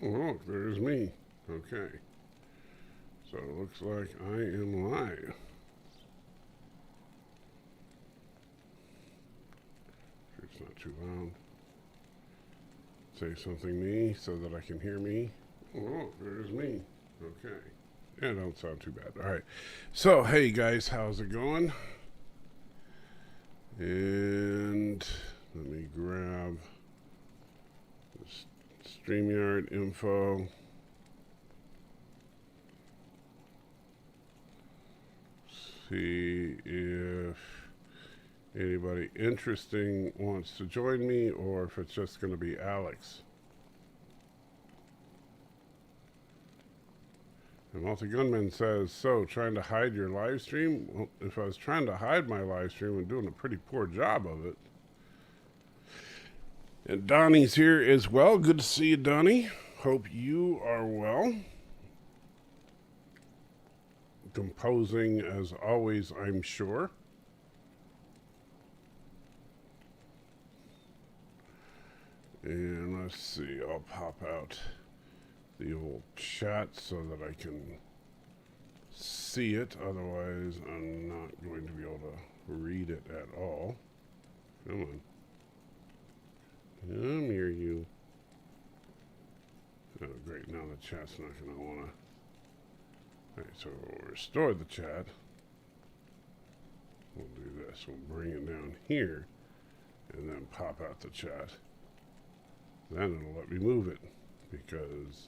Oh, look, there's me. Okay. So it looks like I am live. It's not too loud. Say something me so that I can hear me. Oh, there's me. Okay. Yeah, don't sound too bad. All right. So, hey guys, how's it going? And let me grab the StreamYard info. See if anybody interesting wants to join me or if it's just going to be Alex. And Multi Gunman says, so trying to hide your live stream? Well, if I was trying to hide my live stream, I'm doing a pretty poor job of it. And Donnie's here as well. Good to see you, Donnie. Hope you are well. Composing as always, I'm sure. And let's see, I'll pop out the old chat so that I can see it. Otherwise, I'm not going to be able to read it at all. Come on. Come here, you. Oh, great. Now the chat's not going to want to. Alright, so we'll restore the chat. We'll do this. We'll bring it down here and then pop out the chat. Then it'll let me move it because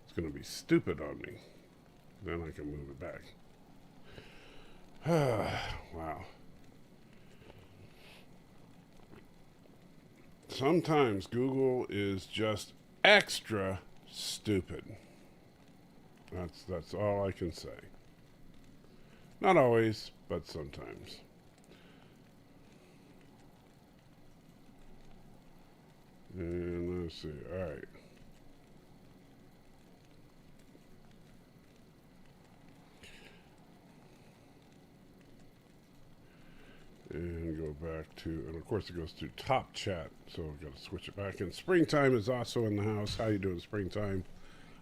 it's going to be stupid on me. Then I can move it back. Wow. Sometimes Google is just extra stupid. That's all I can say. Not always, but sometimes. And let's see. All right. And go back to, and of course it goes to top chat, so I've got to switch it back. And Springtime is also in the house. How you doing, Springtime?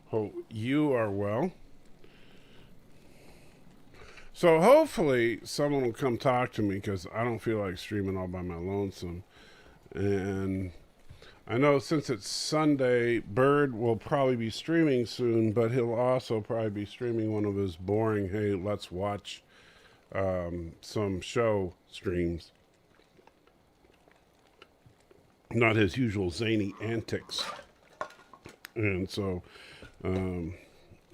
Hope you are well. So hopefully someone will come talk to me because I don't feel like streaming all by my lonesome. And I know since it's Sunday, Bird will probably be streaming soon, but he'll also probably be streaming one of his boring, hey, let's watch some show streams. Not his usual zany antics. And so I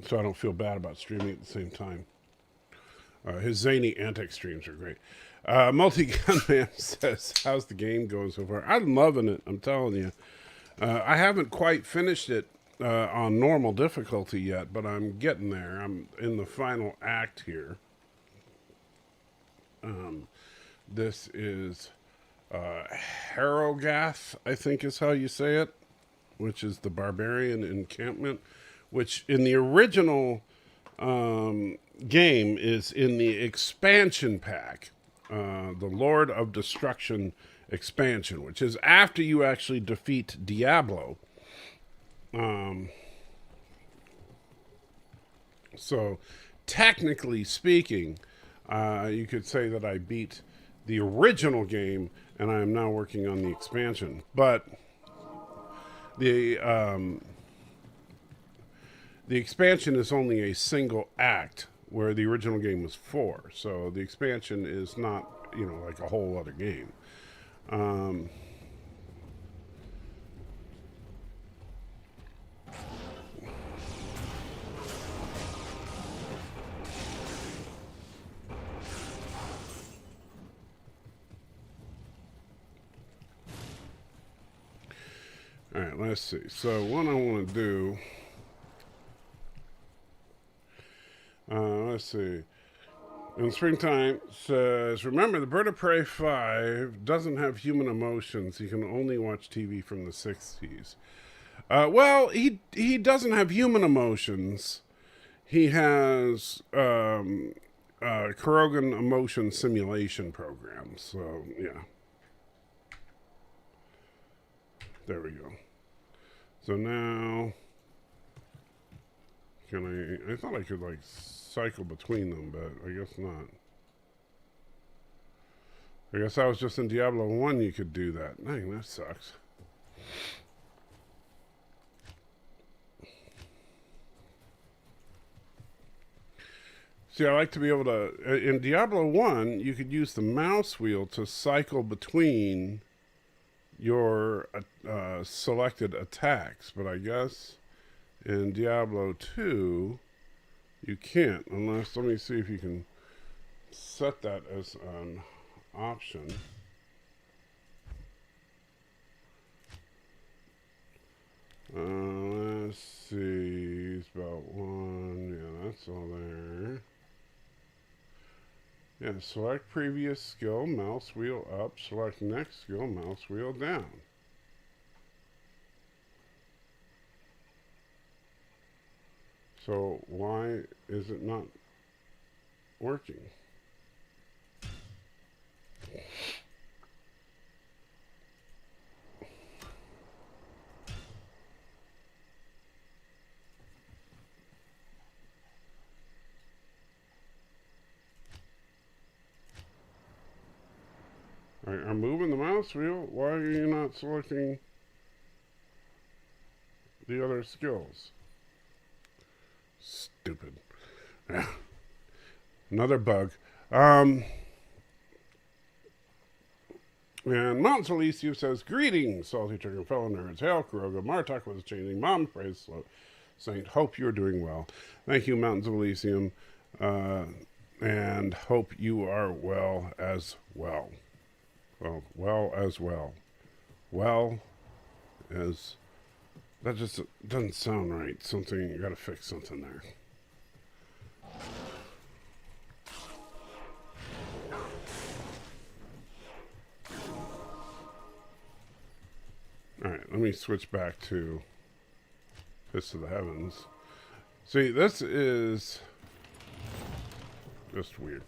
don't feel bad about streaming at the same time. His zany antic streams are great. Multi-Gunman says, how's the game going so far? I'm loving it, I'm telling you. I haven't quite finished it on normal difficulty yet, but I'm getting there. I'm in the final act here. This is Harrogath, I think is how you say it, which is the barbarian encampment, which in the original game is in the expansion pack, the Lord of Destruction expansion, which is after you actually defeat Diablo. So technically speaking, you could say that I beat the original game and I am now working on the expansion. But the expansion is only a single act, where the original game was 4. So the expansion is not, like a whole other game. All right, let's see. So what I want to do, let's see. In Springtime says, remember the Bird of Prey 5 doesn't have human emotions. He can only watch TV from the 60s. Well, he doesn't have human emotions. He has Krogan emotion simulation programs. So, yeah. There we go. So now Can I thought I could like cycle between them, but I guess not. I guess I was just in Diablo 1 you could do that. Dang, that sucks. See, I like to be able to... In Diablo 1, you could use the mouse wheel to cycle between your selected attacks. But I guess in Diablo 2, you can't. Unless, let me see if you can set that as an option. Let's see. Spell 1. Yeah, that's all there. Yeah, select previous skill, mouse wheel up. Select next skill, mouse wheel down. So why is it not working? I'm moving the mouse wheel. Why are you not selecting the other skills? Stupid. Yeah. Another bug. And Mountains Elysium says, greetings, salty chicken fellow nerds. Hail, Kuroga. Martok was changing. Mom, praise slow. Saint, hope you're doing well. Thank you, Mountains of Elysium. And hope you are well as well. Well as well. Well as... That just doesn't sound right. Something, you gotta fix something there. Alright, let me switch back to Fist of the Heavens. See, this is just weird.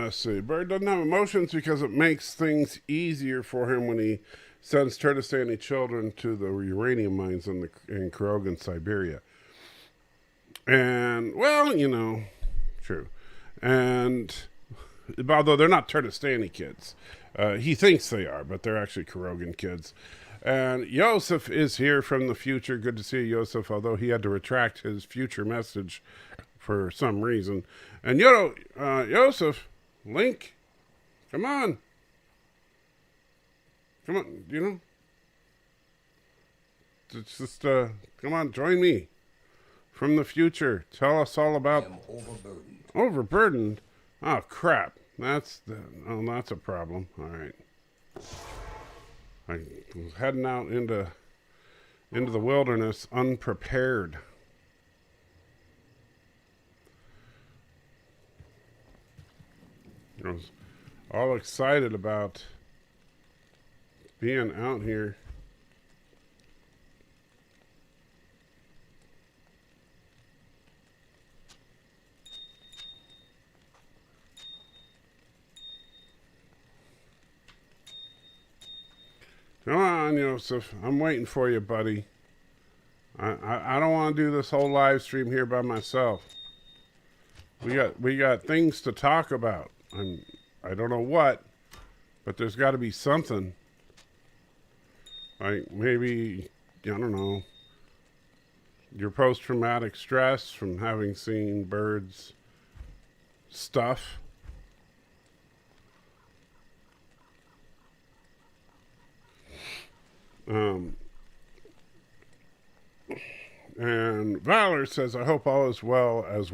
Let's see. Bird doesn't have emotions because it makes things easier for him when he sends Turtistani children to the uranium mines in Krogan, Siberia. And, well, you know, true. And, although they're not Turtistani kids. He thinks they are, but they're actually Krogan kids. And Yosef is here from the future. Good to see you, Yosef, although he had to retract his future message for some reason. And Yosef, Link, come on. Come on, you know. It's just, come on, join me. From the future. Tell us all about... I am overburdened. Overburdened? Oh, crap. That's a problem. All right. I was heading out into the wilderness unprepared. I was all excited about being out here. Come on, Yosef. I'm waiting for you, buddy. I don't want to do this whole live stream here by myself. We got things to talk about. I don't know what, but there's got to be something. Like maybe, I don't know, your post-traumatic stress from having seen Bird's stuff. And Valor says, I hope all is well as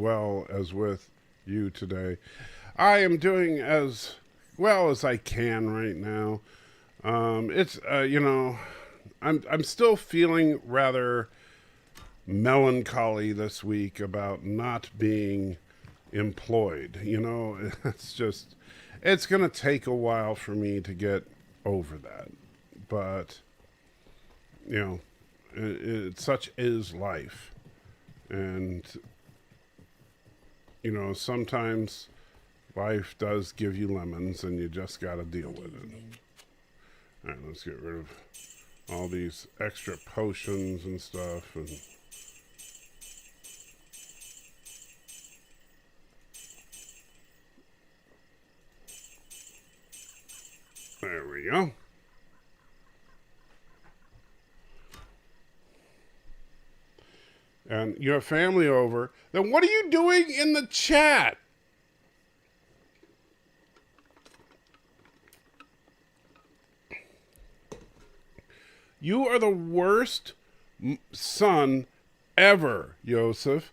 with you today. I am doing as well as I can right now. It's, I'm still feeling rather melancholy this week about not being employed. It's just, it's going to take a while for me to get over that. But, such is life. And, sometimes life does give you lemons and you just got to deal with it. All right, let's get rid of all these extra potions and stuff. And there we go. And you have family over. Then what are you doing in the chat? You are the worst son ever, Joseph.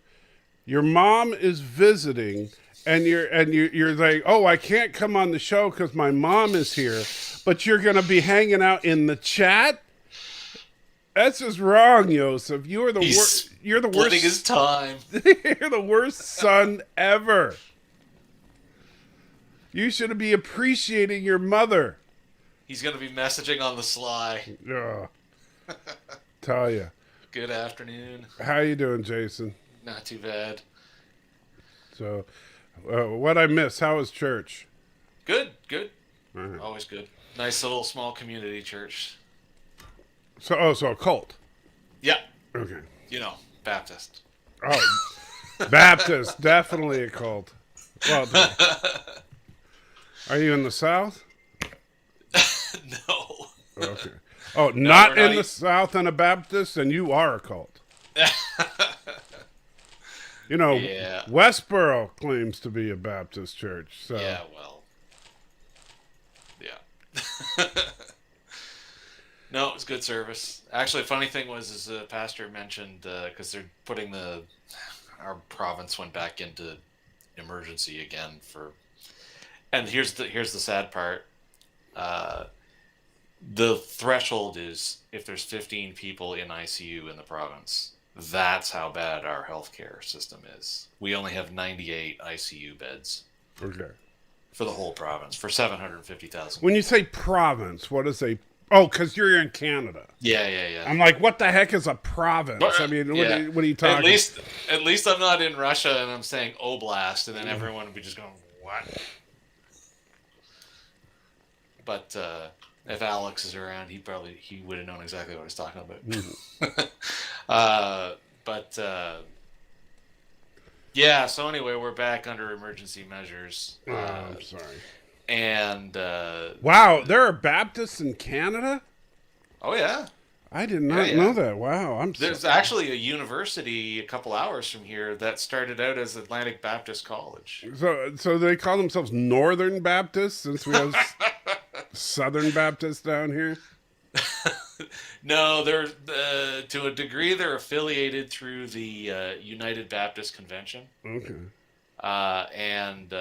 Your mom is visiting, and you're like, oh, I can't come on the show because my mom is here, but you're gonna be hanging out in the chat. That's just wrong, Joseph. You are the worst. You're the worst. Splitting his time. You're the worst son ever. You should be appreciating your mother. He's gonna be messaging on the sly. Ugh. Tell ya. Good afternoon. How you doing, Jason? Not too bad. So, what I miss? How was church? Good, good. Right. Always good. Nice little small community church. So a cult. Yeah. Okay. Baptist. Oh, Baptist, definitely a cult. Well, are you in the South? No. Okay. Oh, not in the even... South and a Baptist, and you are a cult. Yeah. Westboro claims to be a Baptist church. So. Yeah, well. Yeah. No, it was good service. Actually, funny thing was, the pastor mentioned, because they're putting our province went back into emergency again and here's the sad part. The threshold is if there's 15 people in ICU in the province. That's how bad our healthcare system is. We only have 98 ICU beds. Okay. For the whole province, for 750,000. When you say province, what is a... Oh, because you're in Canada. Yeah. I'm like, what the heck is a province? I mean, yeah. what are you talking? At least I'm not in Russia and I'm saying oblast, and then everyone would be just going, what? But if Alex is around, he would have known exactly what I was talking about. Yeah. So anyway, we're back under emergency measures. I'm sorry. And wow, there are Baptists in Canada? Oh yeah. I did not know that. Wow, There's actually a university a couple hours from here that started out as Atlantic Baptist College. So they call themselves Northern Baptists since we have Southern Baptists down here? No, they're to a degree they're affiliated through the United Baptist Convention. Okay. And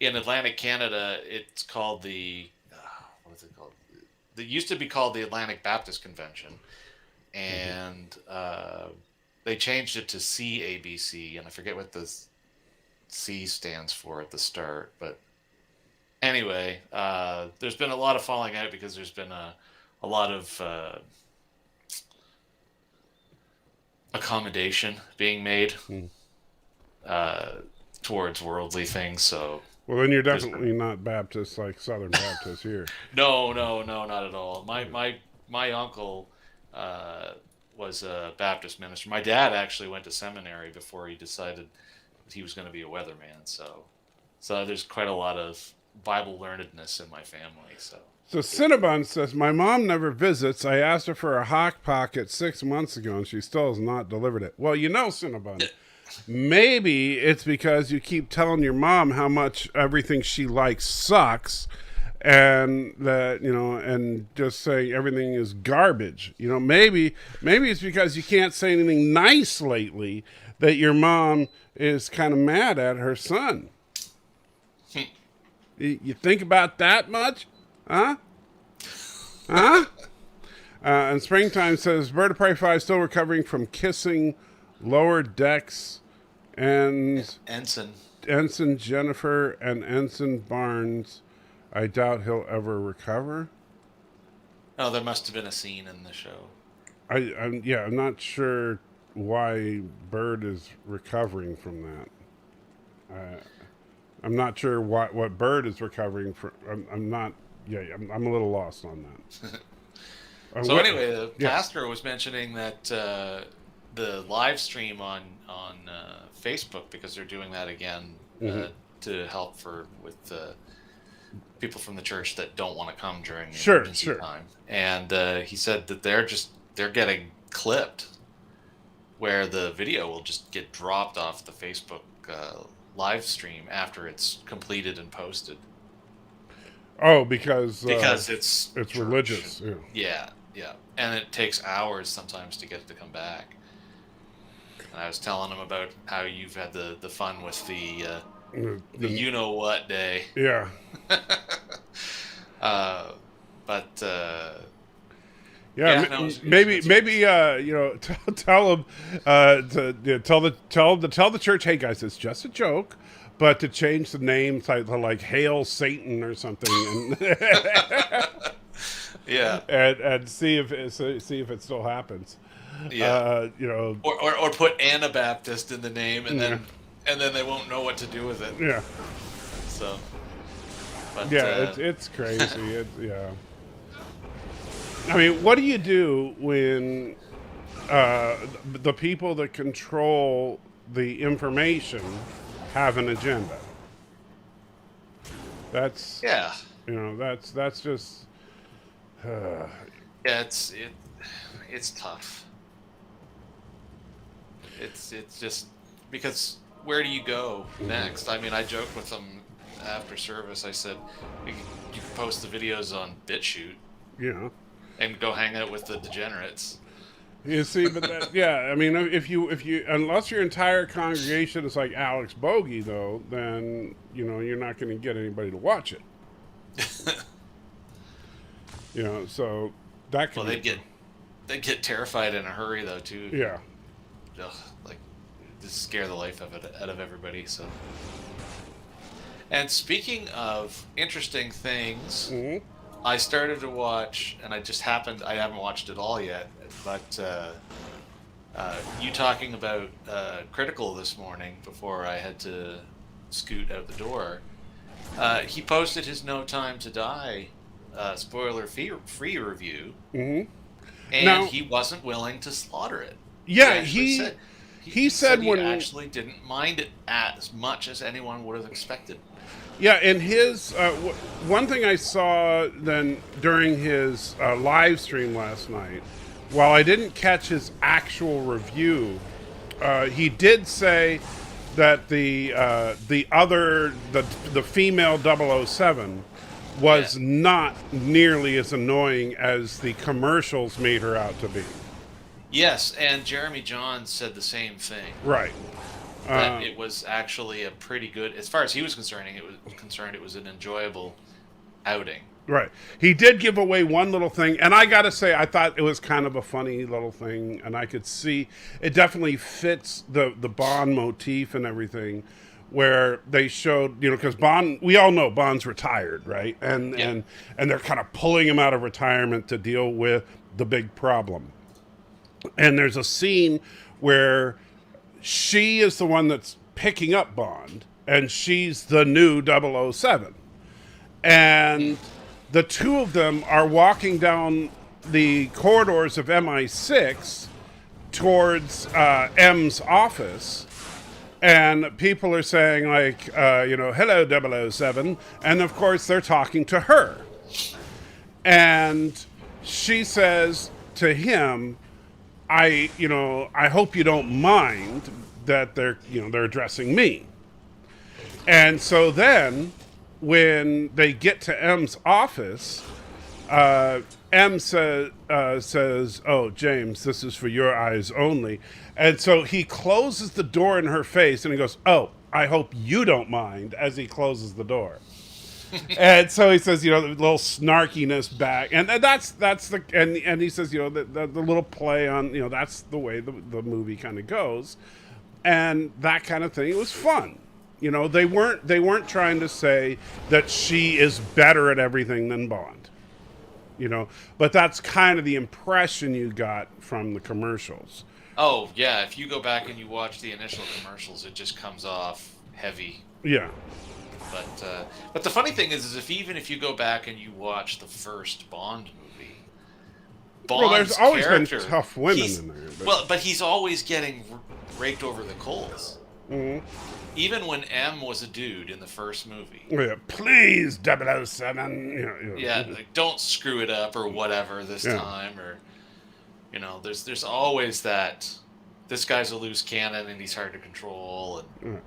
in Atlantic Canada, it's called what is it called? It used to be called the Atlantic Baptist Convention, and they changed it to CABC, and I forget what the C stands for at the start. But anyway, there's been a lot of falling out because there's been a lot of accommodation being made towards worldly things. So. Well, then you're definitely not Baptist like Southern Baptists here. No, not at all. My uncle was a Baptist minister. My dad actually went to seminary before he decided he was going to be a weatherman. So there's quite a lot of Bible learnedness in my family. So Cinnabon says, my mom never visits. I asked her for a Hot Pocket 6 months ago, and she still has not delivered it. Well, Cinnabon. Maybe it's because you keep telling your mom how much everything she likes sucks, and that, and just saying everything is garbage. Maybe it's because you can't say anything nice lately that your mom is kind of mad at her son. You think about that much? Huh? And Springtime says, Bird of Prey 5 still recovering from kissing lower decks And Ensign. Ensign Jennifer and Ensign Barnes, I doubt he'll ever recover. Oh, there must have been a scene in the show. I'm not sure why Bird is recovering from that. I'm not sure what Bird is recovering from. I'm not. Yeah, I'm a little lost on that. So anyway, the pastor was mentioning that the live stream on Facebook, because they're doing that again to help with people from the church that don't want to come during the emergency time. And he said that they're getting clipped, where the video will just get dropped off the Facebook live stream after it's completed and posted. Oh, because it's religious. Yeah, and it takes hours sometimes to get it to come back. And I was telling him about how you've had the fun with the you know what day. Yeah. Maybe tell them tell the church, hey guys, it's just a joke, but to change the name to like Hail Satan or something, and yeah, and see if it still happens. Yeah, or put Anabaptist in the name, and then they won't know what to do with it. Yeah. So. But, it's crazy. I mean, what do you do when the people that control the information have an agenda? That's that's just it's tough. It's just because where do you go next? I mean, I joked with them after service. I said you can post the videos on BitChute. Yeah. And go hang out with the degenerates. You see, but I mean, if you unless your entire congregation is like Alex Bogey, though, then you're not going to get anybody to watch it. So that can. Well, they'd get terrified in a hurry, though, too. Yeah. Ugh, like just scare the life out of everybody. So. And speaking of interesting things. Mm-hmm. I started to watch, and I haven't watched it all yet, but you talking about Critical this morning before I had to scoot out the door, he posted his No Time to Die spoiler-free review, and he wasn't willing to slaughter it. Yeah, he said he actually didn't mind it as much as anyone would have expected. Yeah, and his one thing I saw then during his live stream last night, while I didn't catch his actual review, he did say that the female 007 was not nearly as annoying as the commercials made her out to be. Yes, and Jeremy Johns said the same thing. Right. That it was actually a pretty good, as far as he was concerned, it was an enjoyable outing. Right. He did give away one little thing, and I got to say, I thought it was kind of a funny little thing, and I could see it definitely fits the Bond motif and everything, where they showed, because Bond, we all know Bond's retired, right? And they're kind of pulling him out of retirement to deal with the big problem. And there's a scene where she is the one that's picking up Bond, and she's the new 007. And the two of them are walking down the corridors of MI6 towards M's office, and people are saying, like, hello, 007. And, of course, they're talking to her. And she says to him, I hope you don't mind that they're addressing me. And so then, when they get to M's office, M says, "Oh, James, this is for your eyes only." And so he closes the door in her face, and he goes, "Oh, I hope you don't mind," as he closes the door. And so he says, the little snarkiness back, and that's the and he says, the little play on, that's the way the movie kind of goes. and that kind of thing. It was fun. You know, they weren't trying to say that she is better at everything than Bond. You know, but that's kind of the impression you got from the commercials. Oh yeah, if you go back and you watch the initial commercials, it just comes off heavy. Yeah. But the funny thing is if even if you go back and you watch the first Bond movie, Well, there's always been character, tough women he's- in there. but he's always getting raked over the coals. Mhm. Even when M was a dude in the first movie. Yeah, please, 007. You know. Yeah, like don't screw it up or whatever this time, or you know, there's always that. This guy's a loose cannon and he's hard to control, and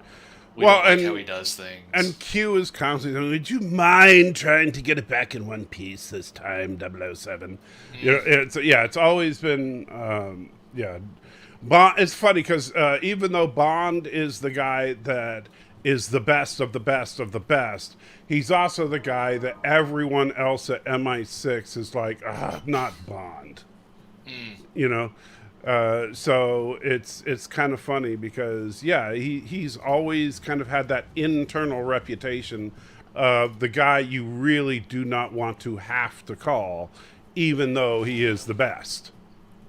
we don't like how he does things. And Q is constantly saying, "Would you mind trying to get it back in one piece this time, 007?" You know, it's always been Bond. It's funny because even though Bond is the guy that is the best of the best of the best, he's also the guy that everyone else at MI6 is like, not Bond. You know, so it's kind of funny because he's always kind of had that internal reputation of the guy you really do not want to have to call, even though he is the best.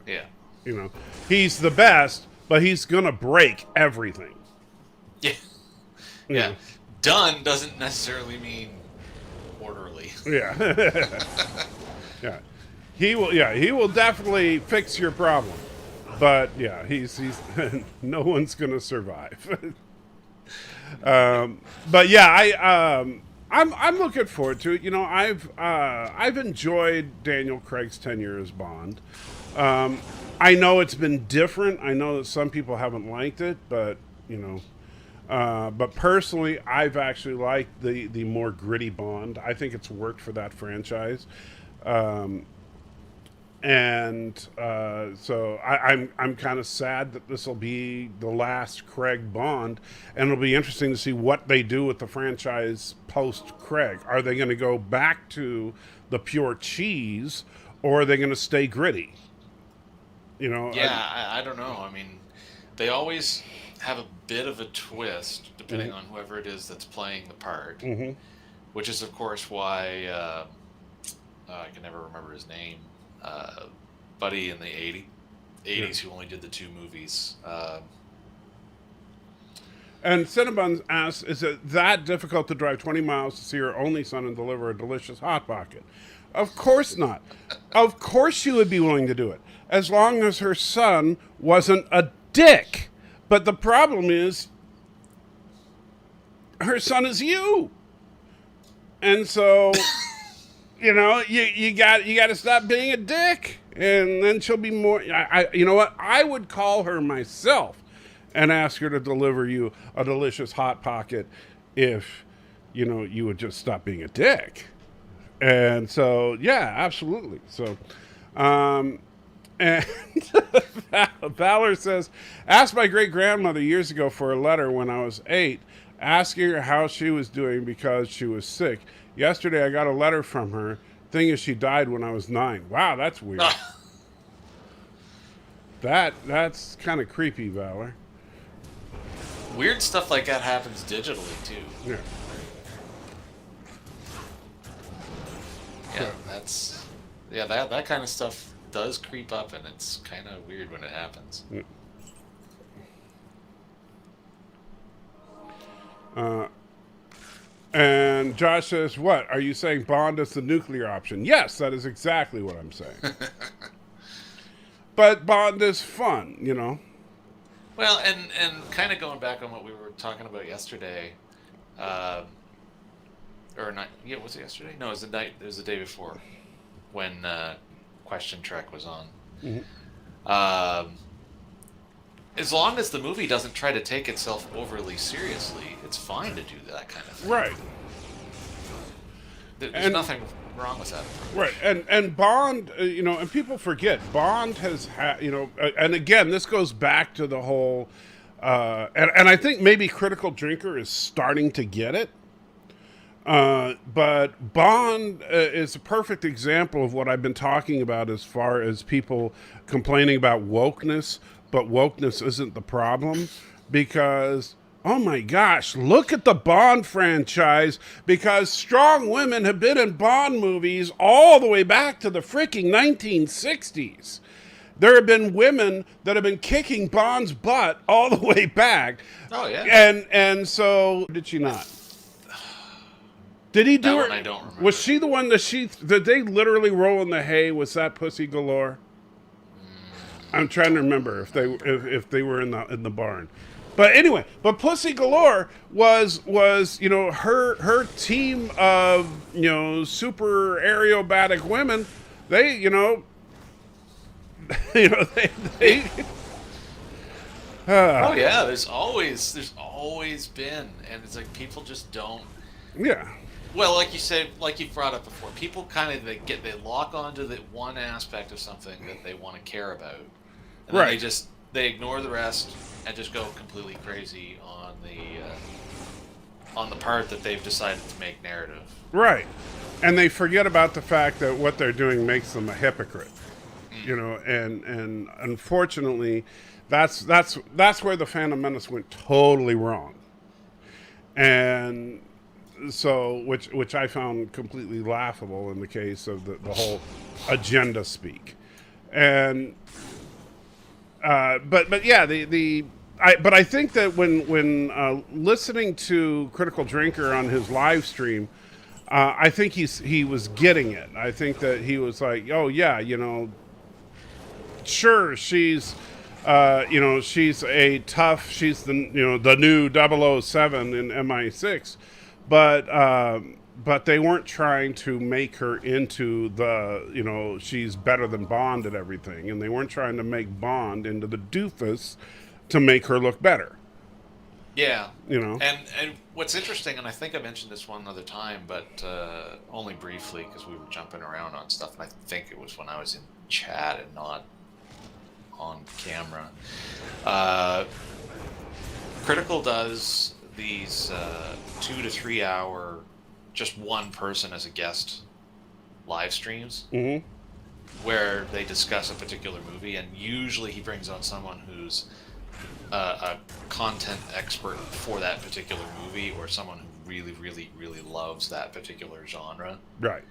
Yeah. You know, he's the best, but he's gonna break everything. Yeah. Yeah. Done doesn't necessarily mean orderly. Yeah. Yeah. He will definitely fix your problem. But yeah, he's no one's gonna survive. But yeah, I'm looking forward to it. You know, I've enjoyed Daniel Craig's tenure as Bond. I know it's been different. I know that some people haven't liked it, but you know, but personally, I've actually liked the more gritty Bond. I think it's worked for that franchise. So I'm kind of sad that this will be the last Craig Bond, and it'll be interesting to see what they do with the franchise post Craig. Are they going to go back to the pure cheese, or are they going to stay gritty? You know? Yeah, I don't know. I mean, they always have a bit of a twist depending on whoever it is that's playing the part, which is of course why I can never remember his name. Buddy in the 80s who only did the 2 movies. And Cinnabon asks, is it that difficult to drive 20 miles to see her only son and deliver a delicious Hot Pocket? Of course not. Of course she would be willing to do it, as long as her son wasn't a dick. But the problem is, her son is you. And so... You know, you got to stop being a dick, and then she'll be more. You know what? I would call her myself and ask her to deliver you a delicious Hot Pocket if, you know, you would just stop being a dick. And so, yeah, absolutely. So, and Valor says, asked my great grandmother years ago for a letter when I was 8, asking her how she was doing because she was sick. Yesterday, I got a letter from her. Thing is, she died when I was 9. Wow, that's weird. That's kind of creepy, Valor. Weird stuff like that happens digitally too. Yeah. Yeah, that kind of stuff does creep up, and it's kind of weird when it happens. And Josh says, what? Are you saying Bond is the nuclear option? Yes, that is exactly what I'm saying. But Bond is fun, you know? Well, and kind of going back on what we were talking about yesterday, or not, yeah, was it yesterday? No, it was the night, it was the day before, when Question Trek was on. As long as the movie doesn't try to take itself overly seriously, it's fine to do that kind of thing. Right. There's nothing wrong with that approach. Right. And Bond, you know, and people forget, Bond has had, you know, and again, this goes back to the whole, and I think maybe Critical Drinker is starting to get it. But Bond is a perfect example of what I've been talking about as far as people complaining about wokeness, but wokeness isn't the problem. because, oh my gosh, look at the Bond franchise, because strong women have been in Bond movies all the way back to the freaking 1960s. There have been women that have been kicking Bond's butt all the way back. Oh yeah. And so did she not? Did he do That her? one I don't remember. Was she the one that did they literally roll in the hay? Was that Pussy Galore? I'm trying to remember if they were in the barn. But anyway, but Pussy Galore was her team of super aerobatic women. They they Oh yeah, there's always been, and it's like people just don't. yeah. Well, like you said, like you brought up before, people kind of they lock onto the one aspect of something that they want to care about, and then they ignore the rest and just go completely crazy on the part that they've decided to make narrative. Right. And they forget about the fact that what they're doing makes them a hypocrite. And unfortunately, that's where the Phantom Menace went totally wrong. And so, which I found completely laughable in the case of the whole agenda speak. And but yeah, I think that when listening to Critical Drinker on his live stream, I think he was getting it. I think that he was like, oh yeah, sure, she's she's a tough, she's the new 007 in MI6, but they weren't trying to make her into the she's better than Bond at everything, and they weren't trying to make Bond into the doofus to make her look better. Yeah. And what's interesting, and I think I mentioned this one other time, but only briefly because we were jumping around on stuff, and I think it was when I was in chat and not on camera. Critical does these 2 to 3 hour, just one person as a guest live streams, where they discuss a particular movie, and usually he brings on someone who's a content expert for that particular movie, or someone who really, really, really loves that particular genre. right.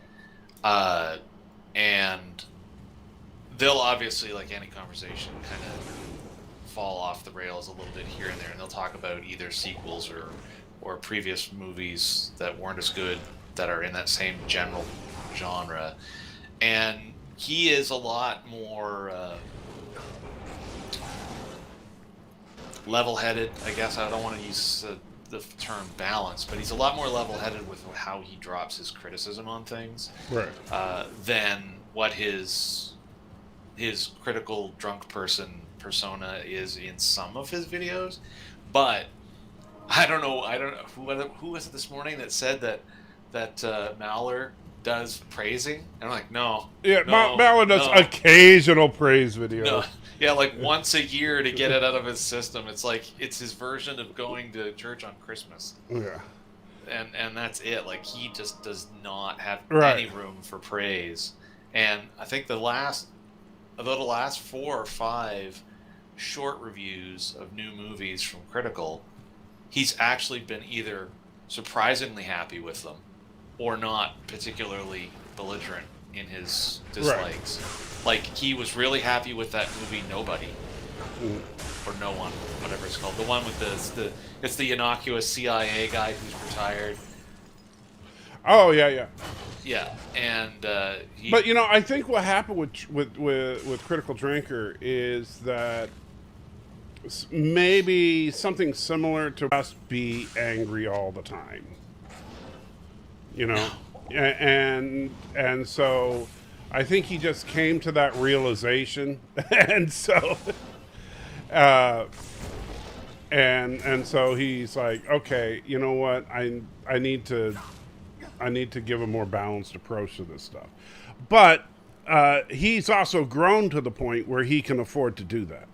And they'll obviously, like any conversation, kind of fall off the rails a little bit here and there, and they'll talk about either sequels or previous movies that weren't as good that are in that same general genre. And he is a lot more level-headed, I guess. I don't want to use the term balance, but he's a lot more level-headed with how he drops his criticism on things, Right. than what his critical drunk person persona is in some of his videos. But I don't know who was it this morning that said that Mallor does praising, and I'm like, no. Yeah, Mallor does occasional praise videos. No. Yeah, like once a year to get it out of his system. It's like it's his version of going to church on Christmas. Yeah. And that's it. Like, he just does not have Right. any room for praise. And I think the last 4 or 5 short reviews of new movies from Critical, he's actually been either surprisingly happy with them or not particularly belligerent in his dislikes. Right. Like, he was really happy with that movie Nobody, or No One, whatever it's called. The one with it's the innocuous CIA guy who's retired. Oh yeah. Yeah, and but I think what happened with Critical Drinker is that maybe something similar to us be angry all the time. And so I think he just came to that realization, and so and so he's like, okay, you know what, I need to give a more balanced approach to this stuff. But he's also grown to the point where he can afford to do that.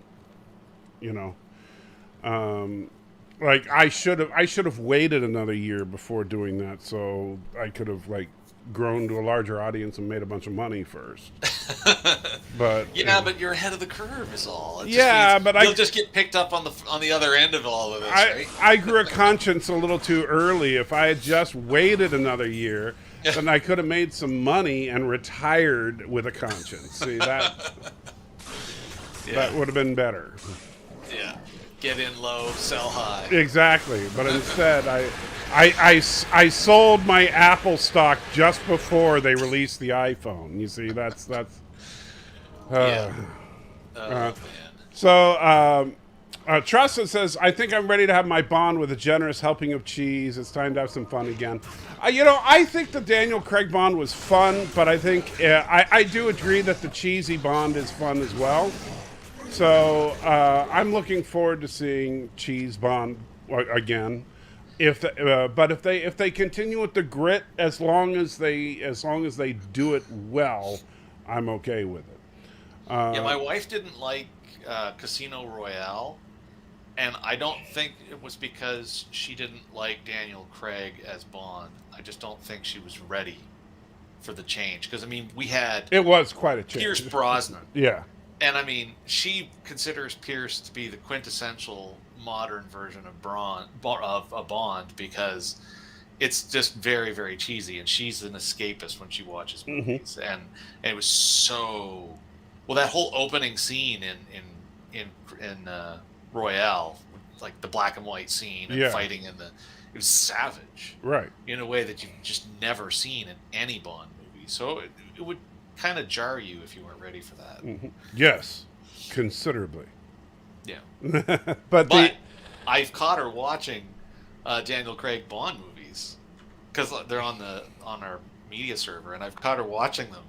Like, I should have waited another year before doing that, so I could have grown to a larger audience and made a bunch of money first. But but you're ahead of the curve is all. It Yeah, just means but you'll just get picked up on the other end of all of this, right? I grew a conscience a little too early. If I had just waited another year, then I could have made some money and retired with a conscience. See, that would have been better. Yeah. Get in low, sell high. Exactly. But instead, I sold my Apple stock just before they released the iPhone. You see, that's. Yeah. Man. So, Tressa says, I think I'm ready to have my Bond with a generous helping of cheese. It's time to have some fun again. I think the Daniel Craig Bond was fun, but I think I do agree that the cheesy Bond is fun as well. So I'm looking forward to seeing cheese Bond again. But if they continue with the grit, as long as they do it well, I'm okay with it. My wife didn't like Casino Royale, and I don't think it was because she didn't like Daniel Craig as Bond. I just don't think she was ready for the change. Because, it was quite a change. Pierce Brosnan. Yeah. And, she considers Pierce to be the quintessential modern version of a Bond because it's just very, very cheesy. And she's an escapist when she watches movies. And it was so... Well, that whole opening scene in Royale, like the black and white scene and fighting it was savage, right? In a way that you've just never seen in any Bond movie. So it would kind of jar you if you weren't ready for that. Mm-hmm. Yes, considerably. Yeah, but I've caught her watching Daniel Craig Bond movies because they're on our media server, and I've caught her watching them,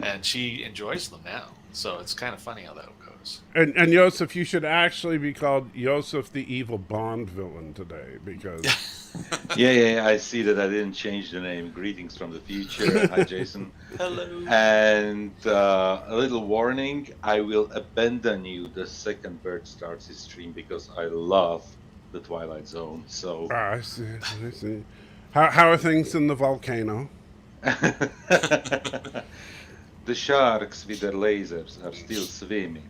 and she enjoys them now. So it's kind of funny how that goes. And Yosef, you should actually be called Yosef the Evil Bond Villain today because... Yeah, I see that I didn't change the name. Greetings from the future. Hi, Jason. Hello. And a little warning, I will abandon you the second Bert starts his stream because I love the Twilight Zone. So I see. How are things in the volcano? The sharks with their lasers are still swimming.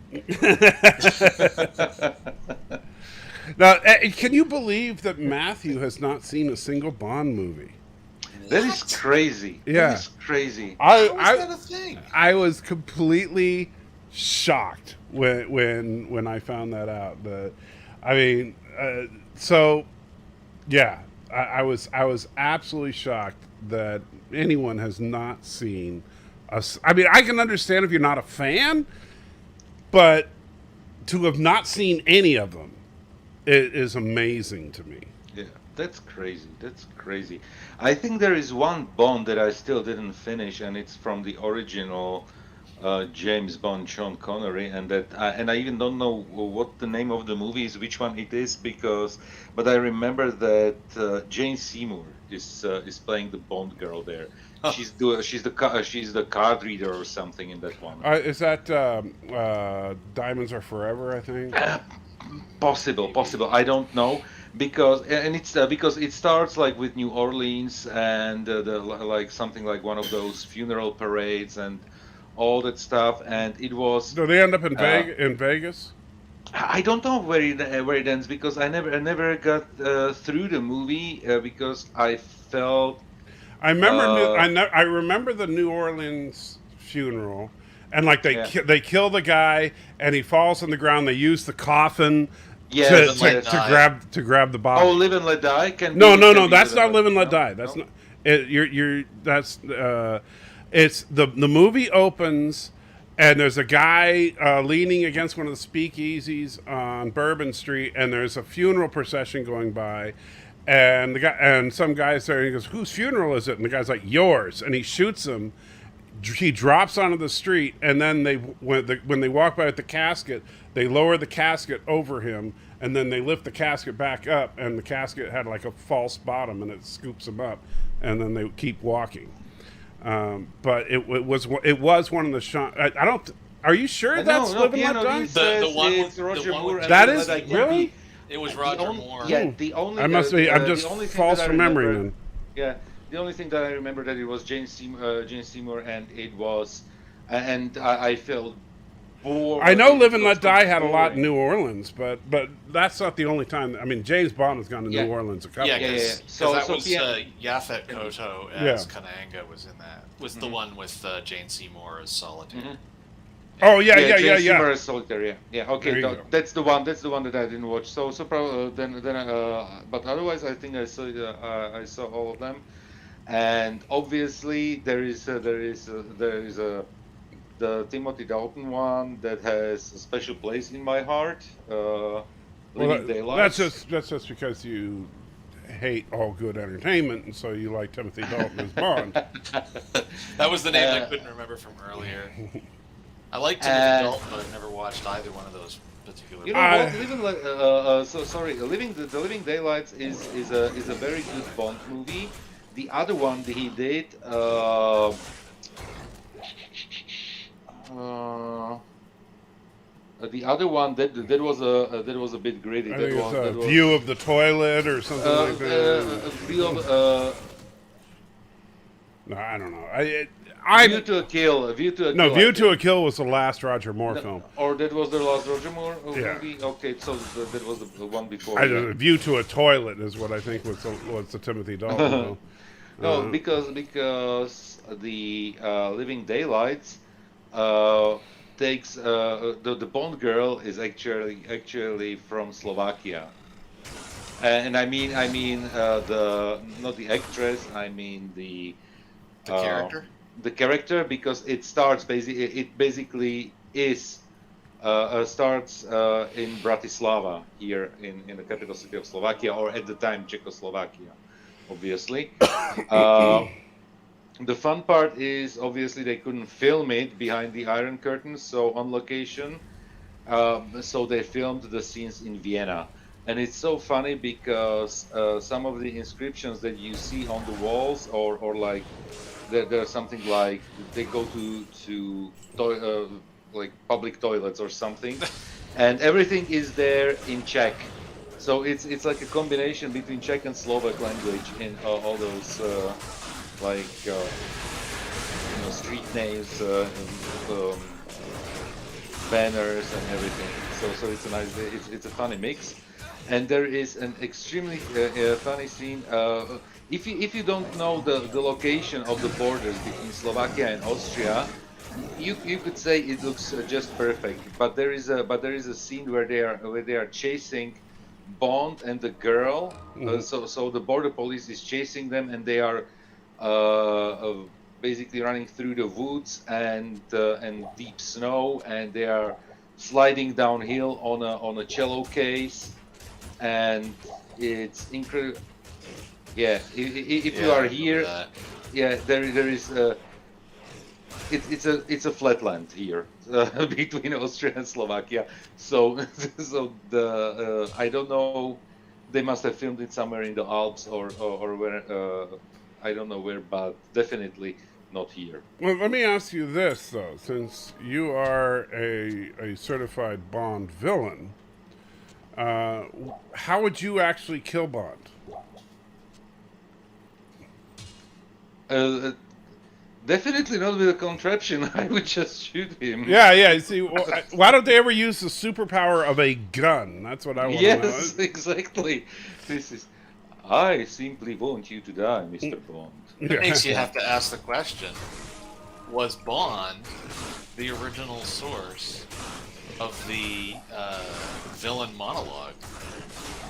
Now, can you believe that Matthew has not seen a single Bond movie? That is crazy. Yeah. That is crazy. How is that a thing? I was completely shocked when I found that out. I was absolutely shocked that anyone has not seen us. I can understand if you're not a fan, but to have not seen any of them, it is amazing to me. Yeah, that's crazy. I think there is one Bond that I still didn't finish, and it's from the original James Bond, Sean Connery, and I even don't know what the name of the movie is, which one it is, but I remember that Jane Seymour is playing the Bond girl there. Oh. She's the card reader or something in that one. Is that Diamonds Are Forever? I think. Possible. I don't know because it starts like with New Orleans and like something like one of those funeral parades and all that stuff, and it was. Do they end up in Vegas? I don't know where it ends because I never got through the movie because I felt. I remember the New Orleans funeral, and like they kill the guy, and he falls on the ground. They use the coffin to grab the body. Oh, Live and Let Die. No. That's not Live and Let Die. That's not. It's the movie opens, and there's a guy leaning against one of the speakeasies on Bourbon Street, and there's a funeral procession going by. And some guy's there, and he goes, "Whose funeral is it?" And the guy's like, "Yours." And he shoots him. He drops onto the street, and then when they walk by with the casket, they lower the casket over him, and then they lift the casket back up, and the casket had like a false bottom, and it scoops him up, and then they keep walking. But it was one of the shots. I don't. Are you sure that's Live and Let Die? The one with Roger Moore. That is really. It was Roger Moore. Yeah, the only. I must be. I'm just false remembering them. Yeah, the only thing that I remember that it was Jane Seymour, and it was, and I felt bored. I know It Live and was Let so Die had a lot in boring. New Orleans, but that's not the only time. I mean, James Bond has gone to Yeah. New Orleans a couple. Yeah, of yeah, because yeah. So that so was Yaphet Kotto as Kananga was in that. Was the one with Jane Seymour as Solitaire. Mhm. Oh yeah, Jane Seymour is Solitaire. Yeah. Okay, There you go. that's the one. That's the one that I didn't watch. So probably but otherwise I think I saw all of them, and obviously there is a the Timothy Dalton one that has a special place in my heart. Living Daylights. that's just because you hate all good entertainment, and so you like Timothy Dalton as Bond. That was the name I couldn't remember from earlier. I like Timothy Dalton, but I've never watched either one of those particular. You know what? The Living Daylights is a very good Bond movie. The other one that he did, the other one that was a bit gritty. I That think was, it's that was View of the Toilet or something like that. View of, No, I don't know. I View to a Kill. View to a no, Kill. View to a Kill was the last Roger Moore film. Or that was the last Roger Moore Yeah. movie. Okay, so that was the one before. I don't know. View to a Toilet is what I think was the Timothy Dalton film. No, because the Living Daylights takes the Bond girl is actually from Slovakia, and I mean the not the actress, I mean the character. The character, because it basically is starts in Bratislava, here in the capital city of Slovakia, or at the time Czechoslovakia, obviously. The fun part is obviously they couldn't film it behind the Iron Curtain, so on location. So they filmed the scenes in Vienna. And it's so funny because some of the inscriptions that you see on the walls, or like there's something like they go to like public toilets or something, and everything is there in Czech. So it's like a combination between Czech and Slovak language in all those like street names, banners and everything. So it's a nice, it's a funny mix, and there is an extremely funny scene. If you don't know the location of the borders between Slovakia and Austria, you could say it looks just perfect. But there is a scene where they are chasing Bond and the girl. So the border police is chasing them, and they are basically running through the woods and deep snow, and they are sliding downhill on a cello case, and it's incredible. Yeah, if you are here, yeah, there is. It's a flatland here between Austria and Slovakia. So the I don't know. They must have filmed it somewhere in the Alps or where. I don't know where, but definitely not here. Well, let me ask you this though: since you are a certified Bond villain, how would you actually kill Bond? Definitely not with a contraption. I would just shoot him. Yeah. You see, why don't they ever use the superpower of a gun? That's what I want to know. Yes, exactly. This is. I simply want you to die, Mr. Bond. It makes you have to ask the question: was Bond the original source of the villain monologue?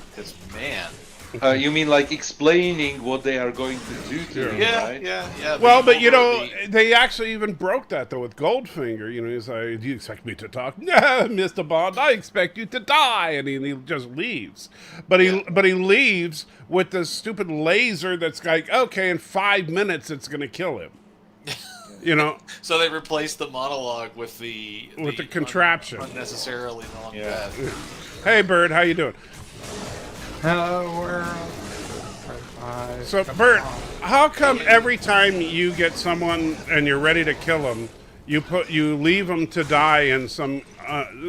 Because man. You mean like explaining what they are going to do to him, right? Yeah. Well, but you know, they actually even broke that though with Goldfinger. You know, he's like, "Do you expect me to talk?" "No, Mr. Bond, I expect you to die," and he just leaves. But he leaves with this stupid laser that's like, okay, in 5 minutes it's going to kill him. You know. So they replaced the monologue with the contraption, unnecessarily long death. Hey, Bird, how you doing? Hello world. So, Bert, how come every time you get someone and you're ready to kill them, you leave them to die in some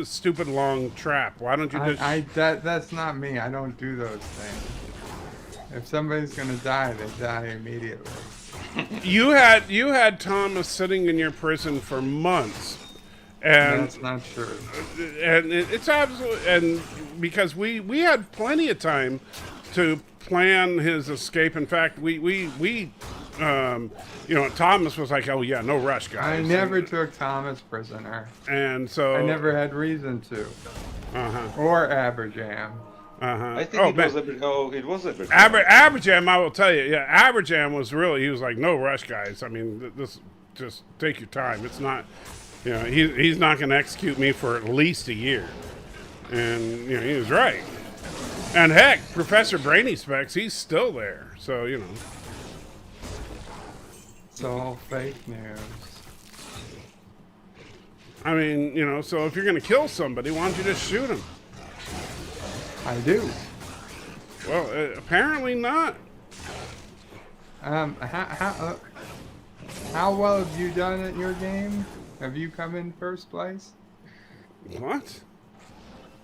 stupid long trap? Why don't you just? That's not me. I don't do those things. If somebody's gonna die, they die immediately. You had Thomas sitting in your prison for months, and That's not true. it's absolutely, and because we had plenty of time to plan his escape. In fact, Thomas was like, "Oh yeah, no rush, guys." I never took Thomas prisoner. And so I never had reason to. Uh-huh. Or Aberjam. Uh-huh. I think it was a bit. Aberjam, I will tell you, yeah, Aberjam was really, he was like, no rush, guys. I mean, this, just take your time. It's not, he's not going to execute me for at least a year. And, he was right. And heck, Professor Brainy Specs, he's still there. So, It's all fake news. I mean, so if you're going to kill somebody, why don't you just shoot him? I do. Well, apparently not. How well have you done at your game? Have you come in first place? What?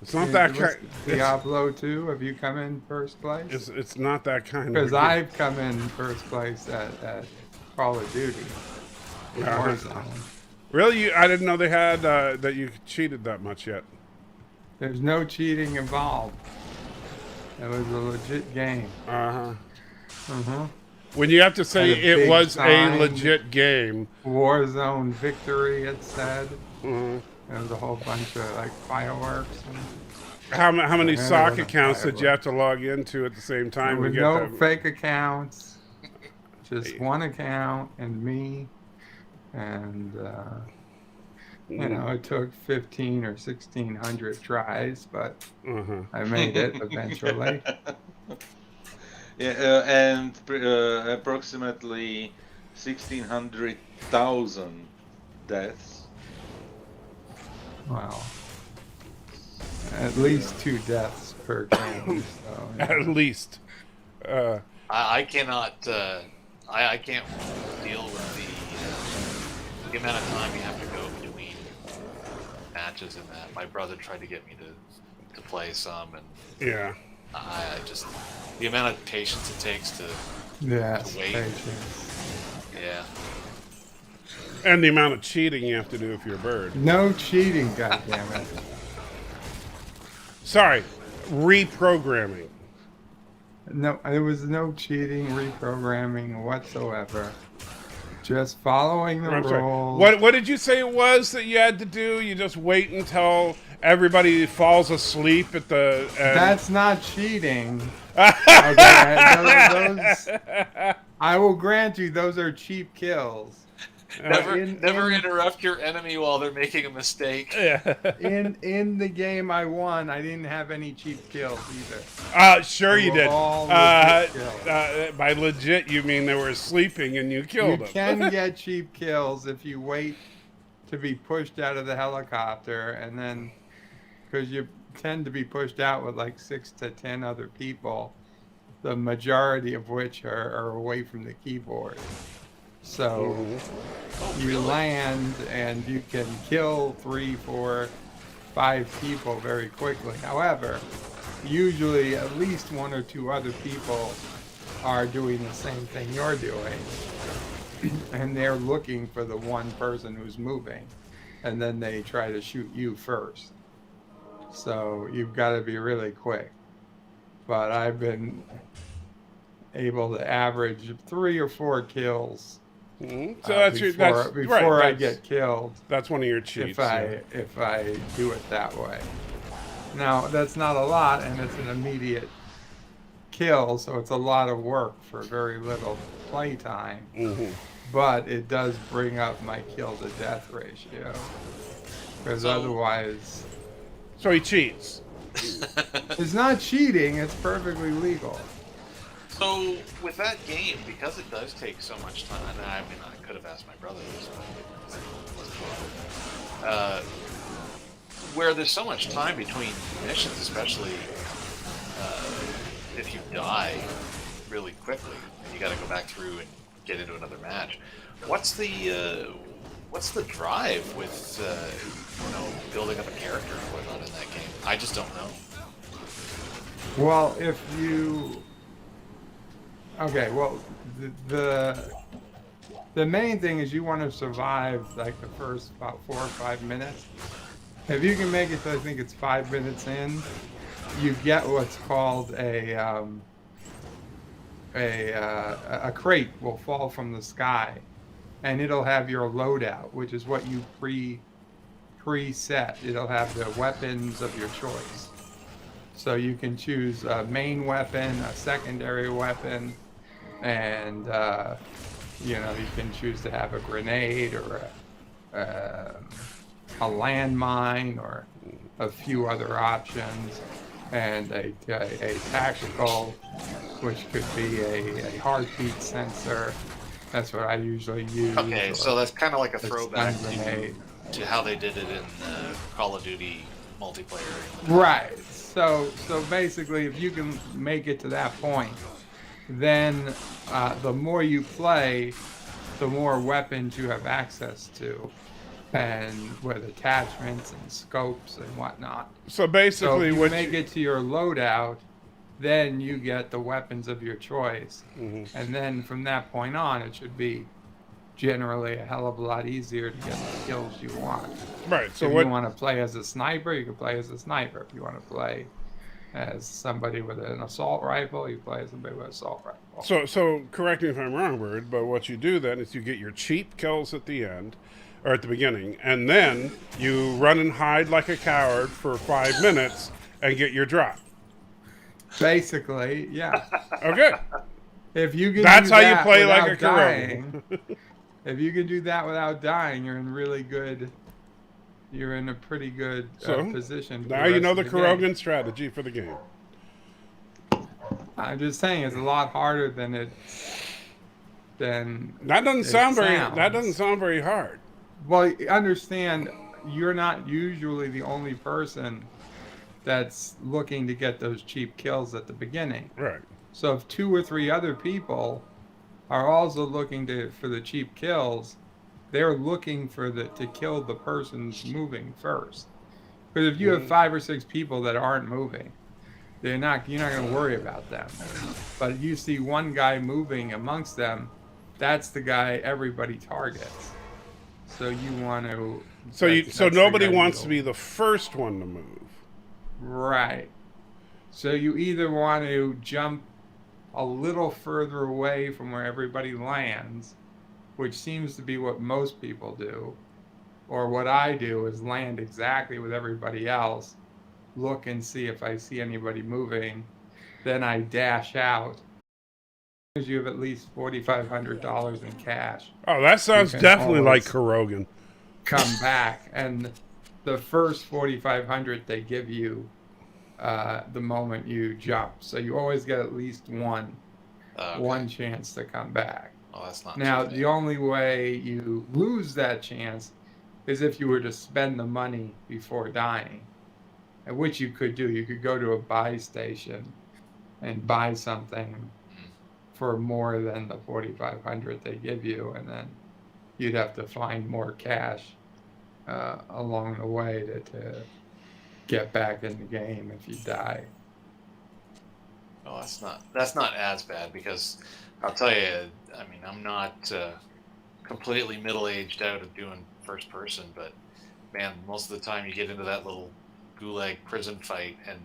It's not that kind. Diablo 2, have you come in first place? It's not that kind of. Because I've come in first place at Call of Duty. Warzone. Really? I didn't know they had that you cheated that much yet. There's no cheating involved. It was a legit game. Uh-huh. Uh-huh. When you have to say Had a it big was sign. a legit game. Warzone victory, it said. Uh-huh. There was a whole bunch of like fireworks. How many Yeah, sock there was a accounts did you firework. have to log into at the same time? There to was get no that? fake accounts. Just one account and me. And, it took 15 or 1,600 tries, but Uh-huh. I made it eventually. Yeah, and approximately 1,600,000 deaths. Well, at least 2 deaths per game. So, yeah. At least. I cannot. I can't deal with the amount of time you have to go between matches and that. My brother tried to get me to play some, and Yeah. I just the amount of patience it takes to Yes, wait. patience. yeah. And the amount of cheating you have to do if you're a bird. No cheating, goddammit. Sorry, reprogramming. No, there was no cheating, reprogramming whatsoever. Just following the I'm sorry. rules. What did you say it was that you had to do? You just wait until everybody falls asleep at the. That's not cheating. Okay, those, I will grant you, those are cheap kills. Never interrupt your enemy while they're making a mistake. In the game I won, I didn't have any cheap kills either. Sure They you were did. all legit kills. By legit, you mean they were sleeping and you killed You them. can get cheap kills if you wait to be pushed out of the helicopter, and then because you tend to be pushed out with like 6 to 10 other people, the majority of which are away from the keyboard. So you land and you can kill 3, 4, 5 people very quickly. However, usually at least 1 or 2 other people are doing the same thing you're doing. And they're looking for the one person who's moving. And then they try to shoot you first. So you've got to be really quick. But I've been able to average 3 or 4 kills. Mm-hmm. So that's before I that's- get killed. That's one of your cheats. If I do it that way. Now that's not a lot, and it's an immediate kill, so it's a lot of work for very little play time. Mm-hmm. But it does bring up my kill to death ratio, because otherwise, So he cheats. it's not cheating. It's perfectly legal. So with that game, because it does take so much time, and I mean, I could have asked my brother this, where there's so much time between missions, especially if you die really quickly, and you got to go back through and get into another match. What's the drive with building up a character and whatnot in that game? I just don't know. Well, if you Okay, well, the main thing is you want to survive like the first about 4 or 5 minutes. If you can make it to, I think it's 5 minutes in, you get what's called a crate will fall from the sky, and it'll have your loadout, which is what you preset. It'll have the weapons of your choice. So you can choose a main weapon, a secondary weapon, and you can choose to have a grenade or a landmine or a few other options, and a tactical, which could be a heartbeat sensor. That's what I usually use. Okay, so that's kind of like a stun throwback grenade. to how they did it in Call of Duty multiplayer. Right. So basically, if you can make it to that point, then the more you play, the more weapons you have access to, and with attachments and scopes and whatnot. So basically, if you what make it to your loadout, then you get the weapons of your choice, and then from that point on, it should be generally a hell of a lot easier to get the kills you want. right. So if what? you want to play as a sniper, you can play as a sniper. If you want to play as somebody with an assault rifle, you play as somebody with an assault rifle. So correct me if I'm wrong, Bird, but what you do then is you get your cheap kills at the end, or at the beginning, and then you run and hide like a coward for 5 minutes and get your drop. Basically, yeah. Okay. If you can That's do how you that play like without a Kurogi. dying, if you can do that without dying, you're in really good. You're in a pretty good position. For Now you know the game. Kurogan strategy for the game. I'm just saying it's a lot harder than it. That doesn't sound very hard. Well, understand, you're not usually the only person that's looking to get those cheap kills at the beginning. Right. So if 2 or 3 other people are also looking for the cheap kills, they're looking to kill the person moving first. Because if you have 5 or 6 people that aren't moving, you're not going to worry about them. But if you see one guy moving amongst them, that's the guy everybody targets. So you want to. So nobody wants to be the first one to move. Right. So you either want to jump a little further away from where everybody lands, which seems to be what most people do, or what I do is land exactly with everybody else, look and see if I see anybody moving, then I dash out. You have at least $4,500 in cash. Oh, that sounds definitely like Kurogan. Come back, and the first $4,500 they give you the moment you jump. So you always get at least one chance to come back. Oh, that's not. Now, the only way you lose that chance is if you were to spend the money before dying, which you could do. You could go to a buy station and buy something for more than the $4,500 they give you, and then you'd have to find more cash along the way to get back in the game if you die. Oh, that's not as bad, because I'll tell you, I mean, I'm not completely middle-aged out of doing first person, but man, most of the time you get into that little gulag prison fight, and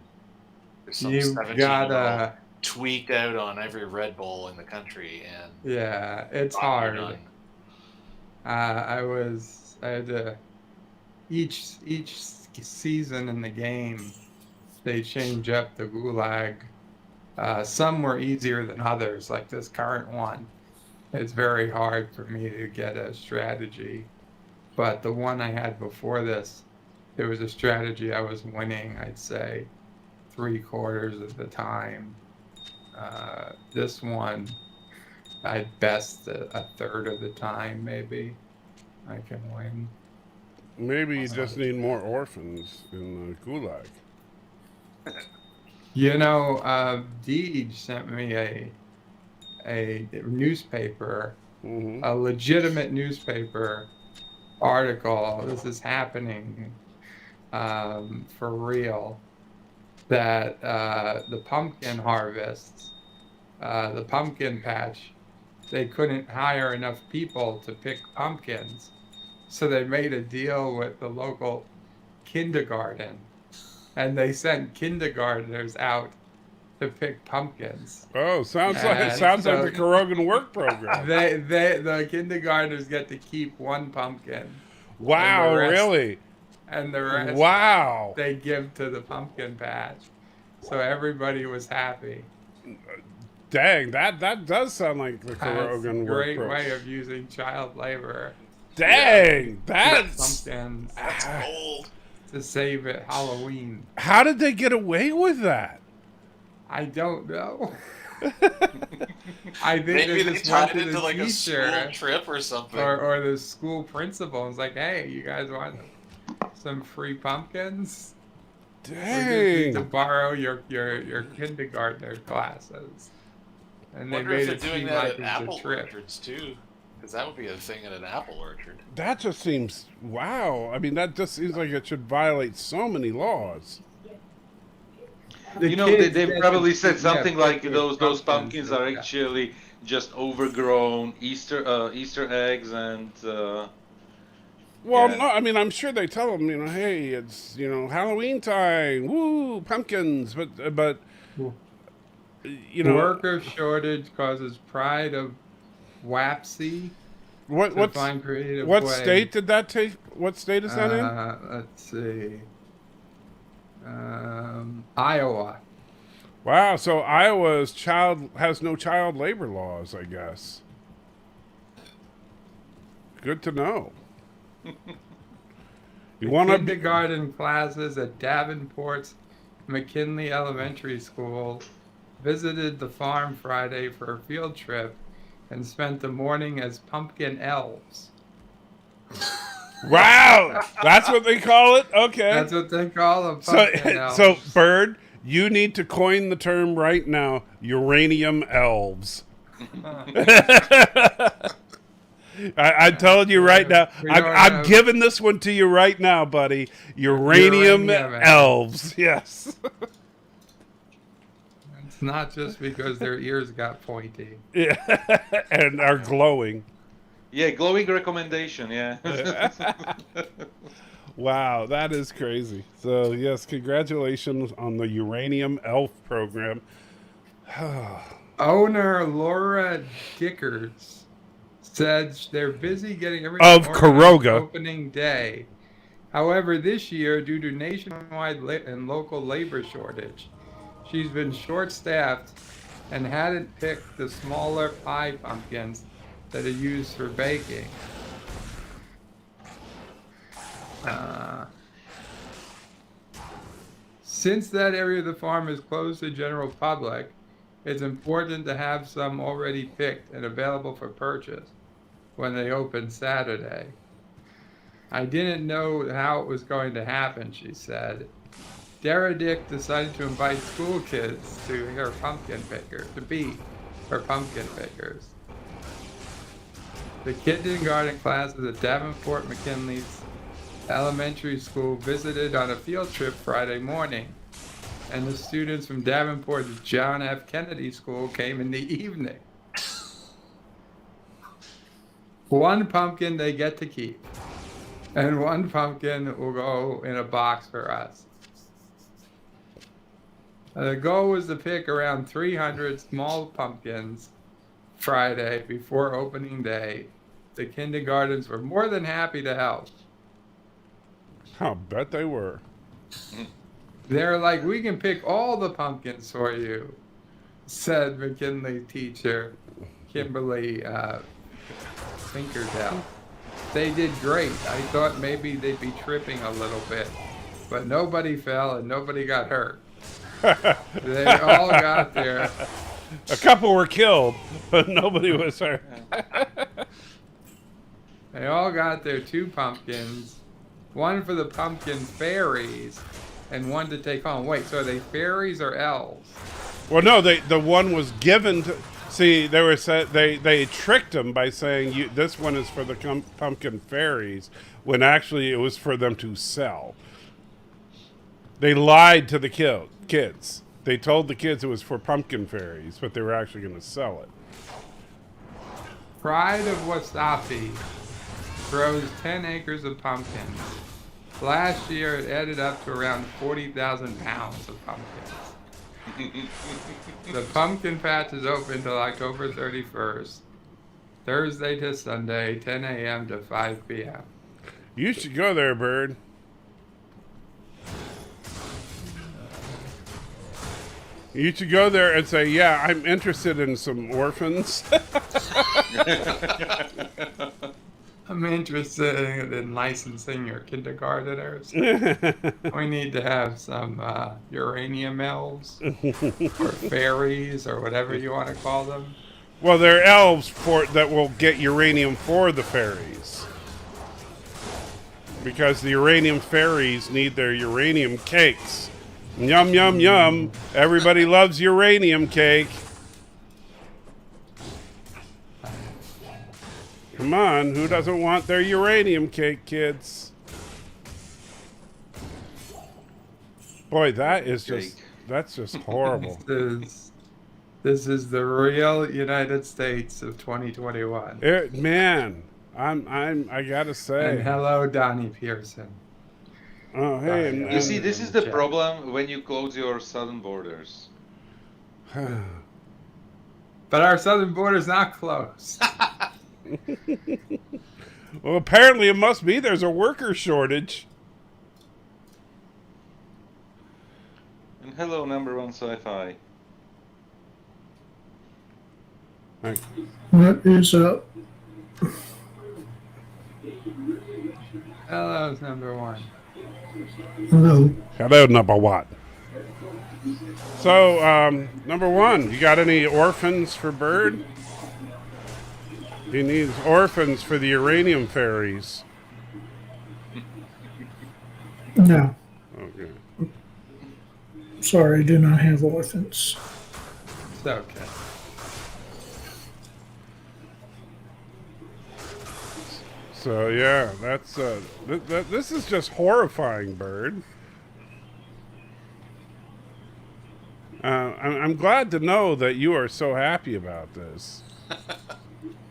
there's some 17-year-old tweaked out on every Red Bull in the country, and yeah, it's hard. I had to each season in the game, they change up the gulag. Some were easier than others, like this current one. It's very hard for me to get a strategy, but the one I had before this, there was a strategy I was winning, I'd say 3/4 of the time. This one, I'd best a third of the time, maybe I can win. Maybe you just need more orphans in the gulag. You know, Deej sent me a newspaper, a legitimate newspaper article. This is happening for real. That the pumpkin harvests the pumpkin patch, they couldn't hire enough people to pick pumpkins. So they made a deal with the local kindergarten, and they sent kindergartners out to pick pumpkins. Oh, sounds like And the Carogan work program. The kindergartners get to keep one pumpkin. Wow, and the rest- really? And the rest Wow. they give to the pumpkin patch. So everybody was happy. Dang, that does sound like the That's Carogan a work great program. way of using child labor. Dang, that's... Pumpkins That's old. to save it Halloween. How did they get away with that? I don't know. I think Maybe they they just tied went it to into the like a school teacher trip or something. or the school principal and was like, "Hey, you guys want some free pumpkins? We just need to Dang. borrow your kindergartner classes." And I they wonder made if it they're doing seem that like at it was apple a trip. orchards too, because that would be a thing at an apple orchard. That just seems... Wow. I mean, that just seems like it should violate so many laws. The You know, kids they get probably to- said yeah, something like pick those their pumpkins are yeah. actually just overgrown Easter eggs and Well, Yeah. no, I mean, I'm sure they tell them, hey, it's, Halloween time. Woo, pumpkins. But Worker shortage causes pride of WAPC to what find creative what ways. state did that take? What state is that in? Let's see. Iowa. Wow, so Iowa's has no child labor laws, I guess. Good to know. You want to Kindergarten classes at Davenport's McKinley Elementary School visited the farm Friday for a field trip and spent the morning as pumpkin elves. Wow, that's what they call it. Okay, That's what they call them, pumpkin elves. so Bird, you need to coin the term right now: uranium elves. I'm telling you right now. We don't I'm have- giving this one to you right now, buddy. Uranium Uranium elves. Yes. It's not just because their ears got pointy. Yeah, and are glowing. yeah, glowing recommendation. Yeah. Wow, that is crazy. So yes, congratulations on the uranium elf program. Owner Laura Dickers said they're busy getting everything Of organized for Caroga. opening day. However, this year, due to nationwide and local labor shortage, she's been short-staffed and hadn't picked the smaller pie pumpkins that are used for baking. Since that area of the farm is closed to the general public, it's important to have some already picked and available for purchase when they open Saturday. I didn't know how it was going to happen, she said. Deredick decided to invite school kids to be her pumpkin pickers. The kindergarten classes at Davenport McKinley's elementary school visited on a field trip Friday morning, and the students from Davenport's John F. Kennedy School came in the evening. One pumpkin they get to keep, and one pumpkin will go in a box for us. The goal was to pick around 300 small pumpkins Friday before opening day. The kindergartens were more than happy to help. I'll bet they were. They're like, we can pick all the pumpkins for you, said McKinley teacher Kimberly Finkerdell. They did great. I thought maybe they'd be tripping a little bit, but nobody fell and nobody got hurt. They all got there. A couple were killed, but nobody was hurt. They all got their 2 pumpkins, one for the pumpkin fairies and one to take home. Wait, so are they fairies or elves? Well, no, the one was given to. See, they tricked them by saying this one is for the pumpkin fairies, when actually it was for them to sell. They lied to the kids. They told the kids it was for pumpkin fairies, but they were actually going to sell it. Pride of Wasapi grows 10 acres of pumpkins. Last year, it added up to around 40,000 pounds of pumpkins. The pumpkin patch is open till October 31st, Thursday to Sunday, 10 a.m. to 5 p.m. You should go there, Bird. You should go there and say, yeah, I'm interested in some orphans. I'm interested in licensing your kindergarteners. We need to have some uranium elves or fairies or whatever you want to call them. Well, they're elves that will get uranium for the fairies. Because the uranium fairies need their uranium cakes. Yum, yum, yum. Everybody loves uranium cake. Come on, who doesn't want their uranium cake, kids? Boy, that's just horrible. This is the real United States of 2021. Man, I gotta say. And hello, Donnie Pearson. Oh, hey. You see, this is the problem when you close your southern borders. But our southern border's not closed. Well, apparently it must be. There's a worker shortage. And hello, number one sci-fi. What is up? Hello, number one. Hello. Hello, number one. So, number one, you got any orphans for Bird? He needs orphans for the uranium fairies. No. Okay. Sorry, I do not have orphans. It's okay. So yeah, that's this is just horrifying, Bird. I'm glad to know that you are so happy about this.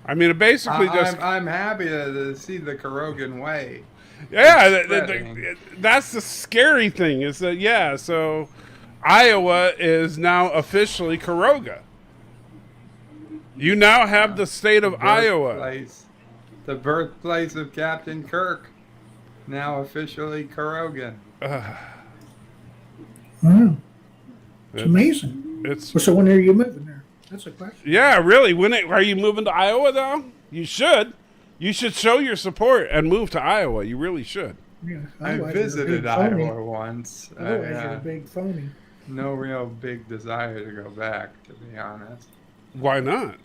I mean, it basically I'm happy to see the Korogan way. Yeah, that's the scary thing is that, yeah, so Iowa is now officially Karoga. You now have the state of Iowa. The birthplace of Captain Kirk, now officially Korogan. Wow. It's amazing. So when are you moving there? That's a question. Yeah, really. Are you moving to Iowa, though? You should. You should show your support and move to Iowa. You really should. Yeah, I visited Iowa once. Otherwise, you're a big phony. No real big desire to go back, to be honest. Why not?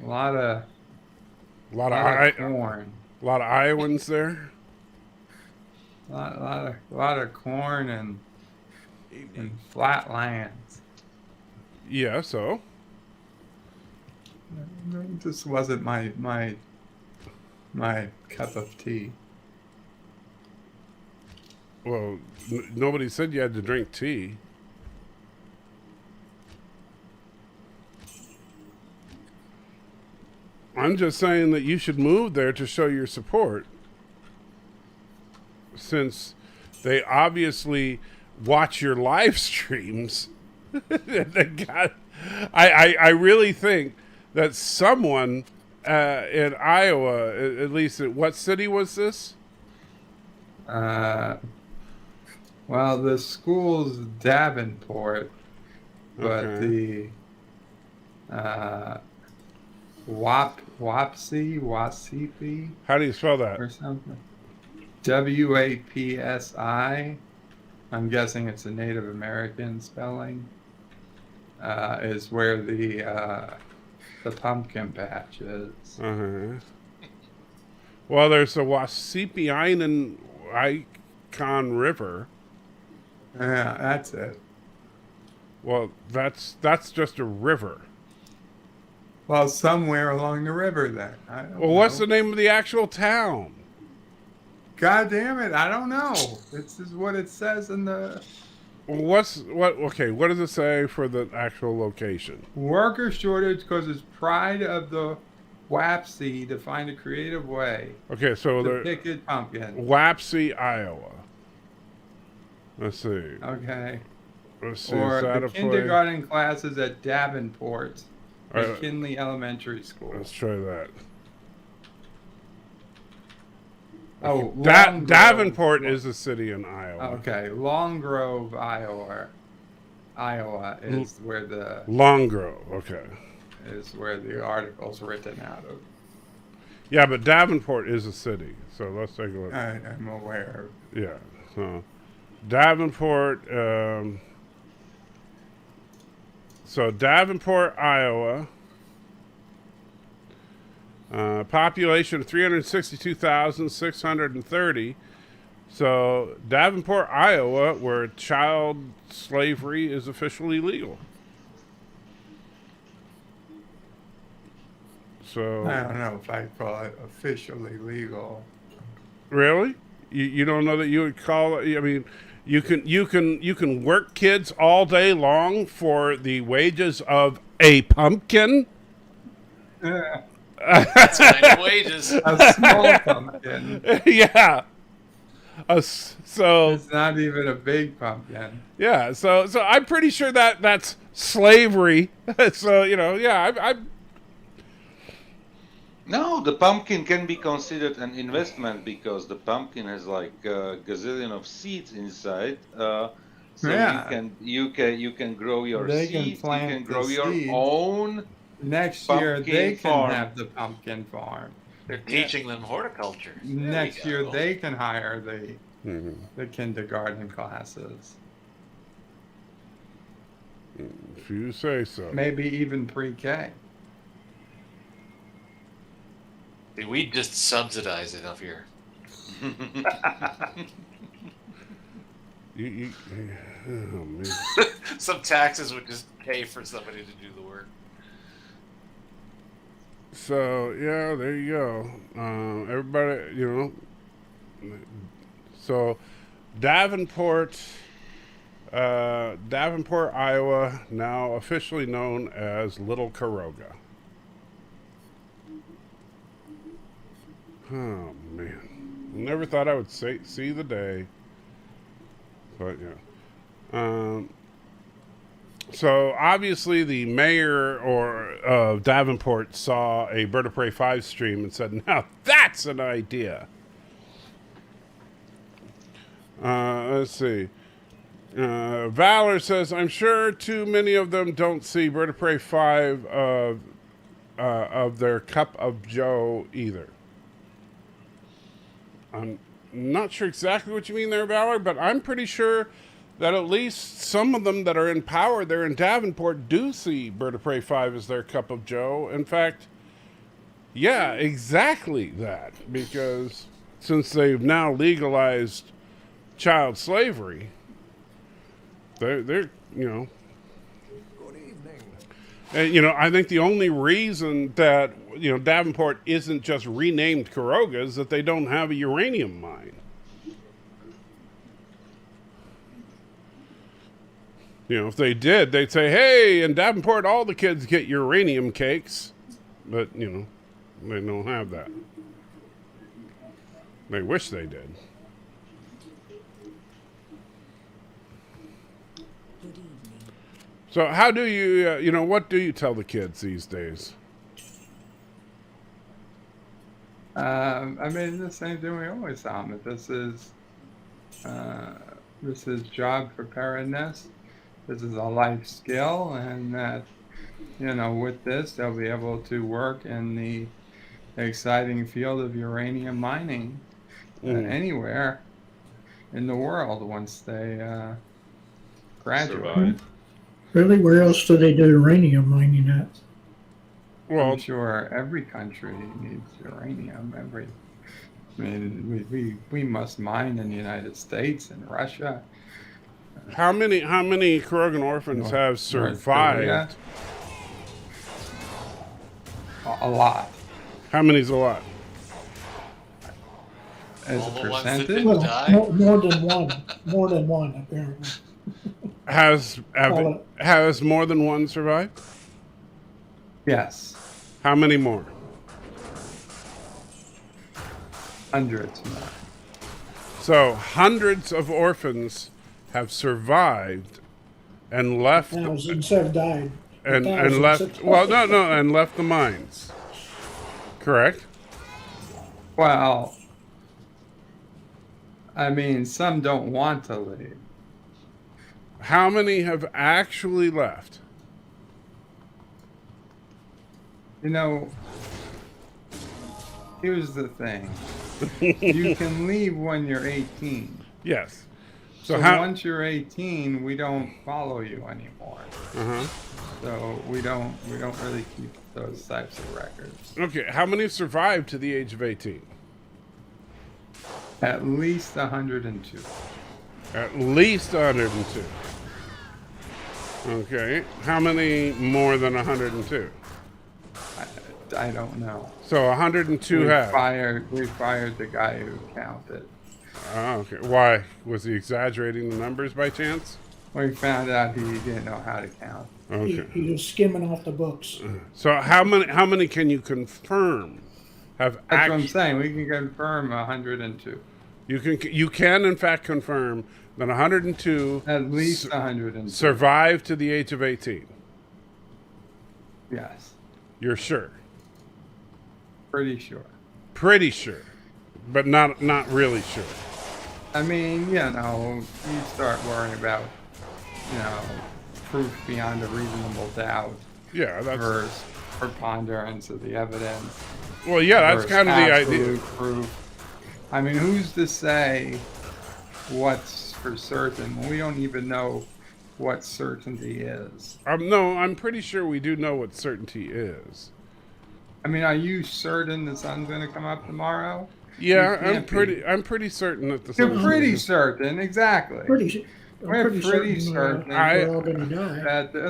A lot of corn. A lot of Iowans there. A lot of corn and flat lands. Yeah, so It just wasn't my cup of tea. Well, nobody said you had to drink tea. I'm just saying that you should move there to show your support, since they obviously watch your live streams. I really think that someone in Iowa, at least at what city was this? Well, the school's Davenport, but Okay. the Wapsi How do you spell that? or something. WAPSI. I'm guessing it's a Native American spelling. Is where the pumpkin patch is. Well, there's the Wassipiinen Icon River. Yeah, that's it. Well, that's just a river. Well, somewhere along the river then. I don't Well, what's know. the name of the actual town? God damn it, I don't know. This is what it says in the Okay, what does it say for the actual location? Worker shortage causes pride of the Wapsie to find a creative way Okay, so to the picket pumpkin. Wapsie, Iowa. Let's see. Okay. Let's see. Or Is that the a place? kindergarten classes at Davenport, All at right, Kinley Elementary School. let's try that. Oh, Davenport is a city in Iowa. Okay, Long Grove, Iowa is where the Long Grove. Okay. article's written out of. Yeah, but Davenport is a city, so let's take a look. I'm aware. Yeah. So Davenport. So Davenport, Iowa. Population of 362,630. So Davenport, Iowa, where child slavery is officially legal. So I don't know if I call it officially legal. really, you don't know that you would call it? I mean, you can work kids all day long for the wages of a pumpkin. That's kind of wages. A small pumpkin. Yeah. So It's not even a big pumpkin. yeah. So I'm pretty sure that that's slavery. So yeah. I No, the pumpkin can be considered an investment because the pumpkin has like a gazillion of seeds inside. So Yeah. you can grow your They can seeds. You plant can the grow your seeds. own. Next year Pumpkin they can farm. have the pumpkin farm. They're teaching them horticulture. There we Next year go. they can hire the Mhm. kindergarten classes. If you say so. Maybe even pre-K. See, we just subsidize it up here. You oh man. Some taxes would just pay for somebody to do the work. So yeah, there you go. Everybody, So Davenport, Iowa, now officially known as Little Caroga. Oh man, never thought I would see the day, but yeah. So obviously the mayor of Davenport saw a Bird of Prey 5 stream and said, "Now that's an idea." Let's see. Valor says, "I'm sure too many of them don't see Bird of Prey 5 of their Cup of Joe either." I'm not sure exactly what you mean there, Valor, but I'm pretty sure that at least some of them that are in power there in Davenport do see Bird of Prey 5 as their Cup of Joe. In fact, yeah, exactly that. Because since they've now legalized child slavery, they're Good evening. and I think the only reason that Davenport isn't just renamed Caroga is that they don't have a uranium mine. If they did, they'd say, "Hey, in Davenport, all the kids get uranium cakes," but they don't have that. They wish they did. Good evening. So how do you, what do you tell the kids these days? I mean, the same thing we always tell them. This is job preparedness. This is a life skill, and that, with this, they'll be able to work in the exciting field of uranium mining anywhere in the world once they graduate. Survive. Really? Where else do they do uranium mining at? Well, I'm sure every country needs uranium. We must mine in the United States and Russia. how many Carogan orphans North- have North survived? Korea. A lot. How many's a lot? As All a the ones that percentage. didn't Well, die. more than one. More than one, apparently. Has more than one survived? Yes, How many more? hundreds more. So hundreds of orphans have survived and left Thousands have died. and Thousands left. have Well, died. no, and left the mines. Correct. Well, I mean, some don't want to leave. How many have actually left? You know, here's the thing. You can leave when you're 18. Yes. So how? once you're 18, we don't follow you anymore. Uh-huh. So we don't really keep those types of records. Okay. How many survived to the age of 18? At least 102. At least 102. Okay. How many more than 102? I don't know. So 102 have. We fired the guy who counted. Oh, okay. Why? Was he exaggerating the numbers by chance? We found out he didn't know how to count. Okay. He was skimming off the books. So how many can you confirm have That's what I'm saying. We can confirm 102. You can in fact confirm that 102 At least 102. survived to the age of 18. Yes. You're sure? Pretty sure. Pretty sure, but not really sure. I mean, you know, you start worrying about, you know, proof beyond a reasonable doubt Yeah, that's versus preponderance of the evidence. well. Yeah, that's versus kind of the idea. absolute proof. I mean, who's to say what's for certain? We don't even know what certainty is. No, I'm pretty sure we do know what certainty is. I mean, are you certain the sun's going to come up tomorrow? Yeah, You can't be. I'm pretty certain that the You're sun- pretty certain, exactly. I'm We're pretty pretty certain certain. we're all going to die.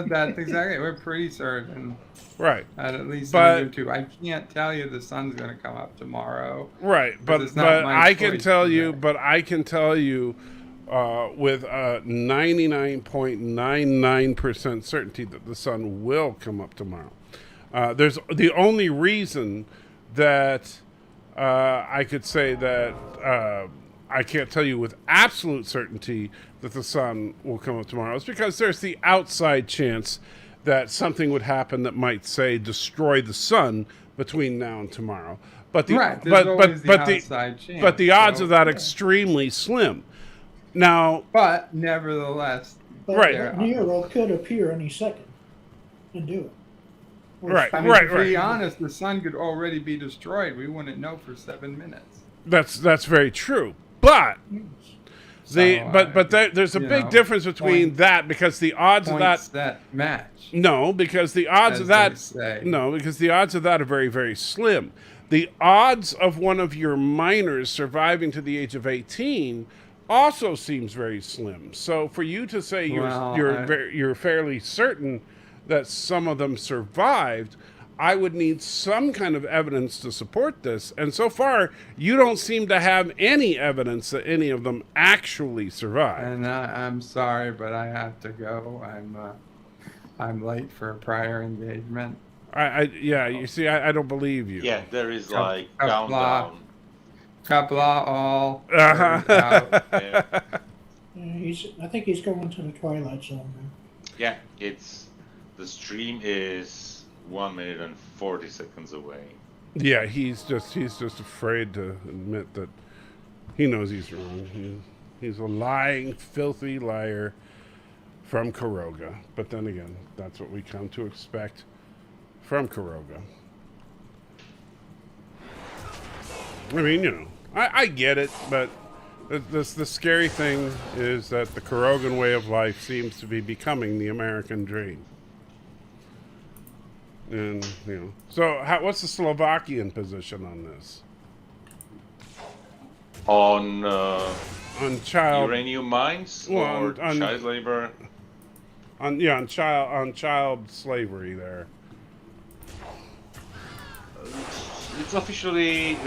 That's exactly. We're pretty certain right, that at least But- 102. I can't tell you the sun's going to come up tomorrow. right. But it's not my I can choice tell to you. make. But I can tell you. With 99.99% certainty that the sun will come up tomorrow. There's the only reason that I could say that I can't tell you with absolute certainty that the sun will come up tomorrow is because there's the outside chance that something would happen that might say destroy the sun between now and tomorrow. But the Right, there's always the outside chance, but the odds so- of that extremely slim. Now, But nevertheless, But Right. Nero could appear any second and do it. right, I mean, right, to be right. honest, the sun could already be destroyed. We wouldn't know for 7 minutes. That's very true. But there's a you big know, difference between point- that because the odds of Points that that match. no because the odds As of that they say. no because the odds of that are very very slim. The odds of one of your minors surviving to the age of 18 also seems very slim. So for you to say you're fairly certain that some of them survived, I would need some kind of evidence to support this. And so far, you don't seem to have any evidence that any of them actually survived. And I'm sorry, but I have to go. I'm late for a prior engagement. You see, I don't believe you. Yeah, there is Couple- like couple countdown. Kapla all. Uh-huh. out. Yeah, I think he's going to the Twilight Zone now. yeah, the stream is 1 minute and 40 seconds away. Yeah, he's just afraid to admit that he knows he's wrong. He's a lying, filthy liar from Kuroga. But then again, that's what we come to expect from Kuroga. I mean, you know, I get it, but the scary thing is that the Kurogan way of life seems to be becoming the American dream. And, you know, so what's the Slovakian position on this? On On child, uranium mines Well, or on- child labor? on child slavery there. It's officially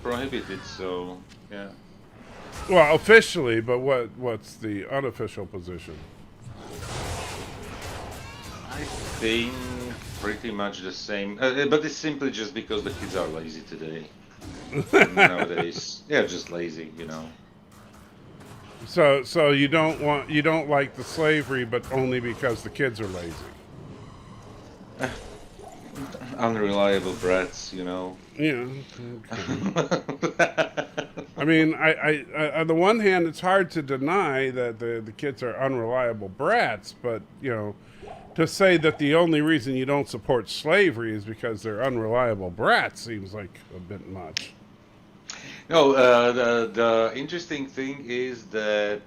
prohibited, so yeah. Well, officially, but what's the unofficial position? think pretty much the same, but it's simply just because the kids are lazy today. Nowadays, they're just lazy, you know. So you don't like the slavery, but only because the kids are lazy. Unreliable brats, you know. Yeah. Okay. I mean, I on the one hand, it's hard to deny that the kids are unreliable brats, but to say that the only reason you don't support slavery is because they're unreliable brats seems like a bit much. No, the interesting thing is that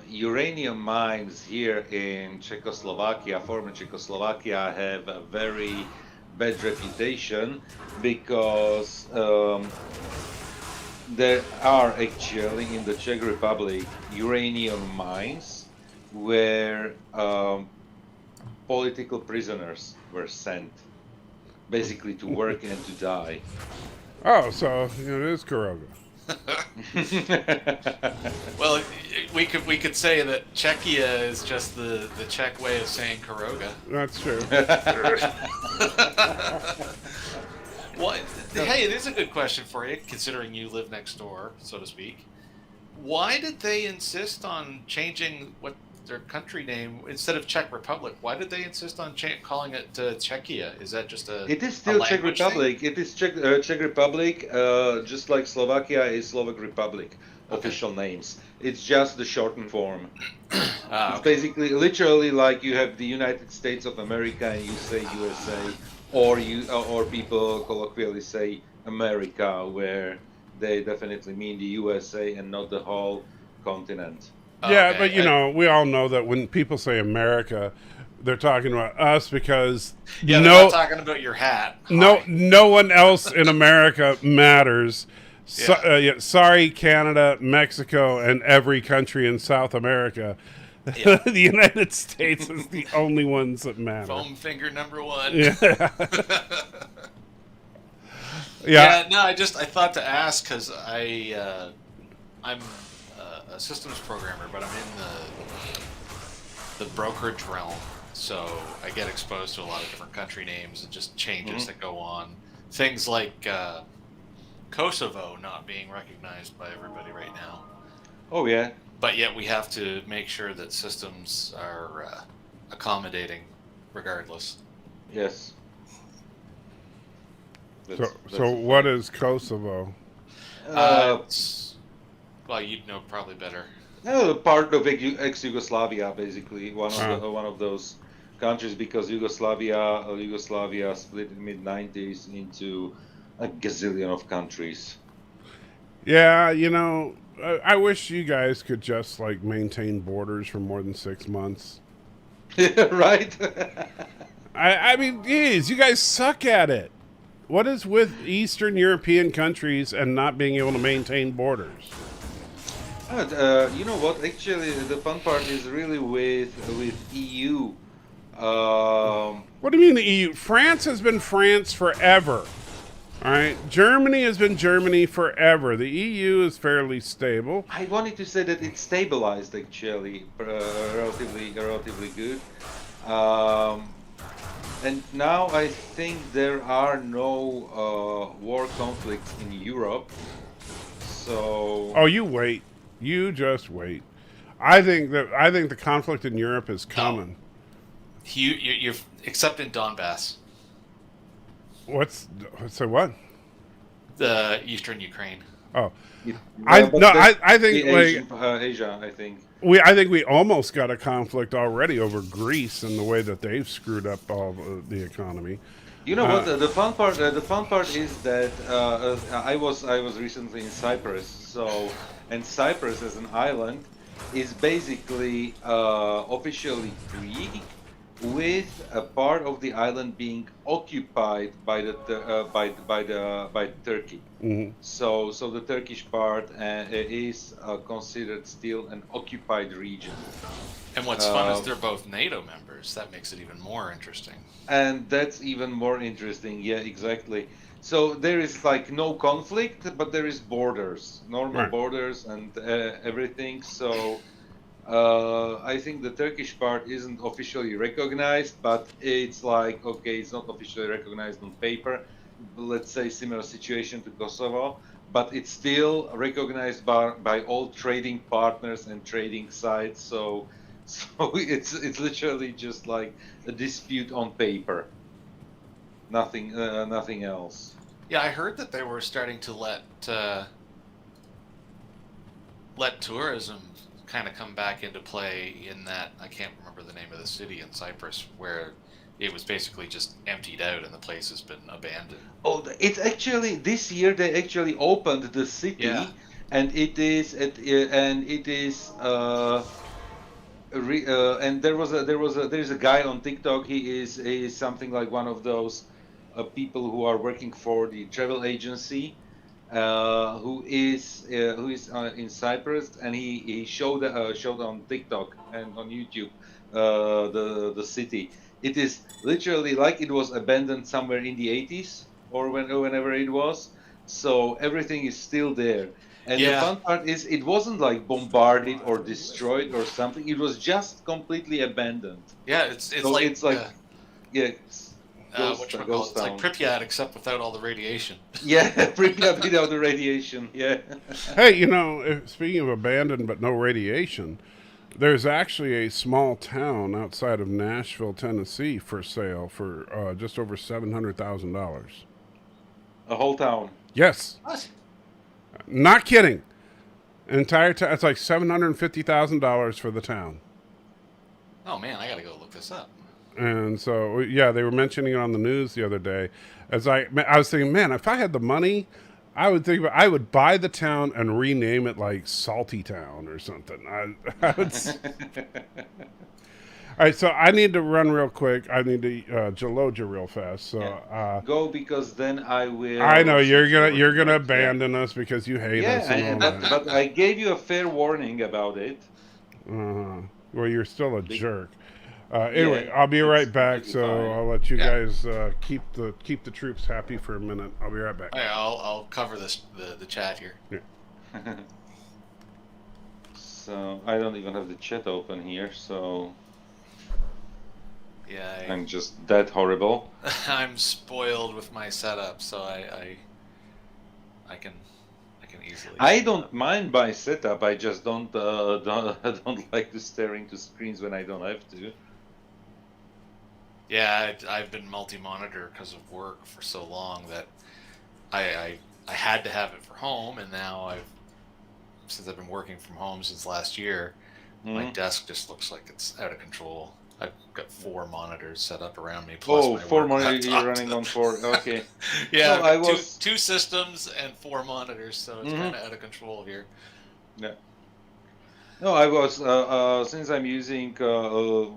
uranium mines here in Czechoslovakia, former Czechoslovakia, have a very bad reputation because there are actually in the Czech Republic uranium mines where political prisoners were sent basically to work and to die. Oh, so it is Karoga. Well, we could say that Czechia is just the Czech way of saying Karoga. That's true. Well, hey, it is a good question for you, considering you live next door, so to speak. Why did they insist on changing what their country name instead of Czech Republic? Why did they insist on calling it Czechia? Is that just a? It is still a Czech language Republic. thing? It is Czech Republic, just like Slovakia is Slovak Republic. Official names. It's just the shortened form. It's basically, literally, like you have the United States of America and you say USA, or people colloquially say America, where they definitely mean the USA and not the whole continent. Yeah, Okay. but we all know that when people say America, they're talking about us because Yeah, they're not talking about your hat. no one else in America matters. Yeah. Sorry, Canada, Mexico, and every country in South America. Yeah. The United States is the only ones that matter. Foam finger number one. Yeah. Yeah. No, I thought to ask because I'm a systems programmer, but I'm in the brokerage realm, so I get exposed to a lot of different country names and just changes that go on. Things like Kosovo not being recognized by everybody right now. Oh yeah. But yet we have to make sure that systems are accommodating regardless. Yes. So what is Kosovo? Well, you'd know probably better. Part of ex-Yugoslavia, basically one of those countries, because Yugoslavia split in the mid-90s into a gazillion of countries. Yeah, I wish you guys could just maintain borders for more than 6 months. Right? I mean, geez, you guys suck at it. What is with Eastern European countries and not being able to maintain borders? You know what? Actually, the fun part is really with EU. What do you mean the EU? France has been France forever. All right, Germany has been Germany forever. The EU is fairly stable. I wanted to say that it's stabilized actually, relatively good. And now I think there are no war conflicts in Europe. So. Oh, you wait. You just wait. I think the conflict in Europe is coming. You're except in Donbass, So what? the eastern Ukraine. Oh, Yeah, I think Asia. I think. I think we almost got a conflict already over Greece and the way that they've screwed up all the economy. You know what? The fun part is that I was recently in Cyprus. And Cyprus as an island is basically officially Greek, with a part of the island being occupied by Turkey. Mm-hmm. So the Turkish part is considered still an occupied region. And what's fun is they're both NATO members. That makes it even more interesting. And that's even more interesting. Yeah, exactly. So there is no conflict, but there is borders, normal Right. borders and everything. So I think the Turkish part isn't officially recognized, but it's like, okay, it's not officially recognized on paper. Let's say similar situation to Kosovo, but it's still recognized by all trading partners and trading sites. So, so it's literally just like a dispute on paper. Nothing else. Yeah, I heard that they were starting to let tourism kind of come back into play in that, I can't remember the name of the city in Cyprus, where it was basically just emptied out and the place has been abandoned. Oh, it's actually this year they actually opened the city, Yeah. and it is and there's a guy on TikTok. He is something like one of those people who are working for the travel agency, who is in Cyprus, and he showed on TikTok and on YouTube the city. It is literally like it was abandoned somewhere in the 80s or whenever it was. So everything is still there. And the Yeah. fun part is it wasn't like bombarded or destroyed or something. It was just completely abandoned. Yeah, it's So like, it's like yeah, whatchamacallit, ghost it's like town. Pripyat except without all the radiation. Yeah, Pripyat without the radiation. Yeah. Hey, speaking of abandoned but no radiation, there's actually a small town outside of Nashville, Tennessee, for sale for just over $700,000. A whole town. Yes, What? not kidding. Entire town. It's like $750,000 for the town. Oh man, I gotta go look this up. And so, yeah, they were mentioning it on the news the other day. I was thinking, man, if I had the money, I would buy the town and rename it like Salty Town or something. I would. All right, so I need to run real quick. I need to load you real fast. So Go, because then I will. I know you're switch over gonna to my- abandon us because you hate Yeah, us and all that. but I gave you a fair warning about it. Well, you're still a jerk. Anyway, Yeah, I'll be right that's back. completely So fine. I'll let you Yeah. guys keep the troops happy for a minute. I'll be right back. All right, I'll cover the chat here. So I don't even have the chat open here, so Yeah, I'm just that horrible. I'm spoiled with my setup, so I can easily. I don't mind my setup. I just don't I don't like to stare into screens when I don't have to. Yeah, I've been multi-monitor because of work for so long that I had to have it for home, and now since I've been working from home since last year, my desk just looks like it's out of control. I've got 4 monitors set up around me. Plus Oh, my 4 work monitors laptop. you're running on 4. Okay. Yeah, No, I've I got was- two systems and 4 monitors, so it's kind of out of control here. Yeah. No, I was since I'm using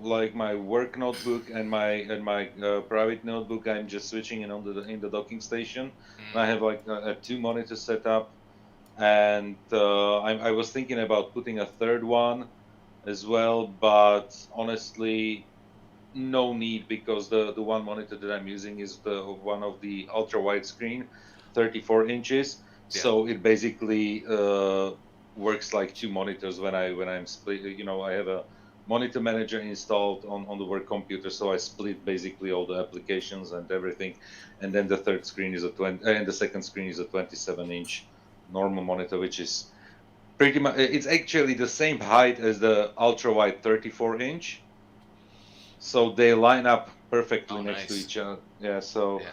like my work notebook and my private notebook, I'm just switching it on in the docking station. I have like a 2 monitor setup, and I was thinking about putting a third one as well, but honestly, no need, because the one monitor that I'm using is the one of the ultra wide screen, 34 inches. Yeah. So it basically works like 2 monitors when I'm split. I have a monitor manager installed on the work computer, so I split basically all the applications and everything, and then the third screen is a 20, and the second screen is a 27-inch normal monitor, which is pretty much, it's actually the same height as the ultra wide 34-inch. So they line up perfectly next to nice. each other. Yeah. So. Yeah.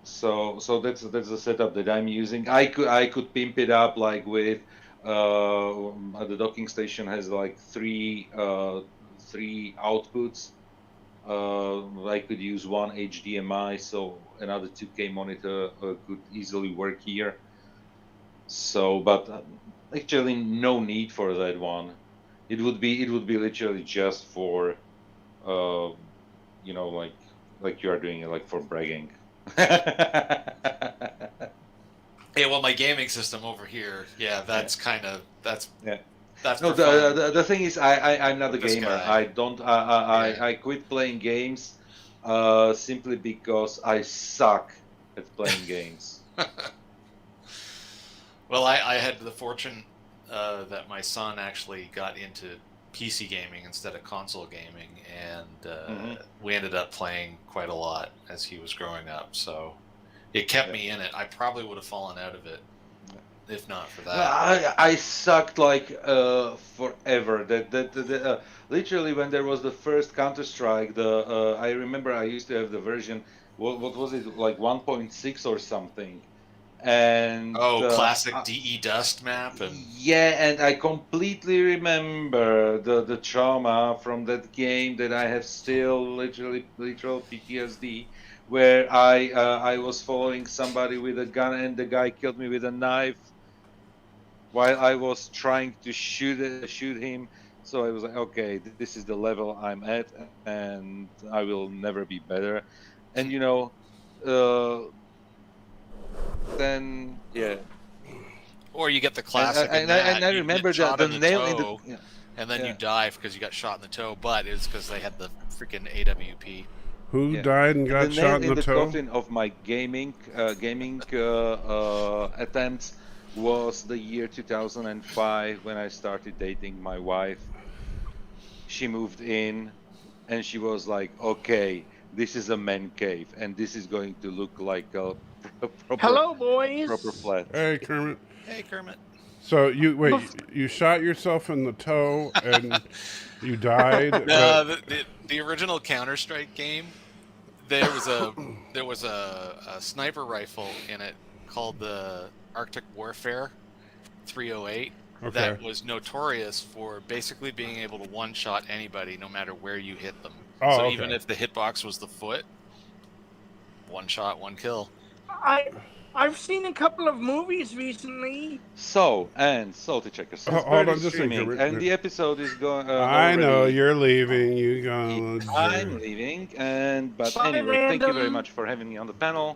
So that's the setup that I'm using. I could pimp it up like with the docking station has like three outputs. I could use one HDMI, so another 2K monitor could easily work here. So, but actually no need for that one. It would be literally just for like you are doing it, like for bragging. Yeah, well, my gaming system over here, that's Yeah. that's No, for fun. the thing is, I'm not a This gamer. guy. I don't. Yeah. I quit playing games simply because I suck at playing games. Well, I had the fortune that my son actually got into PC gaming instead of console gaming, and we ended up playing quite a lot as he was growing up. So it kept me in it. I probably would have fallen out of it if not for that. I sucked like forever. Literally when there was the first Counter-Strike, I remember I used to have the version. What was it, like 1.6 or something? And Classic DE Dust map, and and I completely remember the trauma from that game that I have still literal PTSD, where I was following somebody with a gun and the guy killed me with a knife while I was trying to shoot him. So I was like, okay, this is the level I'm at, and I will never be better. And then or you get the classic, and I remember the nail in the and then you die because you got shot in the toe, but it's because they had the freaking AWP. Who died and got shot in the toe? Coffin of my gaming attempts was the year 2005 when I started dating my wife. She moved in, and she was like, "Okay, this is a man cave, and this is going to look like a Hello, boys. proper flat." Hey, Kermit. Hey, Kermit. So you shot yourself in the toe and you died? No, the original Counter-Strike game, there was a sniper rifle in it called the Arctic Warfare 308 that was notorious for basically being able to one-shot anybody no matter where you hit them. Even if the hitbox was the foot, one shot, one kill. I've seen a couple of movies recently. So, Salty Checker, since hold on Bird is just a streaming, second. and the episode is going. I know you're leaving. You go. I'm leaving, but Bye, anyway, thank you very random. much for having me on the panel.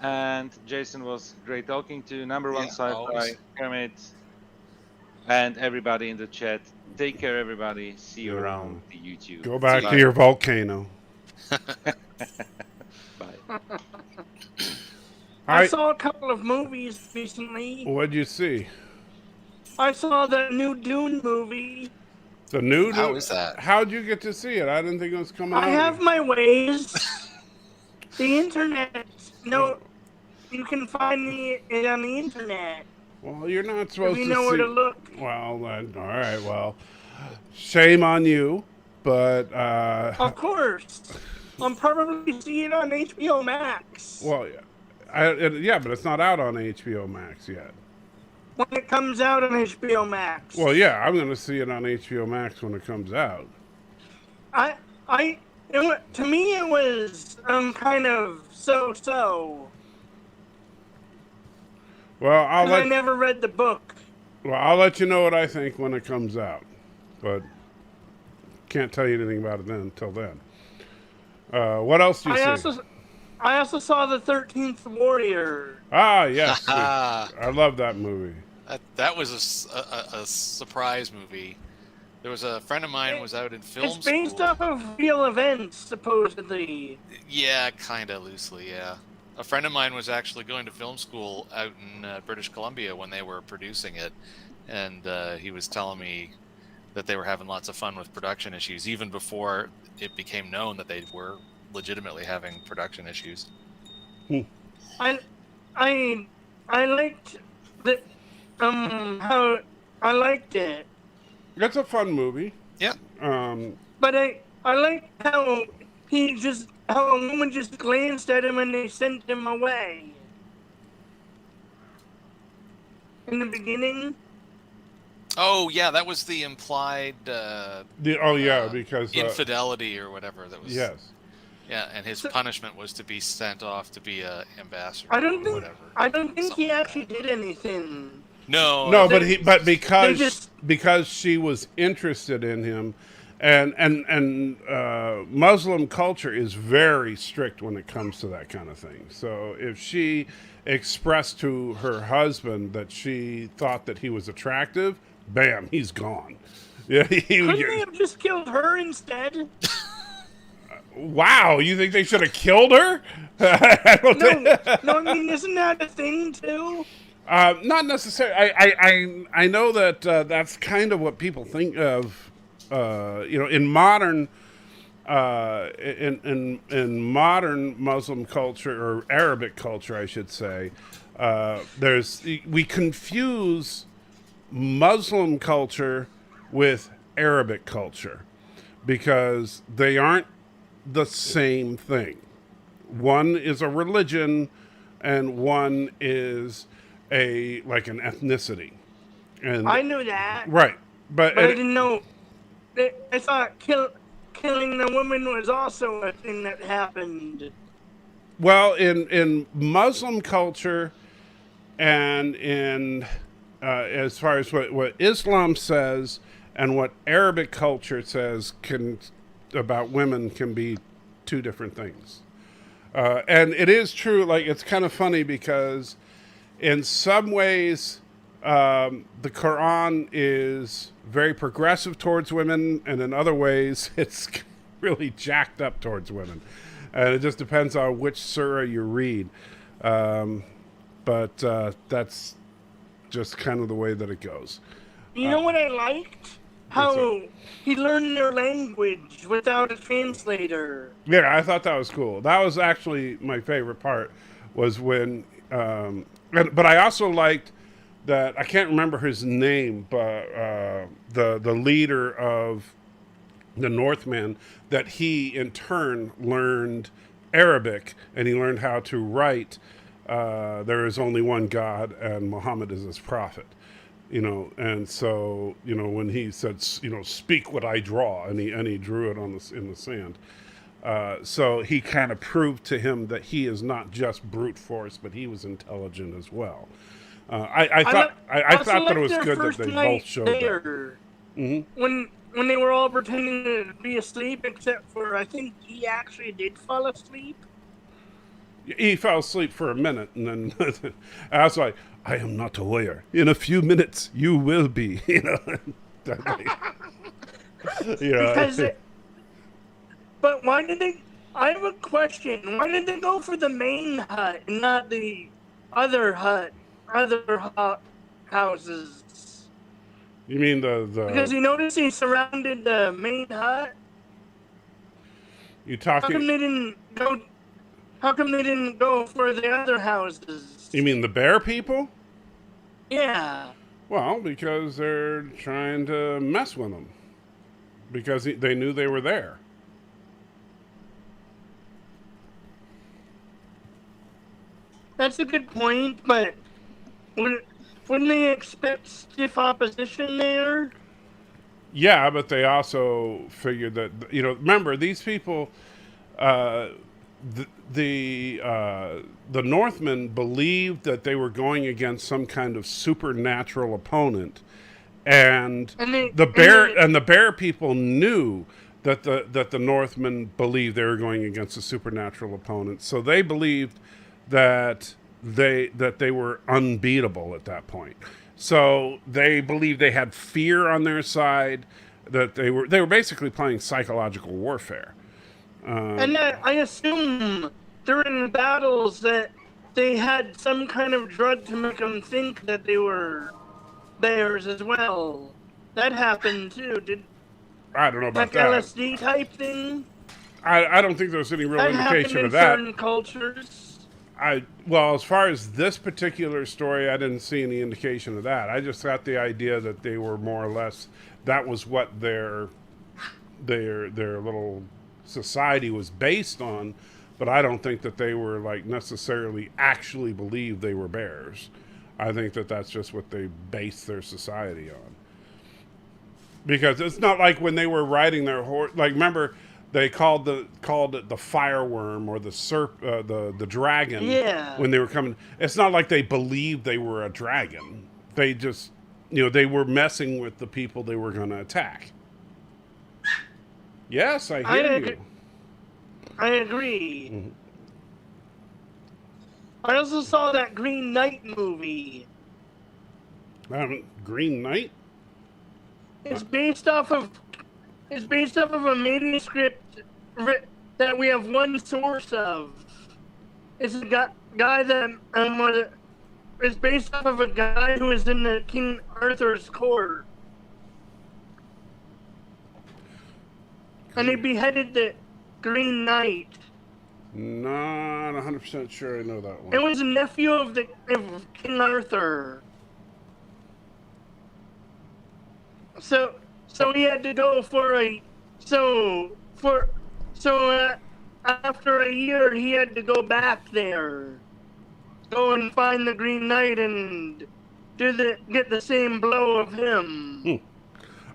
And Jason was great talking to. Number one sci-fi, always. Kermit, and everybody in the chat. Take care, everybody. See you around the YouTube. Go back Bye. to your volcano. Bye. I saw a couple of movies recently. What'd you see? I saw the new Dune movie. The new? How is that? How'd you get to see it? I didn't think it was coming out. I have my ways. The internet. No, you can find it on the internet. Well, you're not supposed We to know see. where to look. Well, then, all right. Well, shame on you, but Of course. I'll probably see it on HBO Max. well, yeah, but it's not out on HBO Max yet. When it comes out on HBO Max. Well, yeah, I'm going to see it on HBO Max when it comes out. To me, it was kind of so. Well, I never read the book. I'll let you know what I think when it comes out, but can't tell you anything about it until then. What else do you see? I also saw the 13th Warrior. Ah, yes, I love that movie. That was a surprise movie. There was a friend of mine was out in film It's based school. off of real events, supposedly. Yeah, kind of loosely, yeah. A friend of mine was actually going to film school out in British Columbia when they were producing it, and he was telling me that they were having lots of fun with production issues, even before it became known that they were legitimately having production issues. I liked the how I liked it, It's a fun movie. Yeah. but I liked how how a woman just glanced at him and they sent him away. In the beginning. Oh yeah, that was the implied Because infidelity or whatever that was. yes. Yeah, and his punishment was to be sent off to be a ambassador. I don't or think whatever. he Something like actually did anything. No. No, They- but because just- because she was interested in him, and Muslim culture is very strict when it comes to that kind of thing. So if she expressed to her husband that she thought that he was attractive, bam, he's gone. Yeah, Couldn't they have just killed her instead? Wow, you think they should have killed her? I don't think- No, I mean, isn't that a thing too? Not necessarily. I know that that's kind of what people think of in modern in modern Muslim culture, or Arabic culture, I should say, we confuse Muslim culture with Arabic culture because they aren't the same thing. One is a religion, and one is like an ethnicity. And I knew that, right, but I didn't know. I thought killing the woman was also a thing that happened. Well, in Muslim culture, and in as far as what Islam says and what Arabic culture says about women can be two different things. And it is true. Like, it's kind of funny because in some ways, the Quran is very progressive towards women, and in other ways, it's really jacked up towards women. And it just depends on which surah you read. But that's just kind of the way that it goes. You know what I liked? How he learned their language without a translator. Yeah, I thought that was cool. That was actually my favorite part, was when, but I also liked that, I can't remember his name, but the leader of the Northmen, that he in turn learned Arabic, and he learned how to write, there is only one God and Muhammad is his prophet. And so, when he said, speak what I draw, and he drew it in the sand. So he kind of proved to him that he is not just brute force, but he was intelligent as well. I thought that it was good that they both showed that. Mm-hmm. When they were all pretending to be asleep, except for, I think he actually did fall asleep. He fell asleep for a minute, and then I was like, I am not aware. In a few minutes, you will be. But why did they? I have a question. Why did they go for the main hut and not the other houses? You mean the? Because you notice he surrounded the main hut. You talking? How come they didn't go for the other houses? You mean the bear people? Yeah. Well, because they're trying to mess with them. Because they knew they were there. That's a good point, but wouldn't they expect stiff opposition there? Yeah, but they also figured that, remember, these people, the Northmen believed that they were going against some kind of supernatural opponent, and the bear people knew that the Northmen believed they were going against a supernatural opponent. So they believed that they were unbeatable at that point. So they believed they had fear on their side, that they were basically playing psychological warfare. And I assume during the battles that they had some kind of drug to make them think that they were bears as well. That happened too. I don't know about like that. LSD type thing. I don't think there's any real indication of that. Certain cultures. Well, as far as this particular story, I didn't see any indication of that. I just got the idea that they were more or less, that was what their little society was based on, but I don't think that they were like necessarily actually believed they were bears. I think that that's just what they based their society on. Because it's not like when they were riding their horse, like, remember, they called it the fireworm or the dragon. Yeah. When they were coming. It's not like they believed they were a dragon. They just, they were messing with the people they were going to attack. Yes, I hear you. I agree. Mm-hmm. I also saw that Green Knight movie. Green Knight? It's based off of a manuscript that we have one source of. It's a guy that it's based off of a guy who was in the King Arthur's court. and he beheaded the Green Knight. Not 100% sure I know that one. It was a nephew of King Arthur. So he had to go after a year he had to go back there, go and find the Green Knight and get the same blow of him.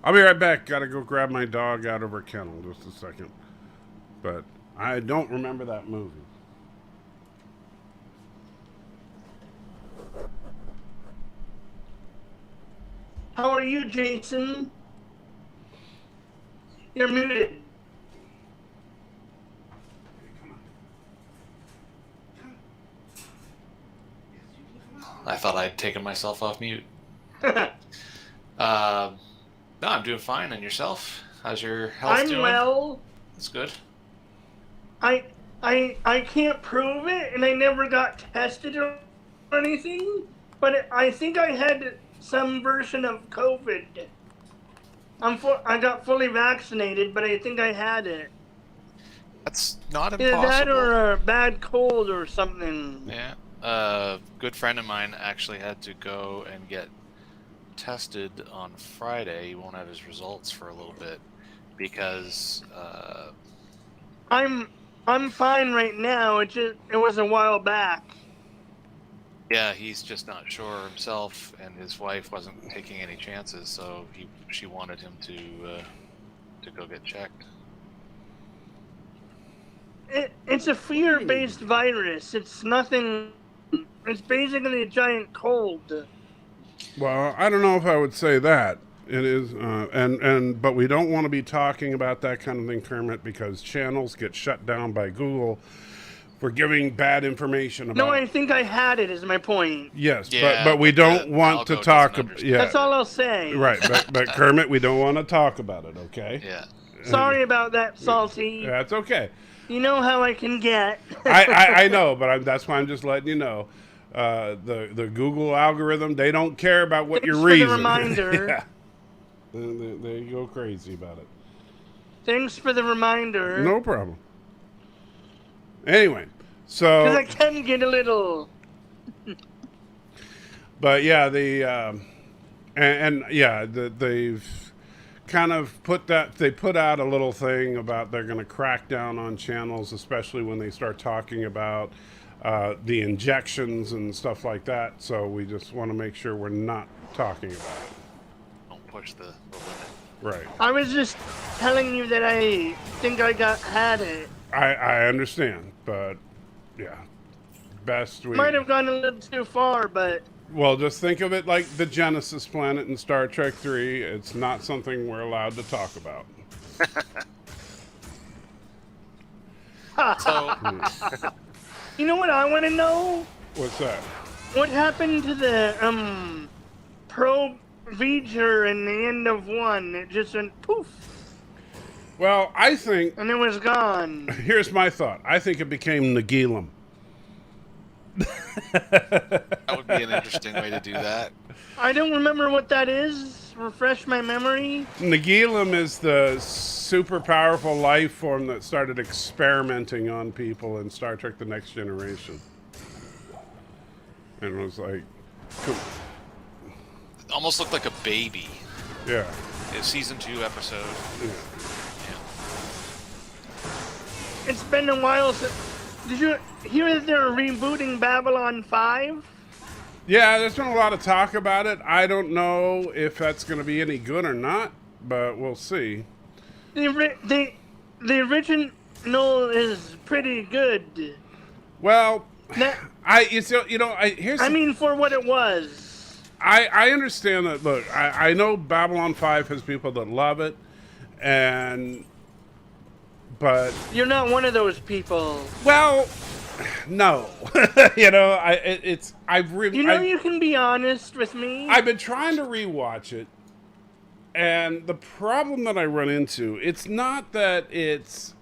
I'll be right back. Gotta go grab my dog out of her kennel. Just a second. But I don't remember that movie. How are you, Jason? You're muted. I thought I'd taken myself off mute. No, I'm doing fine. And yourself? How's your health doing? I'm well. That's good. I can't prove it, and I never got tested or anything, but I think I had some version of COVID. I got fully vaccinated, but I think I had it. That's not Either impossible. that or a bad cold or something. Yeah. A good friend of mine actually had to go and get tested on Friday. He won't have his results for a little bit because I'm fine right now. It was a while back. yeah, he's just not sure himself, and his wife wasn't taking any chances, so she wanted him to go get checked. It's a fear-based virus. It's nothing. It's basically a giant cold. Well, I don't know if I would say that. It is, but we don't want to be talking about that kind of thing, Kermit, because channels get shut down by Google for giving bad information about. No, I think I had it. Is my point. Yes, Yeah, but we but don't the want to algo talk. doesn't understand. Yeah, That's all I'll say. right. But Kermit, we don't want to talk about it. Okay. Yeah. Sorry about that, Salty. That's okay. You know how I can get. I know, but that's why I'm just letting you know. The Google algorithm, they don't care about what Thanks you're for the reading. reminder. Yeah. They go crazy about it. Thanks for the reminder. No problem. Anyway, so. Because I can get a little. But yeah, they've kind of they put out a little thing about they're going to crack down on channels, especially when they start talking about the injections and stuff like that. So we just want to make sure we're not talking about it. Don't push the limit. Right. I was just telling you that I think I had it. I understand, but yeah, best we Might have gone a little too far, but Well, just think of it like the Genesis planet in Star Trek 3. It's not something we're allowed to talk about. So, you know what I want to know? What's that? What happened to the probe feature in the end of 1? It just went poof, Well, I think, and it was gone. here's my thought. I think it became Nagilum. that would be an interesting way to do that. I don't remember what that is. Refresh my memory. Nagilum is the super powerful life form that started experimenting on people in Star Trek The Next Generation. And it was like, It almost looked like a baby. yeah. A season 2 episode. Yeah. It's been a while since. Did you hear that they're rebooting Babylon 5? Yeah, there's been a lot of talk about it. I don't know if that's going to be any good or not, but we'll see. The original is pretty good. Well, That, here's. I mean, for what it was. I understand that. Look, I know Babylon 5 has people that love it, but You're not one of those people. well, no, You can be honest with me. I've been trying to rewatch it, and the problem that I run into, it's not that it's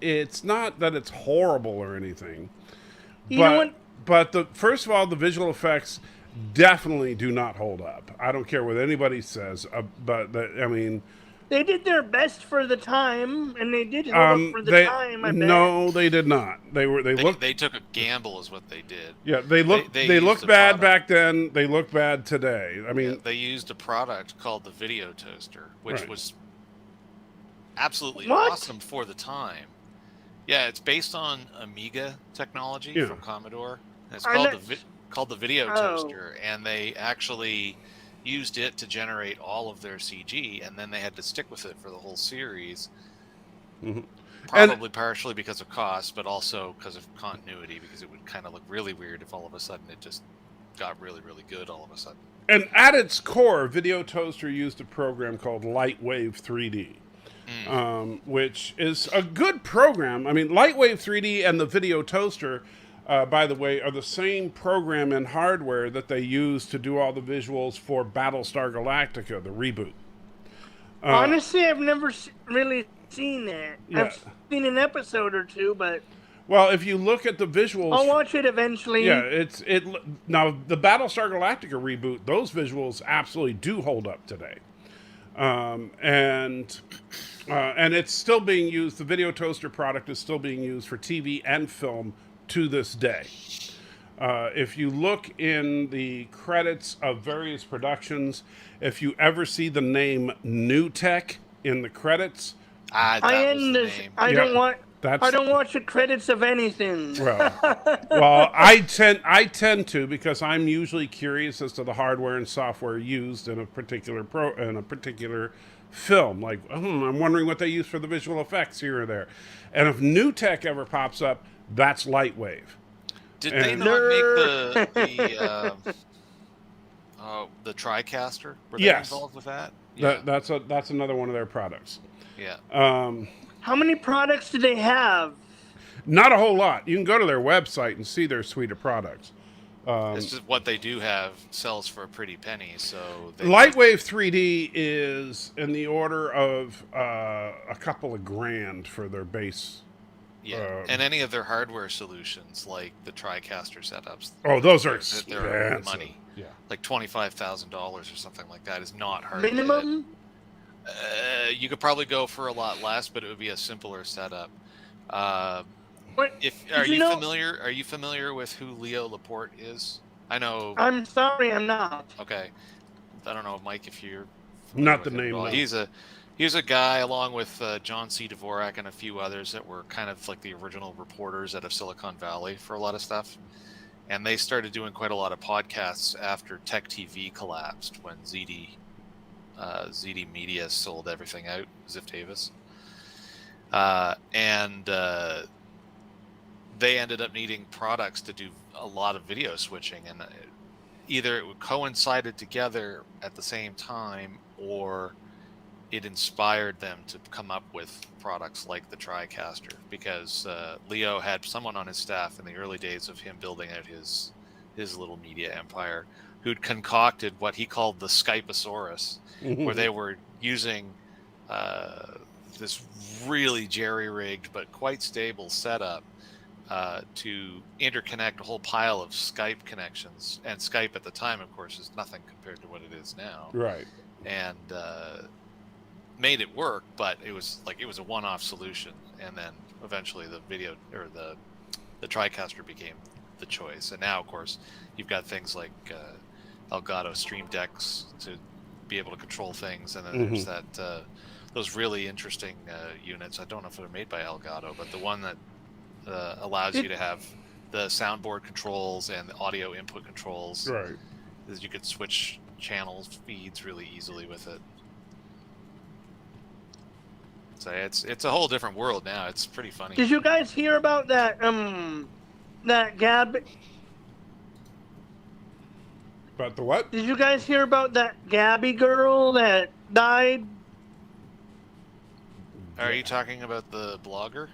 horrible or anything. You know what? But first of all, the visual effects definitely do not hold up. I don't care what anybody says, They did their best for the time, and they did hold up for the time. I bet. No, they did not. They took a gamble, is what they did. Yeah, they looked used a bad product. back then. They look bad today. I mean, They used a product called the video toaster, which Right. was absolutely What? awesome for the time. Yeah, it's based on Amiga technology Yeah. from Commodore. And it's I called know- called the video Oh. toaster, and they actually used it to generate all of their CG, and then they had to stick with it for the whole series. Mhm. Probably partially because of cost, but also because of continuity, because it would kind of look really weird if all of a sudden it just got really, really good all of a sudden. and at its core, Video Toaster used a program called Lightwave 3D. Which is a good program. I mean, Lightwave 3D and the Video Toaster, by the way, are the same program and hardware that they use to do all the visuals for Battlestar Galactica, the reboot. Honestly, I've never really seen that. Yeah. I've seen an episode or two, but Well, if you look at the visuals, I'll watch it eventually. yeah, now the Battlestar Galactica reboot. Those visuals absolutely do hold up today, and it's still being used. The Video Toaster product is still being used for TV and film to this day. If you look in the credits of various productions, if you ever see the name New Tech in the credits, That was the name. I Yeah, I don't watch the credits of anything. well, I tend to, because I'm usually curious as to the hardware and software used in a particular film. Like, I'm wondering what they use for the visual effects here or there. And if New Tech ever pops up, that's Lightwave. Did they And- not make the TriCaster? Were they Yes. involved with that? That's another one of their products. Yeah. How many products do they have? Not a whole lot. You can go to their website and see their suite of products. It's just what they do have sells for a pretty penny. So Lightwave 3D is in the order of a couple of grand for their base. Yeah, and any of their hardware solutions, like the TriCaster setups. Oh, those are they're expensive. money. Yeah. Like $25,000 or something like that is not hard. to hit. Minimum? You could probably go for a lot less, but it would be a simpler setup. What? Are you you know- familiar? Are you familiar with who Leo Laporte is? I know. I'm sorry, I'm not. Okay, I don't know, Mike, if you're Not the with him name, at all. no. He's a guy along with John C. Dvorak and a few others that were kind of like the original reporters out of Silicon Valley for a lot of stuff. And they started doing quite a lot of podcasts after Tech TV collapsed when ZD Media sold everything out, Ziff Davis. They ended up needing products to do a lot of video switching, and either it coincided together at the same time, or it inspired them to come up with products like the TriCaster, because Leo had someone on his staff in the early days of him building out his little media empire who'd concocted what he called the Skypeosaurus, where they were using this really jerry-rigged but quite stable setup to interconnect a whole pile of Skype connections. And Skype at the time, of course, is nothing compared to what it is now. Right. And made it work, but it was a one-off solution. And then eventually the video or the TriCaster became the choice. And now, of course, you've got things like Elgato Stream Decks to be able to control things, and then there's that those really interesting units. I don't know if they're made by Elgato, but the one that allows you to have the soundboard controls and the audio input controls. Right. Is you could switch channels, feeds really easily with it. So it's a whole different world now. It's pretty funny. Did you guys hear about that Gab? But the what? Did you guys hear about that Gabby girl that died? Are you talking about the blogger?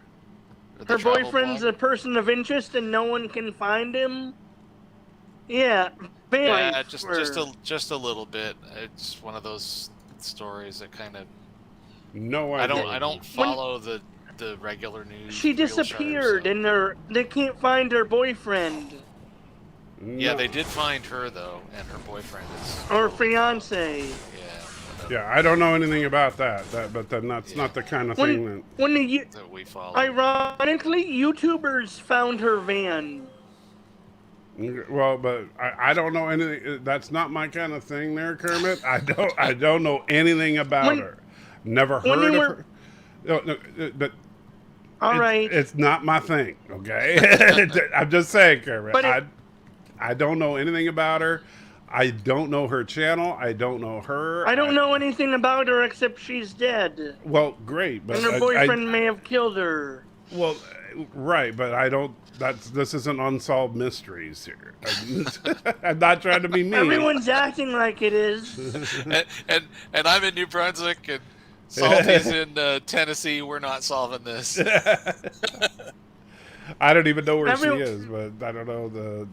Or the Her travel boyfriend's blogger? a person of interest and no one can find him. Yeah, Yeah, just a little bit. It's one of those stories that kind of No idea. I don't follow the regular news. She real sharp, disappeared, so. and they can't find her boyfriend Yeah, No. they did find her though, and her boyfriend is or fiance. Yeah, Yeah, I don't know anything about that. But then that's not the kind of thing that. When the that we follow. ironically, YouTubers found her van. Well, but I don't know anything. That's not my kind of thing, there, Kermit. I don't know anything about When- her. Never when heard they of were- her. No, but All right. it's not my thing. Okay, I'm just saying, Kermit. But I don't know anything about her. I don't know her channel. I don't know her. I don't know anything about her except she's dead. Well, great, but And her boyfriend may have killed her. well, right, but I don't. This isn't unsolved mysteries here. I'm not trying to be mean. Everyone's acting like it is. and I'm in New Brunswick, and Salty's in Tennessee. We're not solving this. I don't even know where she Every- is, but I don't know the.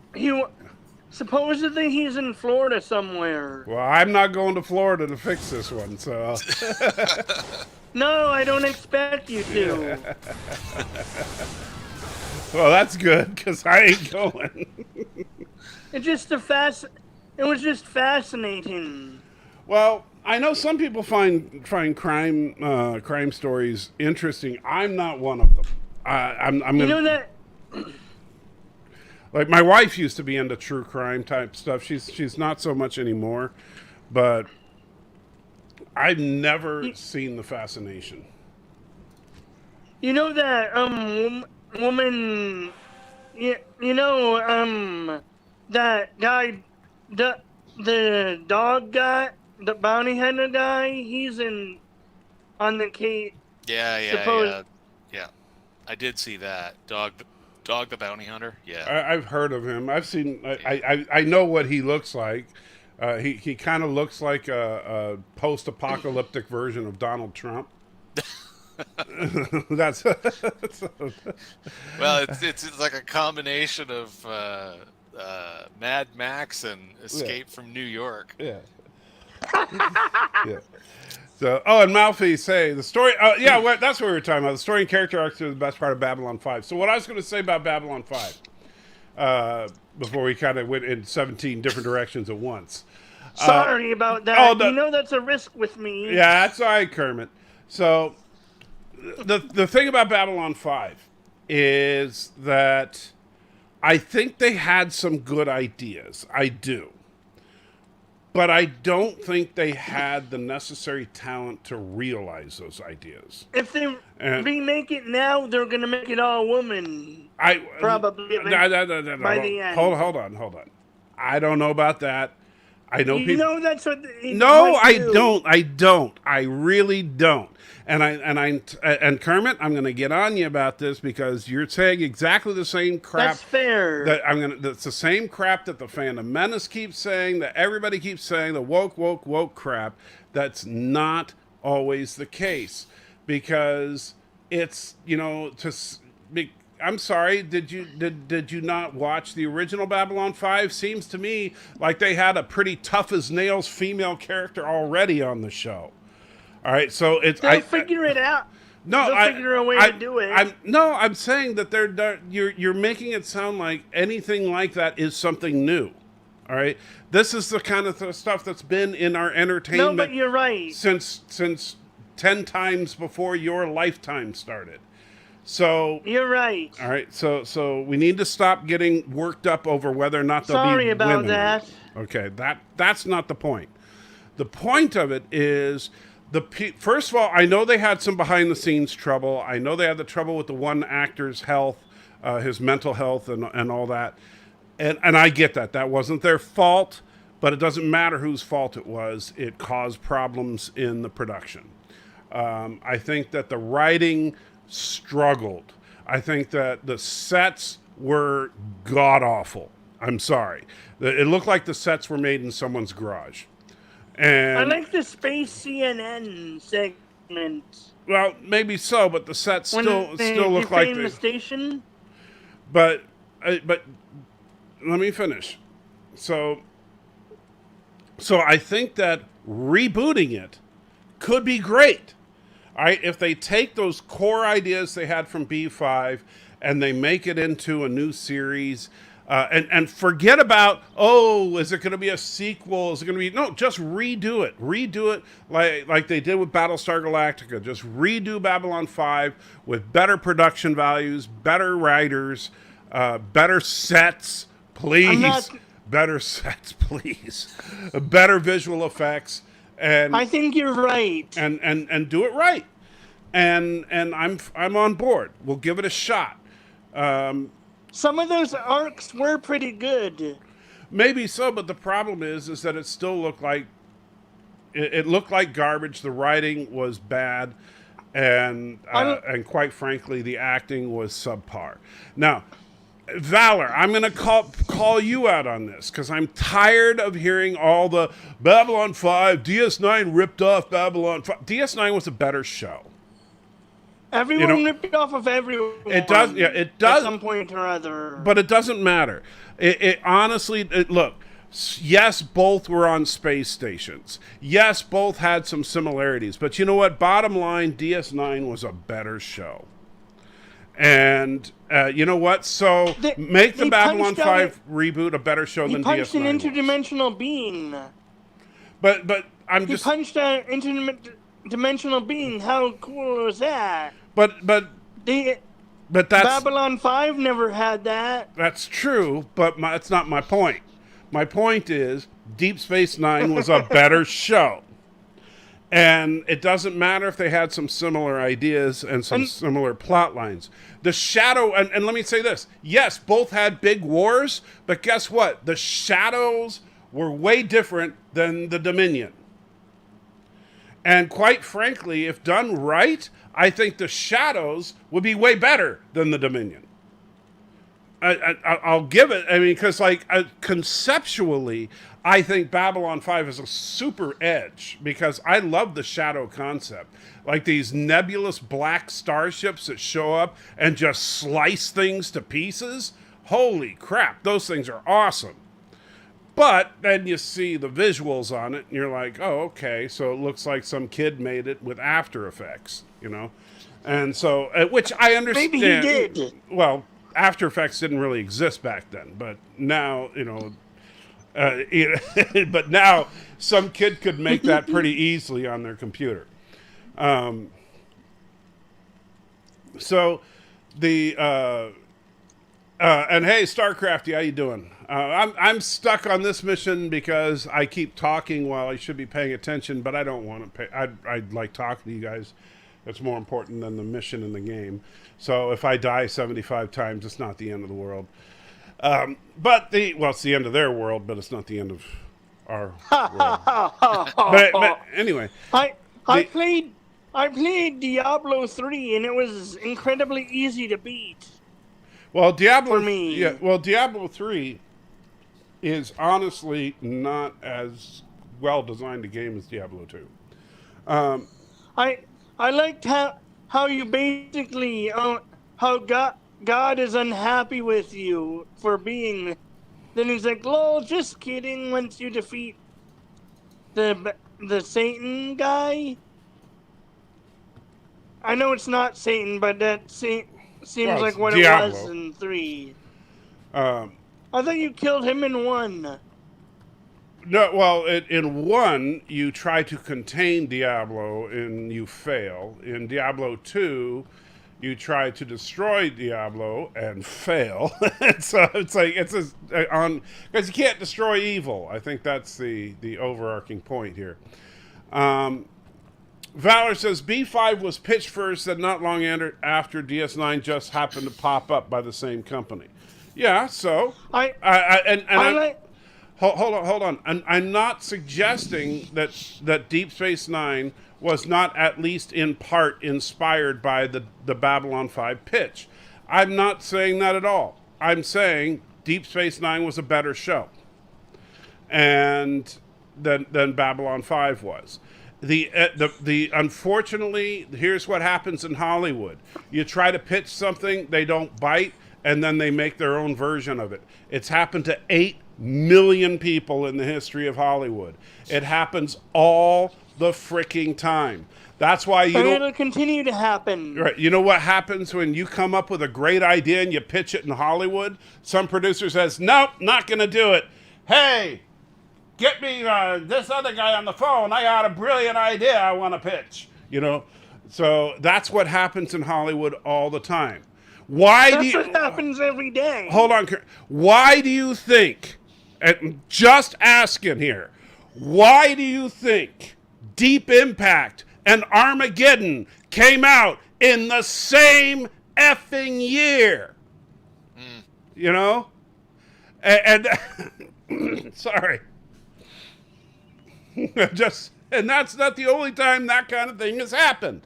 Supposedly he's in Florida somewhere. Well, I'm not going to Florida to fix this one, so. No, I don't expect you to. Well, that's good because I ain't going. It was just fascinating. Well, I know some people find crime stories interesting. I'm not one of them. I'm You gonna, know that like my wife used to be into true crime type stuff. She's not so much anymore, but I've never seen the fascination. you know that woman that guy the dog guy, the bounty hunter guy, he's on the case. Yeah. I did see that Dog the bounty hunter. Yeah. I've heard of him. I've seen. I know what he looks like. He kind of looks like a post-apocalyptic version of Donald Trump. That's Well, it's like a combination of Mad Max and Escape from New York. yeah. Yeah. So, and Malfi say the story. That's what we were talking about. The story and character arcs are the best part of Babylon 5. So, what I was going to say about Babylon 5, before we kind of went in 17 different directions at once. Sorry about that. oh, no. You know that's a risk with me. Yeah, that's all right, Kermit. So, the thing about Babylon 5 is that I think they had some good ideas. I do. But I don't think they had the necessary talent to realize those ideas. If they And- remake it now, they're gonna make it all woman. Probably by the end. Hold on. I don't know about that. I know You people. know that's what. They No, might I do. don't. I don't. I really don't. And Kermit, I'm going to get on you about this because you're saying exactly the same crap. That's fair. That's the same crap that the Phantom Menace keeps saying, that everybody keeps saying, the woke crap. That's not always the case because it's I'm sorry. Did you not watch the original Babylon 5? Seems to me like they had a pretty tough as nails female character already on the show. All right, so They'll figure it out. No, They'll figure a way to do it. I'm saying that you're making it sound like anything like that is something new. All right, this is the kind of stuff that's been in our entertainment. No, but you're right. Since 10 times before your lifetime started. So You're right. all right, so we need to stop getting worked up over whether or not there'll be Sorry about women. that. Okay, that's not the point. The point of it is first of all, I know they had some behind the scenes trouble. I know they had the trouble with the one actor's health, his mental health, and all that. And I get that. That wasn't their fault, but it doesn't matter whose fault it was. It caused problems in the production. I think that the writing struggled. I think that the sets were god-awful. I'm sorry. It looked like the sets were made in someone's garage. And I like the Space CNN segment. well, maybe so, but the sets When still they look like defame the station. But let me finish. So I think that rebooting it could be great. All right, if they take those core ideas they had from B5 and they make it into a new series, And forget about, is it going to be a sequel? Is it going to be no? Just redo it like they did with Battlestar Galactica. Just redo Babylon 5 with better production values, better writers, better sets, please. Better sets, please. Better visual effects, and I think you're right. And do it right. And I'm on board. We'll give it a shot. Some of those arcs were pretty good. Maybe so, but the problem is that it still looked like it looked like garbage. The writing was bad, and quite frankly, the acting was subpar. Now, Valor, I'm going to call you out on this because I'm tired of hearing all the Babylon 5, DS9 ripped off Babylon 5. DS9 was a better show. Everyone ripped off of everyone. It does. Yeah, it does. At some point or other. But it doesn't matter. It honestly, look, yes, both were on space stations. Yes, both had some similarities. But you know what? Bottom line, DS9 was a better show. And you know what? So make the Babylon 5 reboot a better show than DS9 He punched an interdimensional being. But I'm just... He punched an interdimensional being. How cool was that? But that's... Babylon 5 never had that. That's true, but that's not my point. My point is Deep Space Nine was a better show. And it doesn't matter if they had some similar ideas and some similar plot lines. The Shadow, and let me say this. Yes, both had big wars, but guess what? The Shadows were way different than the Dominion. And quite frankly, if done right, I think the Shadows would be way better than the Dominion. I'll give it. I mean, because conceptually, I think Babylon 5 is a super edge because I love the Shadow concept. Like these nebulous black starships that show up and just slice things to pieces. Holy crap, those things are awesome. But then you see the visuals on it and you're like, oh, okay, so it looks like some kid made it with After Effects, you know? And so, which I understand. Maybe he did. Well, After Effects didn't really exist back then, but now, you know, but now some kid could make that pretty easily on their computer. So the and hey, Starcrafty, how you doing? I'm stuck on this mission because I keep talking while I should be paying attention, but I don't want to pay. I'd like talking to you guys. It's more important than the mission in the game. So if I die 75 times, it's not the end of the world. But it's the end of their world, but it's not the end of our world. but anyway, I played Diablo 3 and it was incredibly easy to beat. Well, Diablo for me. Yeah, well, Diablo 3 is honestly not as well designed a game as Diablo 2. I liked how you basically how God is unhappy with you for being. Then he's like, "Lol, just kidding." Once you defeat the Satan guy, I know it's not Satan, but that seems like what Diablo. It was in 3. I thought you killed him in 1. No, well, in 1, you try to contain Diablo and you fail. In Diablo 2, you try to destroy Diablo and fail. So it's like, because you can't destroy evil. I think that's the overarching point here. Valor says, B5 was pitched first and not long after DS9 just happened to pop up by the same company. Yeah, so... Hold on. I'm not suggesting that Deep Space Nine was not at least in part inspired by the Babylon 5 pitch. I'm not saying that at all. I'm saying Deep Space Nine was a better show and than Babylon 5 was. The unfortunately, here's what happens in Hollywood. You try to pitch something, they don't bite, and then they make their own version of it. It's happened to 8 million people in the history of Hollywood. It happens all the freaking time. That's why you And don't. it'll continue to happen. Right. You know what happens when you come up with a great idea and you pitch it in Hollywood? Some producer says, nope, not going to do it. Hey, get me this other guy on the phone. I got a brilliant idea I want to pitch. You know? So that's what happens in Hollywood all the time. Why That's do you... what happens every day. Hold on. Why do you think, and just asking here, why do you think Deep Impact and Armageddon came out in the same effing year? You know? And sorry. And that's not the only time that kind of thing has happened.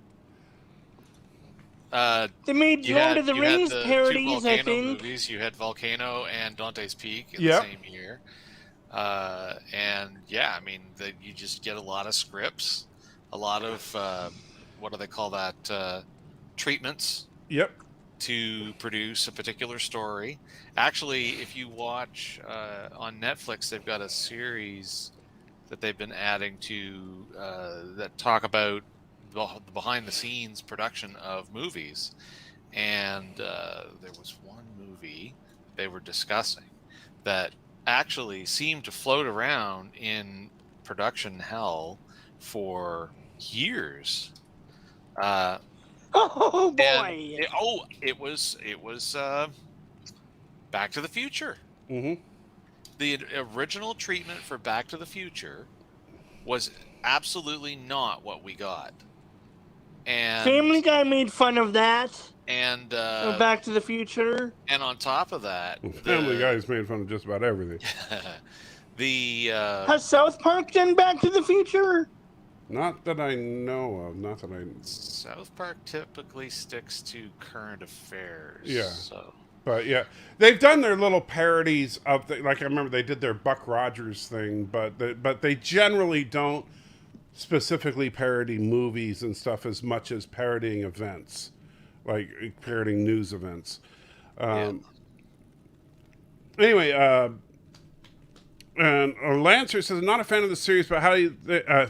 They made Lord of the Rings you had the parodies, two I Volcano think. movies. You had Volcano and Dante's Peak in Yep. the same year. And yeah, I mean, you just get a lot of scripts, a lot of what do they call that? Treatments Yep. to produce a particular story. Actually, if you watch on Netflix, they've got a series that they've been adding to that talk about the behind the scenes production of movies. And there was one movie they were discussing that actually seemed to float around in production hell for years. Oh boy! And it was Back to the Future. Mm-hmm. The original treatment for Back to the Future was absolutely not what we got. And Family Guy made fun of that. and Back to the Future. and on top of that, Family Guy's made fun of just about everything. the Has South Park done Back to the Future? Not that I know of. Not that I... South Park typically sticks to current affairs. Yeah. So But yeah, they've done their little parodies of like I remember they did their Buck Rogers thing, but they generally don't specifically parody movies and stuff as much as parodying events, like parodying news events. Anyway, and Lancer says, not a fan of the series, but how do you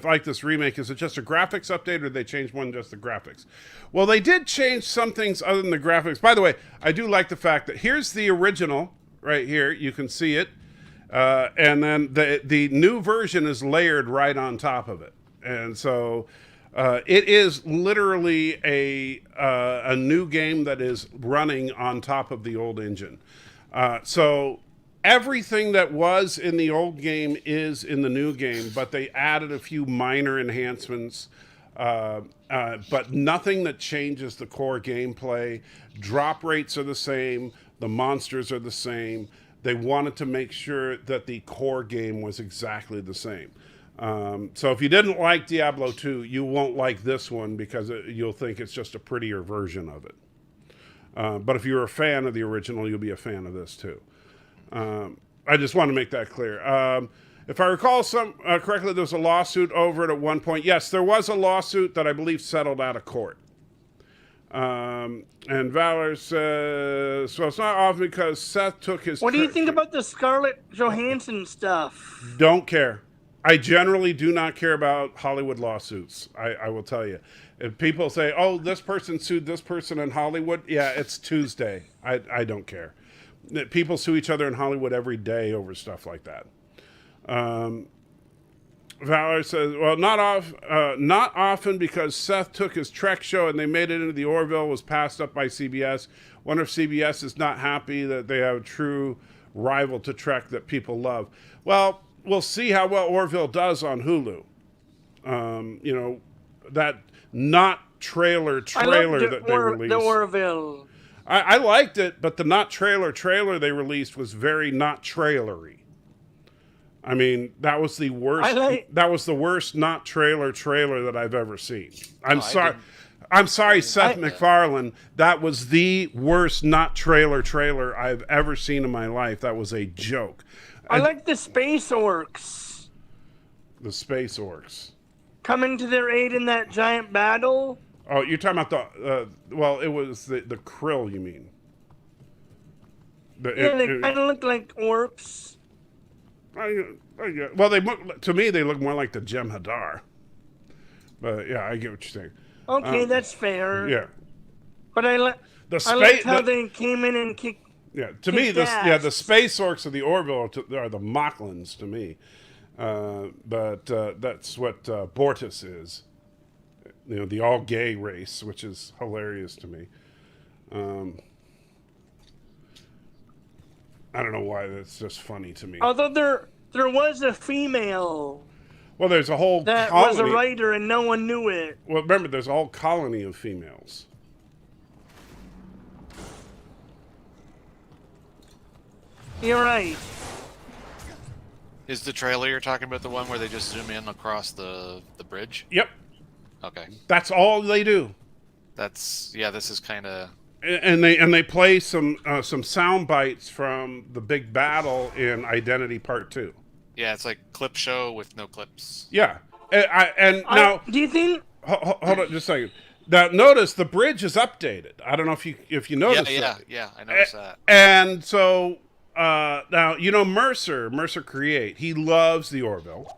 like this remake? Is it just a graphics update, or did they change more than just the graphics? Well, they did change some things other than the graphics. By the way, I do like the fact that here's the original right here. You can see it. And then the new version is layered right on top of it. And so it is literally a new game that is running on top of the old engine. So everything that was in the old game is in the new game, but they added a few minor enhancements, but nothing that changes the core gameplay. Drop rates are the same. The monsters are the same. They wanted to make sure that the core game was exactly the same. So if you didn't like Diablo 2, you won't like this one because you'll think it's just a prettier version of it. But if you're a fan of the original, you'll be a fan of this too. I just want to make that clear. If I recall correctly, there was a lawsuit over it at one point. Yes, there was a lawsuit that I believe settled out of court. And Valor says, so it's not often because Seth took his... What do you think about the Scarlett Johansson stuff? Don't care. I generally do not care about Hollywood lawsuits. I will tell you. If people say, oh, this person sued this person in Hollywood, yeah, it's Tuesday. I don't care. People sue each other in Hollywood every day over stuff like that. Valor says, well, not often because Seth took his Trek show and they made it into the Orville, was passed up by CBS. Wonder if CBS is not happy that they have a true rival to Trek that people love. Well, we'll see how well Orville does on Hulu. That not trailer that they released. The Orville. I liked it, but the not trailer they released was very not trailery. I mean, that was the worst. That was the worst not trailer that I've ever seen. I'm sorry, Seth MacFarlane. That was the worst not trailer I've ever seen in my life. That was a joke. I like the space orcs. The space orcs coming to their aid in that giant battle. Oh, you're talking about the it was the krill, you mean? They kind of look like orcs. Well, they look more like the Jem'Hadar. But yeah, I get what you're saying. Okay, that's fair. Yeah, But I liked how they came in and kicked. Yeah, to me, the ass. space orcs of the Orville are the Mocklins to me. But that's what Bortus is. You know, the all-gay race, which is hilarious to me. I don't know why that's just funny to me. Although there was a female Well, there's a whole that colony. was a writer and no one knew it. Well, remember, there's a whole colony of females. You're right. Is the trailer you're talking about the one where they just zoom in across the bridge? Yep, Okay. that's all they do. This is kind of... And they play some sound bites from the big battle in Identity Part 2. Yeah, it's like clip show with no clips. Yeah, now Do you think? hold on just a second. Now notice the bridge is updated. I don't know if you noticed that. Yeah, I noticed that. And so now you know Mercer Create. He loves the Orville,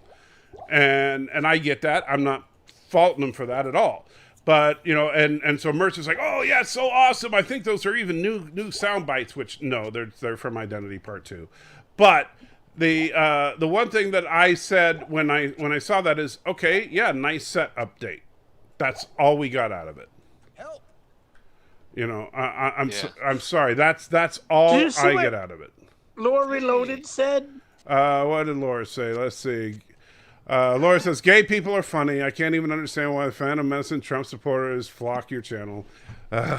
and I get that. I'm not faulting him for that at all. But, you know, and so Mercer's like, oh, yeah, it's so awesome. I think those are even new sound bites, which, no, they're from Identity Part 2. But the one thing that I said when I saw that is, okay, yeah, nice set update. That's all we got out of it. Help! You know, I'm sorry. That's all I get out of it. Lore Reloaded said. What did Laura say? Let's see. Laura says, gay people are funny. I can't even understand why the Phantom Menace and Trump supporters flock your channel.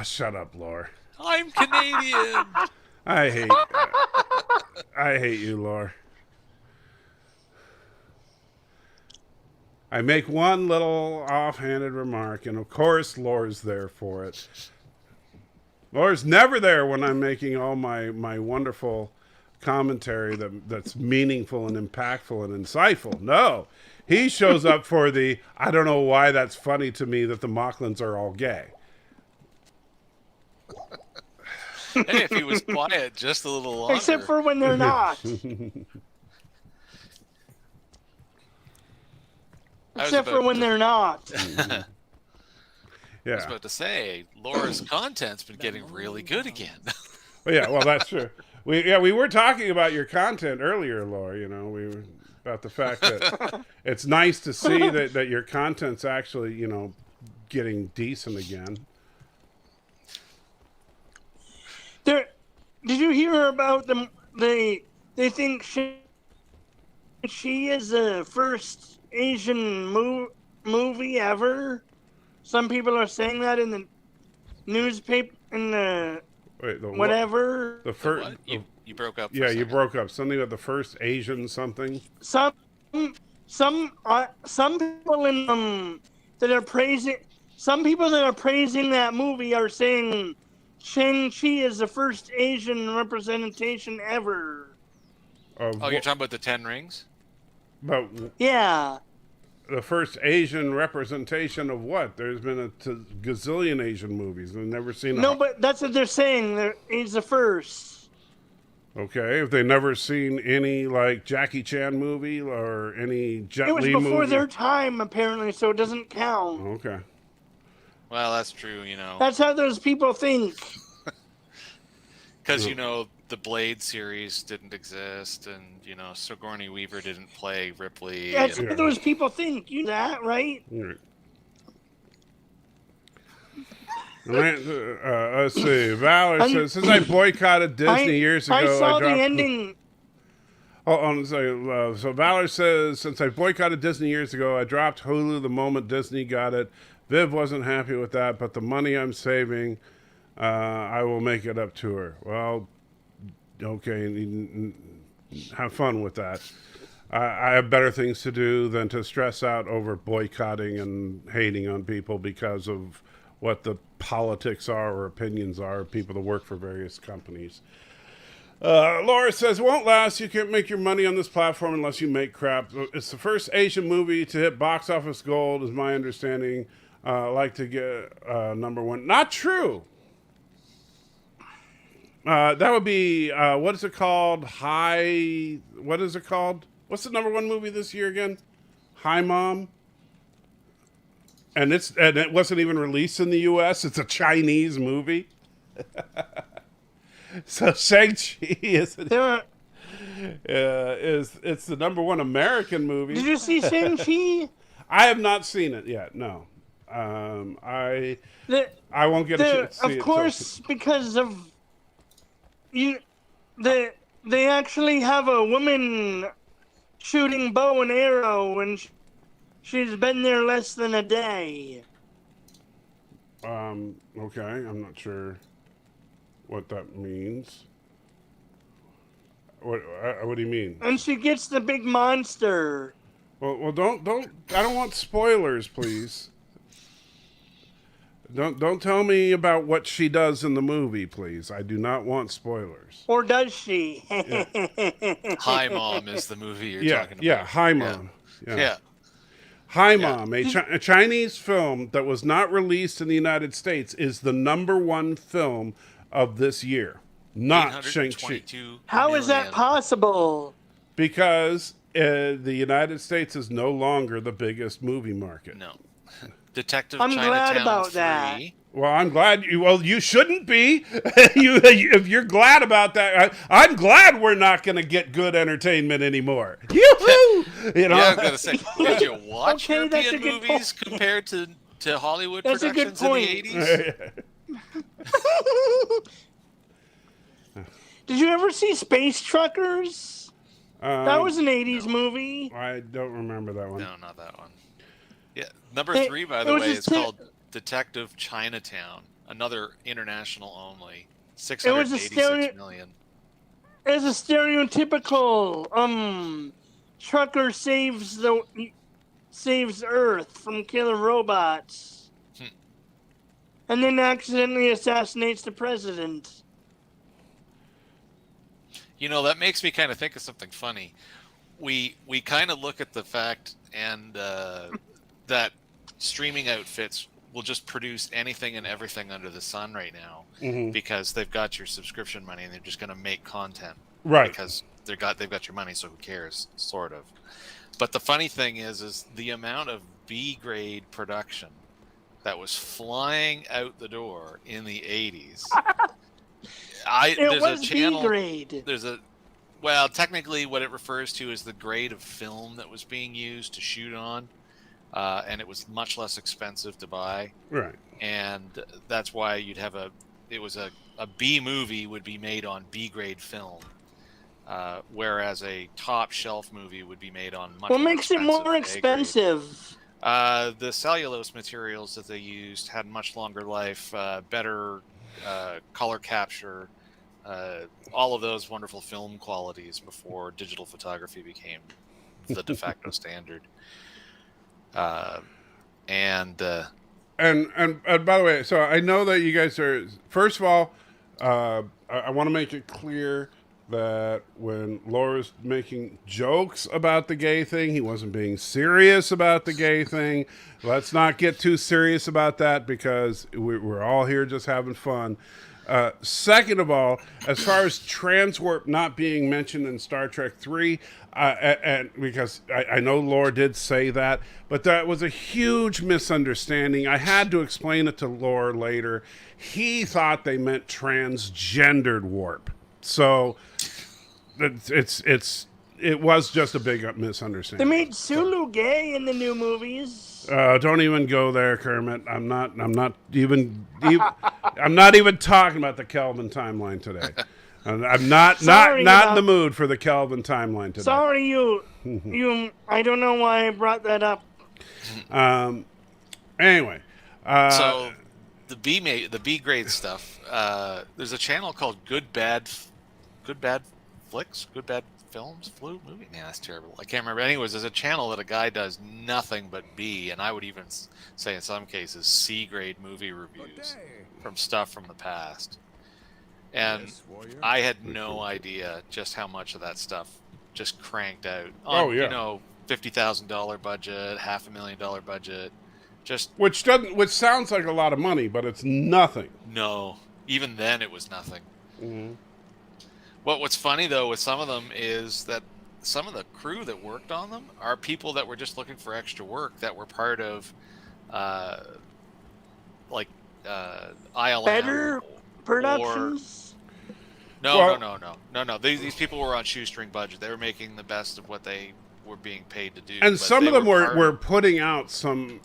Shut up, Laura. I'm Canadian! I hate you, Laura. I make one little offhanded remark, and of course Laura's there for it. Laura's never there when I'm making all my wonderful commentary that's meaningful and impactful and insightful. No, he shows up for the, I don't know why that's funny to me that the Mocklins are all gay. Hey, if he was quiet just a little longer. Except for when they're not. Except for when they're not. I was Yeah. about to say, Laura's content's been getting really good again. Yeah, well, that's true. We were talking about your content earlier, Laura. You know, we were about the fact that it's nice to see that your content's actually, you know, getting decent again. Did you hear about them? They think she is the first Asian movie ever. Some people are saying that in the newspaper, in the Wait, whatever. The first, What? You broke up. For yeah, a you second. broke up. Something about the first Asian something. Some people in that are praising. Some people that are praising that movie are saying Shang-Chi is the first Asian representation ever. Of, Oh, you're talking about the Ten Rings? but Yeah. the first Asian representation of what? There's been a gazillion Asian movies. I've never seen. No, but that's what they're saying. He's the first. Okay, if they've never seen any like Jackie Chan movie or any Jet It was Li before movie. their time, apparently, so it doesn't count. Okay. Well, that's true, you know. That's how those people think. Because, you know, the Blade series didn't exist, and, you know, Sigourney Weaver didn't play Ripley. That's and- what those people think. You know that, right? All right. Let's see. Valor says, since I boycotted Disney years ago, I saw the dropped... ending. Oh, so Valor says, since I boycotted Disney years ago, I dropped Hulu the moment Disney got it. Viv wasn't happy with that, but the money I'm saving, I will make it up to her. Well, okay, have fun with that. I have better things to do than to stress out over boycotting and hating on people because of what the politics are or opinions are of people that work for various companies. Laura says, won't last. You can't make your money on this platform unless you make crap. It's the first Asian movie to hit box office gold, is my understanding. Like to get number one. Not true. That would be, what is it called? What is it called? What's the number one movie this year again? Hi, Mom? and it wasn't even released in the U.S. It's a Chinese movie. So Shang-Chi is There, it's the #1 American movie. did you see Shang-Chi? I have not seen it yet. No, I won't get a chance to see it. Of course, because of you, they actually have a woman shooting bow and arrow, and she's been there less than a day. Okay, I'm not sure what that means. What do you mean? And she gets the big monster. Well, don't. I don't want spoilers, please. Don't tell me about what she does in the movie, please. I do not want spoilers. Or does she? Hi Mom is the movie you're talking about. Yeah, Hi Mom. Yeah. Hi Mom, a Chinese film that was not released in the United States, is the #1 film of this year. Not Shang-Chi. How is that possible? Because the United States is no longer the biggest movie market. No. Detective I'm Chinatown glad about 3. that. Well, I'm glad you. Well, you shouldn't be. If you're glad about that, I'm glad we're not going to get good entertainment anymore. Yoo-hoo! You know. Yeah, I was gonna say, did you watch Okay, that's a European good movies compared to Hollywood That's a good productions in the point. 80s? Did you ever see Space Truckers? That was an 80s no. movie. I don't remember that one. No, not that one. Yeah, number It- 3, by it the was way, just is called Detective Chinatown. Another international only. It was a 686 million. It's a stereotypical trucker saves Earth from killer robots, and then accidentally assassinates the president. You know, that makes me kind of think of something funny. We kind of look at the fact and that streaming outfits will just produce anything and everything under the sun right now because they've got your subscription money and they're just going to make content, Right? Because they've got your money, so who cares, sort of. But the funny thing is the amount of B grade production that was flying out the door in the 80s. It was B grade. Well, technically what it refers to is the grade of film that was being used to shoot on, and it was much less expensive to buy. Right. And that's why you'd have a B movie would be made on B grade film, whereas a top shelf movie would be made on much. What makes it more A-grade. expensive? The cellulose materials that they used had much longer life, better color capture, all of those wonderful film qualities before digital photography became the de facto standard. And by the way, so I know that you guys are. First of all, I want to make it clear that when Laura's making jokes about the gay thing, he wasn't being serious about the gay thing. Let's not get too serious about that because we're all here just having fun. Second of all, as far as transwarp not being mentioned in Star Trek 3, and because I know Laura did say that, but that was a huge misunderstanding. I had to explain it to Laura later. He thought they meant transgendered warp. So it was just a big They misunderstanding. made Sulu gay in the new movies. Don't even go there, Kermit. I'm not even talking about the Kelvin timeline today. I'm not in the mood for the Kelvin timeline today. Sorry, you. I don't know why I brought that up. Anyway, so the B grade stuff. There's a channel called Good Bad Flicks, Good Bad Films, Movie. Man, that's terrible. I can't remember. Anyways, there's a channel that a guy does nothing but B, and I would even say in some cases C grade movie reviews from stuff from the past. And I had no idea just how much of that stuff just cranked out. On, $50,000 budget, $500,000 budget, just which sounds like a lot of money, but it's nothing. No, even then it was nothing. Mm-hmm. What's funny though with some of them is that some of the crew that worked on them are people that were just looking for extra work that were part of like ILM. Better or- productions. No, Well- no. These people were on shoestring budget. They were making the best of what they were being paid to do. And but some they of them part were of- putting out some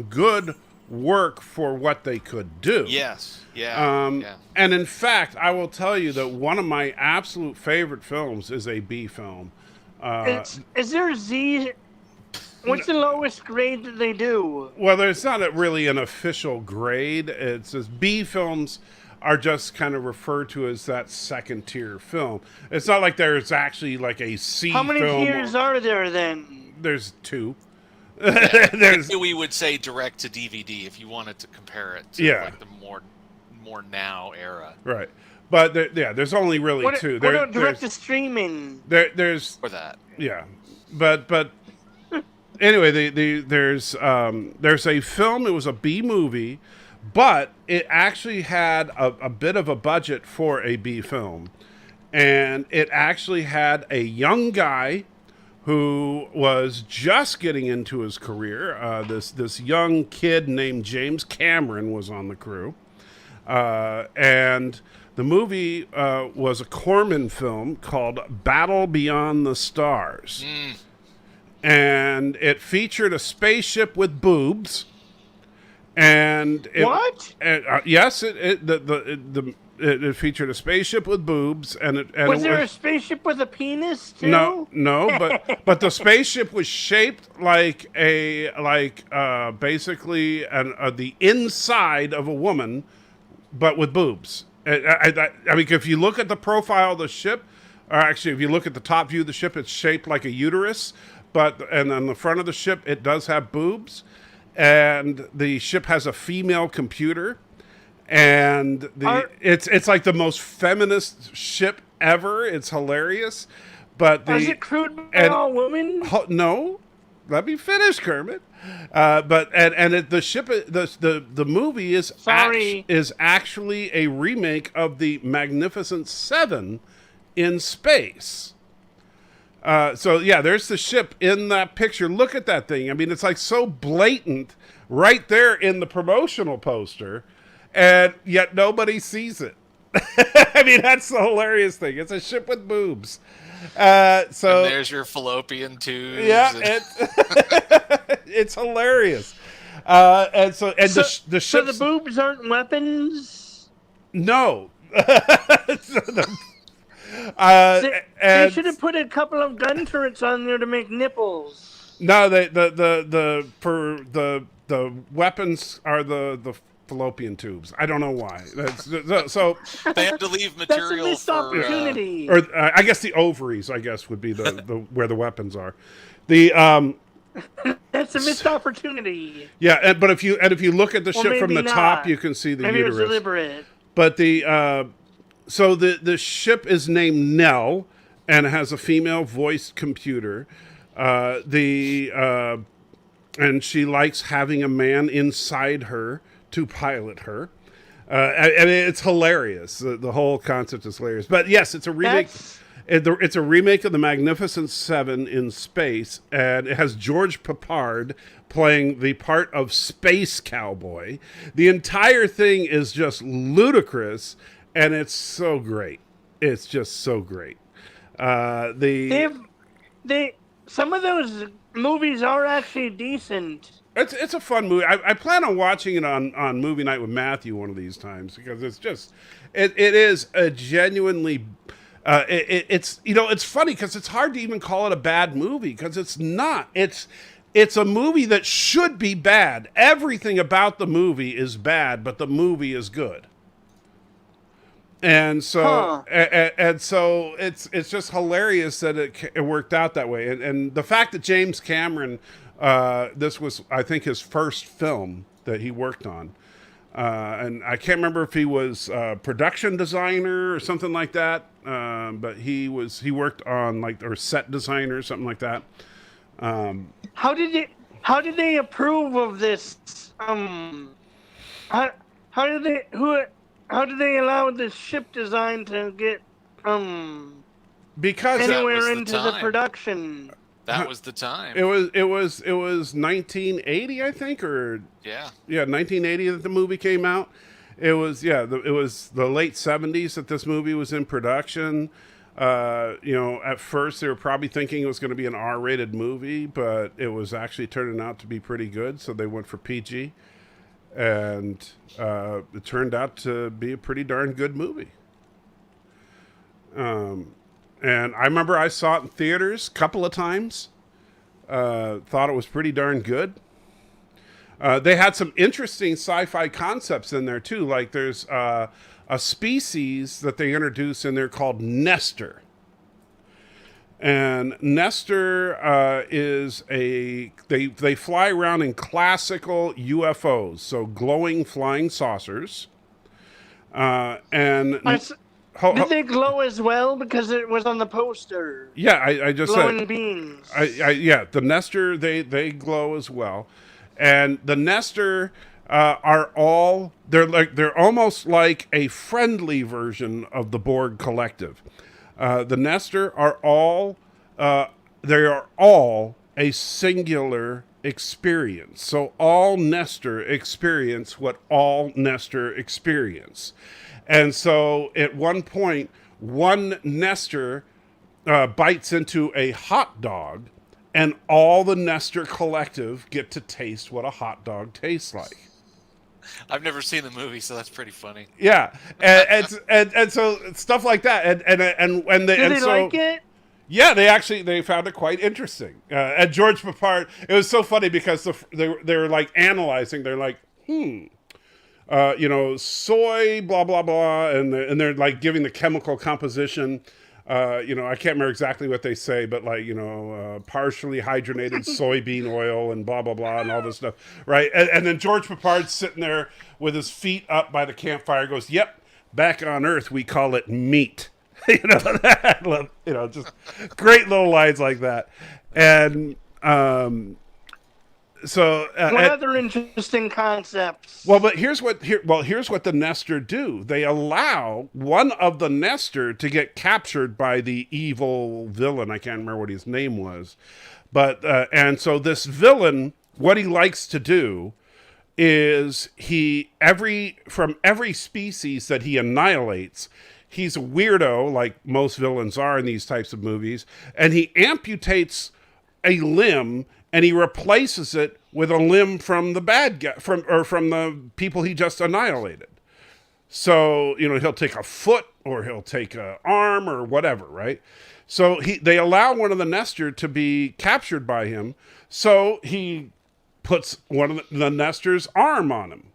good work for what they could do. Yes. Yeah. Yeah. And in fact, I will tell you that one of my absolute favorite films is a B film. Is there a Z? What's the lowest grade that they do? Well, there's not really an official grade. It's just B films are just kind of referred to as that second tier film. It's not like there's actually like a C How many film. tiers are there then? There's 2. There's We would say direct to DVD if you wanted to compare it to Yeah. like the more now era right, but there's only really What, 2. what about direct to streaming? There's for that. yeah, but anyway, there's a film. It was a B movie, but it actually had a bit of a budget for a B film, and it actually had a young guy who was just getting into his career. This young kid named James Cameron was on the crew, and the movie was a Corman film called Battle Beyond the Stars. And it featured a spaceship with boobs, and What? yes, it featured a spaceship with boobs, and it Was there a was spaceship with a penis too? no, but the spaceship was shaped like basically the inside of a woman, but with boobs. I mean, if you look at the profile of the ship, or actually, if you look at the top view of the ship, it's shaped like a uterus. And on the front of the ship, it does have boobs, and the ship has a female computer, and it's like the most feminist ship ever. It's hilarious, but Is it crewed by all women? no, let me finish, Kermit. The movie is Sorry. is actually a remake of the Magnificent Seven in space. So yeah, there's the ship in that picture. Look at that thing. I mean, it's like so blatant right there in the promotional poster, and yet nobody sees it. I mean, that's the hilarious thing. It's a ship with boobs. So And there's your fallopian tubes. yeah, and- it's hilarious. The So ship. the boobs aren't weapons? No. They should have put a couple of gun turrets on there to make nipples. No, the weapons are the fallopian tubes. I don't know why. So they had to leave That's a material missed for. opportunity. or I guess the ovaries. I guess would be the where the weapons are. The That's a missed opportunity. yeah, but if you look at the Or ship from the maybe top, not. you can see the Maybe it was uterus. deliberate. But so the ship is named Nell and it has a female voiced computer. And she likes having a man inside her to pilot her. I mean, it's hilarious. The whole concept is hilarious. But yes, it's a remake. It's a remake of the Magnificent Seven in space, and it has George Peppard playing the part of Space Cowboy. The entire thing is just ludicrous, and it's so great. It's just so great. Some of those movies are actually decent. It's a fun movie. I plan on watching it on movie night with Matthew one of these times because it's just it is a genuinely it's it's funny because it's hard to even call it a bad movie because it's not. It's a movie that should be bad. Everything about the movie is bad, but the movie is good. And so and so it's just hilarious that it worked out that way. And the fact that James Cameron this was, I think, his first film that he worked on. And I can't remember if he was a production designer or something like that. But he worked on or set designer or something like that. How did they approve of this? How did they allow this ship design to get Because anywhere was the into the time. production? That was the time. It was 1980, I think, or Yeah. 1980 that the movie came out. It was it was the late 70s that this movie was in production. At first they were probably thinking it was going to be an R-rated movie, but it was actually turning out to be pretty good, so they went for PG, and it turned out to be a pretty darn good movie. And I remember I saw it in theaters a couple of times. Thought it was pretty darn good. They had some interesting sci-fi concepts in there too. Like there's a species that they introduced in there called Nestor. And Nestor is they fly around in classical UFOs, so glowing flying saucers. Did they glow as well? Because it was on the poster. Yeah, I just glowing said beams. the Nestor they glow as well, and the Nestor are all they're almost like a friendly version of the Borg Collective. The Nestor are all they are all a singular experience. So all Nestor experience what all Nestor experience. And so at one point, one Nestor bites into a hot dog, and all the Nestor Collective get to taste what a hot dog tastes like. I've never seen the movie, so that's pretty funny. Yeah, and so stuff like that, and Did they like it? Yeah, they found it quite interesting. And George Papard, it was so funny because they were like analyzing. They're like, soy, blah blah blah, and they're like giving the chemical composition. I can't remember exactly what they say, but like partially hydrogenated soybean oil and blah blah blah and all this stuff, right? And then George Papard's sitting there with his feet up by the campfire, goes, "Yep, back on Earth we call it meat." Just great little lines like that, and so what other interesting concepts? Well, but here's what the Nestor do. They allow one of the Nestor to get captured by the evil villain. I can't remember what his name was, but and so this villain, what he likes to do is from every species that he annihilates, he's a weirdo, like most villains are in these types of movies, and he amputates a limb and he replaces it with a limb from the bad guy, from the people he just annihilated. So, he'll take a foot or he'll take an arm or whatever, right? So they allow one of the Nestor to be captured by him. So he puts one of the Nestor's arm on him.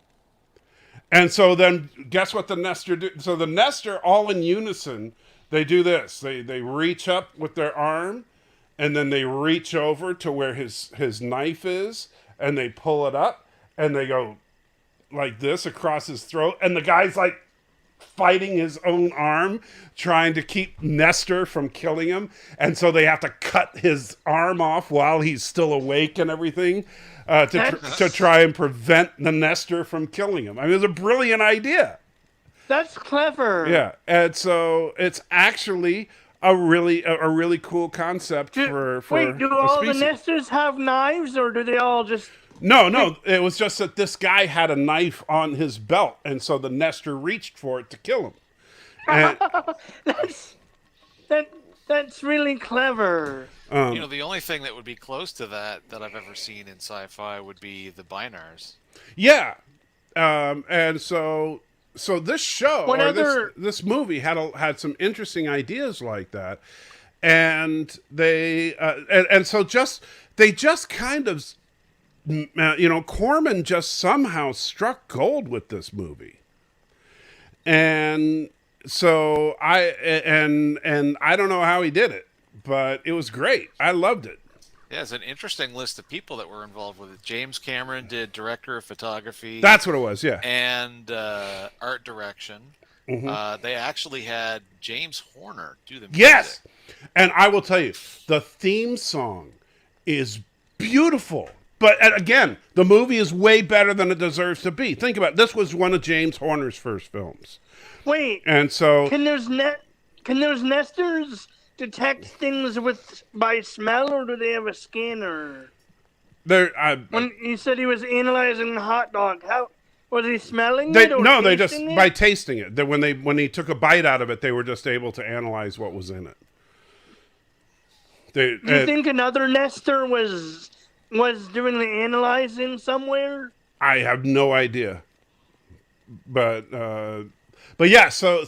And so then guess what the Nestor do? So the Nestor, all in unison, they do this. They reach up with their arm, and then they reach over to where his knife is, and they pull it up, and they go like this across his throat, and the guy's like fighting his own arm, trying to keep Nestor from killing him, and so they have to cut his arm off while he's still awake and everything to try and prevent the Nestor from killing him. I mean, it's a brilliant idea. That's clever. Yeah, and so it's actually a really cool concept for wait, do a all species. the Nestors have knives, or do they all just... No, it was just that this guy had a knife on his belt, and so the Nestor reached for it to kill him. And, that's really clever. The only thing that would be close to that I've ever seen in sci-fi would be the Binars. yeah, and so this show this movie had some interesting ideas like that, and they just kind of. Corman just somehow struck gold with this movie, and so I don't know how he did it, but it was great. I loved it. Yeah, it's an interesting list of people that were involved with it. James Cameron did director of photography. That's what it was, yeah, and art direction. Mm-hmm. They actually had James Horner do the music. Yes, and I will tell you, the theme song is beautiful. But again, the movie is way better than it deserves to be. Think about it. This was one of James Horner's first films. Wait. And so Can those Nestors detect things by smell, or do they have a scanner? When he said he was analyzing the hot dog, how was he smelling it or they just tasting it? by tasting it. That when he took a bite out of it, they were just able to analyze what was in it. Do you think another nester was doing the analyzing somewhere? I have no idea, but yeah. So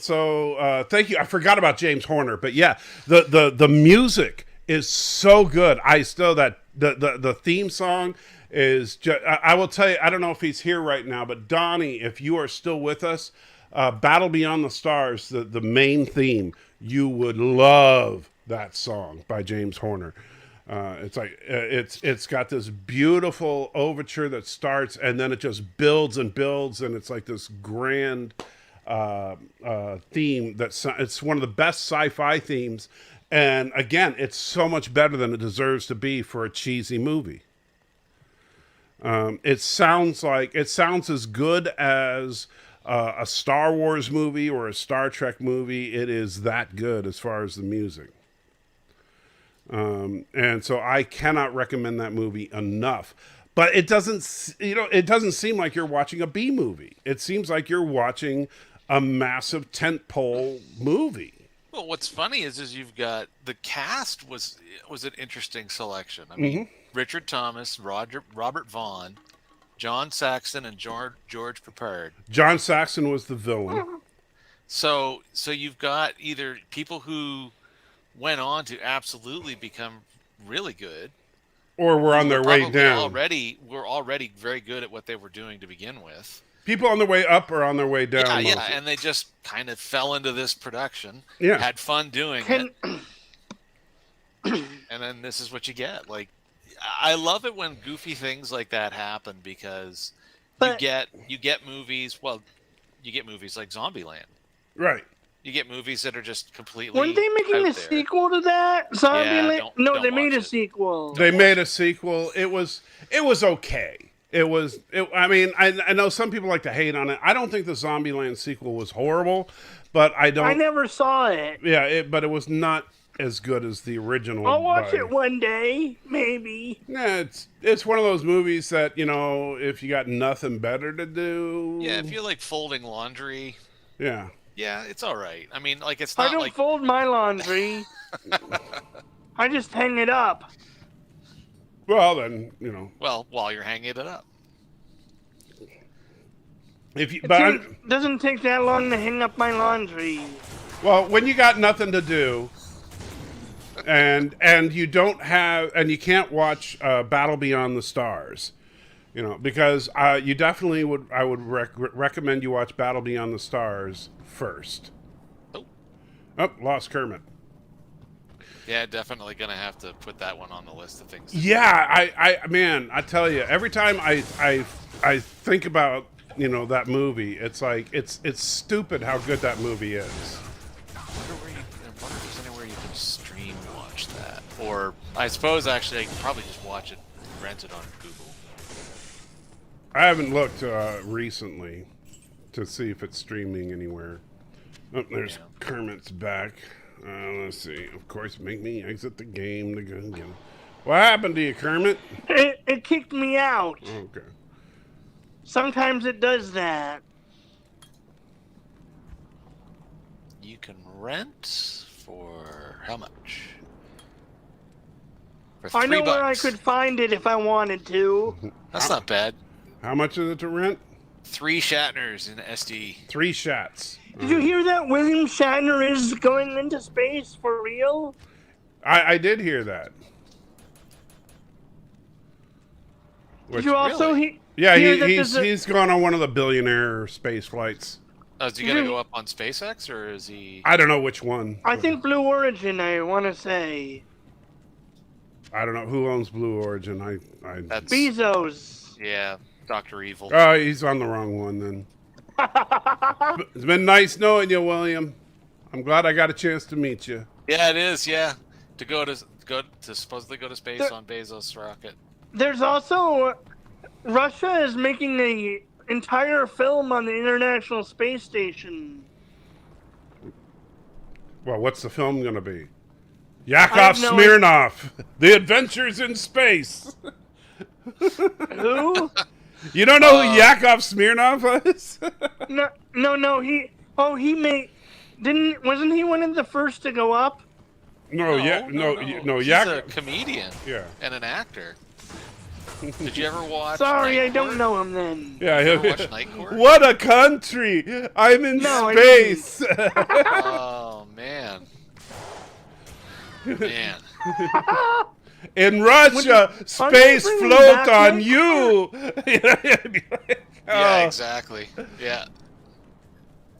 thank you. I forgot about James Horner, but yeah, the music is so good. I still the theme song is just, I will tell you, I don't know if he's here right now, but Donnie, if you are still with us, Battle Beyond the Stars, the main theme, you would love that song by James Horner. It's like it's got this beautiful overture that starts, and then it just builds and builds, and it's like this grand theme. It's one of the best sci-fi themes, and again, it's so much better than it deserves to be for a cheesy movie. It sounds as good as a Star Wars movie or a Star Trek movie. It is that good as far as the music. And so I cannot recommend that movie enough. But it doesn't seem like you're watching a B movie. It seems like you're watching a massive tentpole movie. Well, what's funny is you've got the cast was an interesting selection. I mean, Richard Thomas, Robert Vaughn, John Saxon, and George Peppard. John Saxon was the villain. So you've got either people who went on to absolutely become really good, or were on their way down. We're already very good at what they were doing to begin with. People on their way up or on their way down. Yeah, and they just kind of fell into this production. Yeah, had fun doing it, and then this is what you get. Like, I love it when goofy things like that happen because you get movies. Well, you get movies like Zombieland, right? You get movies that are just completely. Weren't they making a sequel to that? Zombieland? No, they made a sequel. They made a sequel. It was okay. I mean, I know some people like to hate on it. I don't think the Zombieland sequel was horrible, but I never saw it. Yeah, but it was not as good as the original. I'll watch it one day, maybe. Yeah, it's one of those movies that, if you got nothing better to do. Yeah, if you like folding laundry. Yeah. Yeah, it's all right. I mean, like, it's not I don't fold my laundry. I just hang it up. Well, then, Well, while you're hanging it up. Doesn't take that long to hang up my laundry. Well, when you got nothing to do, and you don't have, and you can't watch Battle Beyond the Stars, because you definitely would. I would recommend you watch Battle Beyond the Stars first. Oh, lost Kermit. Yeah, definitely gonna have to put that one on the list of things. Yeah, I tell you, every time I think about that movie, it's like it's stupid how good that movie is. I wonder if there's anywhere you can stream watch that, or I suppose actually I can probably just watch it, rent it on Google. I haven't looked recently to see if it's streaming anywhere. Oh, there's Kermit's back. Let's see. Of course, make me exit the game to go get him. What happened to you, Kermit? It kicked me out. Okay. Sometimes it does that. You can rent for how much? For $3. I know where I could find it if I wanted to. That's not bad. How much is it to rent? 3 Shatners in SD. 3 shots. Did you hear that William Shatner is going into space for real? I did hear that. Did you also hear? Yeah, he's gone on one of the billionaire space flights. Oh, is he gonna go up on SpaceX or is he? I don't know which one. I think Blue Origin. I want to say. I don't know who owns Blue Origin. That's Bezos. Yeah, Dr. Evil. Oh, he's on the wrong one then. It's been nice knowing you, William. I'm glad I got a chance to meet you. Yeah, it is. Yeah, to supposedly go to space on Bezos' rocket. There's also Russia is making an entire film on the International Space Station. Well, what's the film going to be? Yakov no Smirnoff, The Adventures in Space. Who? You don't know who Yakov Smirnoff is? No. He made. Wasn't he one of the first to go up? No, He's Yakov. a comedian Yeah. and an actor. Did you ever watch? Sorry, Night I don't Court? know him then. Yeah, You ever watch Night Court? What a country! I'm in No, I space. Oh man. Man. In Russia, space bringing float back on Night you. Yeah, Oh, exactly. Yeah.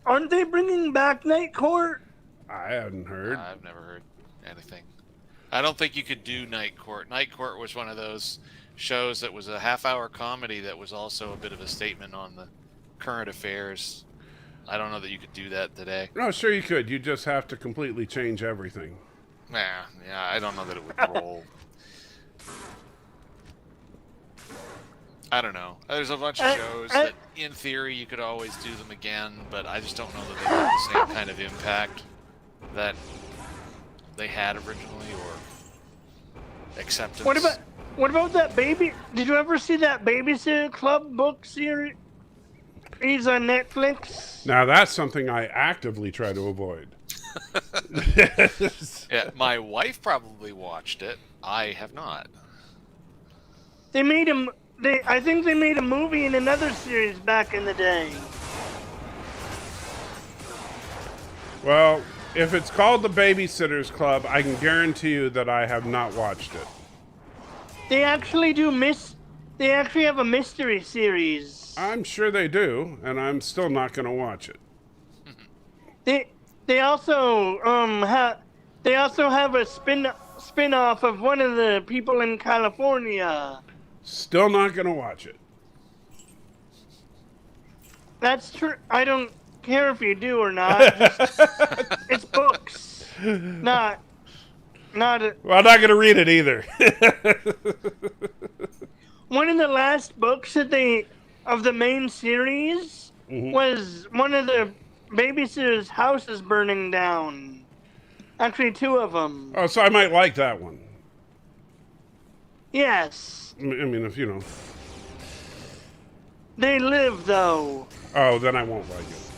Aren't they bringing back Night Court? I hadn't heard. I've never heard anything. I don't think you could do Night Court. Night Court was one of those shows that was a half-hour comedy that was also a bit of a statement on the current affairs. I don't know that you could do that today. No, sure you could. You just have to completely change everything. Yeah, I don't know that it would roll. I don't know. There's a bunch of shows that, in theory, you could always do them again, but I just don't know that they have the same kind of impact that they had originally, or acceptance. What about that baby? Did you ever see that Babysitter Club book series? He's on Netflix. Now that's something I actively try to avoid. Yeah, my wife probably watched it. I have not. They made him. I think they made a movie in another series back in the day. Well, if it's called the Babysitters Club, I can guarantee you that I have not watched it. They actually They actually have a mystery series. I'm sure they do, and I'm still not going to watch it. They also have a spin-off of one of the people in California. Still not going to watch it. That's true. I don't care if you do or not. It's books, not. Well, I'm not going to read it either. One of the last books of the main series was one of the babysitters' houses burning down. Actually, two of them. Oh, so I might like that one. Yes. I mean, if you know. They live, though. Oh, then I won't like it.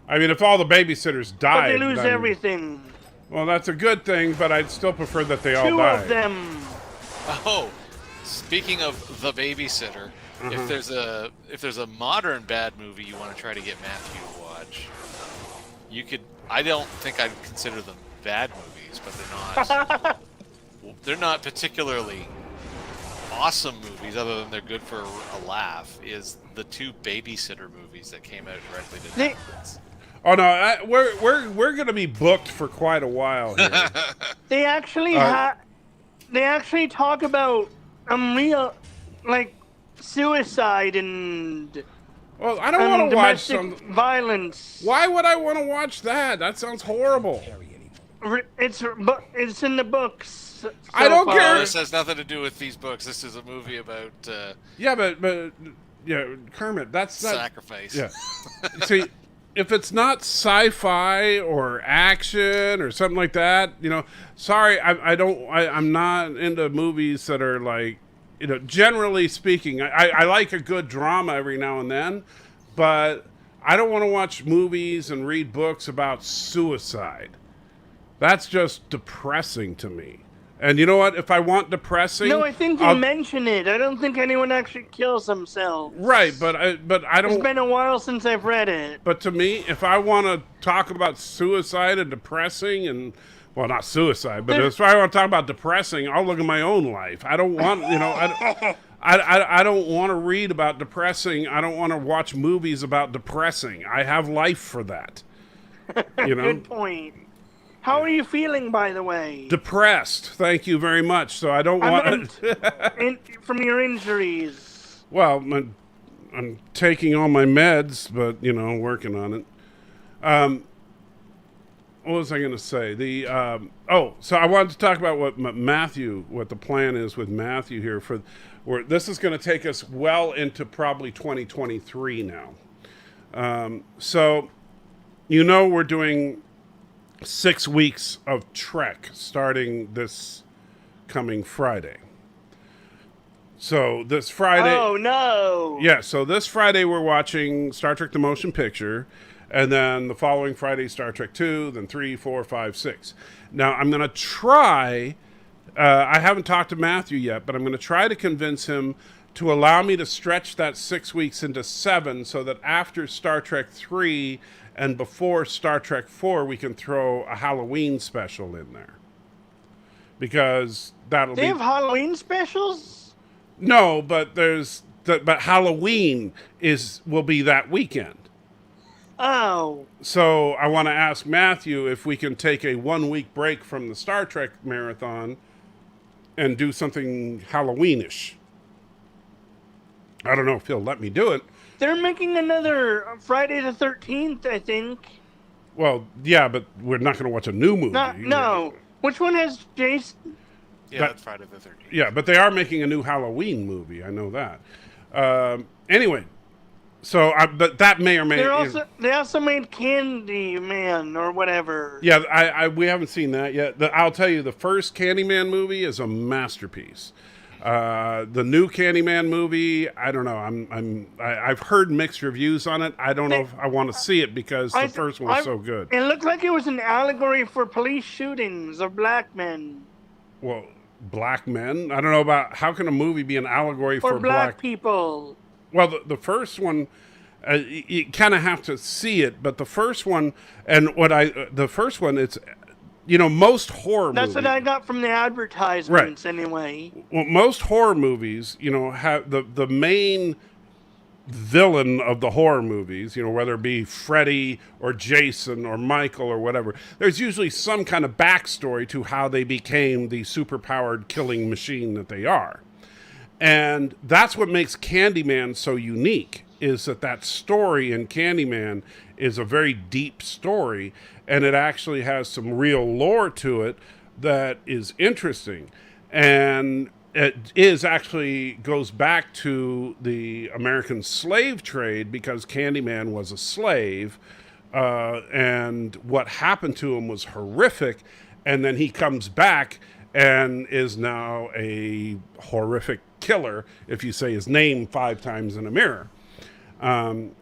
I mean, if all the babysitters But died, they lose then- everything. Well, that's a good thing, but I'd still prefer that they all Two die. of them. Oh, speaking of The Babysitter, if there's a modern bad movie you want to try to get Matthew to watch, you could. I don't think I'd consider them bad movies, but they're not. They're not particularly awesome movies, other than they're good for a laugh. Is the two Babysitter movies that came out directly to Netflix? Oh no, we're gonna be booked for quite a while here. They actually they actually talk about real, like, suicide and Well, I don't want to watch domestic some. violence. Why would I want to watch that? That sounds horrible. It's in the books. So I don't far. care. This has nothing to do with these books. This is a movie about Yeah, but yeah, Kermit, that's not. sacrifice. Yeah. See, if it's not sci-fi or action or something like that, sorry, I'm not into movies that are like, generally speaking, I like a good drama every now and then, but I don't want to watch movies and read books about suicide. That's just depressing to me. And you know what? If I want depressing, No, I think you mention it. I don't think anyone actually kills themselves. right, but I don't. It's been a while since I've read it. But to me, if I want to talk about suicide and depressing and, well, not suicide, but if I want to talk about depressing, I'll look at my own life. I don't want, I don't want to read about depressing. I don't want to watch movies about depressing. I have life for that. Good point. How are you feeling, by the way? Depressed. Thank you very much. So I don't want from your injuries. Well, I'm taking all my meds, but, working on it. What was I going to say? So I wanted to talk about what the plan is with Matthew here. This is going to take us well into probably 2023 now. So, we're doing 6 weeks of Trek starting this coming Friday. So this Friday... Oh, no. Yeah, so this Friday we're watching Star Trek The Motion Picture, and then the following Friday Star Trek 2, then 3, 4, 5, 6. Now I'm going to try, I haven't talked to Matthew yet, but I'm going to try to convince him to allow me to stretch that 6 weeks into 7 so that after Star Trek 3 and before Star Trek 4 we can throw a Halloween special in there. Because that'll They have Halloween specials? No, but but Halloween will be that weekend. Oh. So I want to ask Matthew if we can take a 1 week break from the Star Trek marathon and do something Halloweenish. I don't know if he'll let me do it. They're making another Friday the 13th, I think. Well, yeah, but we're not going to watch a new movie. No. Which one has Jason? Yeah, that's Friday the 13th. Yeah, but they are making a new Halloween movie. I know that. Anyway, so but that may or may They also made Candyman or whatever. Yeah, we haven't seen that yet. I'll tell you, the first Candyman movie is a masterpiece. The new Candyman movie, I don't know. I've heard mixed reviews on it. I don't know if I want to see it because the first one was so good. It looked like it was an allegory for police shootings of black men. Well, black men? I don't know about how can a movie be an allegory for black people. Well, the first one, you kind of have to see it, but the first one, it's, most horror movies. That's what I got from the advertisements, anyway. Well, most horror movies, have the main villain of the horror movies, whether it be Freddy or Jason or Michael or whatever, there's usually some kind of backstory to how they became the superpowered killing machine that they are. And that's what makes Candyman so unique, is that story in Candyman is a very deep story, and it actually has some real lore to it that is interesting. And it goes back to the American slave trade, because Candyman was a slave, and what happened to him was horrific, and then he comes back and is now a horrific killer if you say his name 5 times in a mirror. And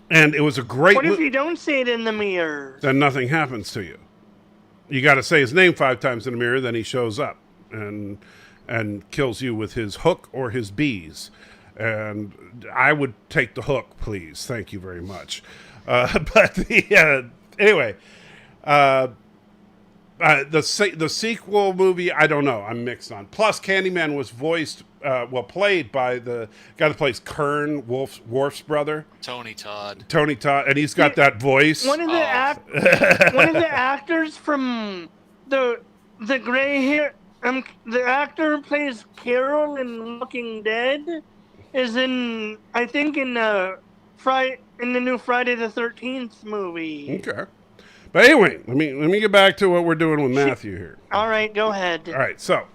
it was a great... What if you don't say it in the mirror? Then nothing happens to you. You got to say his name 5 times in the mirror, then he shows up and kills you with his hook or his bees. And I would take the hook, please. Thank you very much. Anyway, the sequel movie, I don't know. I'm mixed on. Plus, Candyman was played by the guy that plays Kern, Worf's brother. Tony Todd. And he's got that voice. One of the actors from the gray hair, the actor who plays Carol in Walking Dead is in the new Friday the 13th movie. Okay. But anyway, let me get back to what we're doing with Matthew here. All right, go ahead. All right, so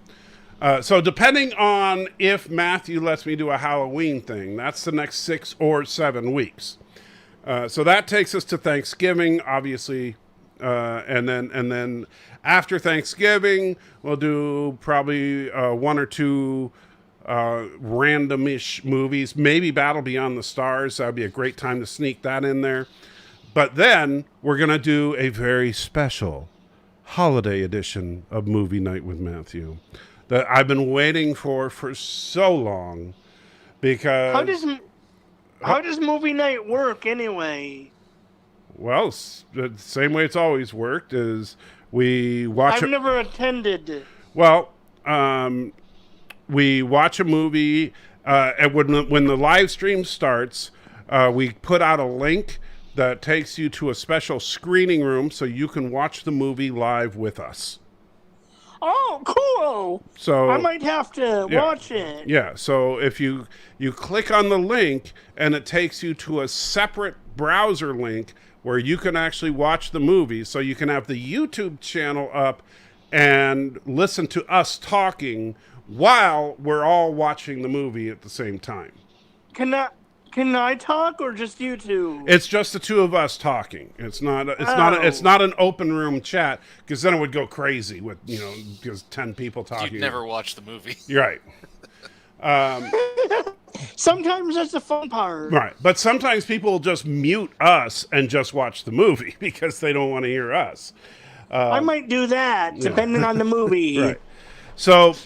depending on if Matthew lets me do a Halloween thing, that's the next 6 or 7 weeks. So that takes us to Thanksgiving, obviously, and then after Thanksgiving, we'll do probably 1 or 2 randomish movies. Maybe Battle Beyond the Stars. That would be a great time to sneak that in there. But then we're going to do a very special holiday edition of Movie Night with Matthew that I've been waiting for so long, because... How does movie night work anyway? Well, the same way it's always worked is we watch... I've never attended. Well, we watch a movie, and when the live stream starts, we put out a link that takes you to a special screening room so you can watch the movie live with us. Oh, cool! So I might have to watch it. Yeah, so if you click on the link, and it takes you to a separate browser link where you can actually watch the movie, so you can have the YouTube channel up and listen to us talking while we're all watching the movie at the same time. Can Can I talk or just you two? It's just the two of us talking. It's not. It's not an open room chat because then it would go crazy with because 10 people talking. You'd never watch the movie. You're right. Sometimes that's the fun part. Right, but sometimes people will just mute us and just watch the movie because they don't want to hear us. I might do that depending on the movie. Right. So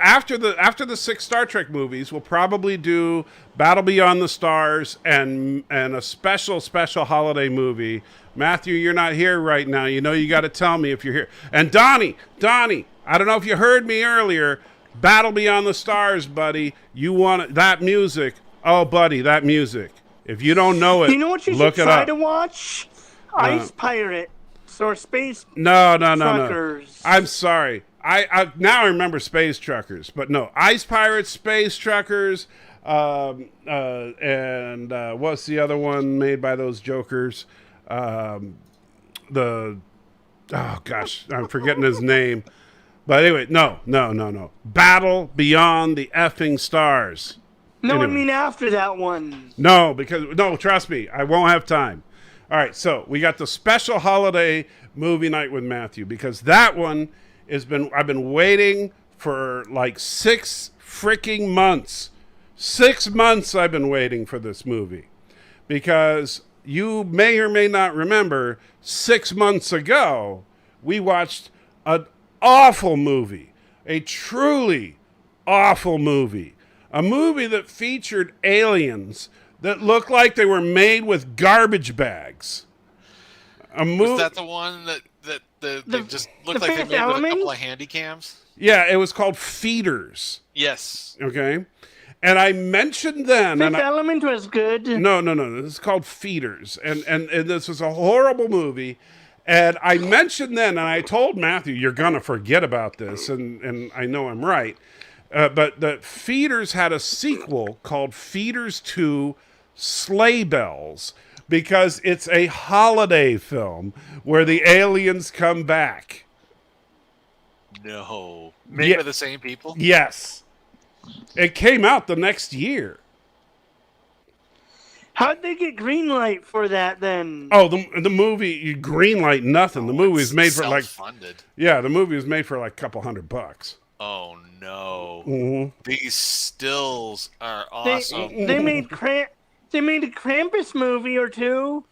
after the 6 Star Trek movies, we'll probably do Battle Beyond the Stars and a special holiday movie. Matthew, you're not here right now. You got to tell me if you're here. And Donnie, I don't know if you heard me earlier. Battle Beyond the Stars, buddy. You want that music? Oh, buddy, that music. If you don't know it, you know what you look should it try up. to watch? Ice Pirates or Space No. Truckers. I'm sorry. I now I remember Space Truckers, but no, Ice Pirates, Space Truckers, and what's the other one made by those jokers? Oh gosh, I'm forgetting his name. But anyway, no. Battle Beyond the effing Stars. No, Anyway. I mean after that one. No, trust me, I won't have time. All right, so we got the special holiday movie night with Matthew because that one I've been waiting for like 6 freaking months. 6 months I've been waiting for this movie because you may or may not remember 6 months ago we watched an awful movie, a truly awful movie, a movie that featured aliens that looked like they were made with garbage bags. Was that the one that they just looked like they Fifth made with a Element? couple of handy cams? Yeah, it was called Feeders. Yes. Okay, and I mentioned then, Fifth Element was good. no, this is called Feeders, and this was a horrible movie. And I mentioned then, and I told Matthew, you're going to forget about this, and I know I'm right, but the Feeders had a sequel called Feeders 2 Sleigh Bells, because it's a holiday film where the aliens come back. No. Made by the same people? Yes. It came out the next year. How'd they get green light for that then? Oh, the movie, you greenlight nothing. The movie was made for like self-funded. Yeah, the movie was made for like a couple $100. Oh no! Mm-hmm. These stills are awesome. They made a Krampus movie or two.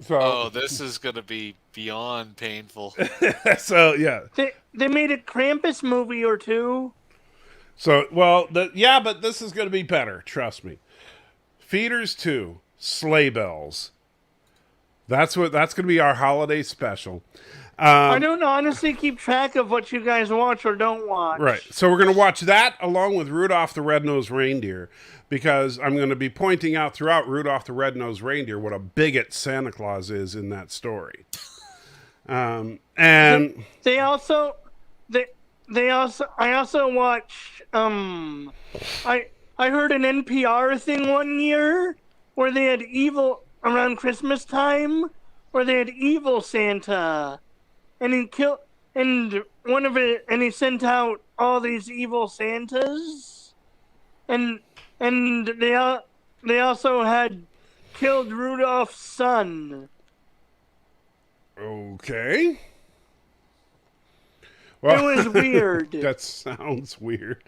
So, Oh, this is gonna be beyond painful. so yeah. They made a Krampus movie or two. So but this is going to be better. Trust me. Feeders 2 Sleigh Bells. That's going to be our holiday special. I don't honestly keep track of what you guys watch or don't watch. Right. So we're going to watch that along with Rudolph the Red-Nosed Reindeer, because I'm going to be pointing out throughout Rudolph the Red-Nosed Reindeer what a bigot Santa Claus is in that story. And I also watched I heard an NPR thing one year where they had around Christmas time where they had evil Santa, and he sent out all these evil Santas, and they also had killed Rudolph's son. okay. Well, It was weird. That sounds weird.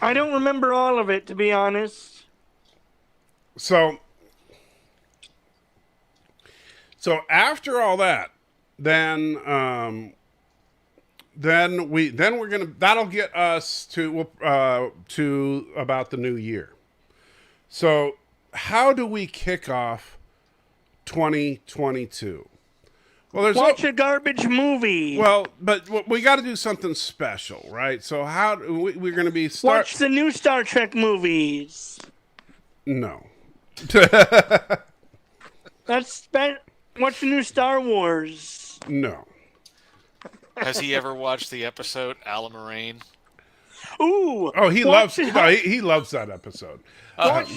I don't remember all of it, to be honest. So after all that, then we're gonna, that'll get us to about the new year. So how do we kick off 2022? Well, Watch a garbage movie. Well, but we got to do something special, right? So how we're going to be Watch the new Star Trek movies. No. Watch the new Star Wars. No. Has he ever watched the episode Alan Moraine? Ooh. Oh, he watch loves that episode. Watch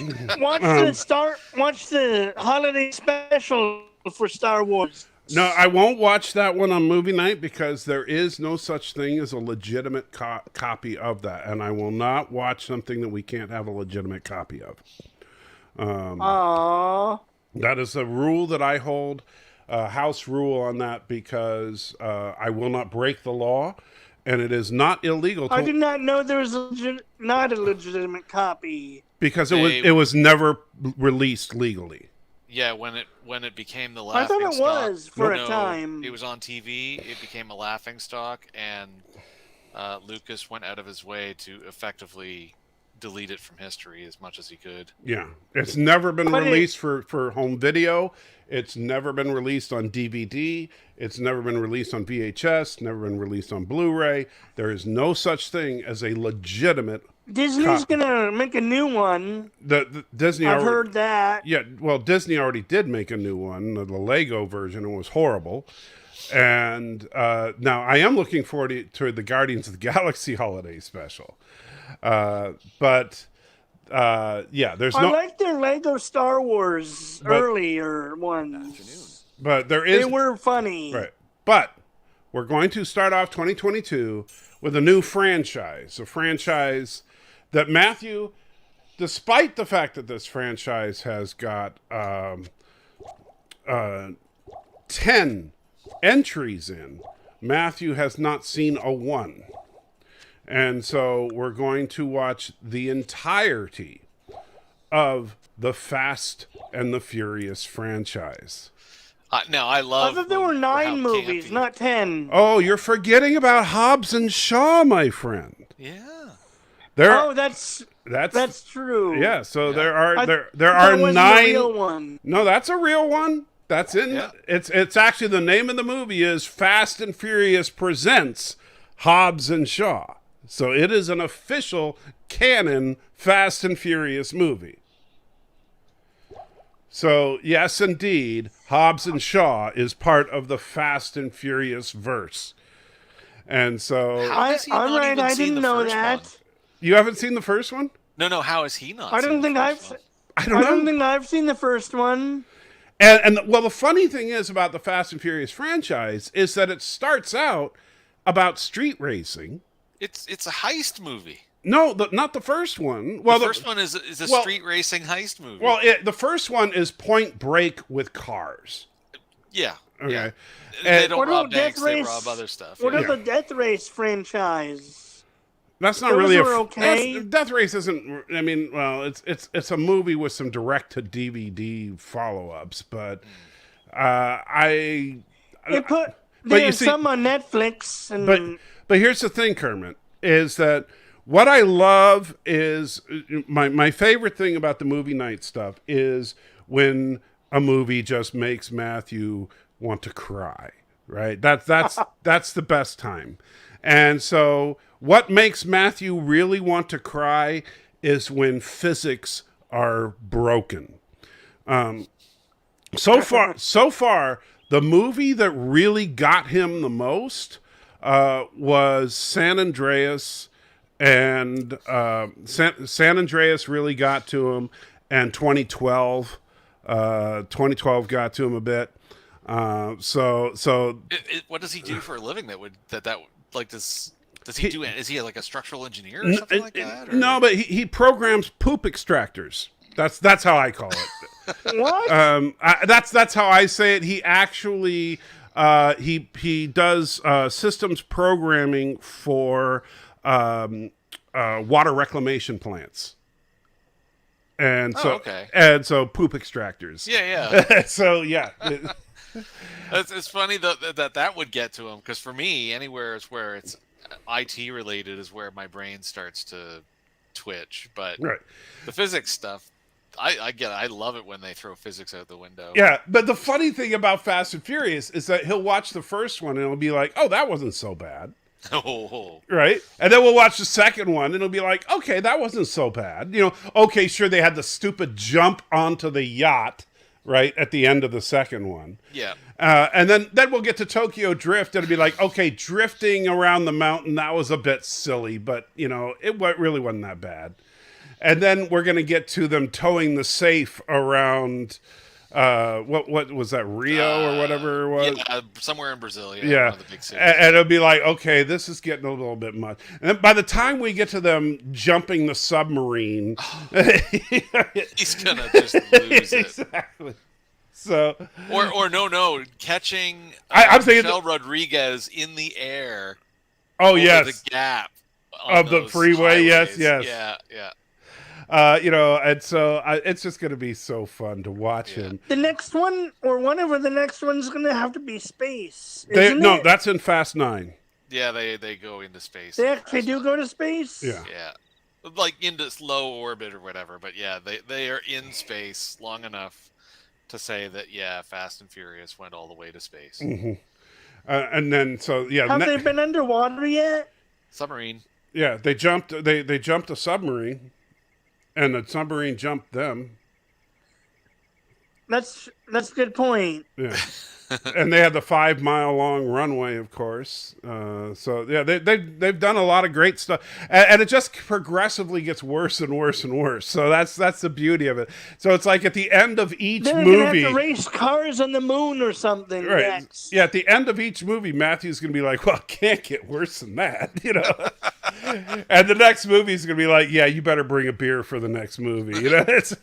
the holiday special for Star Wars. No, I won't watch that one on movie night because there is no such thing as a legitimate copy of that, and I will not watch something that we can't have a legitimate copy of. Aww. That is a rule that I hold, house rule on that, because I will not break the law, and it is not illegal. I did not know there was not a legitimate copy. Because it was never released legally. Yeah, when it became the I laughing thought it stock, was for a time. It was on TV. It became a laughing stock, and Lucas went out of his way to effectively delete it from history as much as he could. Yeah, it's never been But released for home video. It's never been released on DVD. It's never been released on VHS. Never been released on Blu-ray. There is no such thing as a legitimate. Disney's gonna make a new one. The Disney. I've heard that. Yeah, well, Disney already did make a new one, the Lego version. It was horrible. And now I am looking forward to the Guardians of the Galaxy holiday special. But there's I no. like their Lego Star Wars earlier ones. But there is. They were funny. Right. But we're going to start off 2022 with a new franchise. A franchise that Matthew, despite the fact that this franchise has got 10 entries in, Matthew has not seen a one. And so we're going to watch the entirety of the Fast and the Furious franchise. Now, I love... I thought there were 9 movies, not 10. Oh, you're forgetting about Hobbs and Shaw, my friend. Yeah. That's true. Yeah, so there are That wasn't 9. a real one. No, that's a real one. That's in. Yeah. It's actually, the name of the movie is Fast and Furious Presents Hobbs and Shaw. So it is an official canon Fast and Furious movie. So yes, indeed, Hobbs and Shaw is part of the Fast and Furious verse. And so How has he not I even seen didn't the know first that. one? you haven't seen the first one? No, how has he not I seen don't the think first one? I I don't know. don't think I've seen the first one. And well, the funny thing is about the Fast and Furious franchise is that it starts out about street racing. It's a heist movie. No, not the first one. Well, The first one is a well- street racing heist movie. Well, the first one is Point Break with cars. yeah. Okay. Yeah. They And- don't What rob about Death banks, they Race? rob other stuff. What yeah. about the Death Race franchise? That's not Those really were okay. Death Race isn't. I mean, well, it's a movie with some direct to DVD follow-ups, but They put But you there's see- some on Netflix, and But here's the thing, Kermit, is that what I love is my favorite thing about the movie night stuff is when a movie just makes Matthew want to cry, right? That's the best time. And so what makes Matthew really want to cry is when physics are broken. So far, the movie that really got him the most was San Andreas, and San Andreas really got to him, and 2012. 2012 got to him a bit. So What does he do for a living does he do it? Is he like a structural engineer or something like that? Or? no, but he programs poop extractors. That's how I call it. what? That's how I say it. He actually he does systems programming for water reclamation plants, and so okay. and so poop extractors. Yeah. So yeah. It's funny that would get to him, because for me, anywhere where it's IT related is where my brain starts to twitch. But Right. the physics stuff, I get it. I love it when they throw physics out the window. Yeah, but the funny thing about Fast and Furious is that he'll watch the first one and it'll be like, "Oh, that wasn't so bad." Oh. Right? And then we'll watch the second one and it'll be like, "Okay, that wasn't so bad." You know, okay, sure, they had the stupid jump onto the yacht, right, at the end of the second one. Yeah. And then we'll get to Tokyo Drift and it'll be like, okay, drifting around the mountain, that was a bit silly, but, you know, really wasn't that bad. And then we're going to get to them towing the safe around what was that, Rio or whatever it was? Yeah, somewhere in Brazil. Yeah, Yeah, one of the big cities. and it'll be like, okay, this is getting a little bit much. And then by the time we get to them jumping the submarine, He's gonna just lose it. exactly. So, Or no, catching I'm thinking Michelle Rodriguez in the air. oh over yes, the gap on of the those freeway. Yes, highways. yes. Yeah. And so it's just going to be so fun to watch Yeah. him. The next one, or whenever the next one's gonna have to be space. Isn't No, it? that's in Fast 9. Yeah, they go into space. They actually do go to space. Yeah. Yeah, like into low orbit or whatever. But yeah, they are in space long enough to say that Fast and Furious went all the way to space. Hmm. And then so Have they been underwater yet? Submarine. yeah, they jumped a submarine, and the submarine jumped them. That's a good point. Yeah. And they had the 5-mile long runway, of course. So yeah, they've done a lot of great stuff, and it just progressively gets worse and worse and worse. So that's the beauty of it. So it's like at the end of each They're movie, gonna have to race cars on the moon or something right? next. Yeah, at the end of each movie, Matthew's gonna be like, "Well, it can't get worse than that," you know. And the next movie's gonna be like, "Yeah, you better bring a beer for the next movie," you know. It's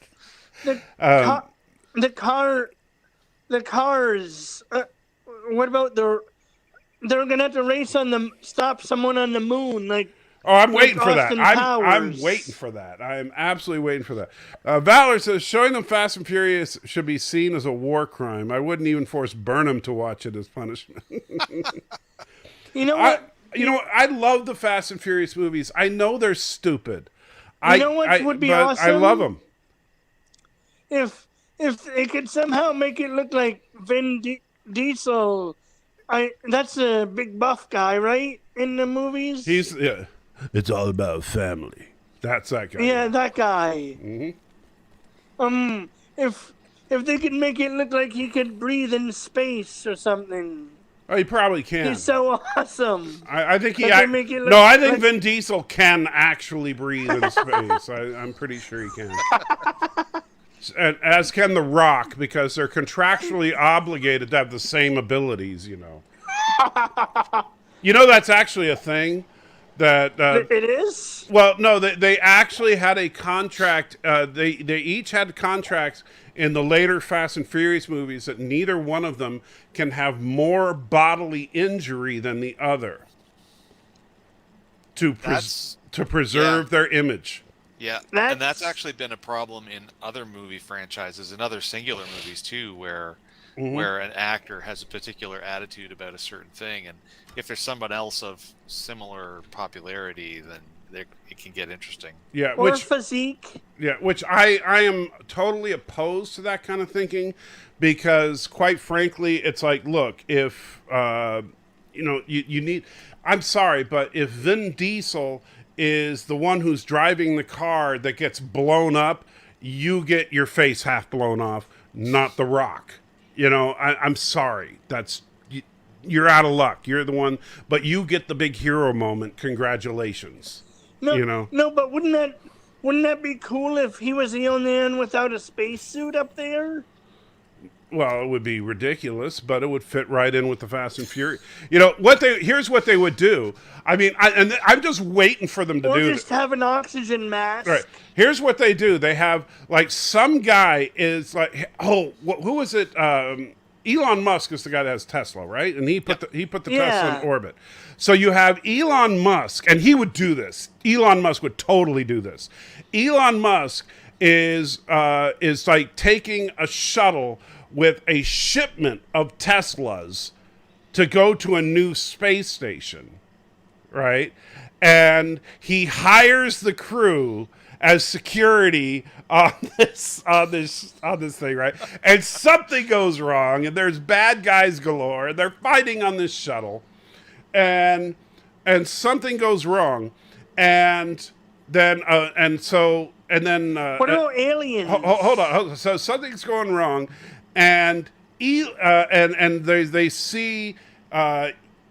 The cars. What about they're gonna have to race on the stop someone on the moon, like. Oh, I'm waiting for that. Austin I'm Powers. waiting for that. I am absolutely waiting for that. Valor says showing them Fast and Furious should be seen as a war crime. I wouldn't even force Burnham to watch it as punishment. You know what? I love the Fast and Furious movies. I know they're stupid. You know what would be but awesome? I love them. If they could somehow make it look like Diesel, that's a big buff guy, right? In the movies. It's all about family. That's that guy. Yeah, that guy. Mm-hmm. If they could make it look like he could breathe in space or something. Oh, he probably can. He's so awesome. I think he. If they make it look No, I think like- Vin Diesel can actually breathe in space. I'm pretty sure he can. And as can The Rock, because they're contractually obligated to have the same abilities. You know. That's actually a thing. That It is? well, no, they actually had a contract. They each had contracts in the later Fast and Furious movies that neither one of them can have more bodily injury than the other to preserve their image. Yeah, That's- and that's actually been a problem in other movie franchises and other singular movies too, where an actor has a particular attitude about a certain thing, and if there's someone else of similar popularity, then it can get interesting. Yeah, Or physique. Yeah, which I am totally opposed to that kind of thinking, because quite frankly, it's like, look, if you need. I'm sorry, but if Vin Diesel is the one who's driving the car that gets blown up, you get your face half blown off, not The Rock. I'm sorry. You're out of luck. You're the one, but you get the big hero moment. Congratulations. No, but wouldn't that be cool if he was the only one without a spacesuit up there? Well, it would be ridiculous, but it would fit right in with the Fast and Furious. Here's what they would do. I mean, I'm just waiting for them to Or do just have an oxygen mask. Right. Here's what they do. They have like some guy is like, who was it? Elon Musk is the guy that has Tesla, right? And he put the Tesla in orbit. So you have Elon Musk, and he would do this. Elon Musk would totally do this. Elon Musk is like taking a shuttle with a shipment of Teslas to go to a new space station, right? And he hires the crew as security on this thing, right? And something goes wrong, and there's bad guys galore, and they're fighting on this shuttle, and something goes wrong, and then what about aliens? Hold on. So something's going wrong, and they see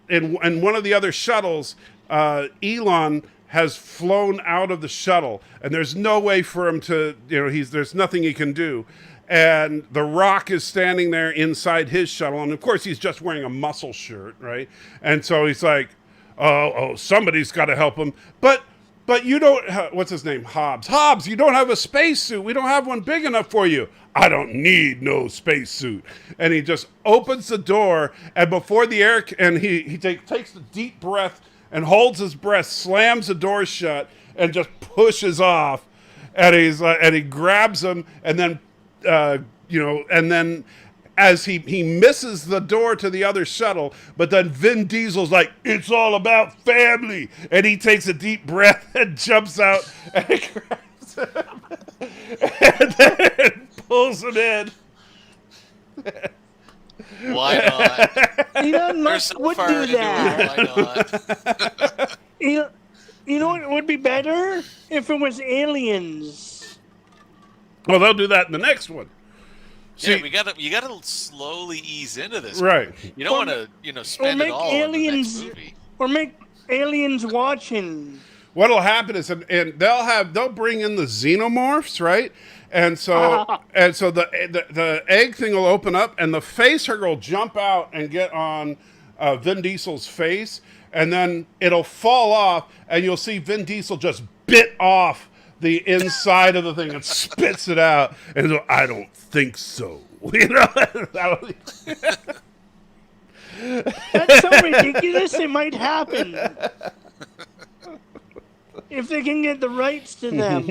in one of the other shuttles, Elon has flown out of the shuttle, and there's no way for him to, there's nothing he can do, and The Rock is standing there inside his shuttle, and of course he's just wearing a muscle shirt, right? And so he's like, "Oh, somebody's got to help him." But you don't. What's his name? Hobbs. Hobbs, you don't have a spacesuit. We don't have one big enough for you. I don't need no spacesuit. And he just opens the door, and before the air, and he takes a deep breath and holds his breath, slams the door shut, and just pushes off. And he's and he grabs him, and then and then as he misses the door to the other shuttle, but then Vin Diesel's like, "It's all about family," and he takes a deep breath and jumps out and grabs him and then pulls him in. Why not? Elon They're Musk so would far do into that. it. Why not? You know what would be better if it was aliens. Well, they'll do that in the next one. Yeah, you gotta slowly ease into this. Right. You don't want to, spend it all in the next movie. Or make aliens watching. What'll happen is, and they'll bring in the xenomorphs, right? And so the egg thing will open up, and the face hugger will jump out and get on Vin Diesel's face, and then it'll fall off, and you'll see Vin Diesel just bit off the inside of the thing and spits it out, and so, I don't think so. That's so ridiculous. It might happen if they can get the rights to them.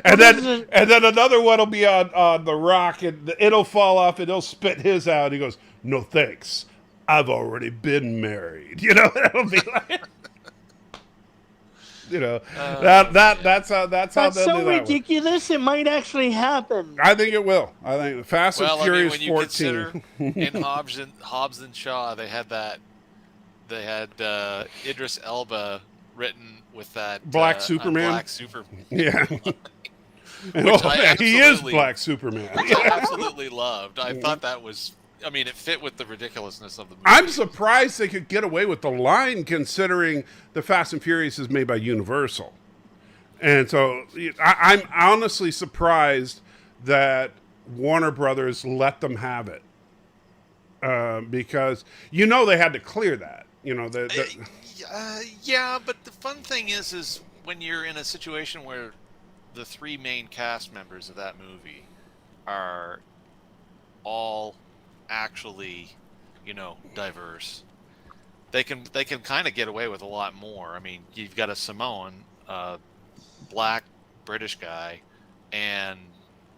And then another one will be on The Rock, and it'll fall off, and he'll spit his out. He goes, "No thanks, I've already been married." It'll be like. That's how they'll That's do so that ridiculous. It might actually happen. I think it will. I think Fast and Furious when you 14. consider in Hobbs and Shaw, they had Idris Elba written with that Black Superman? Black Superman. Yeah. He is Black Superman. Which I absolutely loved. I thought that was. I mean, it fit with the ridiculousness of the movie. I'm surprised they could get away with the line, considering the Fast and Furious is made by Universal. And so I'm honestly surprised that Warner Brothers let them have it. Because, they had to clear that. Yeah, but the fun thing is when you're in a situation where the three main cast members of that movie are all actually, diverse. They can kind of get away with a lot more. I mean, you've got a Samoan, black British guy, and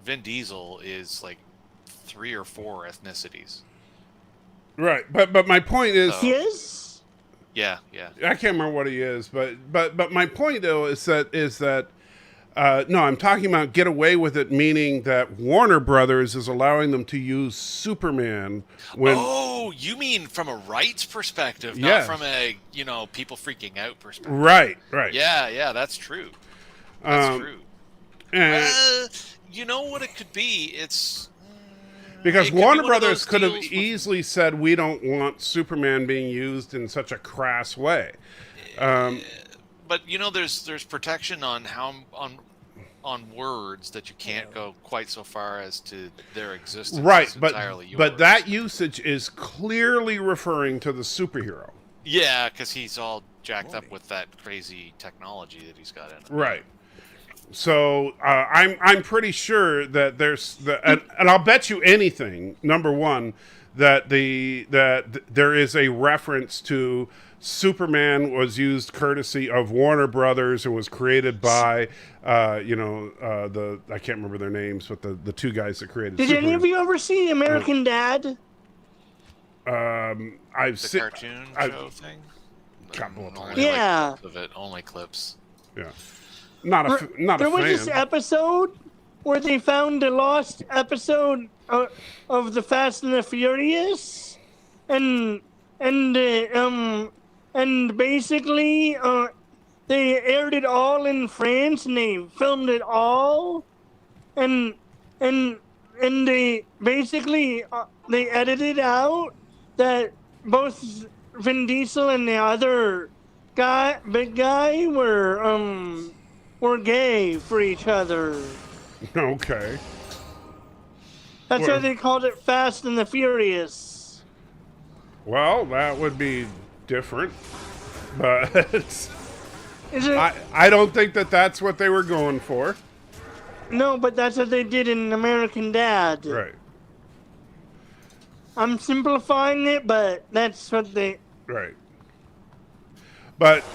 Vin Diesel is like 3 or 4 ethnicities. Right, but my point is, He is? Yeah. I can't remember what he is, but my point though is that. No, I'm talking about get away with it, meaning that Warner Brothers is allowing them to use Superman when... Oh, you mean from a rights perspective, Yes. not from a, people freaking out perspective. Right. Yeah, that's true. That's true. And You know what it could be? It's... because it could be Warner one of Brothers those could have deals with- easily said, we don't want Superman being used in such a crass way. But there's protection on on words that you can't go quite so far as to their existence. Right, It's entirely yours. but that usage is clearly referring to the superhero. Yeah, because he's all jacked up with that crazy technology that he's got in it. Right. So I'm pretty sure that there's and I'll bet you anything. Number one, that there is a reference to Superman was used courtesy of Warner Brothers and was created by I can't remember their names, but the two guys that created. Did Superman. any of you ever see American Dad? I've The seen cartoon show thing? couple of times. Only Yeah. clips of it, only clips. Yeah, not a There was fan. this episode where they found the lost episode of the Fast and the Furious, and basically they aired it all in France, and they filmed it all, and they basically they edited out that both Vin Diesel and the other big guy were gay for each other. Okay. That's Well- why they called it Fast and the Furious. Well, that would be different, but Is it? I don't think that that's what they were going for. No, but that's what they did in American Dad. Right, I'm simplifying it, but that's what they. right. But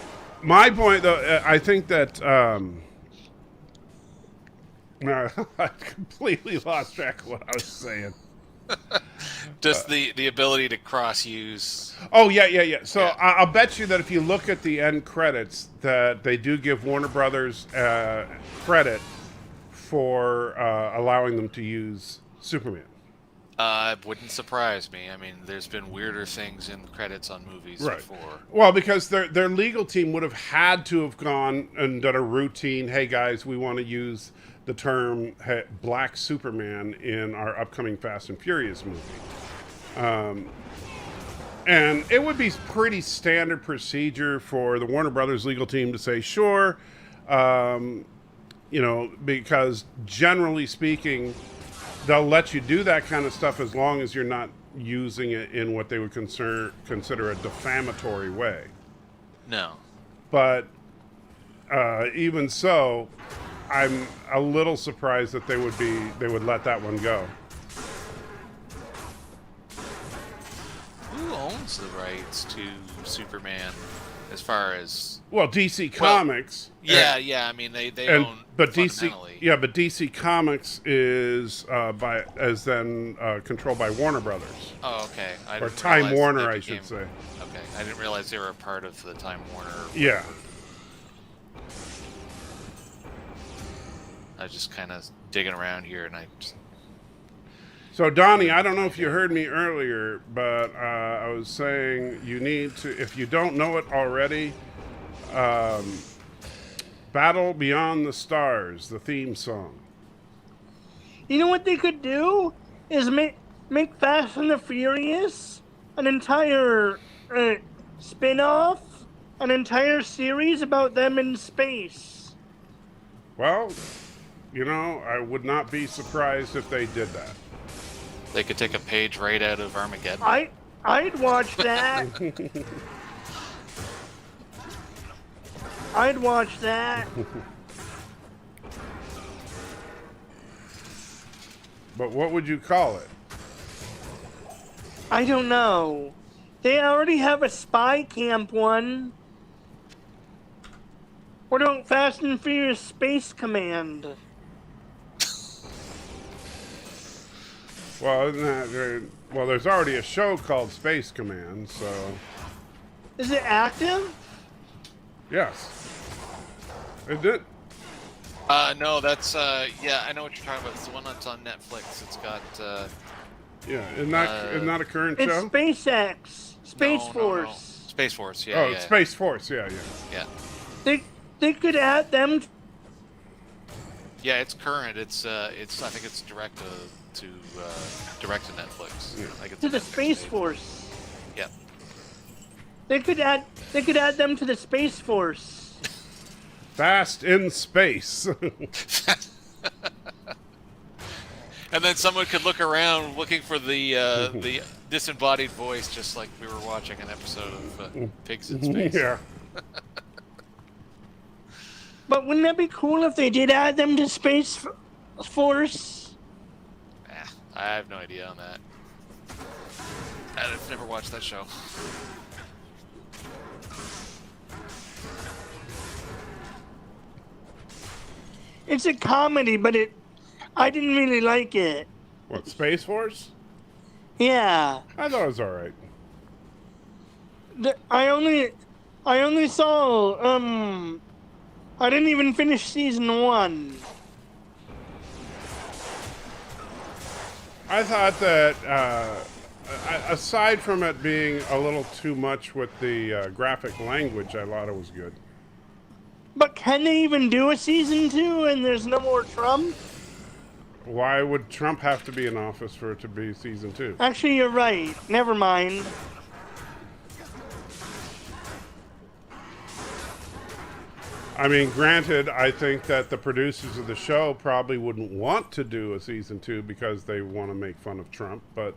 my point, though, I think that no, I completely lost track of what I was saying. Just the ability to cross use. Oh yeah. So Yeah. I'll bet you that if you look at the end credits, that they do give Warner Brothers credit for allowing them to use Superman. It wouldn't surprise me. I mean, there's been weirder things in credits on movies Right. before. Well, because their legal team would have had to have gone and done a routine. Hey guys, we want to use the term Black Superman in our upcoming Fast and Furious movie. And it would be pretty standard procedure for the Warner Brothers legal team to say, sure, because generally speaking, they'll let you do that kind of stuff as long as you're not using it in what they would consider a defamatory way. No. But even so, I'm a little surprised that they would let that one go. Who owns the rights to Superman as far as... Well, DC Comics. Yeah. I mean, they own fundamentally. But DC Comics is controlled by Warner Brothers. Oh, okay. I Or didn't Time realize Warner, they I should say. Okay. I didn't realize they were a part of the Time Warner. Yeah. I was just kind of digging around here, and I just... So, Donnie, I don't know if you heard me earlier, but I was saying you need to, if you don't know it already, Battle Beyond the Stars, the theme song. You know what they could do is make Fast and the Furious an entire spin-off, an entire series about them in space. Well, I would not be surprised if they did that. They could take a page right out of Armageddon. I'd watch that. I'd watch that. But what would you call it? I don't know. They already have a spy camp one. What about Fast and Furious Space Command? Well, isn't that there's already a show called Space Command, so Is it active? yes. Is it? No, that's, yeah, I know what you're talking about. It's the one that's on Netflix. It's got, Yeah, isn't that a current It's show? SpaceX. Space no. Force. Space Force, yeah, Oh, yeah. it's Space Force, yeah. Yeah. They could add them Yeah, it's current. It's I think it's direct to Netflix. Yeah. Like it's to a the Netflix Space baby. Force. Yeah. They could add them to the Space Force. Fast in Space. And then someone could look around looking for the disembodied voice, just like we were watching an episode of Pigs in Space. Yeah. But wouldn't that be cool if they did add them to Space Force? I have no idea on that. I've never watched that show. It's a comedy, but I didn't really like it. What, Space Force? Yeah. I thought it was alright. I only saw I didn't even finish season 1. I thought that, aside from it being a little too much with the graphic language, I thought it was good. But can they even do a season 2 and there's no more Trump? Why would Trump have to be in office for it to be season 2? Actually, you're right. Never mind. I mean, granted, I think that the producers of the show probably wouldn't want to do a season 2 because they want to make fun of Trump, but,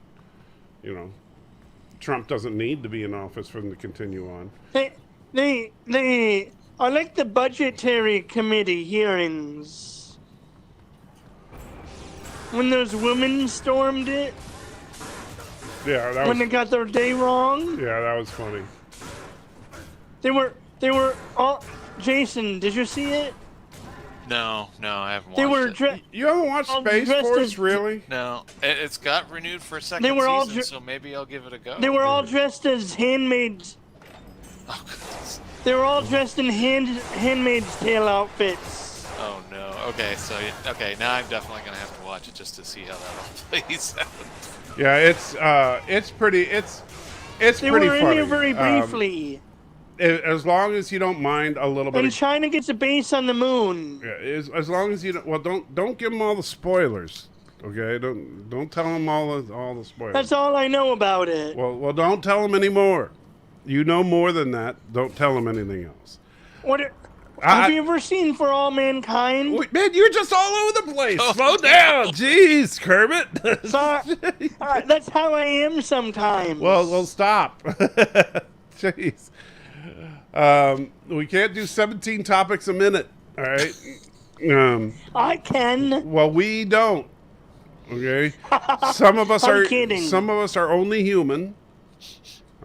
you know, Trump doesn't need to be in office for them to continue on. I like the budgetary committee hearings. When those women stormed it, Yeah, that when was, they got their day wrong, yeah, that was funny. they were all. Jason, did you see it? No, I haven't watched They were it. You haven't watched all Space dressed Force, as- really? No, it's got renewed for a second They were all season, so maybe I'll give it a go. They were all dressed as handmaids. Oh, goodness. They were all dressed in Handmaid's Tale outfits. Oh no. Okay, so now I'm definitely gonna have to watch it just to see how that all plays out. Yeah, it's pretty. It's They pretty were in funny. here very briefly. As long as you don't mind a little bit. And Of, China gets a base on the moon. yeah, as long as you don't. Well, don't give them all the spoilers. Okay, don't tell them all the spoilers. That's all I know about it. Well, don't tell them anymore. You know more than that. Don't tell them anything else. Have you ever seen For All Mankind? Wait, man, you're just all over the place. Slow down, jeez, Kermit. Sorry, that's how I am sometimes. Well, stop. Jeez. We can't do 17 topics a minute. All right. I can. Well, we don't. Okay. Some of us I'm are. kidding. Some of us are only human.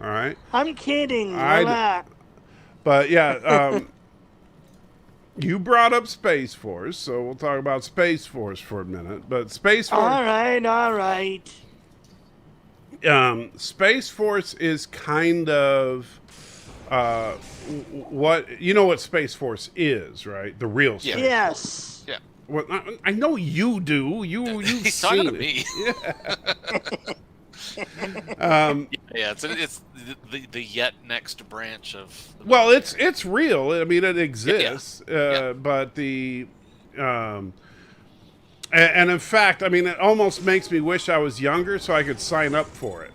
All right. I'm kidding. I- Relax. But yeah, you brought up Space Force, so we'll talk about Space Force for a minute. But Space Force. All right. Space Force is kind of what you know what Space Force is, right? The real Space. Yeah. Yes. Yeah. Well, I know you do. You've He's seen talking to it. me. Yeah, it's the yet next branch of. The Well, military. it's real. I mean, it exists. Yeah. But the and in fact, I mean, it almost makes me wish I was younger so I could sign up for it.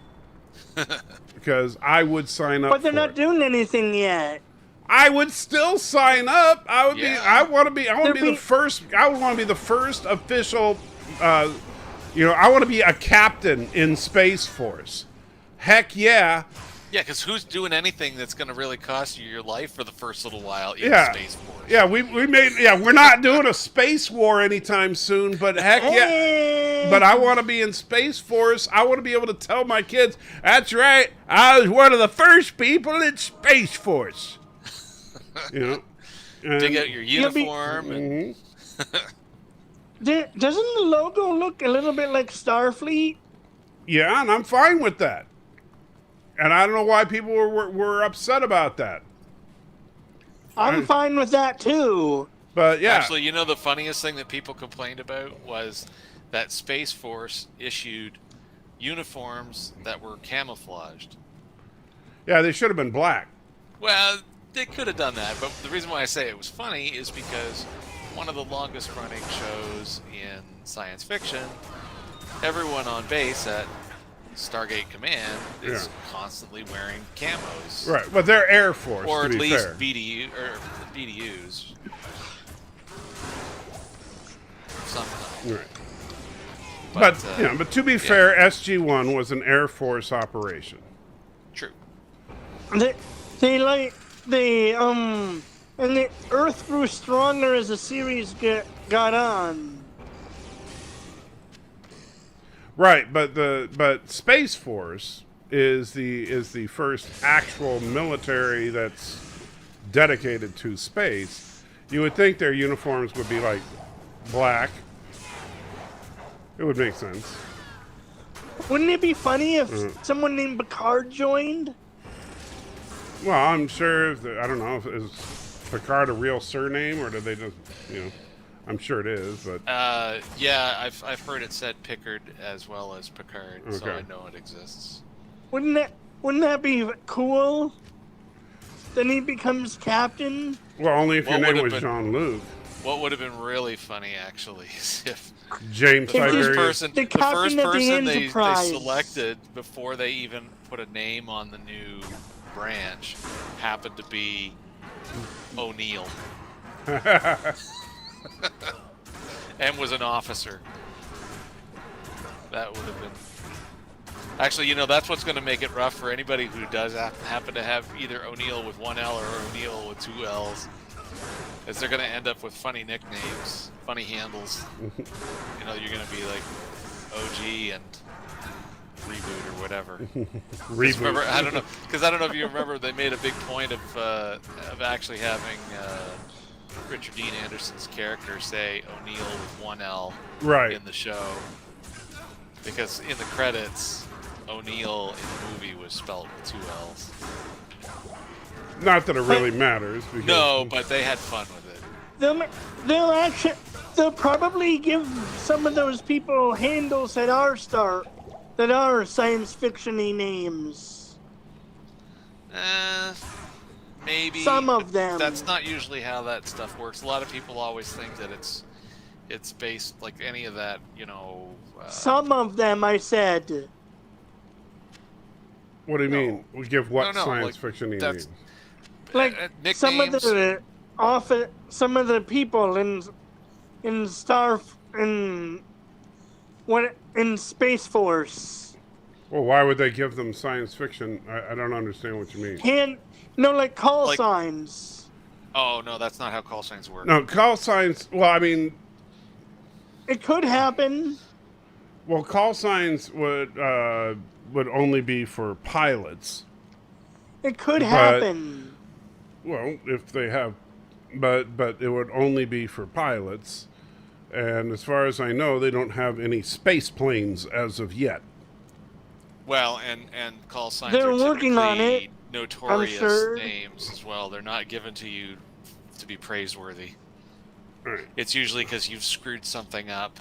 Because I would sign up. But they're for not it. doing anything yet. I would still sign up. I would be. Yeah. I want to be. I want to They're be the being- first. I would want to be the first official. I want to be a captain in Space Force. Heck yeah. Yeah, because who's doing anything that's going to really cost you your life for the first little while in Yeah. Space Force? Yeah, we made. Yeah, we're not doing a space war anytime soon. But heck yeah. Hey. But I want to be in Space Force. I want to be able to tell my kids, that's right, I was one of the first people in Space Force. You know? Dig out your You'll be- uniform. And, Mhm. Doesn't the logo look a little bit like Starfleet? Yeah, and I'm fine with that. And I don't know why people were upset about that. I'm fine with that too. But yeah. Actually, you know the funniest thing that people complained about was that Space Force issued uniforms that were camouflaged. Yeah, they should have been black. Well, they could have done that, but the reason why I say it was funny is because one of the longest running shows in science fiction, everyone on base at Stargate Command is constantly wearing camos. Right, but they're Air Force, Or to at be least fair. BDUs. Some kind. Right. But to be fair, SG-1 was an Air Force operation. True. And the Earth grew stronger as the series got on. Right, but Space Force is the first actual military that's dedicated to space. You would think their uniforms would be like black. It would make sense. Wouldn't it be funny if someone named Picard joined? Well, I'm sure. I don't know. Is Picard a real surname, or did they just, I'm sure it is, but Yeah, I've heard it said Pickard as well as Picard, so Okay. I know it exists. Wouldn't that be cool? Then he becomes captain. well, only if your What name would've was been- Jean-Luc. What would have been really funny, actually, is if James the first Tiberius. person, The the first captain of the person they Enterprise. selected before they even put a name on the new branch happened to be O'Neill. and was an officer. That would have been... Actually, that's what's going to make it rough for anybody who does happen to have either O'Neill with one L or O'Neill with two L's. Is they're going to end up with funny nicknames, funny handles. You're going to be like OG and Reboot or whatever. Reboot. Remember, I don't know if you remember, they made a big point of actually having Richard Dean Anderson's character say O'Neill with one L in the show, because in the credits, O'Neill in the movie was spelled with two L's. Not that it really matters. Because... No, but they had fun with it. They'll probably give some of those people handles that are science fiction-y names. Maybe. Some of them. That's not usually how that stuff works. A lot of people always think that it's based like any of that, Some of them, I said. What do you mean? We give what No, science like, fiction names? Like some of the people in Space Force. Well, why would they give them science fiction? I don't understand what you mean. Like call signs. Oh no, that's not how call signs work. No, call signs. Well, I mean, it could happen. Well, call signs would only be for pilots. It could happen. Well, if they have, but it would only be for pilots, and as far as I know, they don't have any space planes as of yet. Well, and call signs They're are working on it. Notorious names as well. They're not given to you to be praiseworthy. Right. It's usually because you've screwed something up,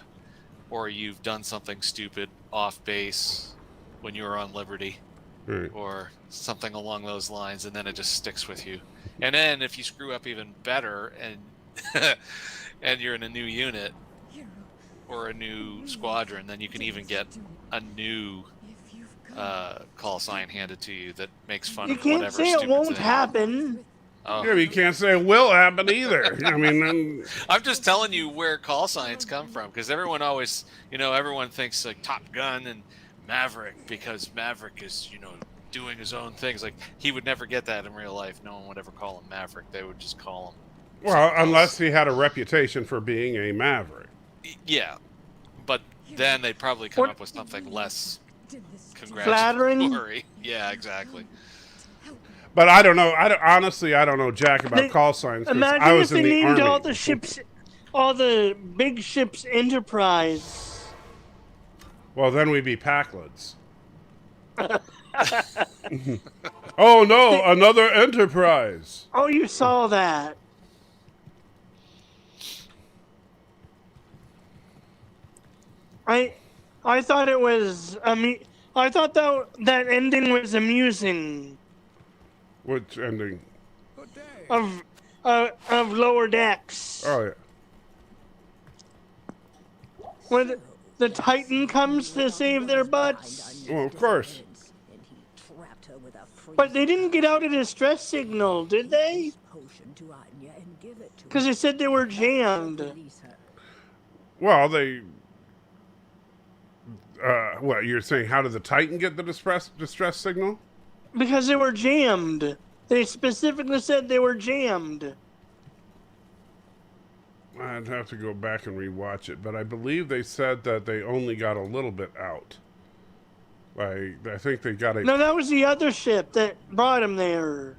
or you've done something stupid off base when you were on Liberty, Right. or something along those lines, and then it just sticks with you. And then if you screw up even better, and and you're in a new unit or a new squadron, then you can even get a new call sign handed to you that makes fun of whatever stupid thing. You can't say it won't happen. Oh. Yeah, but you can't say it will happen either. I mean, I'm just telling you where call signs come from, because everyone always, everyone thinks like Top Gun and Maverick, because Maverick is, doing his own things. Like, he would never get that in real life. No one would ever call him Maverick. They would just call him. Well, unless he had a reputation for being a maverick. Yeah, but then they'd probably come up with something less flattering. congratulatory. Yeah, exactly. But I don't know. Honestly, I don't know jack about call signs. Imagine I was if in they the named Army. all the big ships Enterprise. Well, then we'd be Packlids. Oh no, another Enterprise. Oh, you saw that. I thought it was I thought that ending was amusing. Which ending? Of Lower Decks. Oh yeah. When the Titan comes to save their butts. Well, of course. But they didn't get out a distress signal, did they? Because they said they were jammed. Well, they. What you're saying? How did the Titan get the distress signal? Because they were jammed. They specifically said they were jammed. I'd have to go back and rewatch it, but I believe they said that they only got a little bit out. I think they got a... No, that was the other ship that brought him there.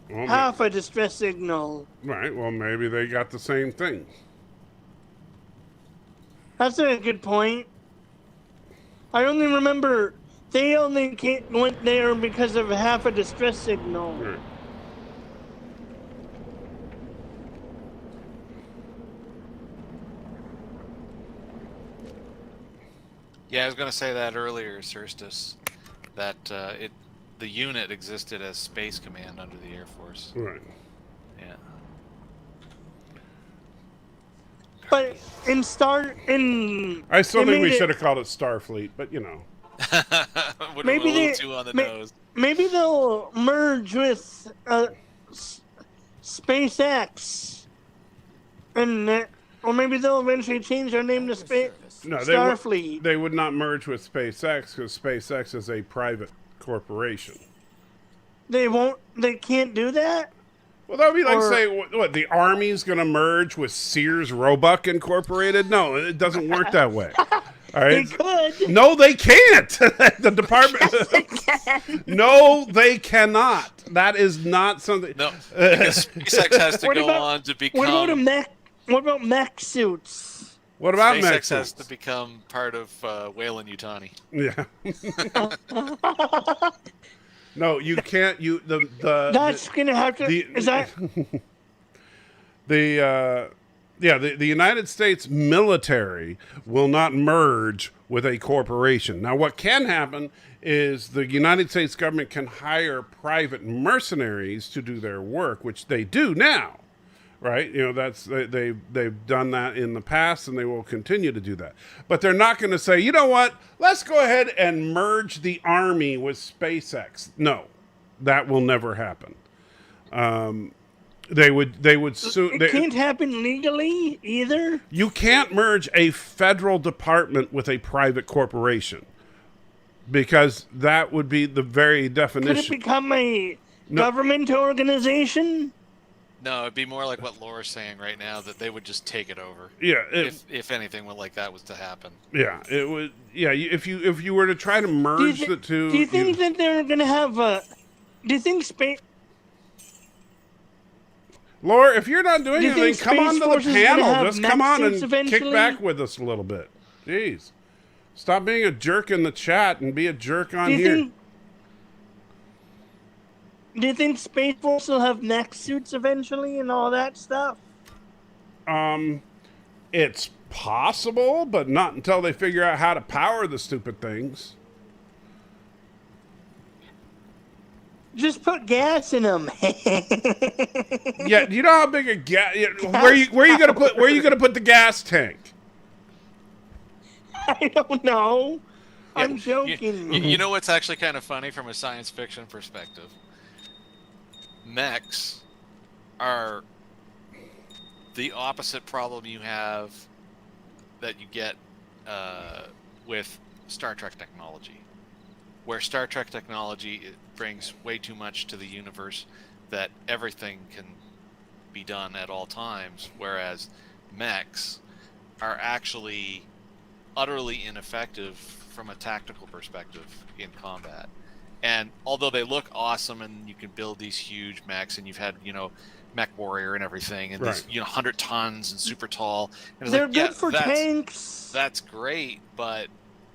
Well, Half a distress signal. Right, well, maybe they got the same thing. That's a good point. I only remember they only went there because of half a distress signal. Right. Yeah, I was going to say that earlier, Sirstus, that the unit existed as Space Command under the Air Force. Right. Yeah. But I still think we should have called it Starfleet, but you know. Maybe a little too on the nose. Maybe they'll merge with SpaceX or maybe they'll eventually change their name to No, Starfleet. they would not merge with SpaceX because SpaceX is a private corporation. They won't. They can't do that. Well, that would be like Or- saying, what, the Army's going to merge with Sears Roebuck Incorporated? No, it doesn't work that way. All They right? could. No, they can't. The department. No, they cannot. That is not something. No, because SpaceX has to What go about- on to become. What about a mech? What about mech suits? What about SpaceX Mexico? has to become part of Whalen Yutani. Yeah. No, you can't. That's gonna have to. Is that? The United States military will not merge with a corporation. Now, what can happen is the United States government can hire private mercenaries to do their work, which they do now, right? You know, they've done that in the past, and they will continue to do that. But they're not going to say, you know what? Let's go ahead and merge the Army with SpaceX. No, that will never happen. They would soon. It can't happen legally either. You can't merge a federal department with a private corporation because that would be the very Could it definition. become a No. government organization? No, it'd be more like what Laura's saying right now, that they would just take it over. Yeah, If anything like that was to happen. yeah, it would. Yeah, if you were to try to merge the two, Do you think that they're gonna have a? Do you think space? Laura, if you're not doing Do you anything, think come Space on to the Force is gonna panel. have Just mech come on suits and kick eventually? back with us a little bit. Jeez, stop being a jerk in the chat and be a jerk on Do you here. think? Do you think Space Force will have mech suits eventually and all that stuff? It's possible, but not until they figure out how to power the stupid things. Just put gas in them. Yeah, do you know how big a gas? Where you gonna put the gas tank? I don't know. I'm You, joking. you know what's actually kind of funny from a science fiction perspective? Mechs are the opposite problem you have that you get with Star Trek technology. Where Star Trek technology it brings way too much to the universe that everything can be done at all times, whereas mechs are actually utterly ineffective from a tactical perspective in combat. And although they look awesome and you can build these huge mechs and you've had, Mech Warrior and everything and these, 100 tons and super tall. And it's They're like, good yeah, for tanks. That's great, but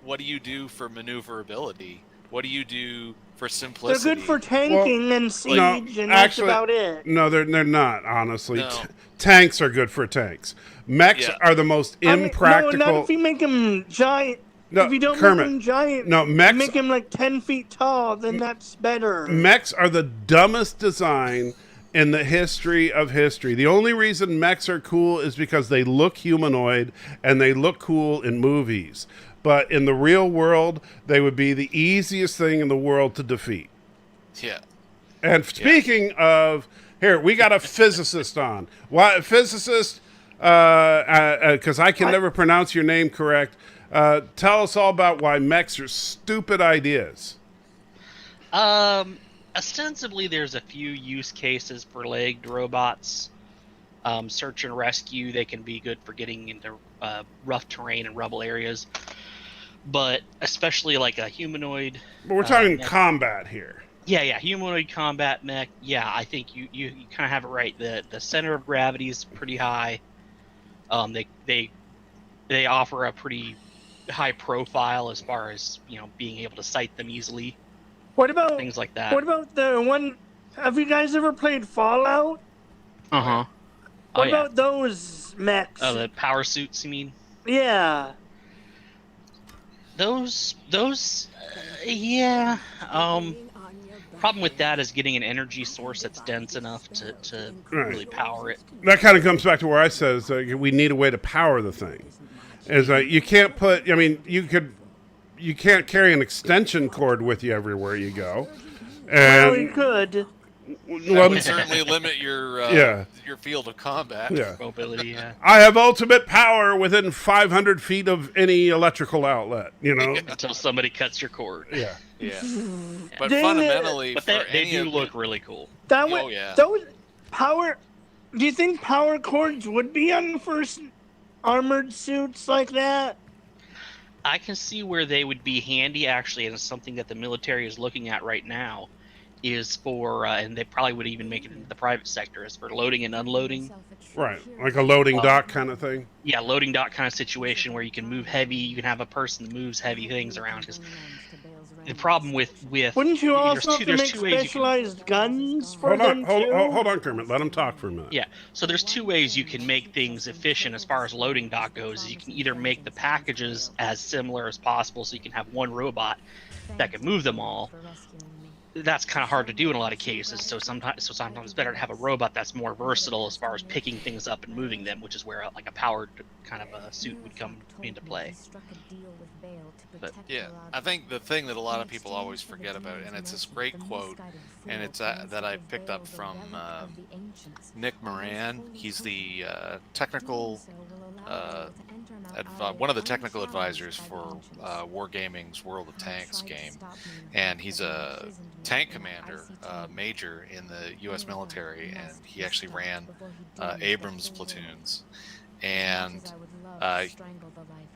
what do you do for maneuverability? What do you do for They're simplicity? good for tanking and siege, No, and actually, that's about it. No, they're not. Honestly, No. Tanks are good for tanks. Mechs Yeah. are the most I mean, impractical. no, not if you make them giant. No, if you don't Kermit. make them giant, No, mechs- make them like 10 feet tall, then that's better. Mechs are the dumbest design in the history of history. The only reason mechs are cool is because they look humanoid and they look cool in movies. But in the real world, they would be the easiest thing in the world to defeat. Yeah. And speaking of, here, we got a physicist on. Why, physicist, because I can never pronounce your name correct. Tell us all about why mechs are stupid ideas. Ostensibly, there's a few use cases for legged robots. Search and rescue, they can be good for getting into rough terrain and rubble areas. But especially like a humanoid. But we're talking mech. combat here. Yeah, humanoid combat mech. Yeah, I think you kind of have it right. The center of gravity is pretty high. They offer a pretty high profile as far as being able to sight them easily, What about things like that. What about the one? Have you guys ever played Fallout? What What about those mechs? the power suits? You mean Yeah. those? Yeah. Problem with that is getting an energy source that's dense enough to Right. really power it. That kind of comes back to where I said we need a way to power the thing. Is you can't put. I mean, you can't carry an extension cord with you everywhere you go. Well, you And could. That would certainly limit your field of combat. Yeah. Mobility, yeah. I have ultimate power within 500 feet of any electrical outlet, you know? Until somebody cuts your cord. Yeah. Yeah. But Dang it. fundamentally, But for they any do of look really cool. That Oh, would, yeah. those power. Do you think power cords would be on the first armored suits like that? I can see where they would be handy, actually, and it's something that the military is looking at right now, is for, and they probably would even make it into the private sector, is for loading and unloading. Right. Like a loading dock kind of thing. Yeah, loading dock kind of situation where you can move heavy, you can have a person that moves heavy things around. Because the problem with Wouldn't you also have to there's make two ways you can, specialized guns for them too? Hold on, Kermit. Let him talk for a minute. yeah, so there's two ways you can make things efficient as far as loading dock goes. You can either make the packages as similar as possible, so you can have one robot that can move them all. That's kind of hard to do in a lot of cases. So sometimes it's better to have a robot that's more versatile as far as picking things up and moving them, which is where like a powered kind of a suit would come into play. But yeah, I think the thing that a lot of people always forget about, and it's this great quote, and it's that I picked up from Nick Moran. He's the technical, one of the technical advisors for Wargaming's World of Tanks game, and he's a tank commander, major in the U.S. military, and he actually ran Abrams platoons, and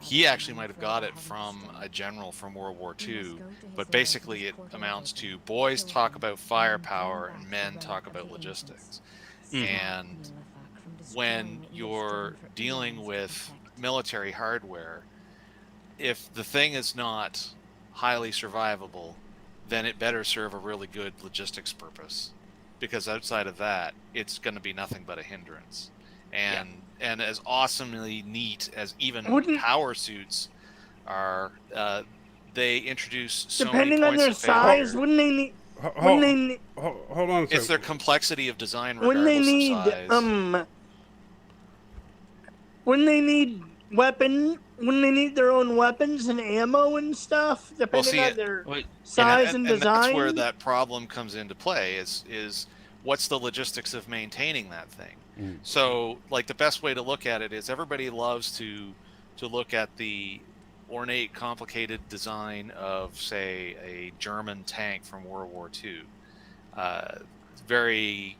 he actually might have got it from a general from World War II, but basically it amounts to boys talk about firepower and men talk about logistics. And when you're dealing with military hardware, if the thing is not highly survivable, then it better serve a really good logistics purpose, because outside of that, it's going to be nothing but a hindrance. And as awesomely neat as even power suits are, they introduce so Depending many on points their of failure. size, wouldn't they need? Hold on a second. It's their complexity of design, Wouldn't they regardless need of size. Wouldn't they need weapon? Wouldn't they need their own weapons and ammo and stuff, depending on their size and design? And that's where that problem comes into play. Is what's the logistics of maintaining that thing? So, like, the best way to look at it is everybody loves to look at the ornate, complicated design of, say, a German tank from World War II. Very,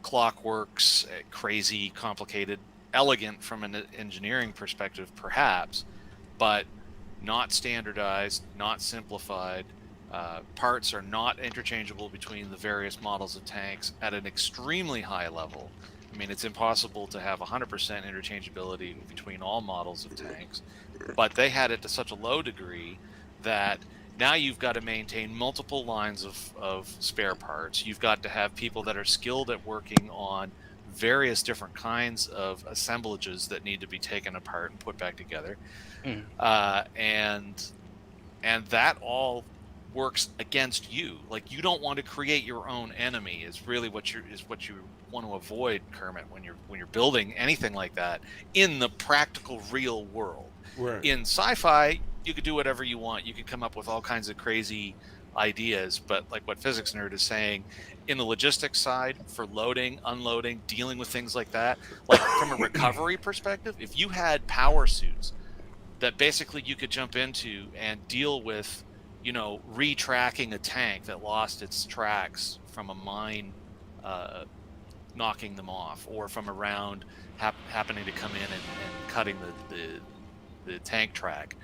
clockworks, crazy, complicated, elegant from an engineering perspective, perhaps, but not standardized, not simplified. Parts are not interchangeable between the various models of tanks at an extremely high level. I mean, it's impossible to have 100% interchangeability between all models of tanks, but they had it to such a low degree that now you've got to maintain multiple lines of spare parts. You've got to have people that are skilled at working on various different kinds of assemblages that need to be taken apart and put back together. And that all works against you. Like, you don't want to create your own enemy is really what you want to avoid, Kermit, when you're building anything like that in the practical real world. Right. In sci-fi, you could do whatever you want. You could come up with all kinds of crazy ideas, but like what Physics Nerd is saying, in the logistics side, for loading, unloading, dealing with things like that, like from a recovery perspective, if you had power suits that basically you could jump into and deal with, retracking a tank that lost its tracks from a mine knocking them off, or from a round happening to come in and cutting the tank track.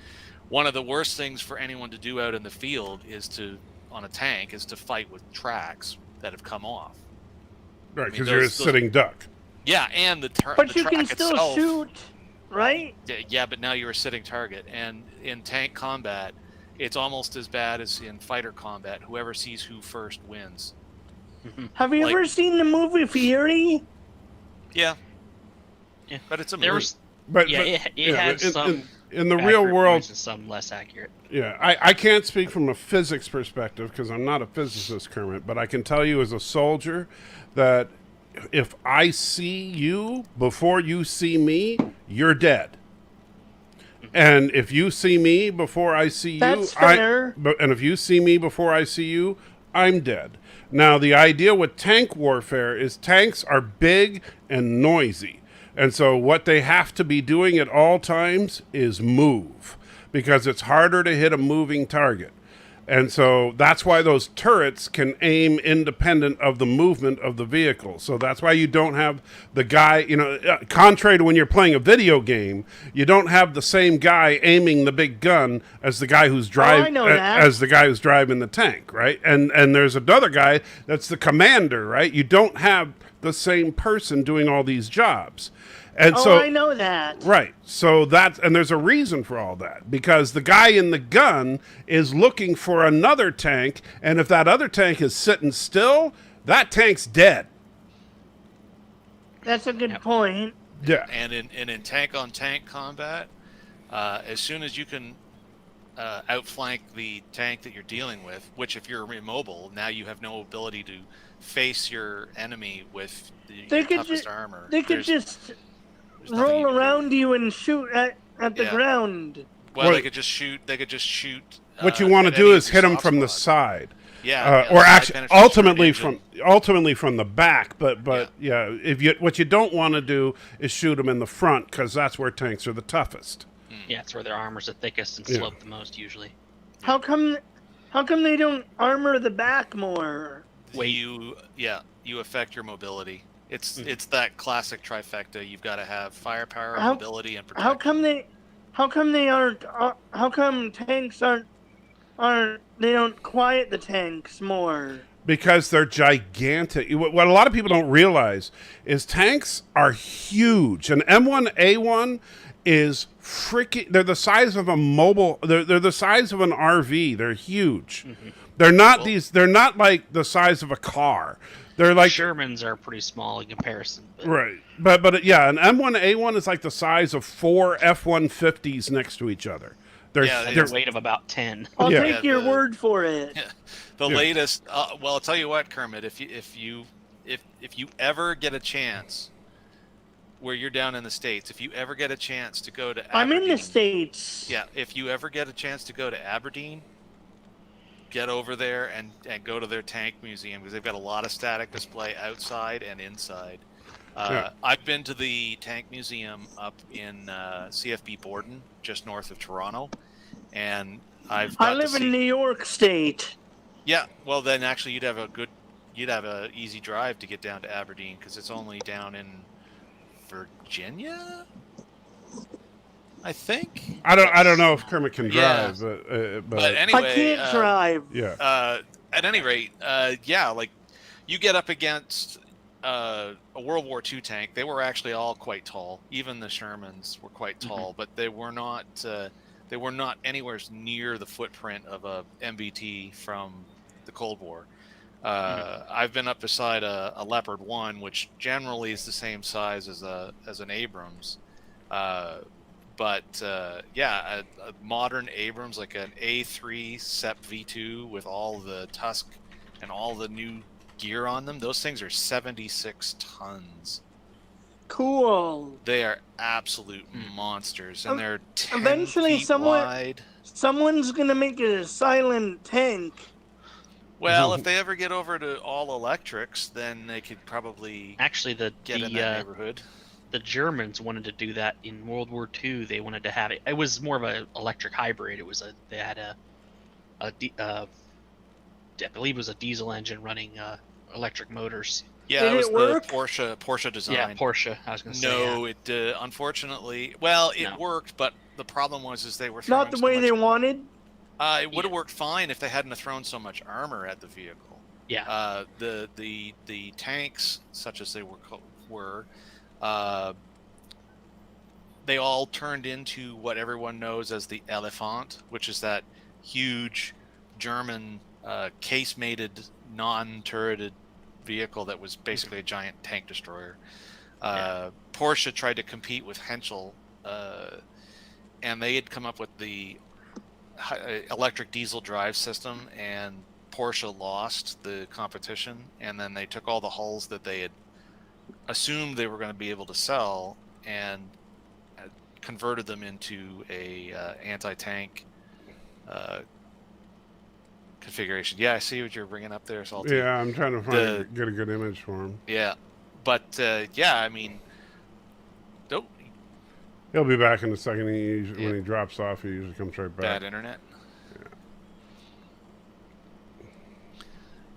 One of the worst things for anyone to do out in the field on a tank is to fight with tracks that have come off. Right, because you're a sitting duck. Yeah, and But you can still shoot, right? Yeah, but now you're a sitting target. And in tank combat, it's almost as bad as in fighter combat. Whoever sees who first wins. Have you ever seen the movie Fury? Yeah. But it's a movie. It had some in the real world, and some less accurate. Yeah, I can't speak from a physics perspective because I'm not a physicist, Kermit, but I can tell you as a soldier that if I see you before you see me, you're dead. And if you see me before I see you, That's fair. and if you see me before I see you, I'm dead. Now, the idea with tank warfare is tanks are big and noisy. And so what they have to be doing at all times is move, because it's harder to hit a moving target. And so that's why those turrets can aim independent of the movement of the vehicle. So that's why you don't have the guy, contrary to when you're playing a video game, you don't have the same guy aiming the big gun as the guy who's driving the tank, right? And there's another guy that's the commander, right? You don't have the same person doing all these jobs. And so I know that. Right. So and there's a reason for all that, because the guy in the gun is looking for another tank, and if that other tank is sitting still, that tank's dead. That's a good point. Yeah. And in tank-on-tank combat, as soon as you can outflank the tank that you're dealing with, which if you're immobile, now you have no ability to face your enemy with the toughest armor. They could just roll around you and shoot at the ground. Well, they could just shoot. What you want to do is hit them from the side. Yeah, or actually, ultimately from the back. But what you don't want to do is shoot them in the front, because that's where tanks are the toughest. Yeah, it's where their armor's the thickest and slope the most usually. How come they don't armor the back more? You affect your mobility. It's that classic trifecta. You've got to have firepower, mobility, and protection. How come tanks aren't they don't quiet the tanks more? Because they're gigantic. What a lot of people don't realize is tanks are huge. An M1A1 is freaking. They're the size of a mobile. They're the size of an RV. They're huge. Mm-hmm. They're not They're not like the size of a car. They're like Shermans are pretty small in comparison. Right, but yeah, an M1A1 is like the size of 4 F-150s next to each other. They're weight of about 10. I'll take your word for it. The latest. Well, I'll tell you what, Kermit. If you ever get a chance, where you're down in the States, if you ever get a chance to go to Aberdeen, I'm in the States. Yeah, if you ever get a chance to go to Aberdeen, get over there and go to their tank museum, because they've got a lot of static display outside and inside. I've been to the tank museum up in CFB Borden, just north of Toronto, and I live in New York State. Yeah, well then actually you'd have a easy drive to get down to Aberdeen, because it's only down in Virginia, I think. I don't know if Kermit can drive, but anyway, I can't drive. Yeah. At any rate, like you get up against a World War II tank. They were actually all quite tall. Even the Shermans were quite tall, but they were not anywhere near the footprint of a MBT from the Cold War. I've been up beside a Leopard 1, which generally is the same size as an Abrams. But a modern Abrams, like an A3 SEP V2 with all the tusk and all the new gear on them, those things are 76 tons. Cool. They are absolute monsters, and they're 10 eventually feet wide. Someone's gonna make a silent tank. Well, if they ever get over to all electrics, then they could probably get in that neighborhood. The Germans wanted to do that in World War II. They wanted to have it. It was more of an electric hybrid. They had I believe it was a diesel engine running electric motors. Yeah, Did it was it work? the Porsche design. Yeah, Porsche. I was going to say. No, it unfortunately. Well, it worked, but the problem was they were throwing Not the way they wanted. It would have worked fine if they hadn't have thrown so much armor at the vehicle. Yeah. The tanks, such as they were, they all turned into what everyone knows as the Elefant, which is that huge German case-mated, non-turreted vehicle that was basically a giant tank destroyer. Porsche tried to compete with Henschel, and they had come up with the electric diesel drive system, and Porsche lost the competition, and then they took all the hulls that they had assumed they were going to be able to sell and converted them into a anti-tank configuration. Yeah, I see what you're bringing up there, Salty. Yeah, I'm trying to get a good image for him. Yeah, but yeah, I mean, don't He'll be back in a second. Yeah. When he drops off, he usually comes right back. bad internet.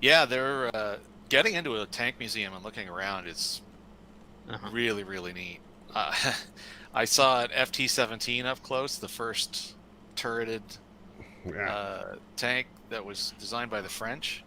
Yeah, they're getting into a tank museum and looking around is really, really neat. I saw an FT-17 up close, the first turreted tank that was designed by the French.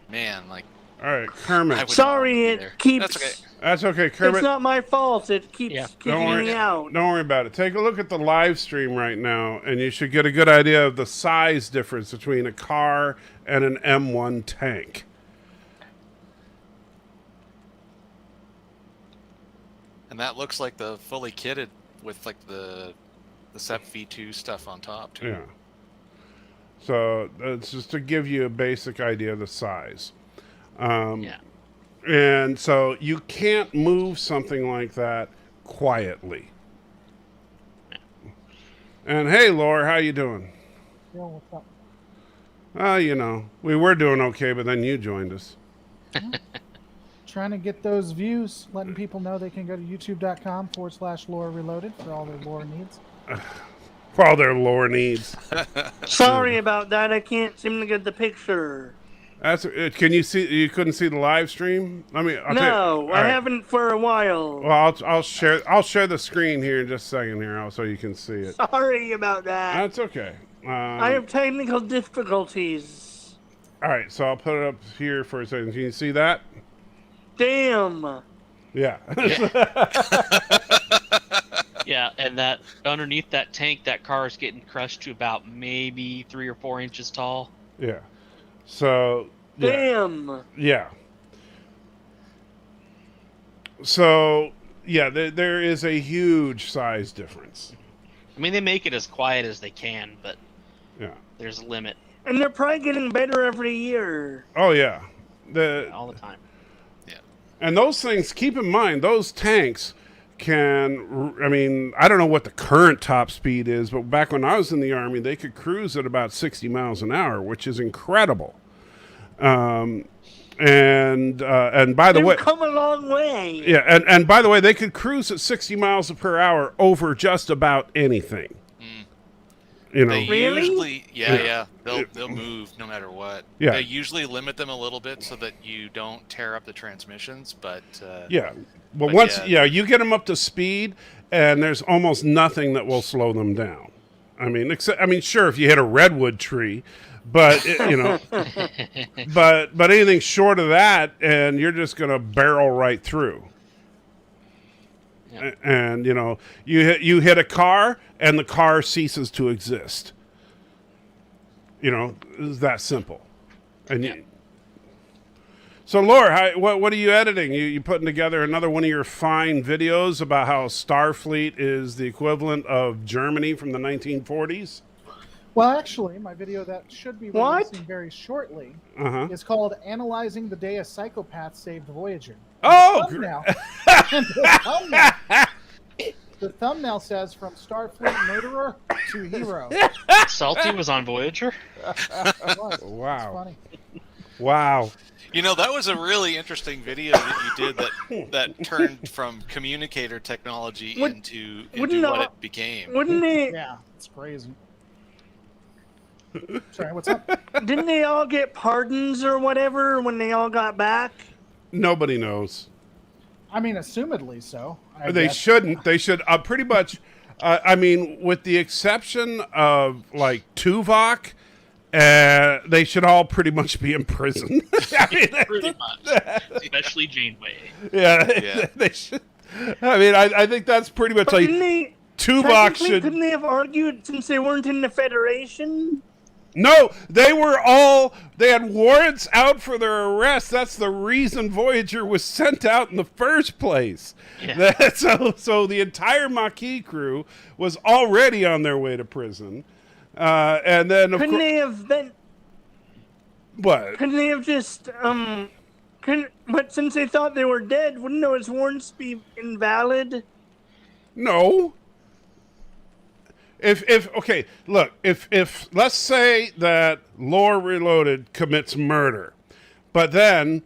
Man, like. All right, Kermit. Sorry, it keeps. That's okay. That's okay, Kermit. It's not my fault. It keeps kicking me out. Don't worry about it. Take a look at the live stream right now, and you should get a good idea of the size difference between a car and an M1 tank. And that looks like the fully kitted with like the SEP V2 stuff on top too. Yeah. So that's just to give you a basic idea of the size. And so you can't move something like that quietly. And hey, Laura, how you doing? Yo, what's up? You know, we were doing okay, but then you joined us. Trying to get those views, letting people know they can go to youtube.com/lore reloaded for all their lore needs. For all their lore needs. Sorry about that. I can't seem to get the picture. That's. Can you see? You couldn't see the live stream. I haven't for a while. Well, I'll share. I'll share the screen here in just a second here, so you can see it. Sorry about that. That's okay. I have technical difficulties. All right, so I'll put it up here for a second. Can you see that? Damn. Yeah. Yeah, and that underneath that tank, that car is getting crushed to about maybe 3 or 4 inches tall. Yeah. So. Yeah. Damn. Yeah. So yeah, there is a huge size difference. I mean, they make it as quiet as they can, but yeah, there's a limit. And they're probably getting better every year. Oh yeah, all the time. Yeah. And those things, keep in mind, those tanks can. I mean, I don't know what the current top speed is, but back when I was in the Army, they could cruise at about 60 miles an hour, which is incredible. And by the way, they've come a long way. Yeah, and by the way, they could cruise at 60 miles per hour over just about anything. You know, they really? usually, yeah, they'll move no matter what. Yeah. They usually limit them a little bit so that you don't tear up the transmissions, but yeah. Well, but once yeah. you get them up to speed, and there's almost nothing that will slow them down. I mean, sure, if you hit a redwood tree, but but anything short of that, and you're just going to barrel right through. Yep. And you hit a car, and the car ceases to exist. It's that simple. And so, Laura, what are you editing? You putting together another one of your fine videos about how Starfleet is the equivalent of Germany from the 1940s? Well, actually, my video that should be What? releasing very shortly Uh-huh. is called "Analyzing the Day a Psychopath Saved Voyager." Oh, The thumbnail says "From Starfleet Murderer to Hero." Salty was on Voyager. It was. Wow. It's funny. Wow. that was a really interesting video that you did that turned from communicator technology into what it became. Wouldn't it? Yeah, it's crazy. Sorry, what's up? Didn't they all get pardons or whatever when they all got back? Nobody knows. I mean, assumedly so. I They guess. shouldn't. They should pretty much. With the exception of like Tuvok, they should all pretty much be in prison. Pretty much. Especially Janeway. Yeah. They should. I think that's pretty much But like didn't they? Tuvok Technically, should. couldn't they have argued since they weren't in the Federation? No, they had warrants out for their arrest. That's the reason Voyager was sent out in the first place. Yeah. So the entire Maquis crew was already on their way to prison. And then, of Couldn't course... they have been? What? Couldn't they have just But since they thought they were dead, wouldn't those warrants be invalid? No. If okay, look, if let's say that Lore Reloaded commits murder, but then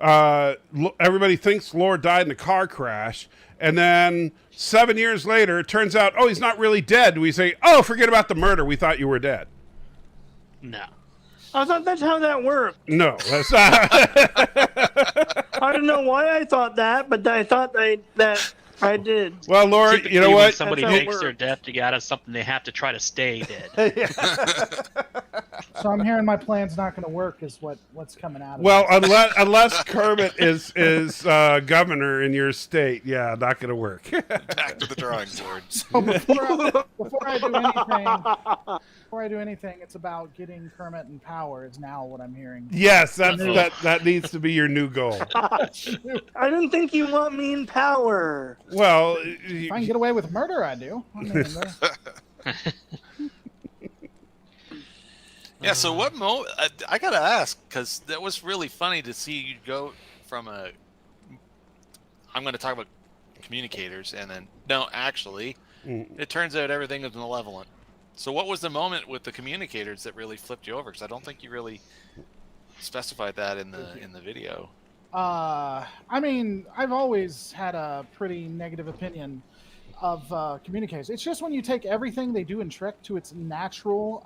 everybody thinks Lore died in a car crash, and then 7 years later it turns out, oh, he's not really dead. We say, oh, forget about the murder. We thought you were dead. No. I thought that's how that worked. No, that's not. I don't know why I thought that, but I thought that I did. Well, Lore, Typically, you know when what? somebody That's how it fakes their works. death to get out of something, they have to try to stay dead. So I'm hearing my plan's not going to work. Is what's coming out of Well, it. unless Kermit is governor in your state, yeah, not going to work. Back to the drawing board. So before I do anything, it's about getting Kermit in power. Is now what I'm hearing. Yes, that needs to be your new goal. I didn't think you want me in power. Well, If I can get away with murder, I do. I mean, Yeah, so what I gotta ask, because that was really funny to see you go from I'm going to talk about communicators, and then, no, actually, it turns out everything is malevolent. So what was the moment with the communicators that really flipped you over? Because I don't think you really specified that in the video. I mean, I've always had a pretty negative opinion of communicators. It's just when you take everything they do in Trek to its natural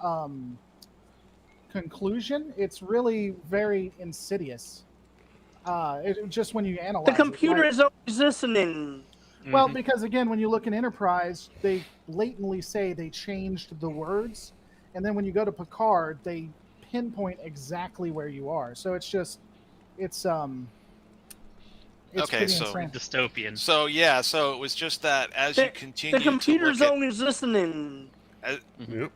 conclusion, it's really very insidious. Just when you analyze The computer it, is always listening. well, because again, when you look in Enterprise, they blatantly say they changed the words, and then when you go to Picard, they pinpoint exactly where you are. So it's Okay, pretty so insane. Dystopian. So yeah, so it was just that as you continue The computer's to look always listening. Yep.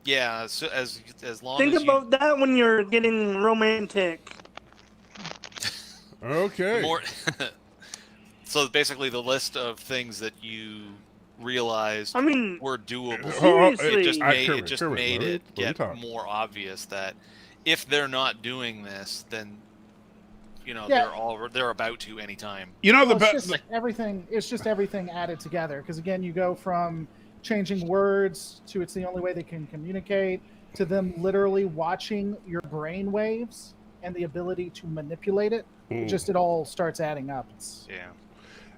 yeah, so as long Think as about that when you're getting romantic. Okay. more so basically the list of things that you realized I mean, were doable. seriously. It just Kermit, made let me it get talk. more obvious that if they're not doing this, then Yeah. they're about to anytime. You know Well, the it's best. just everything. It's just everything added together. Because again, you go from changing words to it's the only way they can communicate to them literally watching your brain waves and the ability to manipulate it. It all starts adding up. Yeah.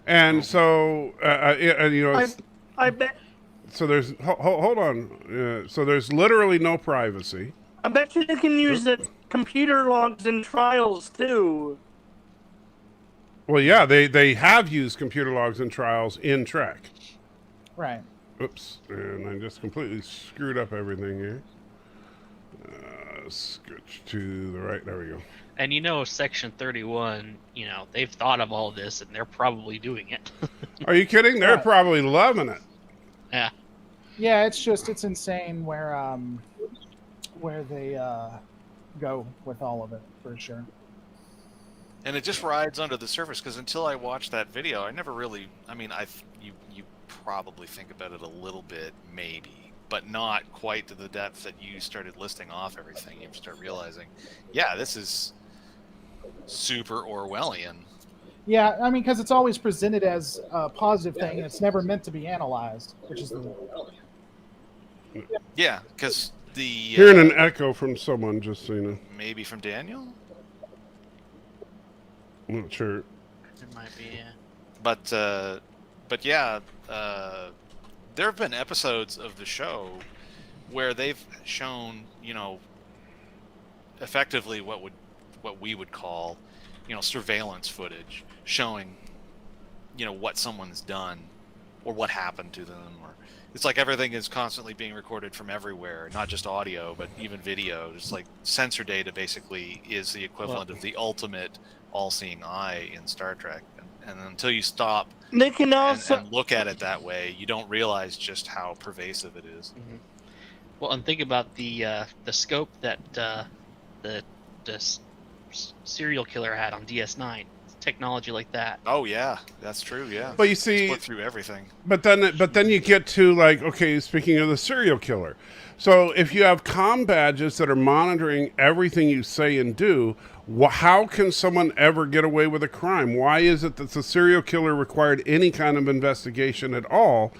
And so, I bet so there's hold on. So there's literally no privacy. I bet you they can use the computer logs in trials too. Well, yeah, they have used computer logs and trials in Trek. Right. Oops, and I just completely screwed up everything here. Switch to the right. There we go. And Section 31, they've thought of all this, and they're probably doing it. Are you kidding? They're Right. probably loving it. Yeah. Yeah, it's insane where they go with all of it for sure. And it just rides under the surface because until I watched that video, I never really. I mean, you probably think about it a little bit, maybe, but not quite to the depth that you started listing off everything. You start realizing, yeah, this is super Orwellian. Yeah, I mean, because it's always presented as a positive thing, and it's never meant to be analyzed, which is Yeah, because the Hearing an echo from someone, just so you know. maybe from Daniel, I'm not sure. It might be, yeah. but yeah, there have been episodes of the show where they've shown, effectively what we would call, surveillance footage showing, what someone's done or what happened to them, or it's like everything is constantly being recorded from everywhere, not just audio, but even video. Just like sensor data basically is the equivalent of the ultimate all-seeing eye in Star Trek. And until you stop They can also and look at it that way, you don't realize just how pervasive it is. Mm-hmm. Well, and think about the scope that the serial killer had on DS9. Technology like that. Oh yeah, that's true. Yeah, But you see, split through everything. but then you get to like, okay, speaking of the serial killer. So if you have comm badges that are monitoring everything you say and do, how can someone ever get away with a crime? Why is it that the serial killer required any kind of investigation at all?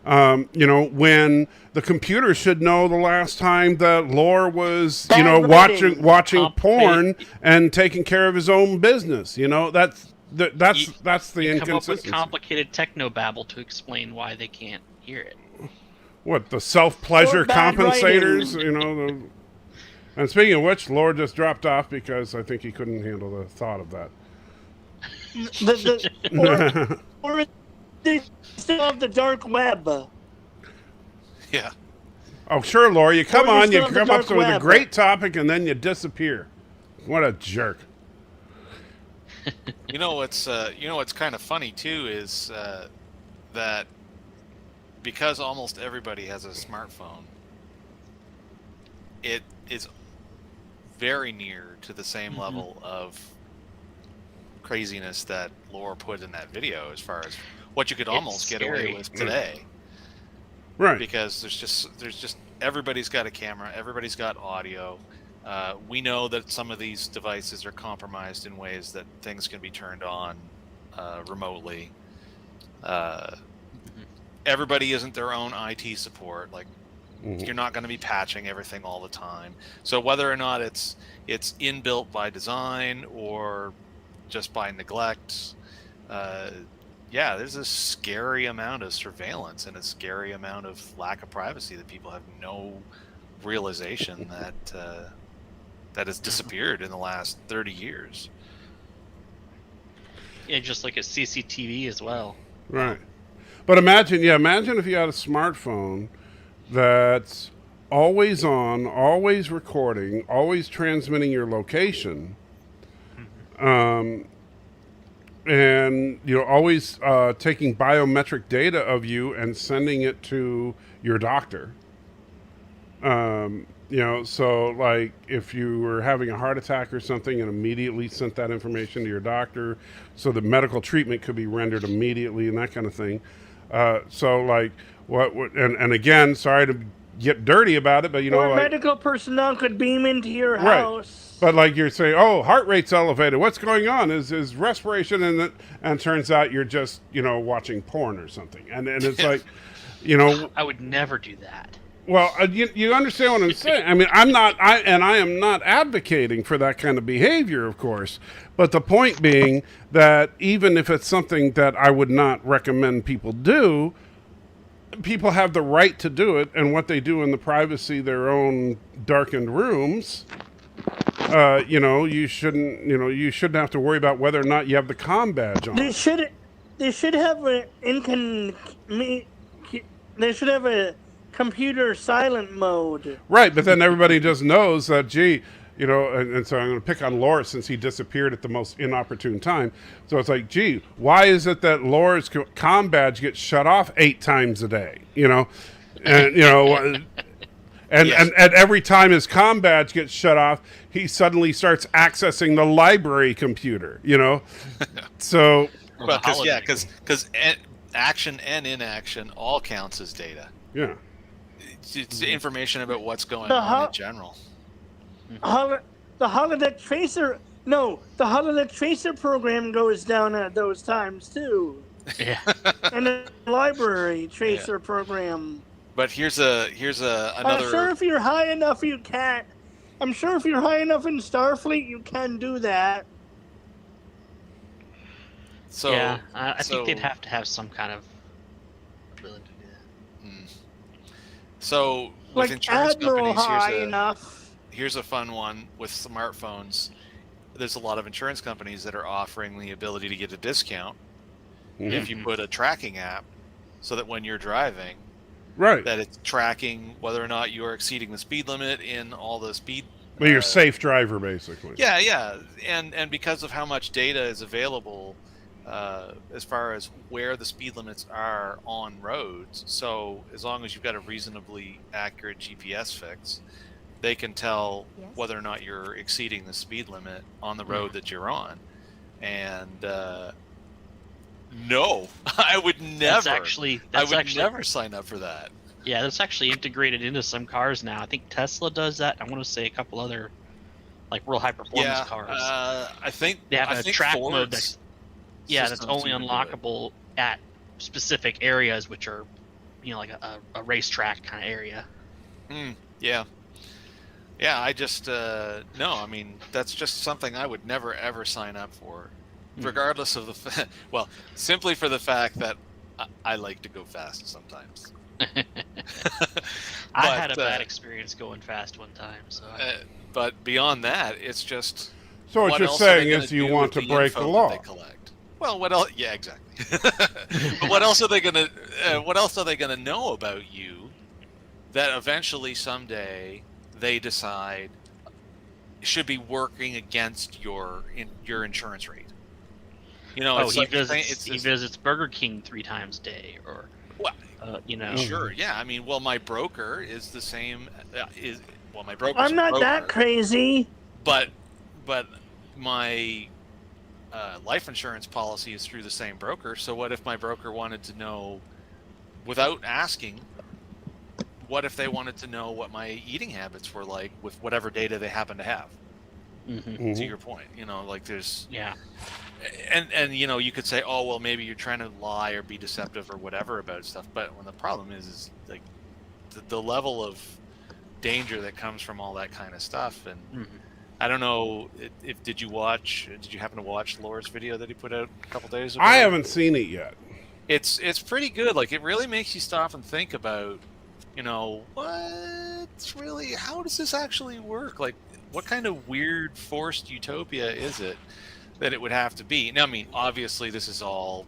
When the computer should know the last time that Lore was, Vibrating. watching porn and taking care of his own business. That's the You come up with inconsistency. complicated technobabble to explain why they can't hear it. What, the self-pleasure Or bad compensators? And speaking of which, Lore just dropped off because I think he couldn't handle the thought of that. Or they still have the dark web. Yeah. Oh, sure, Lore, you come Or you on, you still have the come up dark with a web. great topic, and then you disappear. What a jerk. What's kind of funny too is that because almost everybody has a smartphone, it is very near to the same level of craziness that Lore put in that video, as far as what you could almost get away with today. Right. Because there's just everybody's got a camera, everybody's got audio. We know that some of these devices are compromised in ways that things can be turned on remotely. Everybody isn't their own IT support. Like, you're not going to be patching everything all the time. So whether or not it's inbuilt by design or just by neglect, there's a scary amount of surveillance and a scary amount of lack of privacy that people have no realization that has disappeared in the last 30 years. Yeah, just like a CCTV as well. Right. But imagine if you had a smartphone that's always on, always recording, always transmitting your location, and always taking biometric data of you and sending it to your doctor. So like if you were having a heart attack or something, and immediately sent that information to your doctor, so the medical treatment could be rendered immediately and that kind of thing. So like and again, sorry to get dirty about it, but Or medical personnel could beam into your Right. house. But like you're saying, oh, heart rate's elevated. What's going on? Is respiration in it? And turns out you're just watching porn or something. And it's like, I would never do that. Well, you understand what I'm saying. I mean, I am not advocating for that kind of behavior, of course. But the point being that even if it's something that I would not recommend people do, people have the right to do it, and what they do in the privacy of their own darkened rooms, you shouldn't have to worry about whether or not you have the comm badge on. They should have a computer silent mode. Right, but then everybody just knows that, and so I'm going to pick on Laura since he disappeared at the most inopportune time. So it's like, why is it that Laura's comm badge gets shut off 8 times a day? And every time his comm badge gets shut off, he suddenly starts accessing the library computer. So because action and inaction all counts as data. Yeah, it's information about what's going on in general. The holodeck tracer program goes down at those times too. Yeah. And the library tracer program. But here's another. I'm sure if you're high enough in Starfleet, you can do that. So yeah, I think they'd have to have some kind of ability to do that. So with Like insurance Admiral companies, high here's a fun one with smartphones. There's a lot of insurance companies that are offering the ability to get a discount if you put a tracking app, so that when you're driving, right, that it's tracking whether or not you are exceeding the speed limit in all the speed. But you're a safe driver, basically. Yeah, and because of how much data is available, as far as where the speed limits are on roads, so as long as you've got a reasonably accurate GPS fix, they can tell whether or not you're exceeding the speed limit on the road that you're on. And no, I would never. I would never sign up for that. Yeah, that's actually integrated into some cars now. I think Tesla does that. I want to say a couple other, like real high performance cars. I think they have a track Ford's mode that's only unlockable at specific areas, which are like a racetrack kind of area. Yeah. Yeah, I just no. I mean, that's just something I would never ever sign up for, regardless of the well, simply for the fact that I like to go fast sometimes. I had a bad experience going fast one time, so. But beyond that, it's just. So what you're else are they saying gonna is you do want with to the break the info law. that they collect? Well, what else? Yeah, exactly. But what else are they gonna? What else are they gonna know about you that eventually someday they decide should be working against your insurance rate? You know, Oh, it's he like visits he visits Burger King 3 times a day, or well, you know. Sure, yeah. I mean, well, my broker is the same. My broker's I'm a not broker, that crazy. but my life insurance policy is through the same broker. So what if my broker wanted to know, without asking, what if they wanted to know what my eating habits were like with whatever data they happen to have? To your point, you know, like there's and you know, you could say, oh well, maybe you're trying to lie or be deceptive or whatever about stuff, but when the problem is like the level of danger that comes from all that kind of stuff. And I don't know if did you happen to watch Laura's video that he put out a couple days ago? I haven't seen it yet. It's pretty good. Like, it really makes you stop and think about, you know, how does this actually work? Like, what kind of weird forced utopia is it that it would have to be? Now, I mean, obviously this is all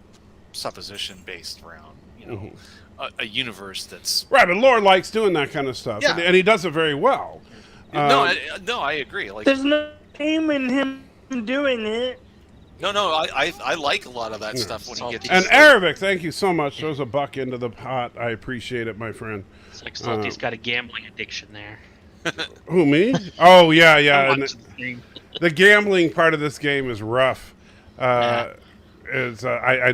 supposition based around, you know, a universe that's right. But Lord likes doing that kind of stuff, Yeah. and he does it very well. no, I agree. Like, There's no shame in him doing it. no, I like a lot of that stuff when he gets. And Arabic, thank you so much. Throws a buck into the pot. I appreciate it, my friend. It's like Salty's got a gambling addiction there. Who, me? Oh yeah. I'm And watching the game. the gambling part of this game is rough. I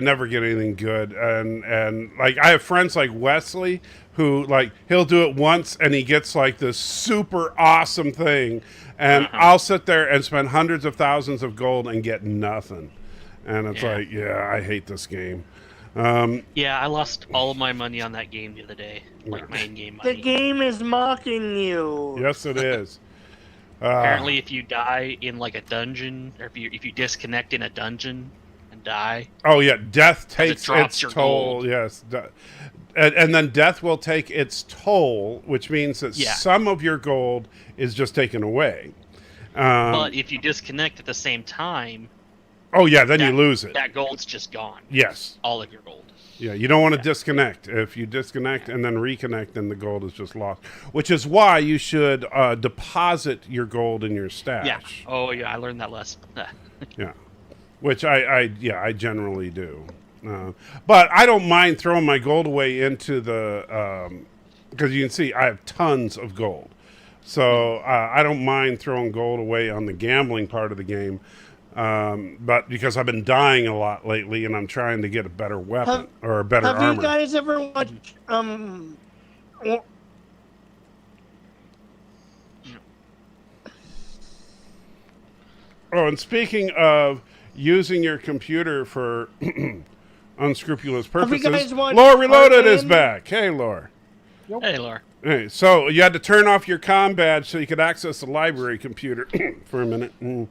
never get anything good, and like I have friends like Wesley who like he'll do it once and he gets like this super awesome thing, and I'll sit there and spend hundreds of thousands of gold and get nothing, and it's like, yeah, I hate this game. Yeah, I lost all of my money on that game the other day, like my in-game money. The game is mocking you. Yes, it is. Apparently, if you die in like a dungeon, or if you disconnect in a dungeon and die. Oh yeah, death it takes drops its your toll. gold. Yes, and then death will take its toll, which means that some of your gold is just taken away. But if you disconnect at the same time, oh yeah, then you lose it. That gold's just gone. Yes, all of your gold. Yeah, you don't want to disconnect. If you disconnect and then reconnect, then the gold is just lost. Which is why you should deposit your gold in your stash. Yeah. Oh yeah, I learned that lesson. Yeah, which I generally do. But I don't mind throwing my gold away into the because you can see I have tons of gold, so I don't mind throwing gold away on the gambling part of the game. But because I've been dying a lot lately, and I'm trying to get a better weapon or a better armor. Have you guys ever watched Oh, and speaking of using your computer for unscrupulous Have you purposes, guys watched Lore Reloaded is Heartland? back. Hey, Lore. Hey, Laura. Hey, so you had to turn off your comm badge so you could access the library computer for a minute. Huge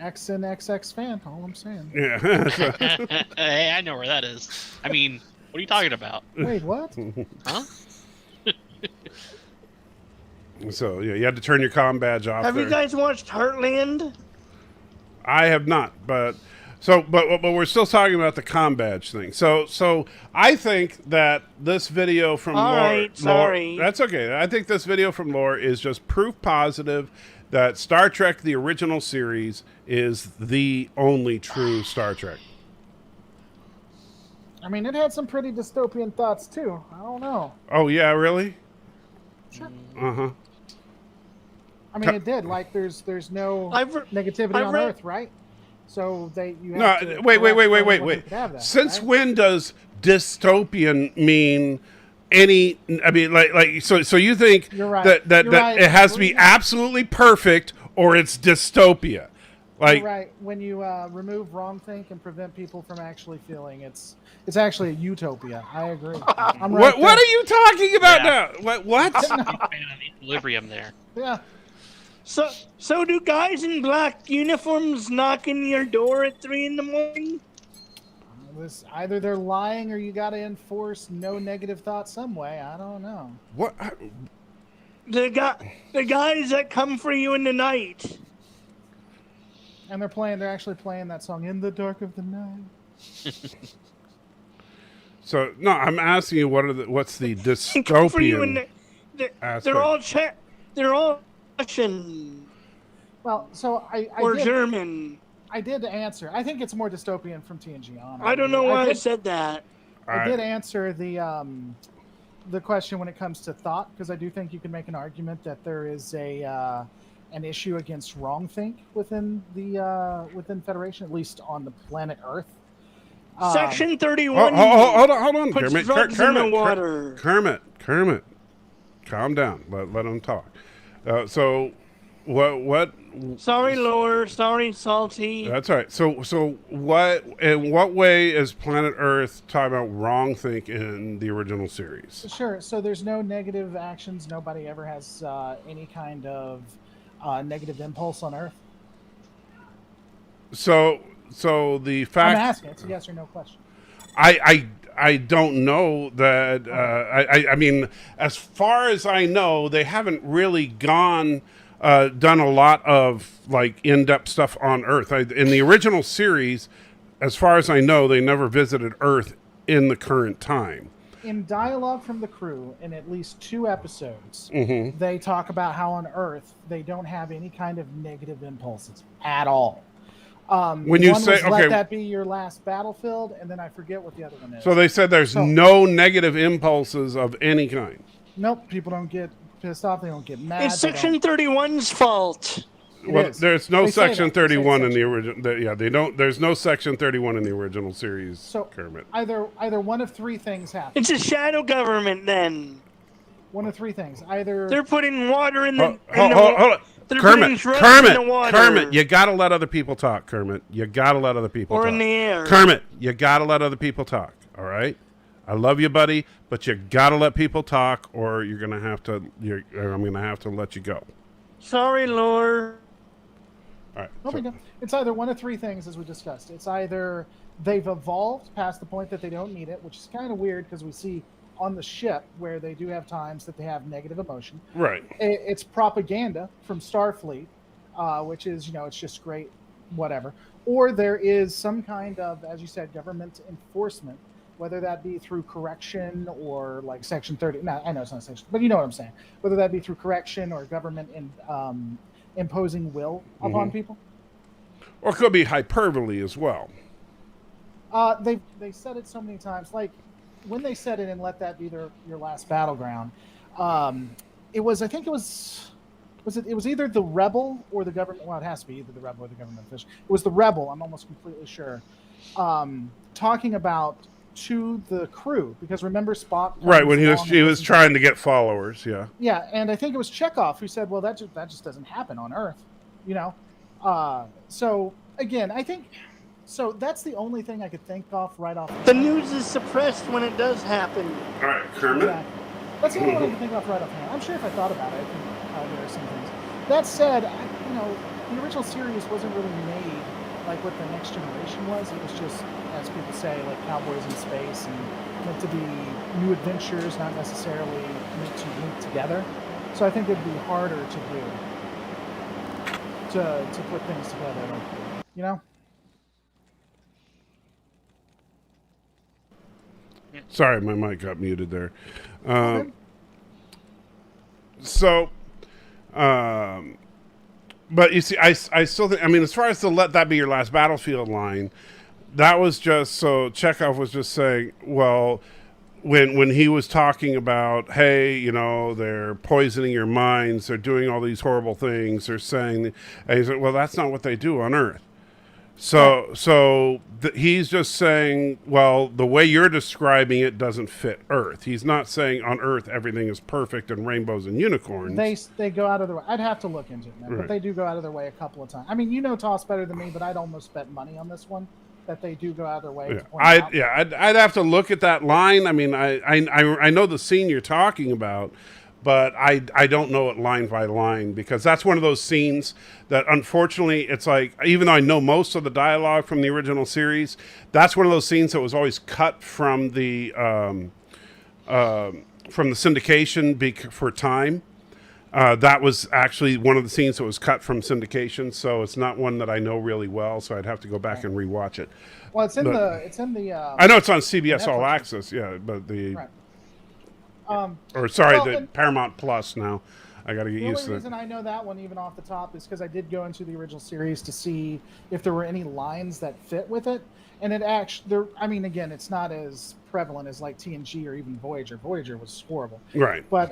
XNXX fan, all I'm saying. Yeah. Hey, I know where that is. I mean, what are you talking about? Wait, what? Huh? So yeah, you had to turn your comm badge off. Have there. you guys watched Heartland? I have not, but we're still talking about the comm badge thing. So I think that this video from All Lore, right, sorry. That's okay. I think this video from Lore is just proof positive that Star Trek, the original series, is the only true Star Trek. I mean, it had some pretty dystopian thoughts too. I don't know. Oh yeah, really? Sure. Uh-huh. I mean, it did. Like, there's no negativity on Earth, right? So you have to wait. could have that, Since right? when does dystopian mean any? I mean, like so you think You're right. that You're right. it has to be absolutely perfect or it's dystopia? Like, You're right. When you remove wrong think and prevent people from actually feeling, it's actually a utopia. I agree. I'm right. what are you talking about Yeah. now? What? Big fan of the equilibrium there. Yeah. So do guys in black uniforms knock in your door at 3 a.m? Either they're lying or you got to enforce no negative thought some way. I don't know. What? The guys that come for you in the night. And they're actually playing that song "In the Dark of the Night." So no, I'm asking you what's the Come for you in dystopian aspect? they're all Russian Well, so I or did, German. I did answer. I think it's more dystopian from TNG on. I don't know why I said that. I did answer the question when it comes to thought, because I do think you can make an argument that there is an issue against wrongthink within the within Federation, at least on the planet Earth. Section 31. Hold on, puts Kermit. drugs in the water. Kermit, calm down. Let him talk. So, what? Sorry, Lore. Sorry, Salty. That's all right. So what? In what way is Planet Earth talking about wrongthink in the original series? Sure. So there's no negative actions. Nobody ever has any kind of negative impulse on Earth. So the fact I'm asking. It's a yes or no question. I don't know that. I mean, as far as I know, they haven't really done a lot of like in-depth stuff on Earth. In the original series, as far as I know, they never visited Earth in the current time. In dialogue from the crew, in at least 2 episodes, they talk about how on Earth they don't have any kind of negative impulses at all. When you say, okay, let that be your last battlefield, and then I forget what the other one is. So they said there's no negative impulses of any kind. Nope, people don't get pissed off. They don't get mad. It's Section 31's fault. Well, there's no They say Section that. They say 31 in section. the original. Yeah, they don't. There's no Section 31 in the original series. So Kermit. either one of 3 things happen. It's a shadow government then. One of 3 things. Either They're putting water in the... Hold on. They're Kermit, putting drugs in the water. Kermit, you gotta let other people talk, Kermit. You gotta let other people Or talk. in the air. Kermit, you gotta let other people talk, all right? I love you, buddy, but you gotta let people talk or you're gonna have to, or I'm gonna have to let you go. Sorry, Lore. All right. no big deal. It's either one of 3 things, as we discussed. It's either they've evolved past the point that they don't need it, which is kind of weird because we see on the ship where they do have times that they have negative emotion. Right. It's propaganda from Starfleet, which is, it's just great, whatever. Or there is some kind of, as you said, government enforcement, whether that be through correction or like Section 30. No, I know it's not Section, but you know what I'm saying. Whether that be through correction or government imposing will upon people. Or it could be hyperbole as well. They said it so many times, like when they said it and let that be your last battleground. It was either the rebel or the government. Well, it has to be either the rebel or the government official. It was the rebel. I'm almost completely sure. Talking about to the crew, because remember Spock. Right, when he was trying to get followers, yeah. Yeah, and I think it was Chekhov who said, "Well, that just doesn't happen on Earth," So again, I think. So that's the only thing I could think of right off. The news is suppressed when it does happen. All right, Kermit. Exactly. That's the only one I can think of right offhand. I'm sure if I thought about it, there are some things. That said, the original series wasn't really made like what the Next Generation was. It was just, as people say, like cowboys in space and meant to be new adventures, not necessarily meant to link together. So I think it'd be harder to do to put things together. Sorry, my mic got muted there. But you see, I still think, as far as to let that be your last battlefield line, that was just, so Chekhov was just saying, well, when he was talking about, hey, they're poisoning your minds, they're doing all these horrible things, they're saying, and he said, well, that's not what they do on Earth. So he's just saying, well, the way you're describing it doesn't fit Earth. He's not saying on Earth everything is perfect and rainbows and unicorns. They go out of their way. I'd have to look into it, man, Right. but they do go out of their way a couple of times. I mean, you know Toss better than me, but I'd almost bet money on this one that they do go out of their way. To point out. I'd have to look at that line. I mean, I know the scene you're talking about, but I don't know it line by line, because that's one of those scenes that, unfortunately, it's like, even though I know most of the dialogue from the original series, that's one of those scenes that was always cut from the syndication for time. That was actually one of the scenes that was cut from syndication, so it's not one that I know really well. So I'd have to go back and rewatch it. Well, it's in the. I know it's on CBS All Netflix. Access, yeah, but the Right. the Paramount Plus now. I got to get The used only to it. reason I know that one even off the top is because I did go into the original series to see if there were any lines that fit with it, and it actually there. I mean, again, it's not as prevalent as like TNG or even Voyager. Voyager was horrible, Right. but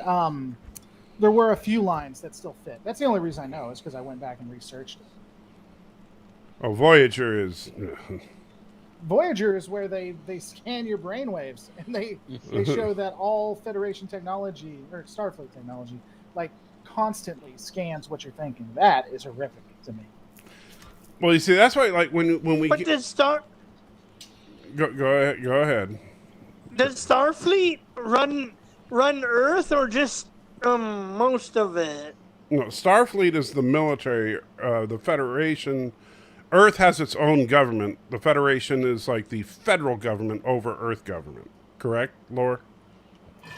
there were a few lines that still fit. That's the only reason I know is because I went back and researched it. Oh, Voyager is. Voyager is where they scan your brainwaves and they show that all Federation technology or Starfleet technology like constantly scans what you're thinking. That is horrific to me. Well, you see, that's why, like, when we But does Star go ahead. does Starfleet run Earth or just most of it? No, Starfleet is the military. The Federation, Earth has its own government. The Federation is like the federal government over Earth government. Correct, Laura?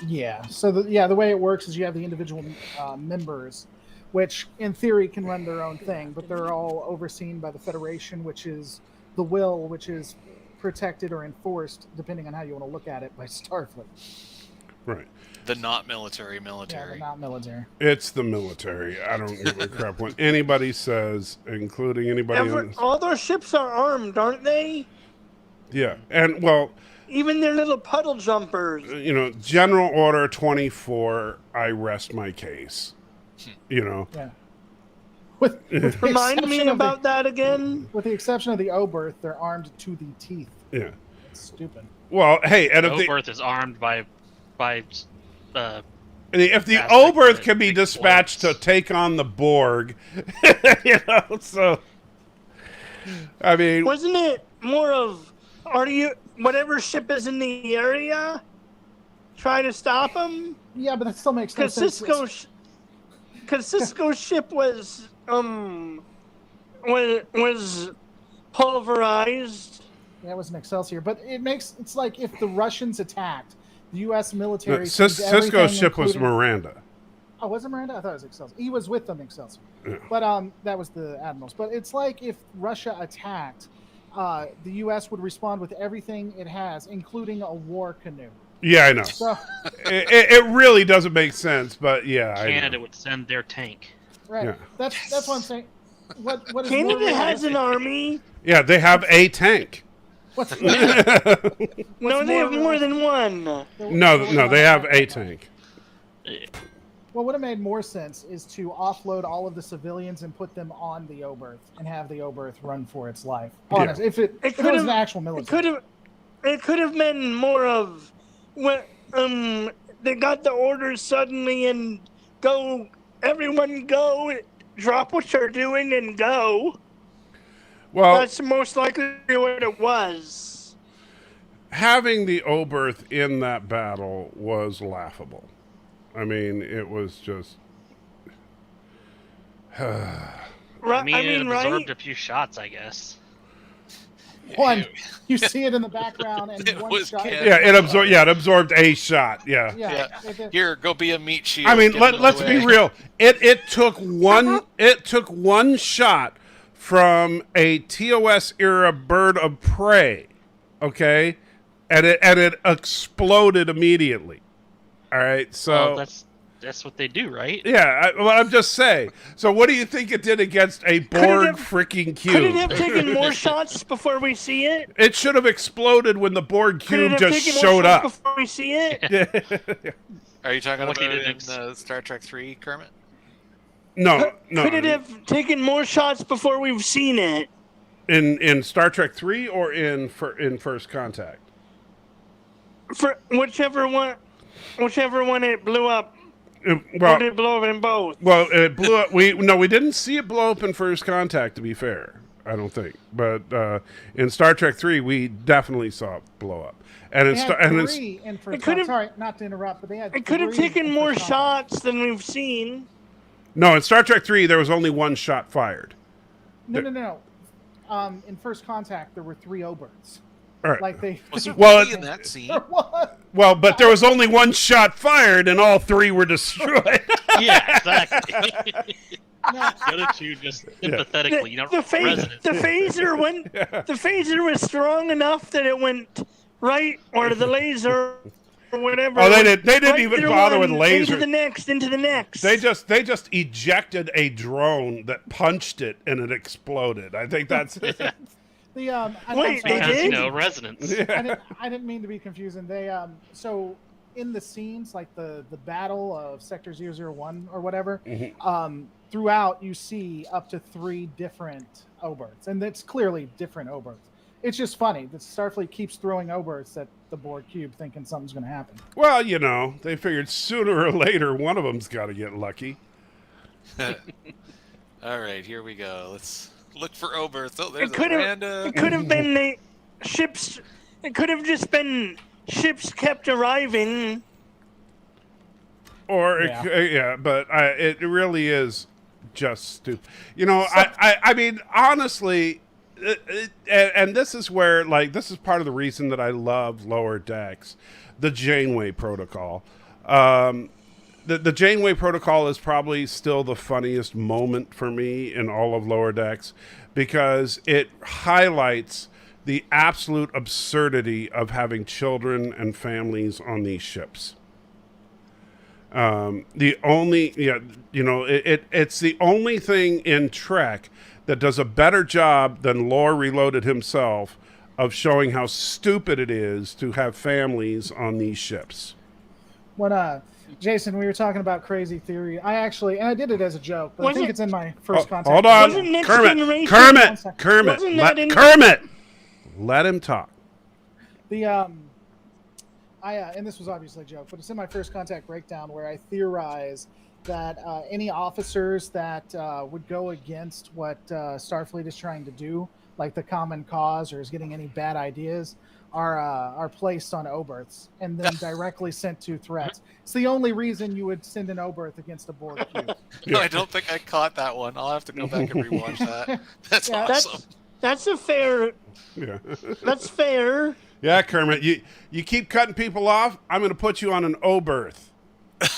Yeah. So the way it works is you have the individual members, which in theory can run their own thing, but they're all overseen by the Federation, which is the will, which is protected or enforced, depending on how you want to look at it, by Starfleet. Right. The not military. Yeah, they're not military. It's the military. I don't give a crap what anybody says, including anybody on this. All their ships are armed, aren't they? Yeah, and well, Even their little puddle jumpers. you know, General Order 24. I rest my case. You know. Yeah. With the Remind exception me of the- about that again. With the exception of the Oberth, they're armed to the teeth. Yeah. It's stupid. Well, hey, and if Oberth is armed by if the Aspect Oberth that can be dispatched to explodes. take on the Borg, you know, so I mean, Wasn't it more of whatever ship is in the area, try to stop them? Yeah, but that still makes no sense. Because Cisco's ship was pulverized. Yeah, it was an Excelsior, but it's like if the Russians attacked, the U.S. military. Cisco's everything, ship was including- Miranda. Oh, was it Miranda? I thought it was Excelsior. He was with them, Excelsior. Yeah. But that was the admirals. But it's like if Russia attacked, the U.S. would respond with everything it has, including a war canoe. Yeah, I know. So, It really doesn't make sense, but yeah, I Canada know. would send their tank. right. Yeah. That's what I'm saying. What is more Canada has realistic- an army. Yeah, they have a tank. What's, No, what's they have more realistic- than one. No, they have a tank. What would have made more sense is to offload all of the civilians and put them on the Oberth and have the Oberth run for its life. Honest, if it was could've- an actual military. It could have been more of when they got the orders suddenly and everyone go, drop what you're doing and go. Well, That's most likely what it was. having the Oberth in that battle was laughable. I mean, it was just. I mean, it absorbed a few shots, I guess. One, you see it in the background, and It one was shot. Ken. Yeah, it absorbed a shot. Yeah. Yeah. Here, go be a meat shield. I mean, get out of the let's be way. real. It took one shot from a TOS era bird of prey, okay, and it exploded immediately. All right, so Well, that's what they do, right? yeah. I'm just saying. So, what do you think it did against a Borg have- freaking Could it cube? have taken more shots before we see it? It should have exploded when the Borg Could it cube have just taken showed more shots up. before we see it? Are you talking What about he did in Star Trek 3, Kermit? No, no. Could it have taken more shots before we've seen it? In Star Trek 3 or in First Contact? For whichever one it blew up. Or Well, did it blow up in both? well, it blew up. We didn't see it blow up in First Contact. To be fair, I don't think. But in Star Trek 3, we definitely saw it blow up. And They had three in First Contact. Sorry, not to interrupt, but they had. It could have three taken in more First Contact. shots than we've seen. No, in Star Trek 3, there was only one shot fired. No. In First Contact, there were 3 Oberts. All right. Like they. Was there Well, three in that scene? There was. Well, but there was only one shot fired, and all 3 were destroyed. Yeah, exactly. The other two just sympathetically, you know, The residents. phaser went. The phaser was strong enough that it went right, or the laser, or whatever. Oh, they went didn't right even through bother with one, laser. Into the next. They just ejected a drone that punched it, and it exploded. I think that's it. I'm Wait, sorry. they Because, did? you know, residents. I didn't mean to be confusing. They so in the scenes like the battle of Sector 001 or whatever, throughout you see up to 3 different Oberts, and it's clearly different Oberts. It's just funny that Starfleet keeps throwing Oberts at the Borg cube, thinking something's going to happen. Well, you know, they figured sooner or later one of them's got to get lucky. All right, here we go. Let's look for Oberth. Oh, there's It could a have. random. It could have been the ships. It could have just been ships kept arriving. Or but it really is just stupid. You know, I mean, honestly, and this is where, like, this is part of the reason that I love Lower Decks, the Janeway Protocol. The Janeway Protocol is probably still the funniest moment for me in all of Lower Decks, because it highlights the absolute absurdity of having children and families on these ships. It's the only thing in Trek that does a better job than Lore Reloaded himself of showing how stupid it is to have families on these ships. When Jason, we were talking about crazy theory. I actually, and I did it as a joke, but I think it's in my First Contact. Hold on, Wasn't Next Kermit, Generation- Kermit, Wasn't that in- Kermit, let him talk. And this was obviously a joke, but it's in my First Contact breakdown where I theorize that any officers that would go against what Starfleet is trying to do, like the Common Cause, or is getting any bad ideas, are placed on Oberths and then directly sent to threats. It's the only reason you would send an Oberth against a Borg cube. No, I don't think I caught that one. I'll have to go back and rewatch that. That's awesome. That's a fair. Yeah. That's fair. Yeah, Kermit, you keep cutting people off, I'm going to put you on an O-berth.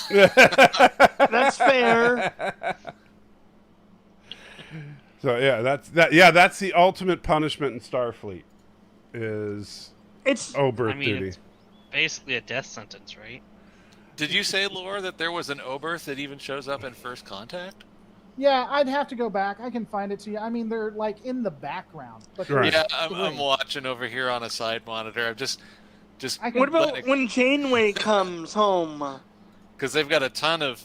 That's fair. So that's the ultimate punishment in Starfleet is It's O-berth I mean, duty. it's basically a death sentence, right? Did you say, Lore, that there was an Oberth that even shows up in First Contact? Yeah, I'd have to go back. I can find it to you. I mean, they're like in the background. But Right. Yeah, I'm watching over here on a side monitor. I'm just what about when Janeway comes home? because they've got a ton of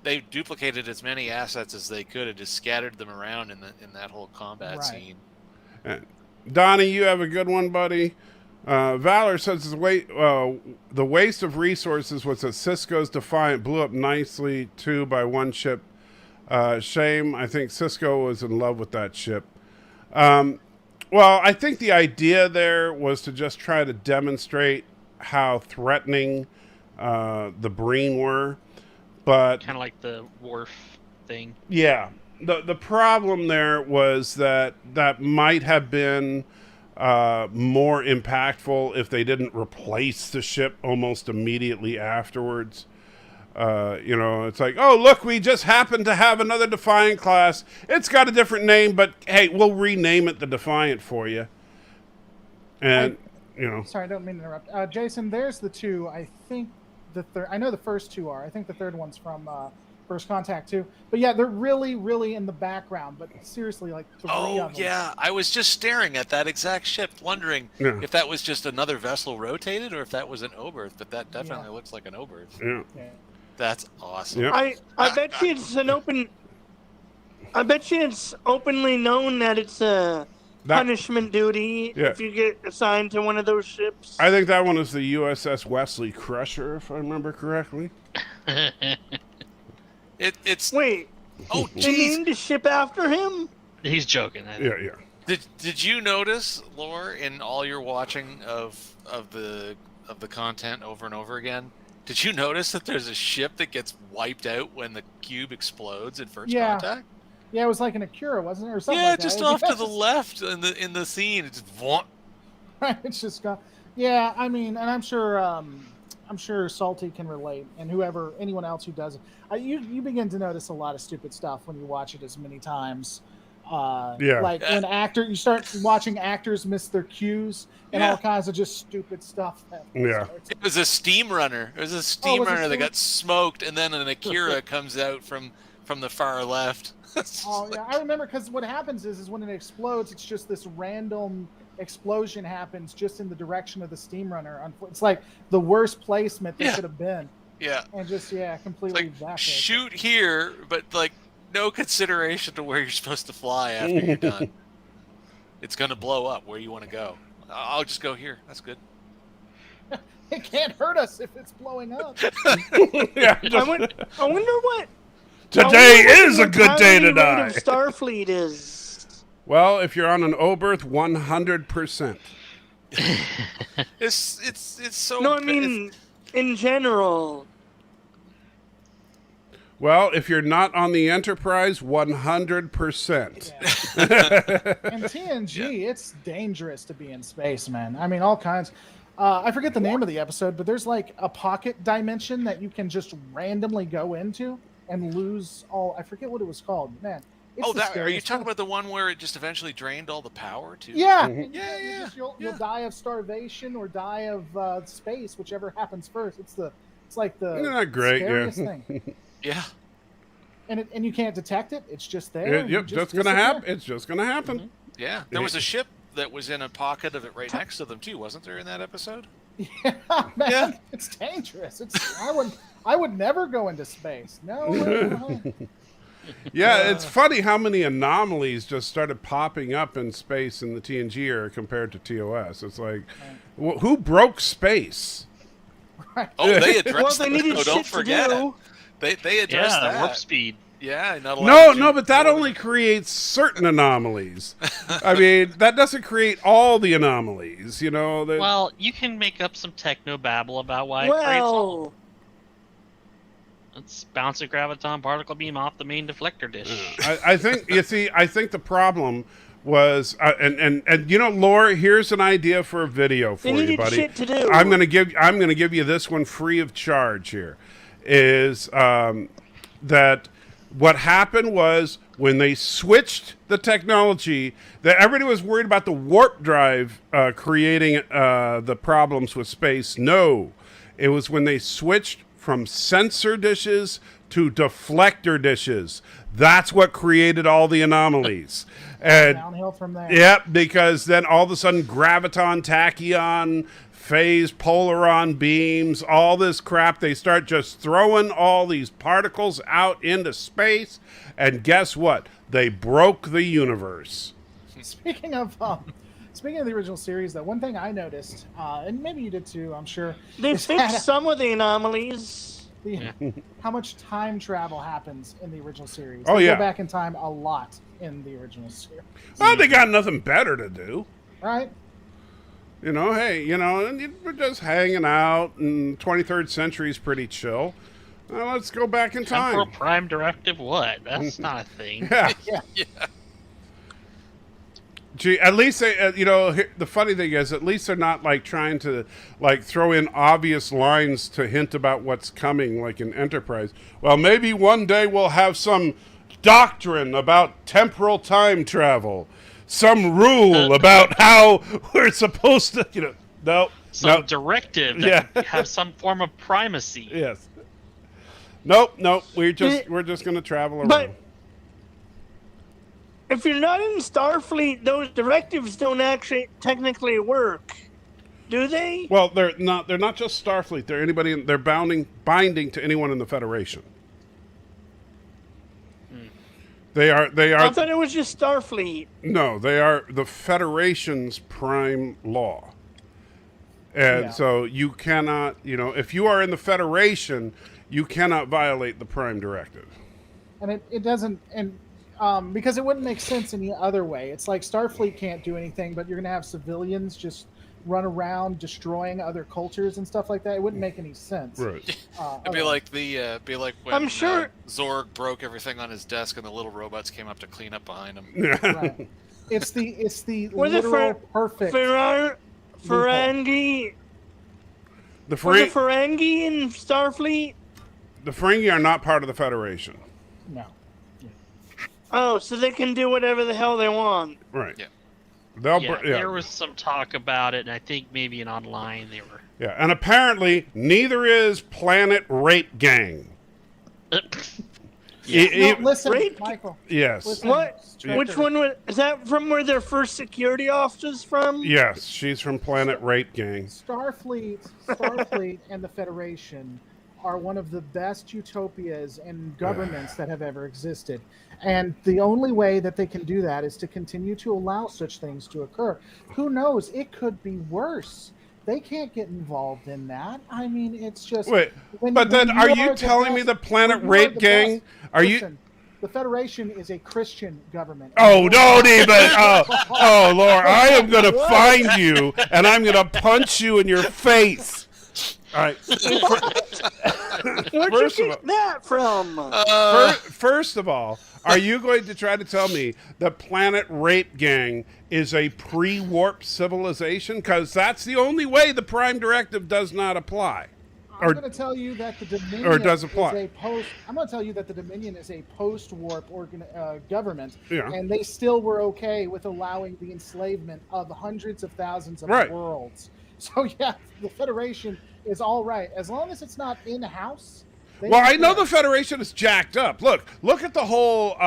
they duplicated as many assets as they could and just scattered them around in that whole combat Right. scene. Donnie, you have a good one, buddy. Valor says the waste of resources was that Cisco's Defiant blew up nicely too by one ship. Shame. I think Cisco was in love with that ship. Well, I think the idea there was to just try to demonstrate how threatening the Breen were, but Kind of like the Worf thing. yeah, the problem there was that might have been more impactful if they didn't replace the ship almost immediately afterwards. It's like, oh, look, we just happen to have another Defiant class. It's got a different name, but hey, we'll rename it the Defiant for you. And, Sorry, I don't mean to interrupt. Jason, there's the two. I think the third. I know the first two are. I think the third one's from First Contact too. But yeah, they're really, really in the background. But seriously, like 3 of them. Yeah, I was just staring at that exact ship, wondering if that was just another vessel rotated or if that was an Oberth. But that definitely looks like an Oberth. yeah. That's awesome. Yeah. I bet you it's an open. I bet you it's openly known that it's a punishment duty Yeah. if you get assigned to one of those ships. I think that one is the USS Wesley Crusher, if I remember correctly. It's Wait, oh they jeez. named a ship after him? He's joking. I think. Yeah. Did you notice, Lore, in all your watching of the content over and over again? Did you notice that there's a ship that gets wiped out when the cube explodes in first contact? Yeah, it was like an Acura, wasn't it, or something? Yeah, like just that. off to the left in the scene. It's just Right, it's just gone. Yeah, I mean, and I'm sure Salty can relate, and anyone else who does it. You begin to notice a lot of stupid stuff when you watch it as many times. Like when you start watching actors miss their cues and all kinds of just stupid stuff. Yeah. It was a steam runner. It was a steam runner that got smoked, and then an Akira comes out from the far left. Oh yeah, I remember, because what happens is when it explodes, it's just this random explosion happens just in the direction of the steam runner. It's like the worst placement that could have been. Yeah. And just completely like, shoot here, but like no consideration to where you're supposed to fly after you're done. It's gonna blow up where you want to go. I'll just go here. That's good. It can't hurt us if it's blowing up. Yeah. I wonder what. Today is a good day to rate die. of Starfleet is. Well, if you're on an Oberth, 100%. It's so. No, I mean in general. Well, if you're not on the Enterprise, 100%. And TNG, it's dangerous to be in space, man. I mean, all kinds. I forget the name of the episode, but there's like a pocket dimension that you can just randomly go into and lose all. I forget what it was called, man. It's are you talking about the one where it just eventually drained all the power too? Yeah, yeah. You'll die of starvation or die of space, whichever happens first. It's like the Isn't that great? scariest thing. Yeah. And you can't detect it. It's just there. Yep, that's gonna happen. It's just gonna happen. Mm-hmm. Yeah, there was a ship that was in a pocket of it right next to them too, wasn't there, in that episode? Yeah, man, it's dangerous. I would never go into space. No way. Yeah, it's funny how many anomalies just started popping up in space in the TNG era compared to TOS. It's like, who broke space? Right. Oh, they addressed Well, they needed that. Don't shit to forget do. it. They addressed that. Warp speed. Yeah, not allowed No, but that only creates certain anomalies. I mean, that doesn't create all the anomalies, you know. Well, you can make up some techno babble about why it creates all. Let's bounce a graviton particle beam off the main deflector dish. I think I think the problem was, and you know, Lore, here's an idea for a video for you, buddy. Shit to do. I'm gonna give you this one free of charge here. Is that what happened was when they switched the technology, that everybody was worried about the warp drive creating the problems with space. No, it was when they switched from sensor dishes to deflector dishes. That's what created all the anomalies. And downhill from there. Yep, because then all of a sudden graviton, tachyon, phase, polaron beams, all this crap, they start just throwing all these particles out into space, and guess what? They broke the universe. Speaking of the original series, though, one thing I noticed, and maybe you did too, I'm sure, They is fixed some of the anomalies. how much time travel happens in the original series. Oh, They yeah. go back in time a lot in the original series. Well, they got nothing better to do. Right? You know, hey, you know, and we're just hanging out, and 23rd century is pretty chill. Let's go back in time. Temporal prime directive? What? That's not a thing. Yeah. Gee, at least they, you know, the funny thing is, at least they're not like trying to like throw in obvious lines to hint about what's coming, like in Enterprise. Well, maybe one day we'll have some doctrine about temporal time travel, some rule about how we're supposed to, you know, Some directive that have some form of primacy. Yes. Nope. We're just going to travel around. But if you're not in Starfleet, those directives don't actually technically work, do they? Well, they're not just Starfleet. They're anybody. They're binding to anyone in the Federation. They are. I thought it was just Starfleet. No, they are the Federation's prime law. And so you cannot, if you are in the Federation, you cannot violate the prime directive. And it doesn't, and because it wouldn't make sense any other way. It's like Starfleet can't do anything, but you're going to have civilians just run around destroying other cultures and stuff like that. It wouldn't make any sense. Right. It'd be like when I'm sure Zorg broke everything on his desk and the little robots came up to clean up behind him. Right. It's the Was it literal perfect. Ferengi? The Was it Ferengi in Starfleet? The Ferengi are not part of the Federation. No. Oh, so they can do whatever the hell they want. Right. Yeah. There was some talk about it, and I think maybe in online they were. Yeah, and apparently neither is Planet Rape Gang. Listen, Rape? Michael. Yes. Listen, What? Stricker. Which one is that from? Where their first security officer's from? Yes, she's from Planet Rape Gang. Starfleet, and the Federation are one of the best utopias and governments that have ever existed. And the only way that they can do that is to continue to allow such things to occur. Who knows? It could be worse. They can't get involved in that. I mean, it's just... Wait, but then are you telling me the Planet Rape Gang... Listen, the Federation is a Christian government. Oh, don't even... Oh, Lord, I am going to find you, and I'm going to punch you in your face. All right. Where'd you get that from? First of all, are you going to try to tell me the Planet Rape Gang is a pre-warp civilization? Because that's the only way the Prime Directive does not apply. I'm going to tell you that the Dominion or does apply. I'm going to tell you that the Dominion is a post-warp government, Yeah. and they still were okay with allowing the enslavement of hundreds of thousands of Right. worlds. So yeah, the Federation is all right as long as it's not in house. Well, I know the Federation is jacked up. Look at the whole,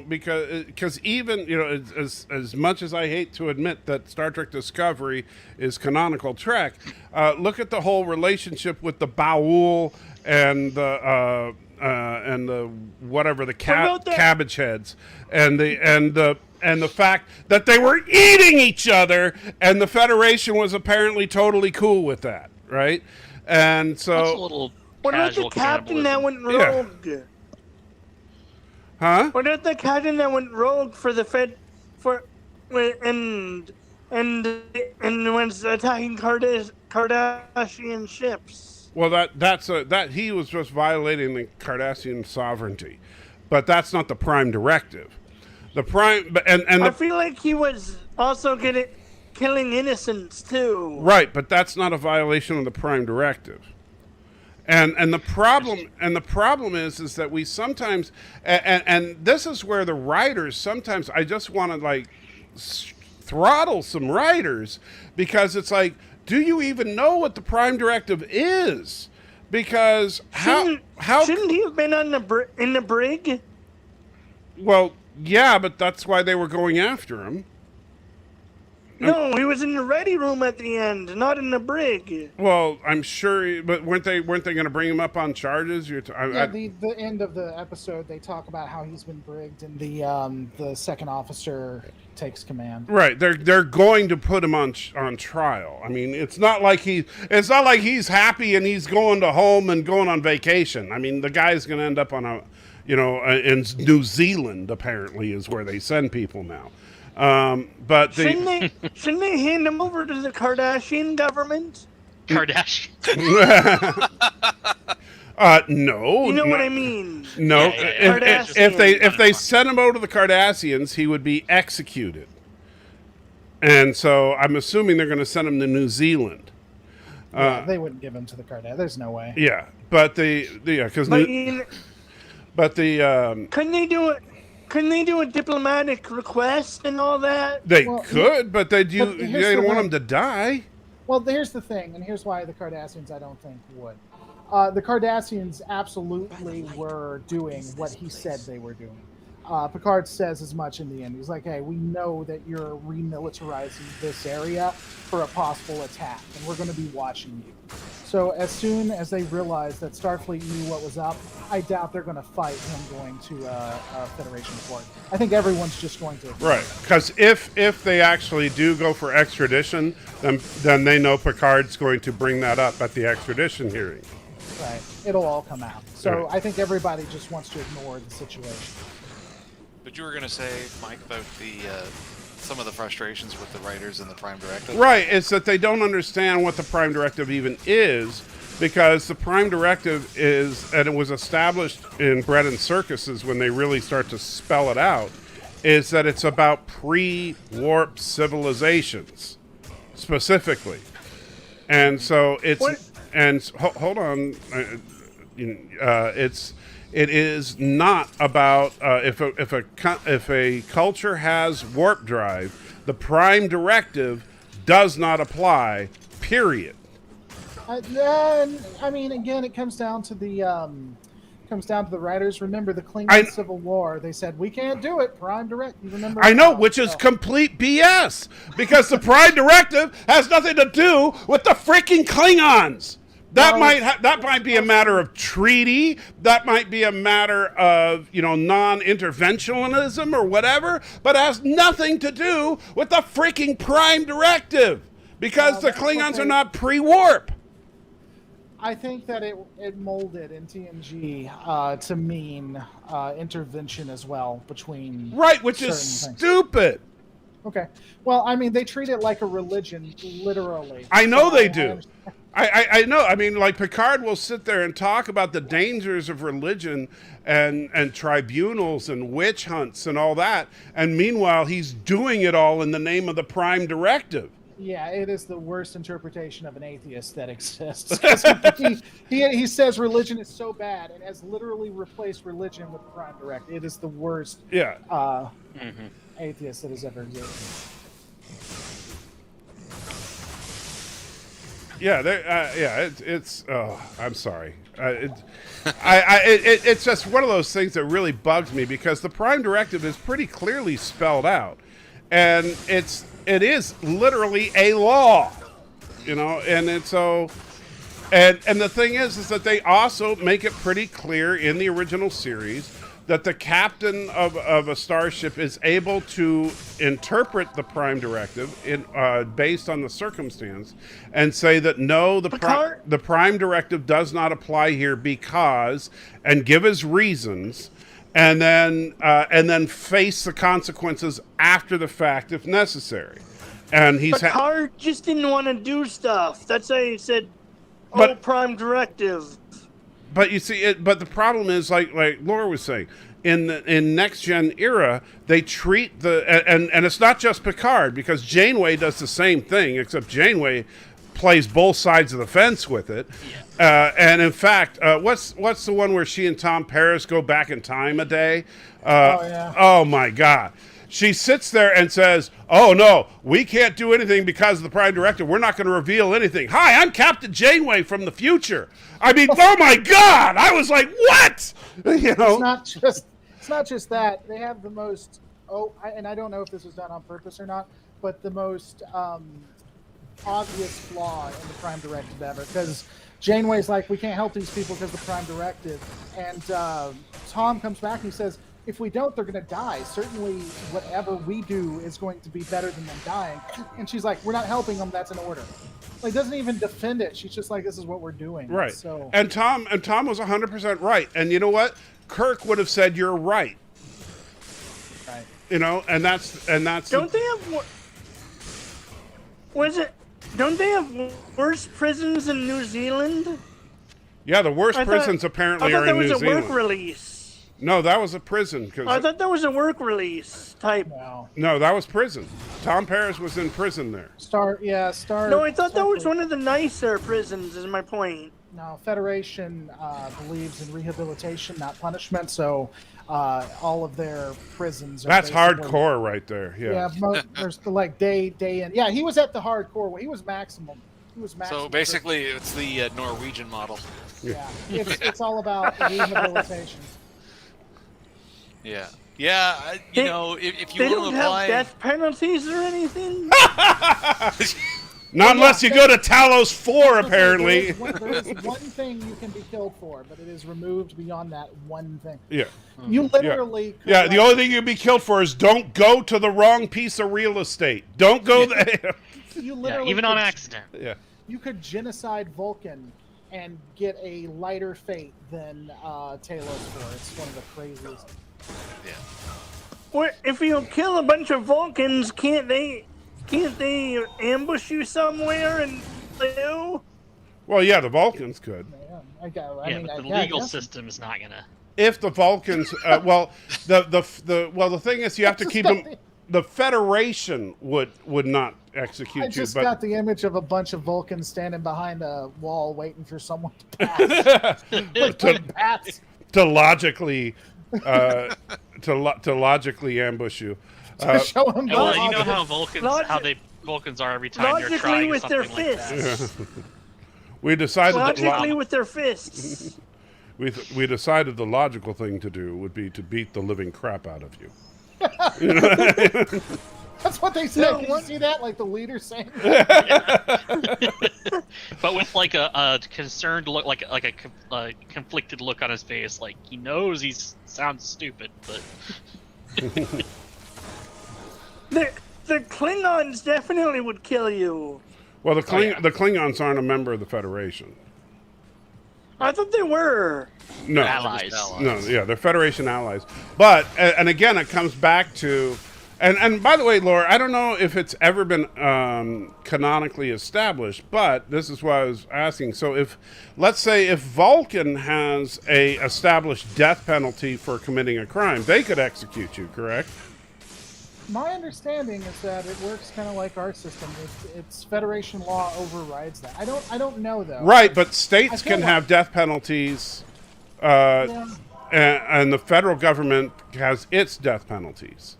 because even, as much as I hate to admit that Star Trek Discovery is canonical Trek, look at the whole relationship with the Baul and the whatever the cabbage heads and the fact that they were eating each other, and the Federation was apparently totally cool with that, right? And so. That's a little. What about the captain that went rogue? Yeah. Huh? What about the captain that went rogue for the and was attacking Kardashian ships? Well, that he was just violating the Cardassian sovereignty, but that's not the Prime Directive. The Prime, I feel like he was also killing innocents too. Right, but that's not a violation of the Prime Directive. And the problem is that we sometimes and this is where the writers sometimes I just want to like throttle some writers, because it's like, do you even know what the Prime Directive is? Because shouldn't he have been in the brig? Well, yeah, but that's why they were going after him. No, he was in the ready room at the end, not in the brig. Well, I'm sure, but weren't they going to bring him up on charges? The end of the episode, they talk about how he's been brigged, and the second officer takes command. Right, they're going to put him on trial. I mean, it's not like he's happy and he's going to home and going on vacation. I mean, the guy's going to end up on in New Zealand. Apparently, is where they send people now. But shouldn't they hand him over to the Kardashian government? Kardashian. No. You know what I mean? No. Yeah. If they sent him over to the Cardassians, he would be executed. And so I'm assuming they're going to send him to New Zealand. They wouldn't give him to the Kardashians. There's no way. Yeah, but couldn't they do a diplomatic request and all that? They could, but they don't want them to die. Well, here's the thing, and here's why the Cardassians, I don't think, would. The Cardassians absolutely were doing what he said they were doing. Picard says as much in the end. He's like, hey, we know that you're remilitarizing this area for a possible attack, and we're going to be watching you. So as soon as they realize that Starfleet knew what was up, I doubt they're going to fight him going to Federation court. I think everyone's just going to. Right, because if they actually do go for extradition, then they know Picard's going to bring that up at the extradition hearing. Right, it'll all come out. So Right. I think everybody just wants to ignore the situation. But you were going to say, Mike, about the some of the frustrations with the writers and the Prime Directive? Right, it's that they don't understand what the Prime Directive even is, because the Prime Directive is, and it was established in Bread and Circuses when they really start to spell it out, is that it's about pre-warp civilizations, specifically. And so it's, hold on, it is not about if a culture has warp drive, the Prime Directive does not apply. Period. I mean, again, it comes down to the writers. Remember the Klingon Civil War? They said we can't do it. Prime Directive. You remember? I know, which is complete BS, because the Prime Directive has nothing to do with the freaking Klingons. That might be a matter of treaty. That might be a matter of, non-interventionism or whatever, but it has nothing to do with the freaking Prime Directive, because the Klingons are not pre-warp. I think that it molded in TNG to mean intervention as well between which is certain things. stupid. Okay, well, I mean, they treat it like a religion, literally. I know they do. I know. I mean, like, Picard will sit there and talk about the dangers of religion and tribunals and witch hunts and all that, and meanwhile he's doing it all in the name of the Prime Directive. Yeah, it is the worst interpretation of an atheist that exists. he says religion is so bad and has literally replaced religion with the Prime Directive. It is the worst atheist that has ever existed. It's. Oh, I'm sorry. It's just one of those things that really bugs me, because the Prime Directive is pretty clearly spelled out, and it is literally a law, and it's so. And the thing is that they also make it pretty clear in the original series that the captain of a starship is able to interpret the Prime Directive based on the circumstance and say that no, the Prime Directive does not apply here because, and give his reasons, and then face the consequences after the fact if necessary. And Picard just didn't want to do stuff. That's why he said, Prime Directive. But you see, but the problem is, like Laura was saying, in Next Gen era, they treat and it's not just Picard, because Janeway does the same thing, except Janeway plays both sides of the fence with it. Yeah. And in fact, what's the one where she and Tom Paris go back in time a day? Oh my God. She sits there and says, "Oh no, we can't do anything because of the Prime Directive. We're not going to reveal anything. Hi, I'm Captain Janeway from the future." I mean, oh my God! I was like, "What?" It's not just that. They have the most. And I don't know if this was done on purpose or not, but the most obvious flaw in the Prime Directive ever, because Janeway's like, "We can't help these people because of the Prime Directive," and Tom comes back and he says, if we don't, they're going to die. Certainly, whatever we do is going to be better than them dying. And she's like, we're not helping them. That's an order. Like, doesn't even defend it. She's just like, this is what we're doing. Right. So. And Tom was 100% right. And you know what? Kirk would have said, "You're right." Right. And that's. Don't they have? Don't they have worse prisons in New Zealand? Yeah, the worst prisons apparently are in New Zealand. I thought that was a work release. No, that was a prison. I thought that was a work release type. No, that was prison. Tom Paris was in prison there. Star. No, I thought that was one of the nicer prisons, is my point. No, Federation believes in rehabilitation, not punishment. So all of their prisons. That's hardcore right there. Yeah. Yeah, there's the day in. Yeah, he was at the hardcore. He was maximum. So basically, it's the Norwegian model. Yeah, it's all about rehabilitation. Yeah. Yeah, if you they want don't to apply... have death penalties or anything? Not unless you go to Talos 4, apparently. There is one thing you can be killed for, but it is removed beyond that one thing. Yeah. You literally. Yeah, the only thing you'd be killed for is don't go to the wrong piece of real estate. Don't go there. You Yeah, literally even on accident. Yeah. You could genocide Vulcan and get a lighter fate than Talos 4. It's one of the craziest. Well, if you kill a bunch of Vulcans, can't they ambush you somewhere and live? Well, yeah, the Vulcans could. Yeah, But the I legal guess. system is not gonna. If the Vulcans, the thing is, you have to keep them. The Federation would not execute I you, just but got the image of a bunch of Vulcans standing behind a wall waiting for someone to pass. Like playing bats. to logically, to logically ambush you. Show them Yeah, well, the you know logic. how Vulcans are every time you're Logically trying with their something like that. fists. We decided Logically with their fists. we decided the logical thing to do would be to beat the living crap out of you. That's what they said. Can you see that? Like the leader saying. But with like a concerned look, like a conflicted look on his face, like he knows he sounds stupid, but The Klingons definitely would kill you. Well, the Klingons aren't a member of the Federation. I thought they were. No, allies. no, yeah, they're Federation allies. But and again, it comes back to, and by the way, Laura, I don't know if it's ever been canonically established, but this is what I was asking. So, if let's say if Vulcan has a established death penalty for committing a crime, they could execute you, correct? My understanding is that it works kind of like our system. It's Federation law overrides that. I don't know though. Right, but states feel can like- have death penalties, Yeah. and the federal government has its death penalties.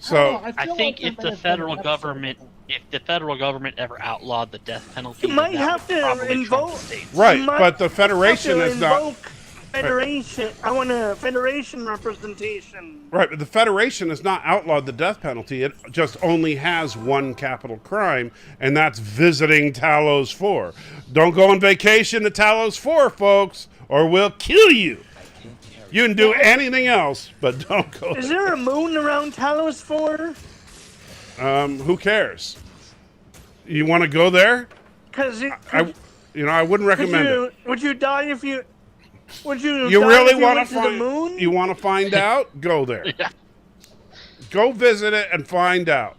I don't know, So, I feel think like there if may the have been federal an episode government, if the federal government ever outlawed the death penalty, You might then that have would to probably trump invoke- the states. right, might but the Federation have to is not. invoke Federation. I want a Federation representation. Right, but the Federation has not outlawed the death penalty. It just only has one capital crime, and that's visiting Talos 4. Don't go on vacation to Talos 4, folks, or we'll kill you. You can do anything else, but don't go Is there. there a moon around Talos 4? Who cares? You want to go there? Because I wouldn't recommend it. Would you die if you? Would you? You die really if you want went to to find? the moon? You want to find out? Go there. Yeah. Go visit it and find out.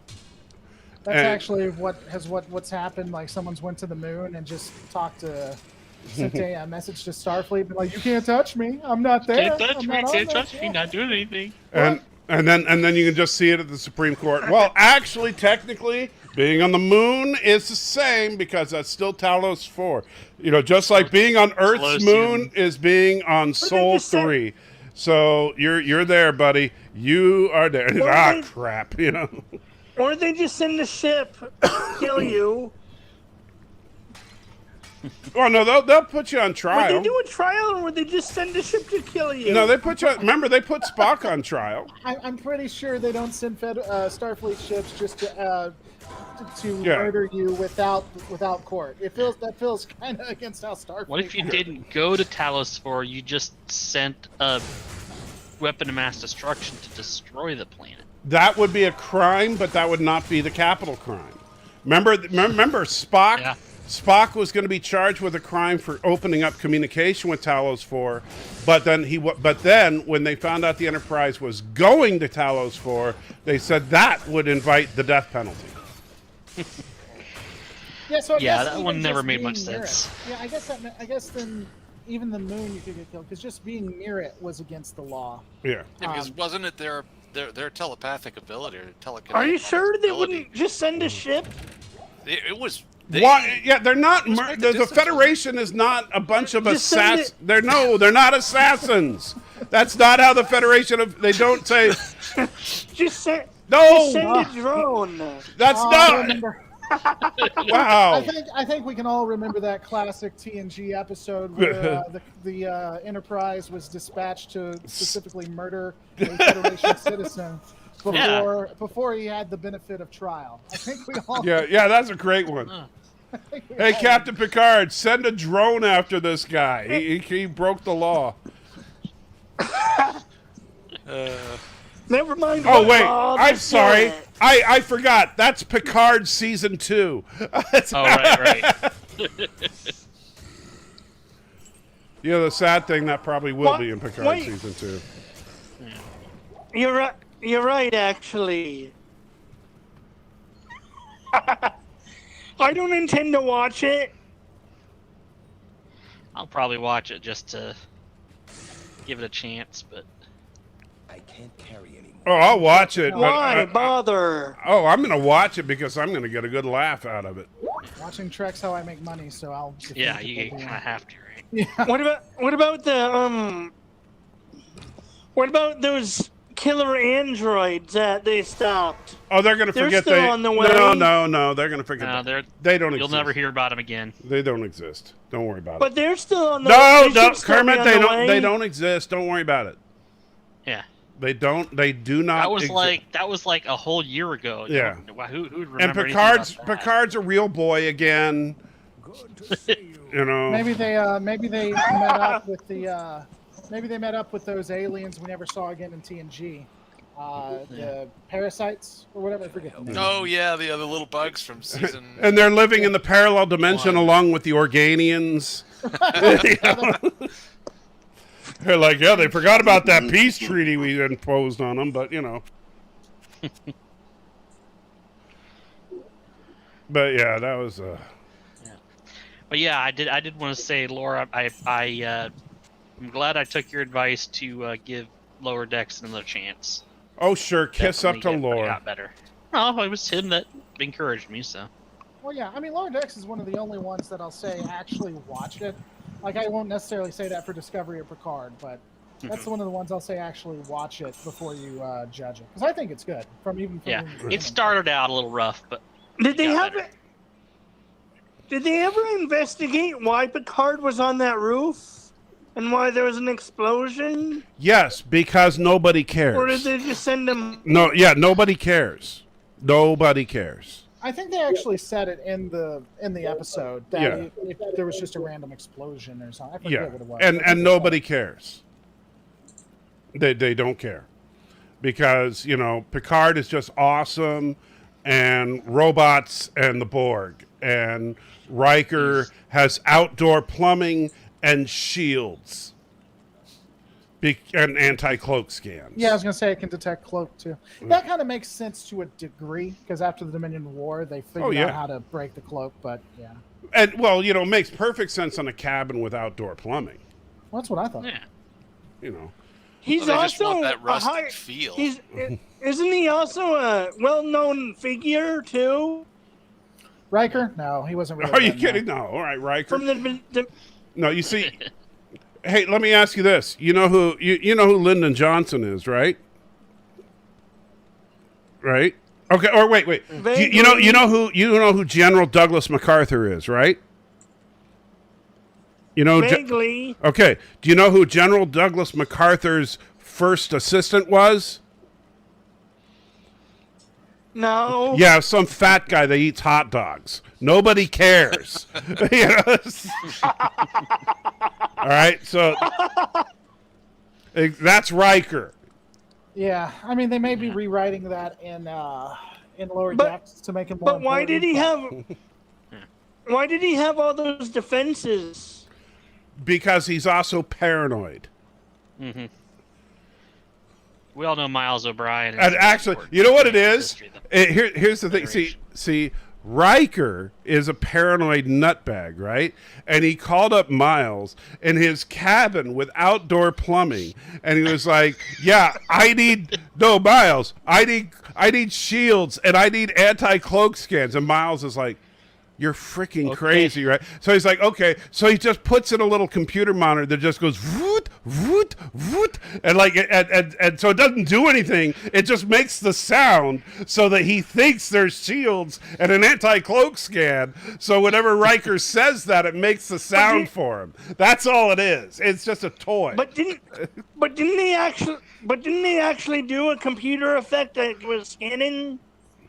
That's And- actually what's happened. Like someone's went to the moon and just sent a message to Starfleet, been like, "You can't touch me. I'm not there. Can't touch I'm me, not on can't that touch me, ship." not doing anything. And then you can just see it at the Supreme Court. Well, actually, technically, being on the moon is the same because that's still Talos 4. You know, just like being on Earth's Close moon is being on Sol just say- 3. So you're there, buddy. You are there. Well, they- Crap, you know. Or they just send a ship, kill you. Oh no, they'll put you on Would trial. they do a trial, or would they just send a ship to kill you? No, they put you. Remember, they put Spock on trial. I'm pretty sure they don't send Starfleet ships just to Yeah. murder you without court. That feels kind of against how Starfleet. What if you works. didn't go to Talos 4? You just sent a weapon of mass destruction to destroy the planet. That would be a crime, but that would not be the capital crime. Remember Spock? Yeah. Spock was going to be charged with a crime for opening up communication with Talos 4, but then when they found out the Enterprise was going to Talos 4, they said that would invite the death penalty. Yeah, so I Yeah, guess that even one never just made being much near sense. it- Yeah, I guess then even the moon you could get killed because just being near it was against the law. Yeah. Yeah, because wasn't it their telepathic ability or telekinetic? Are you sure they ability? wouldn't just send a ship? It was. Why? Yeah, they're not. It was quite the The distance, Federation is not a bunch of Just send assassins. They're not assassins. That's not how the Federation. They don't say. Just send. No, Just send a drone. that's I not. remember- Wow. I think we can all remember that classic TNG episode where the Enterprise was dispatched to specifically murder a Federation citizen before he had the benefit of trial. I think we all. Yeah, that's a great one. Hey, Captain Picard, send a drone after this guy. He broke the law. Never mind. Oh, what wait. law, I'm just sorry. do it. I forgot. That's Picard Season 2. Oh, right. You know, the sad thing, that probably will What? be in Picard Wait. Season 2. You're right. You're right, actually. I don't intend to watch it. I'll probably watch it just to give it a chance, but I can't carry anymore. Oh, I'll watch it. but, Why bother? oh, I'm going to watch it because I'm going to get a good laugh out of it. Watching Trek's how I make money, so I'll. yeah, you kind of have to, right? Yeah. What about the What about those killer androids that they stopped? Oh, they're going to They're forget still they. on the way. No. They're going to forget. No, they don't you'll exist. never hear about them again. They don't exist. Don't worry about But it. they're still on the No, they should still Kermit, be on they the don't. way. They don't exist. Don't worry about it. Yeah. They don't. They do not. That was like a whole year ago. Yeah. Who would remember And anything Picard's about that? Picard's a real boy again. Good to see you. You know. Maybe they met up with the maybe they met up with those aliens we never saw again in TNG. The parasites or whatever, I forget the name. Oh yeah, the other little bugs from season. And they're living in the parallel dimension along with the Organians. They're like, yeah, they forgot about that peace treaty we imposed on them, but you know. But yeah, that was. But yeah, I did want to say, Laura, I'm glad I took your advice to give Lower Decks another chance. Oh sure, kiss up to Definitely Laura. got better. No, it was him that encouraged me. So. Well, yeah, I mean, Lower Decks is one of the only ones that I'll say actually watched it. Like, I won't necessarily say that for Discovery or Picard, but that's one of the ones I'll say actually watch it before you judge it, because I think it's good. Yeah, it started out a little rough, but Did they got have it? Did they ever investigate why Picard was on that roof and why there was an explosion? Yes, because nobody cares. Or did they just send him? No, yeah, nobody cares. Nobody cares. I think they actually said it in the episode that Yeah. if there was just a random explosion or something. I forget Yeah, what it was. and nobody cares. They don't care because Picard is just awesome, and robots and the Borg, and Riker has outdoor plumbing and shields, and anti-cloak scans. Yeah, I was gonna say it can detect cloak too. That kind of makes sense to a degree because after the Dominion War, they figured out how to break the cloak. But yeah, And well, it makes perfect sense on a cabin with outdoor plumbing. well, that's what I thought. yeah. He's Well, they just also want that a rustic high. feel. Isn't he also a well-known figure too? Riker? No, he wasn't really. Are you good, no. kidding? No. All right, Riker. From the No, you see. Hey, let me ask you this. You know who Lyndon Johnson is, right? Right? Okay. Or wait. You know who General Douglas MacArthur is, right? vaguely. Okay. Do you know who General Douglas MacArthur's first assistant was? No. Yeah, some fat guy that eats hot dogs. Nobody cares. All right, so that's Riker. Yeah, I mean they may be rewriting that in Lower But- Decks to make it more. But why did important, he have? Why did he have all those defenses? Because he's also paranoid. Mm-hmm. We all know Miles O'Brien. And actually, you know what it is? Here's the thing. See, Riker is a paranoid nutbag, right? And he called up Miles in his cabin with outdoor plumbing, and he was like, "Yeah, I need shields and I need anti-cloak scans." And Miles is like, "You're freaking crazy, right?" So he's like, "Okay." So he just puts in a little computer monitor that just goes voot, voot, voot, and so it doesn't do anything. It just makes the sound so that he thinks there's shields and an anti-cloak scan. So whenever Riker says that, it makes the sound for him. That's all it is. It's just a toy. But didn't they actually do a computer effect that was scanning?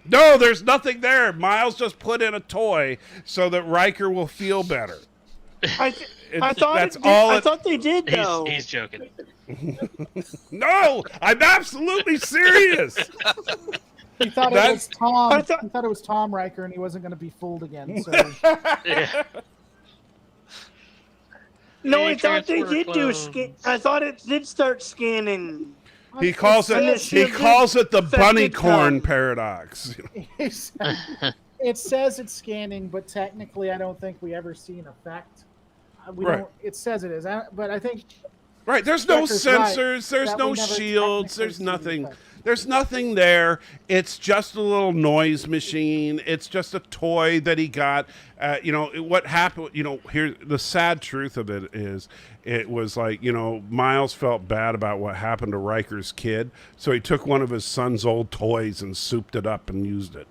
No, there's nothing there. Miles just put in a toy so that Riker will feel better. I thought that's it did, all I it- thought they did though. He's joking. No, I'm absolutely serious. He thought it That's- was Tom. I thought- He thought it was Tom Riker, and he wasn't going to be fooled again. So Yeah. No, Hey, I thought they transfer did do clones. I thought it did start scanning. He calls it the bunny corn paradox. it says it's scanning, but technically, I don't think we ever see an effect. We Right. don't. It says it is, but I think Right, there's no Riker's right, sensors, there's that no we never shields, technically there's see the nothing. effect. There's nothing there. It's just a little noise machine. It's just a toy that he got. What happened, here, the sad truth of it is, it was like, Miles felt bad about what happened to Riker's kid. So he took one of his son's old toys and souped it up and used it.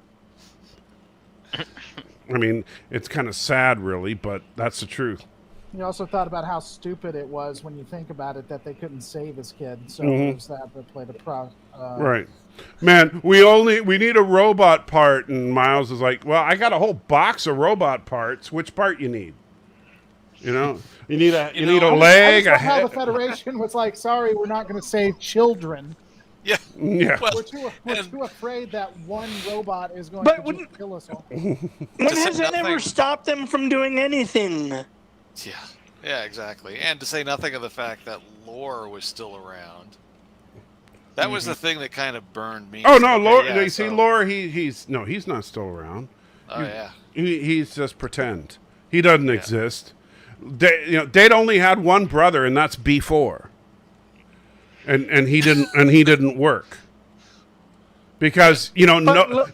I mean, it's kind of sad, really, but that's the truth. You also thought about how stupid it was when you think about it that they couldn't save his kid. So Mhm. it was that played a pro. Right. Man, we need a robot part, and Miles is like, well, I got a whole box of robot parts. Which part you need? You need a know, leg, I a just love how head. the Federation was like, "Sorry, we're not going to save children. Yeah. Yeah. Well, We're too afraid that one robot is going But to wouldn't- just kill us all." When say has it ever nothing- stopped them from doing anything? Yeah, exactly. And to say nothing of the fact that Lore was still around. That was the thing that kind of burned me. Oh It's no, like, Lore! yeah, You see, so- Lore, he's not still around. Oh yeah. He's just pretend. He doesn't exist. They'd only had one brother, and that's B4. And he didn't work. Because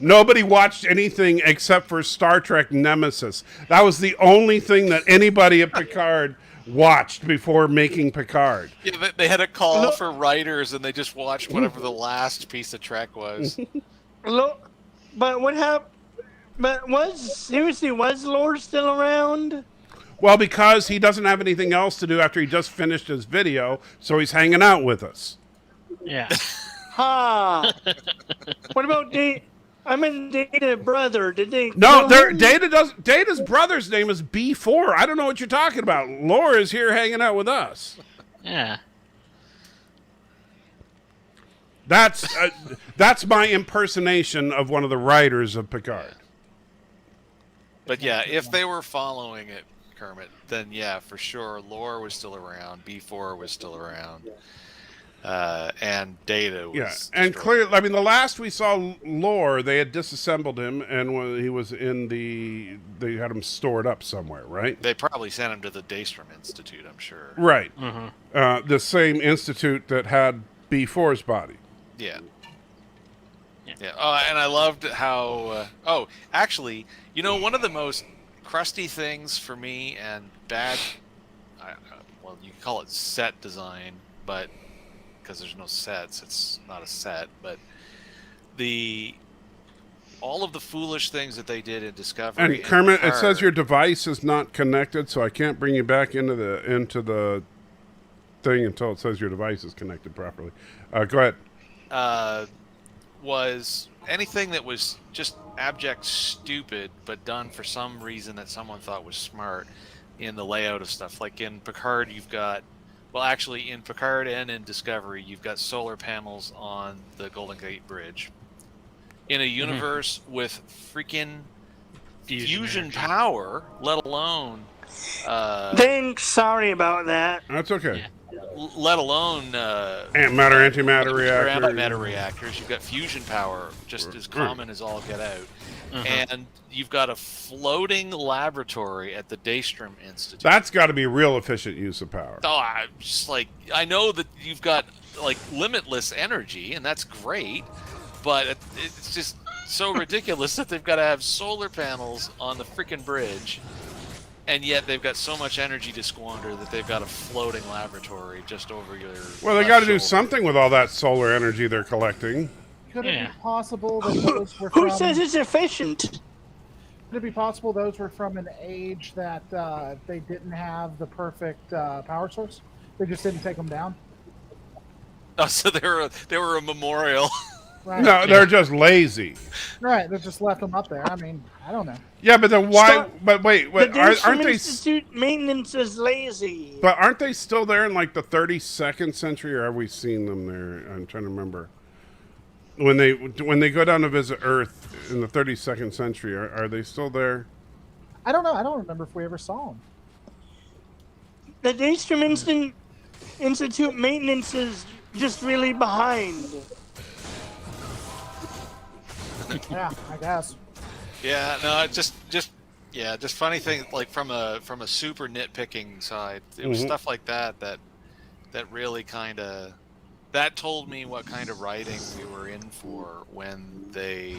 nobody watched anything except for Star Trek Nemesis. That was the only thing that anybody at Picard watched before making Picard. Yeah, they had a call for writers, and they just watched whatever the last piece of Trek was. But what happened? But was Lore still around? Well, because he doesn't have anything else to do after he just finished his video, so he's hanging out with us. Yeah. Ha! What about Data's brother? Did they? No, kill him? Data's brother's name is B4. I don't know what you're talking about. Laura is here hanging out with us. Yeah. That's my impersonation of one of the writers of Picard. But yeah, if they were following it, Kermit, then yeah, for sure, Lore was still around, B4 was still around, and Data was. Yeah, and clearly, I mean, the last we saw Lore, they had disassembled him, and when he was they had him stored up somewhere, right? They probably sent him to the Daystrom Institute, I'm sure. Right. Mm-hmm. The same institute that had B4's body. Yeah. Yeah. And I loved how. Actually, one of the most crusty things for me and bad. Well, you can call it set design, but because there's no sets, it's not a set. But all of the foolish things that they did in Discovery. And Kermit, it says your device is not connected, so I can't bring you back into the thing until it says your device is connected properly. Go ahead. Was anything that was just abject stupid, but done for some reason that someone thought was smart in the layout of stuff. Like in Picard, you've got, well, actually in Picard and in Discovery, you've got solar panels on the Golden Gate Bridge. In a universe with freaking fusion power, let alone. Thanks. Sorry about that. That's okay. Yeah. Let alone Antimatter, antimatter reactor. antimatter reactors. You've got fusion power, just as common as all get out, and you've got a floating laboratory at the Daystrom Institute. That's got to be real efficient use of power. Oh, I know that you've got like limitless energy, and that's great, but it's just so ridiculous that they've got to have solar panels on the freaking bridge. And yet they've got so much energy to squander that they've got a floating laboratory just over your. Well, they got to do something with all that solar energy they're collecting. Could it be possible that those were from? Who says it's efficient? Could it be possible those were from an age that they didn't have the perfect power source? They just didn't take them down. Oh, so they were a memorial. Right. No, they're just lazy. Right. They just left them up there. I mean, I don't know. Yeah, but then why? Stop. But wait, The Daystrom aren't they? Institute maintenance is lazy. But aren't they still there in like the 32nd century, or have we seen them there? I'm trying to remember. When they go down to visit Earth in the 32nd century, are they still there? I don't know. I don't remember if we ever saw them. The Daystrom Institute maintenance is just really behind. Yeah, I guess. Yeah, no, it just funny thing. Like from a super nitpicking side, it was stuff like that really kind of that told me what kind of writing we were in for when they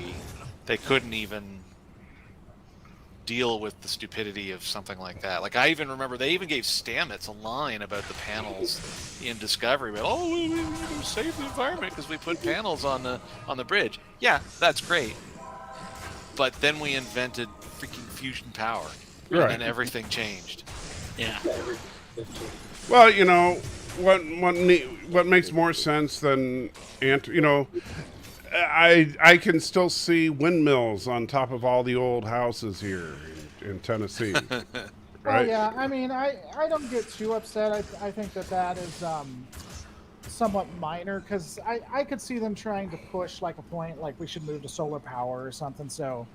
couldn't even deal with the stupidity of something like that. Like I even remember they even gave Stamets a line about the panels in Discovery, but we save the environment because we put panels on the bridge. Yeah, that's great. But then we invented freaking fusion power, Right. and everything changed. Yeah. Well, you know what makes more sense than I can still see windmills on top of all the old houses here in Tennessee. Right? Well, yeah. I mean, I don't get too upset. I think that is somewhat minor because I could see them trying to push like a point like we should move to solar power or something. So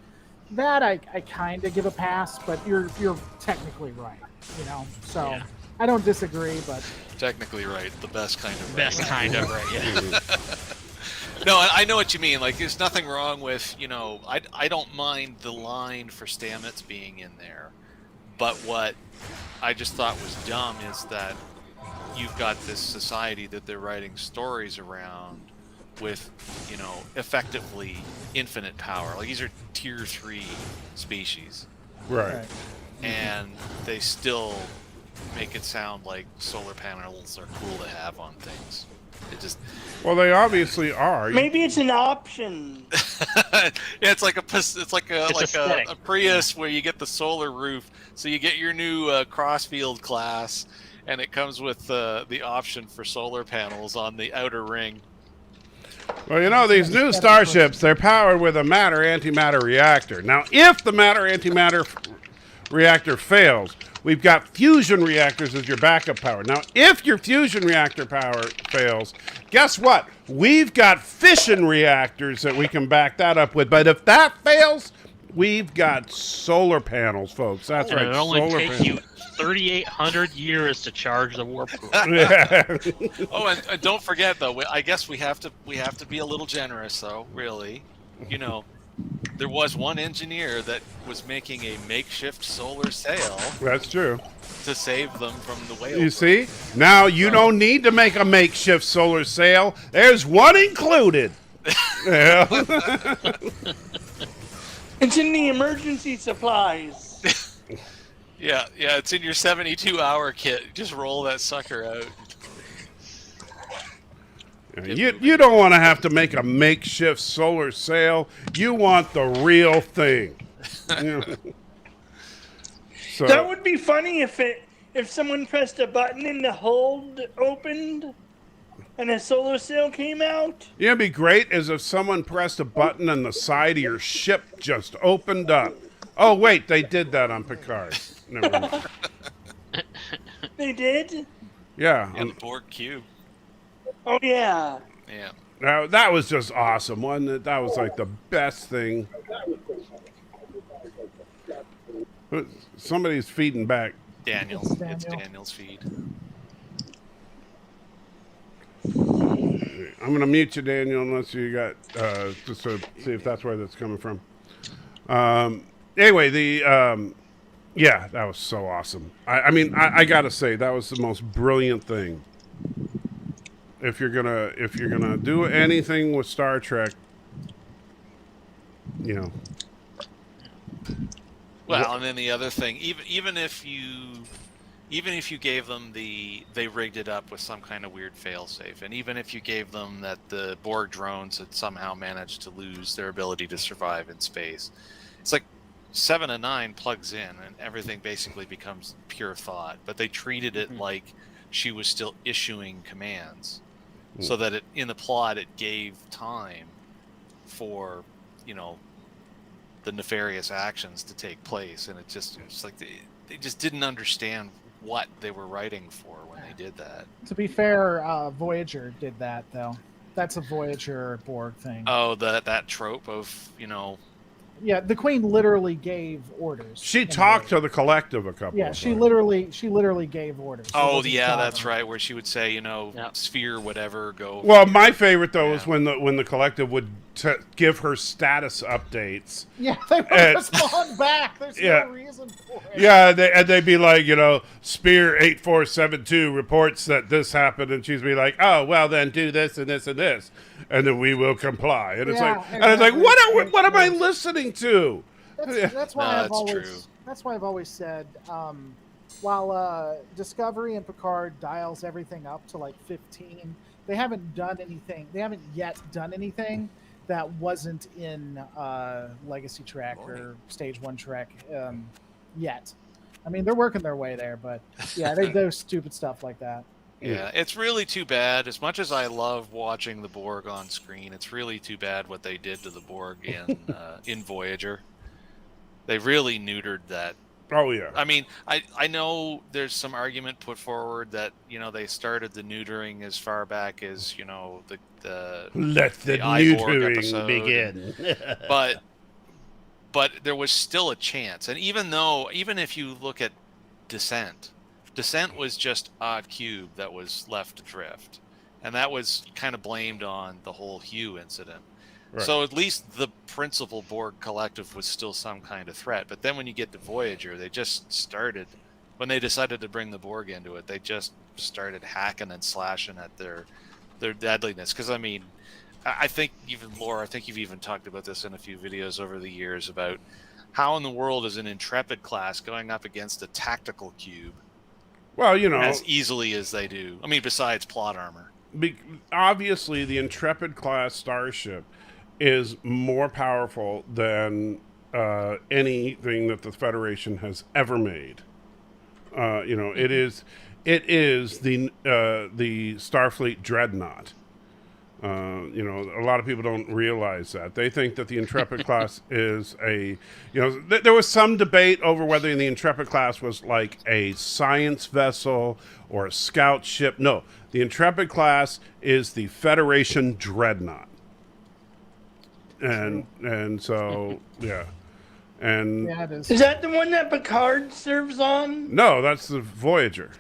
that I kind of give a pass, but you're technically right, you know. So Yeah. I don't disagree, but Technically right, the best kind of right. Best kind of right. Yeah. No, I know what you mean. Like, there's nothing wrong with, I don't mind the line for Stamets being in there. But what I just thought was dumb is that you've got this society that they're writing stories around with, effectively infinite power. Like, these are tier 3 species. Right. And they still make it sound like solar panels are cool to have on things. It just... Well, they obviously are. Maybe it's an option. Yeah, it's like a aesthetic. a Prius where you get the solar roof, so you get your new Crossfield class, and it comes with the option for solar panels on the outer ring. Well, these new starships, they're powered with a matter-antimatter reactor. Now, if the matter-antimatter reactor fails, we've got fusion reactors as your backup power. Now, if your fusion reactor power fails, guess what? We've got fission reactors that we can back that up with. But if that fails, we've got solar panels, folks. That's right. And it only solar takes panels. you 3,800 years to charge the warp core. Yeah. Oh, and don't forget though. I guess we have to be a little generous though. Really, there was one engineer that was making a makeshift solar sail That's true. to save them from the whale. You see? Now you don't need to make a makeshift solar sail. There's one included. Yeah. It's in the emergency supplies. Yeah, it's in your 72-hour kit. Just roll that sucker out. You don't want to have to make a makeshift solar sail. You want the real thing. So, That would be funny if someone pressed a button and the hold opened and a solar sail came out. it'd be great as if someone pressed a button and the side of your ship just opened up. Oh, wait, they did that on Picard. Never mind. They did? Yeah. And the Borg cube. Oh, yeah. Yeah. Now, that was just awesome. That was like the best thing. Somebody's feeding back. Daniel. It's It's Daniel. Daniel's feed. I'm going to mute you, Daniel, unless you got, just to see if that's where that's coming from. Anyway, yeah, that was so awesome. I got to say, that was the most brilliant thing. If you're gonna do anything with Star Trek, Well, and then the other thing, even if you gave them they rigged it up with some kind of weird failsafe, and even if you gave them that the Borg drones had somehow managed to lose their ability to survive in space, it's like 7 and 9 plugs in and everything basically becomes pure thought. But they treated it like she was still issuing commands, so that in the plot it gave time for, the nefarious actions to take place, and it's like they just didn't understand what they were writing for when they did that. To be fair, Voyager did that though. That's a Voyager Borg thing. Oh, that trope of Yeah, the Queen literally gave orders. She talked to the collective a couple. Yeah, of she times. literally gave orders. It Oh, wasn't yeah, Java. that's right. Where she would say, sphere, whatever, go. Well, my favorite though is when the collective would give her status updates. Yeah, they would And- respond back. There's Yeah. no reason for it. Yeah, they'd be like, Spear 8472 reports that this happened, and she'd be like, oh, well, then do this and this and this, and then we will comply. And it's Yeah, like, and it's like, exactly. what am I listening to? That's why No, I've that's always true. that's why I've always said while Discovery and Picard dials everything up to like 15, they haven't yet done anything that wasn't in Legacy Trek or Stage 1 Trek yet. I mean, they're working their way there, but yeah, they do stupid stuff like that. Yeah, it's really too bad. As much as I love watching the Borg on screen, it's really too bad what they did to the Borg in Voyager. They really neutered that. Oh yeah. I mean, I know there's some argument put forward that they started the neutering as far back as the Let the Iborg neutering episode. begin. but there was still a chance, and even if you look at Descent was just Odd Cube that was left adrift, and that was kind of blamed on the whole Hugh incident. Right. So at least the principal Borg collective was still some kind of threat. But then when you get to Voyager, when they decided to bring the Borg into it, they just started hacking and slashing at their deadliness. Because I mean, I think even Laura, I think you've even talked about this in a few videos over the years about how in the world is an Intrepid class going up against a tactical cube Well, as easily as they do. I mean, besides plot armor. Obviously, the Intrepid class starship is more powerful than anything that the Federation has ever made. It is the Starfleet dreadnought. A lot of people don't realize that. They think that the Intrepid class is there was some debate over whether the Intrepid class was like a science vessel or a scout ship. No, the Intrepid class is the Federation dreadnought. And so, yeah. And Yeah, it is. Is that the one that Picard serves on? no, that's the Voyager.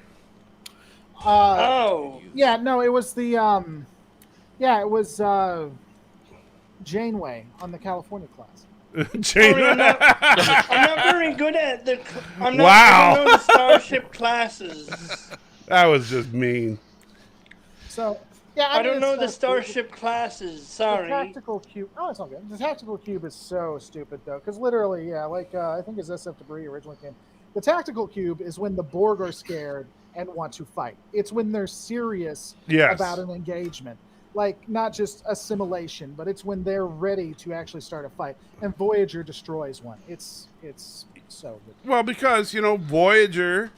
Oh. Yeah, no, it was the it was Janeway on the California class. Jane- I'm not very good at I'm not Wow. I don't know the starship classes. That was just mean. So yeah, I don't mean, know it's the not- starship classes. The Sorry. tactical cube. Oh, it's all good. The tactical cube is so stupid though, because literally, yeah, like I think as SF Debris originally came, the tactical cube is when the Borg are scared and want to fight. It's when they're serious Yes. about an engagement, like not just assimilation, but it's when they're ready to actually start a fight. And Voyager destroys one. It's so good. Well, because, Voyager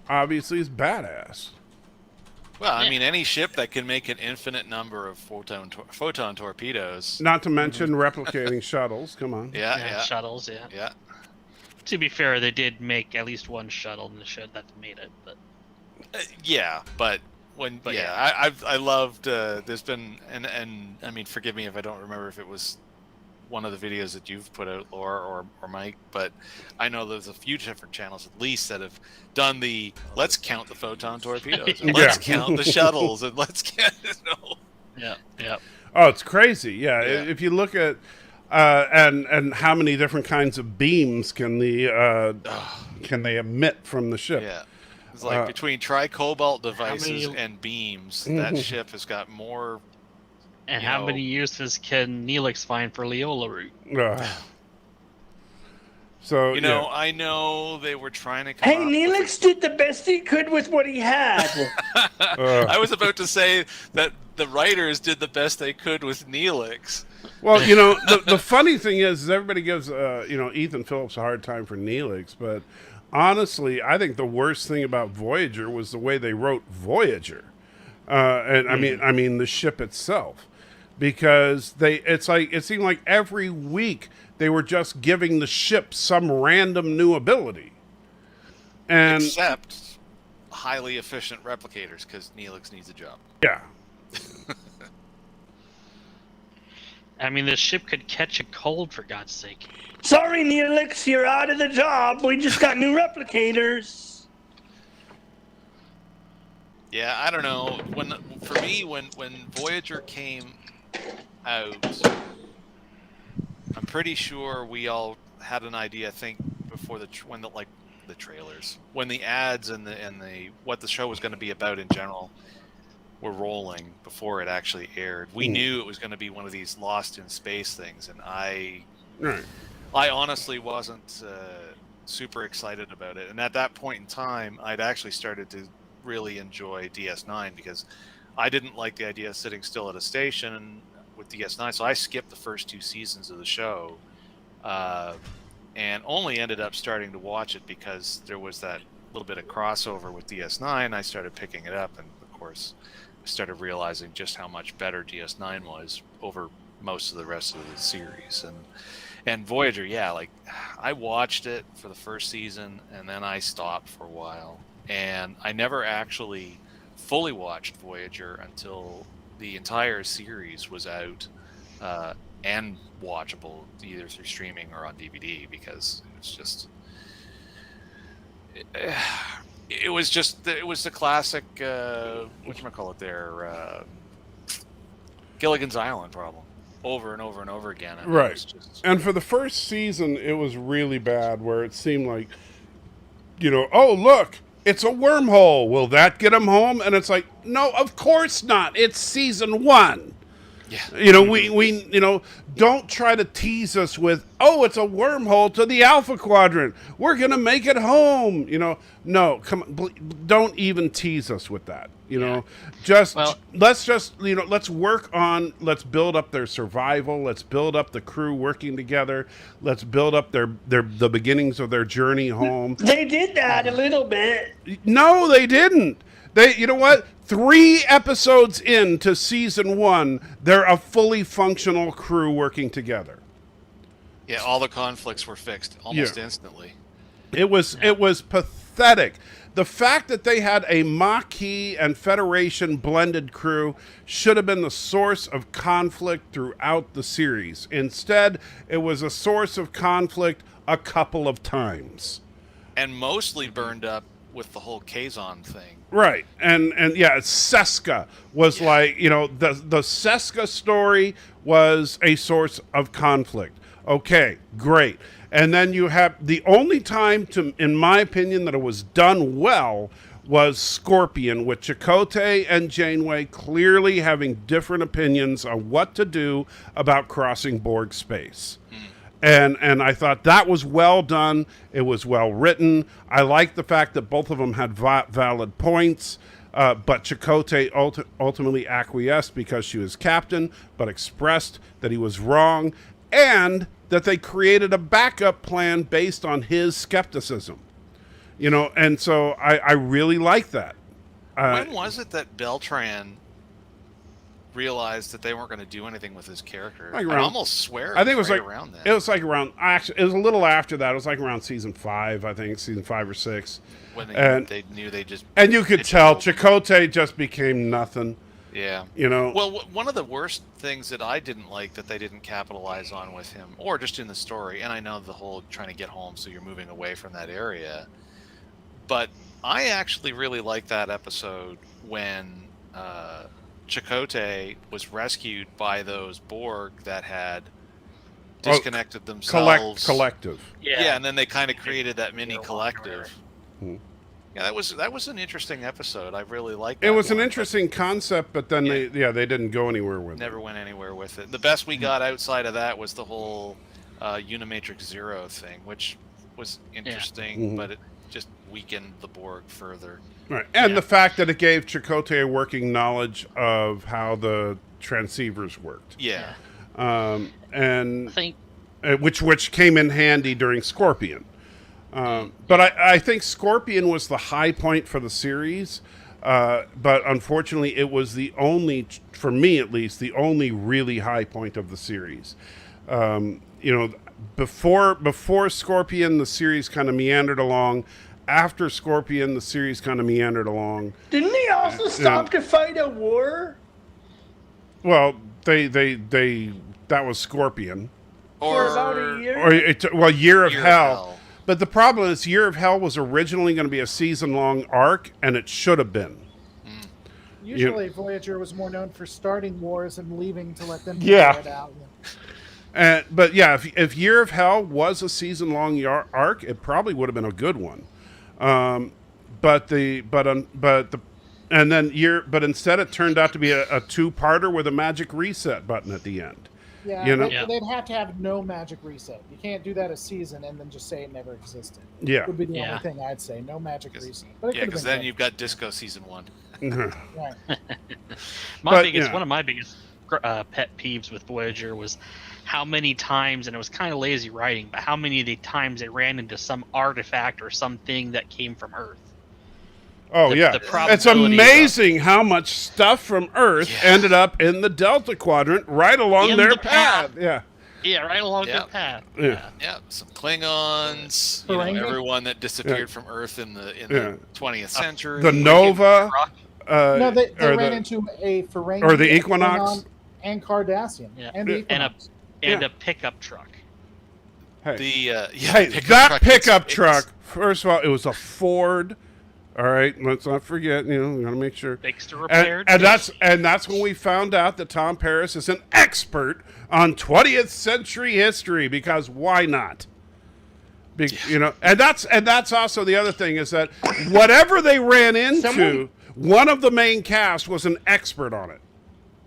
obviously is badass. Well, I mean, any ship that can make an infinite number of photon torpedoes. Not to mention replicating shuttles. Come on. Yeah. Shuttles, yeah. Yeah. To be fair, they did make at least one shuttle in the show that made it, but Yeah, but yeah. I loved. There's been and I mean, forgive me if I don't remember if it was one of the videos that you've put out, Laura or Mike, but I know there's a few different channels at least that have done the let's count the photon torpedoes, and let's count the shuttles, and let's count. yeah. Oh, it's crazy. Yeah. Yeah. If you look at and how many different kinds of beams can they emit from the ship? Yeah. It's like between tricobalt How devices many- and beams, that ship has got more. And You how know- many uses can Neelix find for Leola root? So I know they were trying to. Hey, come up with Neelix did the best he could with what he had. I was about to say that the writers did the best they could with Neelix. Well, the funny thing is everybody gives Ethan Phillips a hard time for Neelix, but honestly, I think the worst thing about Voyager was the way they wrote Voyager, and I mean the ship itself. because it seemed like every week they were just giving the ship some random new ability. And Except highly efficient replicators, because Neelix needs a job. yeah. I mean, this ship could catch a cold, for God's sake. Sorry, Neelix, you're out of the job. We just got new replicators. Yeah, I don't know. For me, when Voyager came out, I'm pretty sure we all had an idea. I think before the trailers, when the ads and the what the show was going to be about in general were rolling before it actually aired, we knew it was going to be one of these Lost in Space things, and I honestly wasn't super excited about it. And at that point in time, I'd actually started to really enjoy DS9 because I didn't like the idea of sitting still at a station with DS9, so I skipped the first 2 seasons of the show, and only ended up starting to watch it because there was that little bit of crossover with DS9. I started picking it up, and of course I started realizing just how much better DS9 was over most of the rest of the series. And Voyager, yeah, like I watched it for the first season and then I stopped for a while, and I never actually fully watched Voyager until the entire series was out and watchable either through streaming or on DVD, because it was the classic whatchamacallit there, Gilligan's Island problem over and over and over again. And Right. And for the first season, it was really bad, where it seemed like, oh, look, it's a wormhole. Will that get him home? And it's like, no, of course not. It's season 1. Yeah. We don't try to tease us with, oh, it's a wormhole to the Alpha Quadrant. We're going to make it home. No, come on. Don't even tease us with that. Let's work on, let's build up their survival. Let's build up the crew working together. Let's build up the beginnings of their journey home. They did that a little bit. No, they didn't. You know what? 3 episodes into season 1, they're a fully functional crew working together. Yeah, all the conflicts were fixed almost instantly. It was pathetic. The fact that they had a Maquis and Federation blended crew should have been the source of conflict throughout the series. Instead, it was a source of conflict a couple of times. And mostly burned up with the whole Kazon thing. Right. And yeah, Seska was the Seska story was a source of conflict. Okay, great. And then you have the only time, in my opinion, that it was done well was Scorpion, with Chakotay and Janeway clearly having different opinions on what to do about crossing Borg space. And I thought that was well done. It was well written. I liked the fact that both of them had valid points, but Chakotay ultimately acquiesced because she was captain, but expressed that he was wrong, and that they created a backup plan based on his skepticism. And so I really like that. When was it that Beltran realized that they weren't going to do anything with his character? I almost swear I think it was right like around that. It was like around, actually, it was a little after that. It was like around season 5, I think, season 5 or 6. When they knew they just... And you could tell Chakotay just became nothing. Yeah. Well, one of the worst things that I didn't like that they didn't capitalize on with him, or just in the story, and I know the whole trying to get home, so you're moving away from that area, but I actually really liked that episode when Chakotay was rescued by those Borg that had disconnected themselves. Collective. Yeah, and then they kind of created that mini collective. Yeah, that was an interesting episode. I really liked that. It was an interesting concept, but then they didn't go anywhere with it. Never went anywhere with it. The best we got outside of that was the whole Unimatrix Zero thing, which was interesting, but it just weakened the Borg further. Right, and the fact that it gave Chakotay a working knowledge of how the transceivers worked. Yeah. And which came in handy during Scorpion. But I think Scorpion was the high point for the series. But unfortunately, it was the only, for me at least, the only really high point of the series. Before Scorpion, the series kind of meandered along. After Scorpion, the series kind of meandered along. Didn't they also stop to fight a war? Well, that was Scorpion. For Or about a year? Year of Hell. But the problem is, Year of Hell was originally going to be a season-long arc, and it should have been. Usually, Voyager was more known for starting wars and leaving to let them Yeah. figure it out. But yeah, if Year of Hell was a season-long arc, it probably would have been a good one. But instead it turned out to be a two-parter with a magic reset button at the end. Yeah, You know? they'd have to have no magic reset. You can't do that a season and then just say it never existed. Yeah. Would be the only thing I'd say. No magic reset. But it Yeah, could've because been then good. you've got Disco season 1. Right. One of my biggest pet peeves with Voyager was how many times, and it was kind of lazy writing, but how many of the times they ran into some artifact or something that came from Earth. Oh, The yeah. It's probability amazing how much stuff from Earth ended up in the Delta Quadrant right along In their the path. Yeah. Yeah, right along Yeah. the path. Yeah. Yeah, some Klingons, Ferengi? everyone that disappeared from Earth in the 20th century. The Nova. No, they or ran the- into a Ferengi, or the a Equinox. Klingon, and Cardassian. Yeah. And the And Equinox. a pickup truck. Hey, Pickup that truck, pickup it's- truck, first of all, it was a Ford. All right, let's not forget, we got to make sure. Fixed or And, repaired. and that's when we found out that Tom Paris is an expert on 20th century history, because why not? And that's also the other thing, is that whatever they ran into, one of the main cast was an expert on it.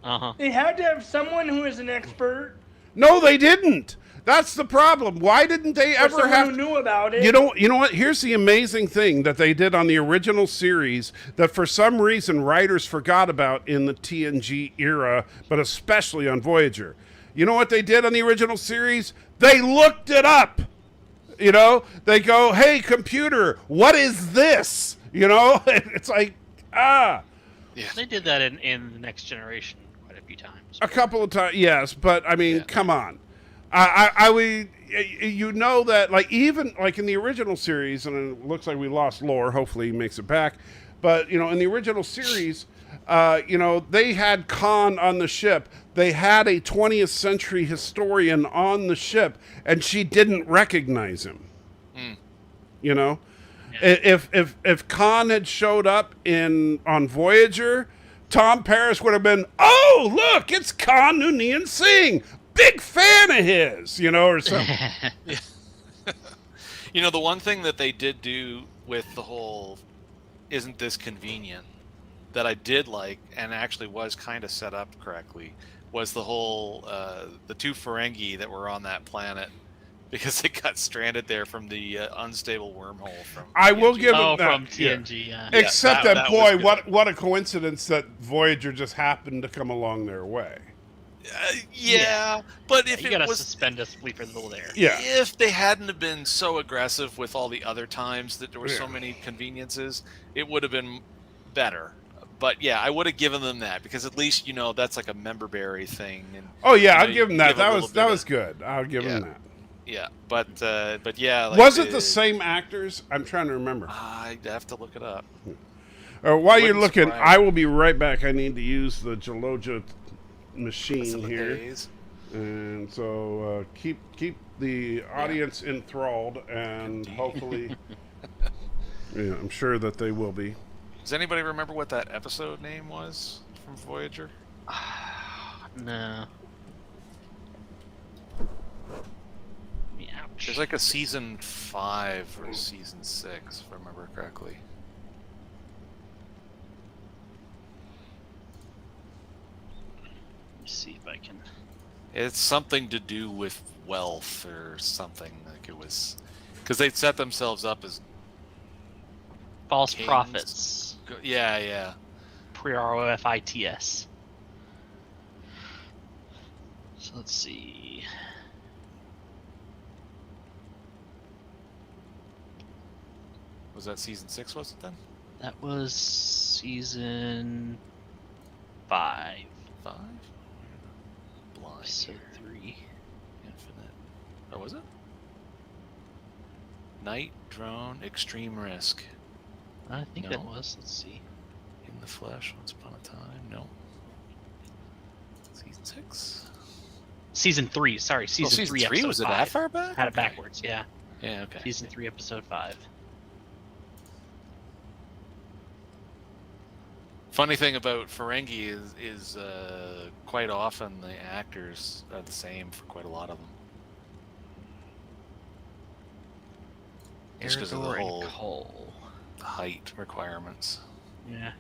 Uh-huh. They had to have someone who is an expert. No, they didn't. That's the problem. Why didn't they Or ever someone have who knew about it. You know what? Here's the amazing thing that they did on the original series that for some reason writers forgot about in the TNG era, but especially on Voyager. You know what they did on the original series? They looked it up. They go, "Hey, computer, what is this?" It's like, They did that in the Next Generation quite a few times. a couple of times, yes, but I mean, come on. I would, that, like, even like in the original series, and it looks like we lost Lore. Hopefully, he makes it back. But in the original series, they had Khan on the ship. They had a 20th century historian on the ship, and she didn't recognize him. If Khan had showed up on Voyager, Tom Paris would have been, "Oh, look, it's Khan Noonien Singh. Big fan of his," or something. The one thing that they did do with the whole "isn't this convenient" that I did like, and actually was kind of set up correctly, was the whole the two Ferengi that were on that planet, because they got stranded there from the unstable wormhole from I will TNG. give them that. From TNG, yeah. Except that that, was boy, good. what a coincidence that Voyager just happened to come along their way. But if You it gotta was suspend disbelief a little there. Yeah. if they hadn't have been so aggressive with all the other times that there were so Yeah. many conveniences, it would have been better. But yeah, I would have given them that, because at least that's like a member berry thing. And Oh yeah, you I'll give them that. give a That little was bit of- good. I'll give them that. Yeah, but yeah, like Was it the same actors? I'm trying to remember. I'd have to look it up. While you're Wouldn't looking, surprise I will be right back. I need to use the Jaloja machine Some here, days. and so keep the audience enthralled, and hopefully, I'm sure that they will be. Does anybody remember what that episode name was from Voyager? No. Ouch. There's like a season 5 or season 6, if I remember correctly. Let me see if I can. It's something to do with wealth or something. Like it was, because they set themselves up as False kings. prophets. Yeah. Profits. So let's see. Was that season 6? Was it then? That was season 5. 5? Blind. Episode 3. Infinite. Oh, was it? Night Drone Extreme Risk. I think that No. was. Let's see. In the Flesh, Once Upon a Time. No. Season 6? Season 3. Sorry, season 3. Three? Episode Was it 5. that far back? Had it Okay. backwards. Yeah. Yeah, okay. Season 3, episode 5. Funny thing about Ferengi is quite often the actors are the same for quite a lot of them. Just because of the Eridor and whole Cole. height requirements. Yeah.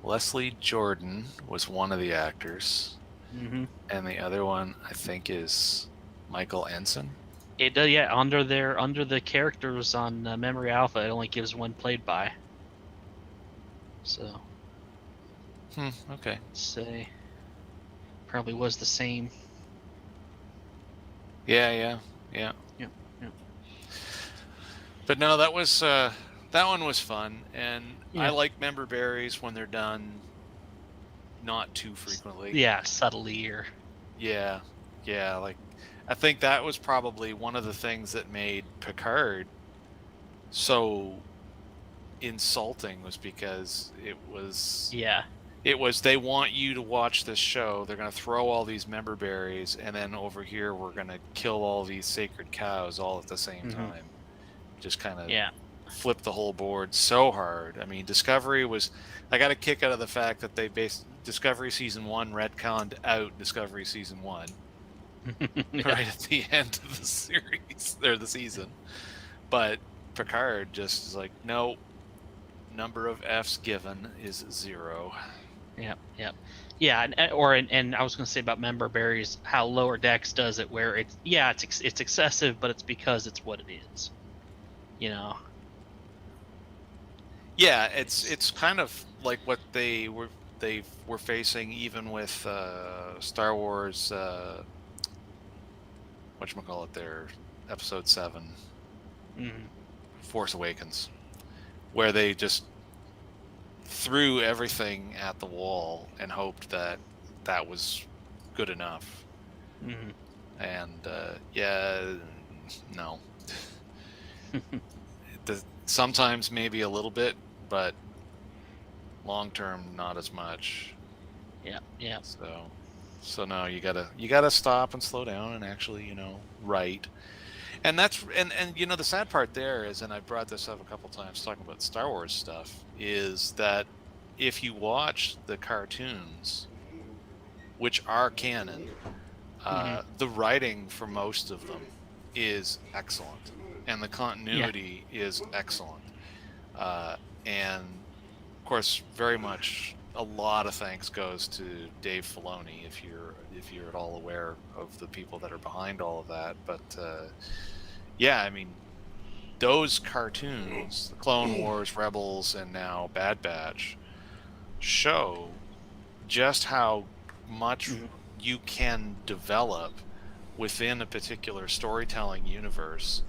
Leslie Jordan was one of the actors, Mm-hmm. and the other one I think is Michael Ensign. It does. Yeah. Under the characters on Memory Alpha, it only gives one played by. So. Okay. Let's say. Probably was the same. Yeah. Yep. But no, that one was fun, and I Yeah. like member berries when they're done not too frequently. Yeah, subtly or. Yeah. Like, I think that was probably one of the things that made Picard so insulting, was because it was they want you to watch this show. They're going to throw all these member berries, and then over here we're going to kill all these sacred cows all at the same time. Just kind of flip the whole board so hard. I mean, Discovery was... I got a kick out of the fact that they based Discovery Season 1 retconned out Discovery Season 1 right at the end of the series, or the season. But Picard just is like, no, number of Fs given is 0. Yep. Yeah, and I was going to say about member berries, how Lower Decks does it, where it's excessive, but it's because it's what it is. You know. Yeah, it's kind of like what they were facing even with Star Wars. Whatchamacallit there, Episode 7, Force Awakens, where they just threw everything at the wall and hoped that that was good enough. And no. Sometimes maybe a little bit, but long term not as much. Yeah. So no, you gotta stop and slow down and actually, write. And that's and the sad part there is, and I brought this up a couple times talking about Star Wars stuff, is that if you watch the cartoons, which are canon, the writing for most of them is excellent, and the continuity is excellent, and of course, very much a lot of thanks goes to Dave Filoni, if you're at all aware of the people that are behind all of that. But I mean, those cartoons, the Clone Wars, Rebels, and now Bad Batch, show just how much you can develop within a particular storytelling universe,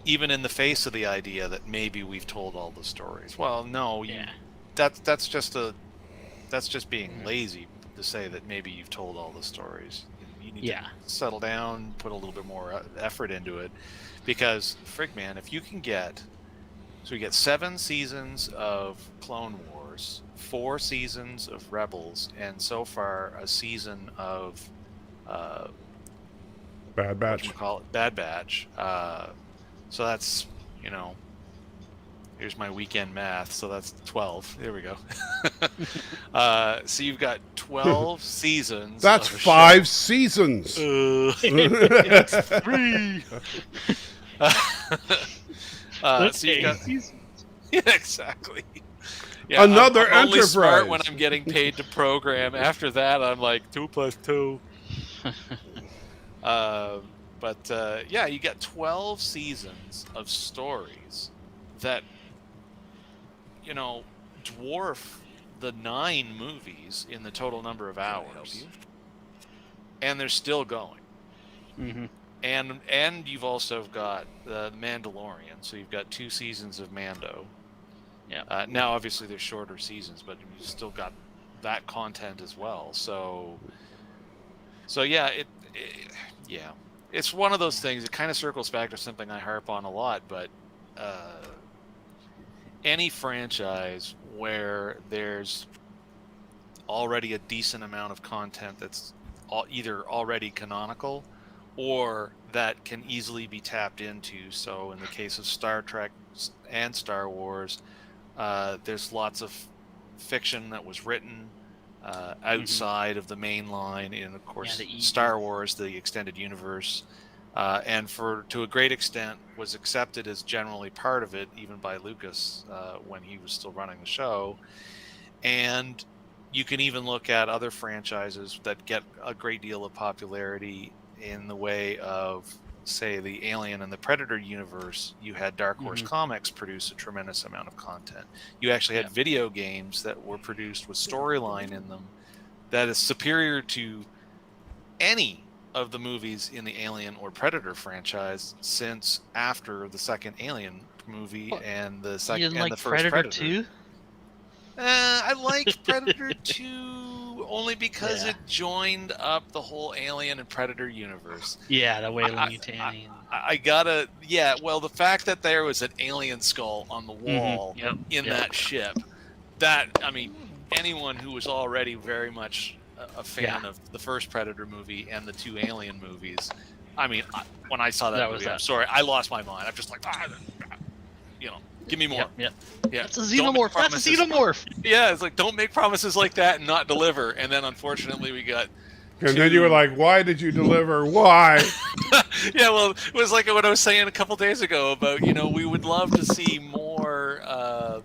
even in the face of the idea that maybe we've told all the stories. Well, no, that's just being lazy to say that maybe you've told all the stories. You need to settle down, put a little bit more effort into it, because frig man, if you can get... So we get 7 seasons of Clone Wars, 4 seasons of Rebels, and so far a season of Bad Batch. Bad Batch. So that's, here's my weekend math. So that's 12. There we go. So you've got 12 seasons. That's of 5 seasons. That's 3. So you've got... Yeah, exactly. Yeah, Another I'm only smart enterprise. when I'm getting paid to program. After that, I'm like 2 + 2. You got 12 seasons of stories that, dwarf the 9 movies in the total number of hours, and they're still going. and you've also got the Mandalorian, so you've got 2 seasons of Mando. Yeah. Now, obviously, they're shorter seasons, but you still got that content as well. So yeah, yeah, it's one of those things. It kind of circles back to something I harp on a lot, but any franchise where there's already a decent amount of content that's either already canonical or that can easily be tapped into. So in the case of Star Trek and Star Wars, there's lots of fiction that was written outside of the main line, and of course Star Wars, the extended universe, and to a great extent was accepted as generally part of it, even by Lucas when he was still running the show. And you can even look at other franchises that get a great deal of popularity in the way of, say, the Alien and the Predator universe. You had Dark Horse Comics produce a tremendous amount of content. You actually had video games that were produced with storyline in them that is superior to any of the movies in the Alien or Predator franchise since after the second Alien movie and the second and the first Predator 2? I liked Predator 2 only because it joined up the whole Alien and Predator universe. Yeah, the Weyland-Yutani. I gotta, well, the fact that there was an alien skull on the wall in that ship, that, I mean, anyone who was already very much a fan of the first Predator movie and the 2 Alien movies, I mean, when I saw that movie, I'm sorry, I lost my mind. I'm just like, give me more. Yeah. That's a xenomorph. That's a xenomorph. Yeah, it's like, don't make promises like that and not deliver. And then, unfortunately, we got. And then you were like, "Why did you deliver? Why?" Yeah, well, it was like what I was saying a couple days ago about, we would love to see more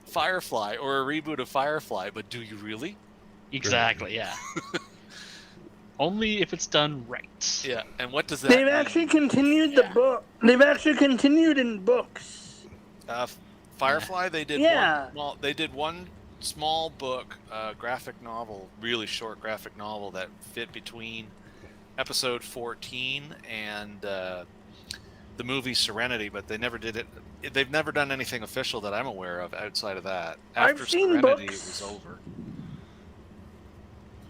Firefly or a reboot of Firefly, but do you really? Exactly. Yeah. Only if it's done right. Yeah, and what does that They've mean? actually continued the book. They've actually continued in books. Firefly, they did one small book, graphic novel, really short graphic novel that fit between episode 14 and the movie Serenity, but they never did it. They've never done anything official that I'm aware of outside of that. After I've seen Serenity, books. it was over.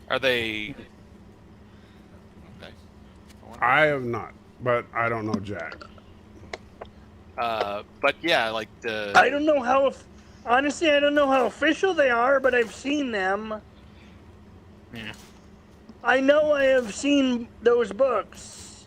Are they? I have not, but I don't know Jack. But yeah, like the. I don't know how. Honestly, I don't know how official they are, but I've seen them. Yeah. I know I have seen those books.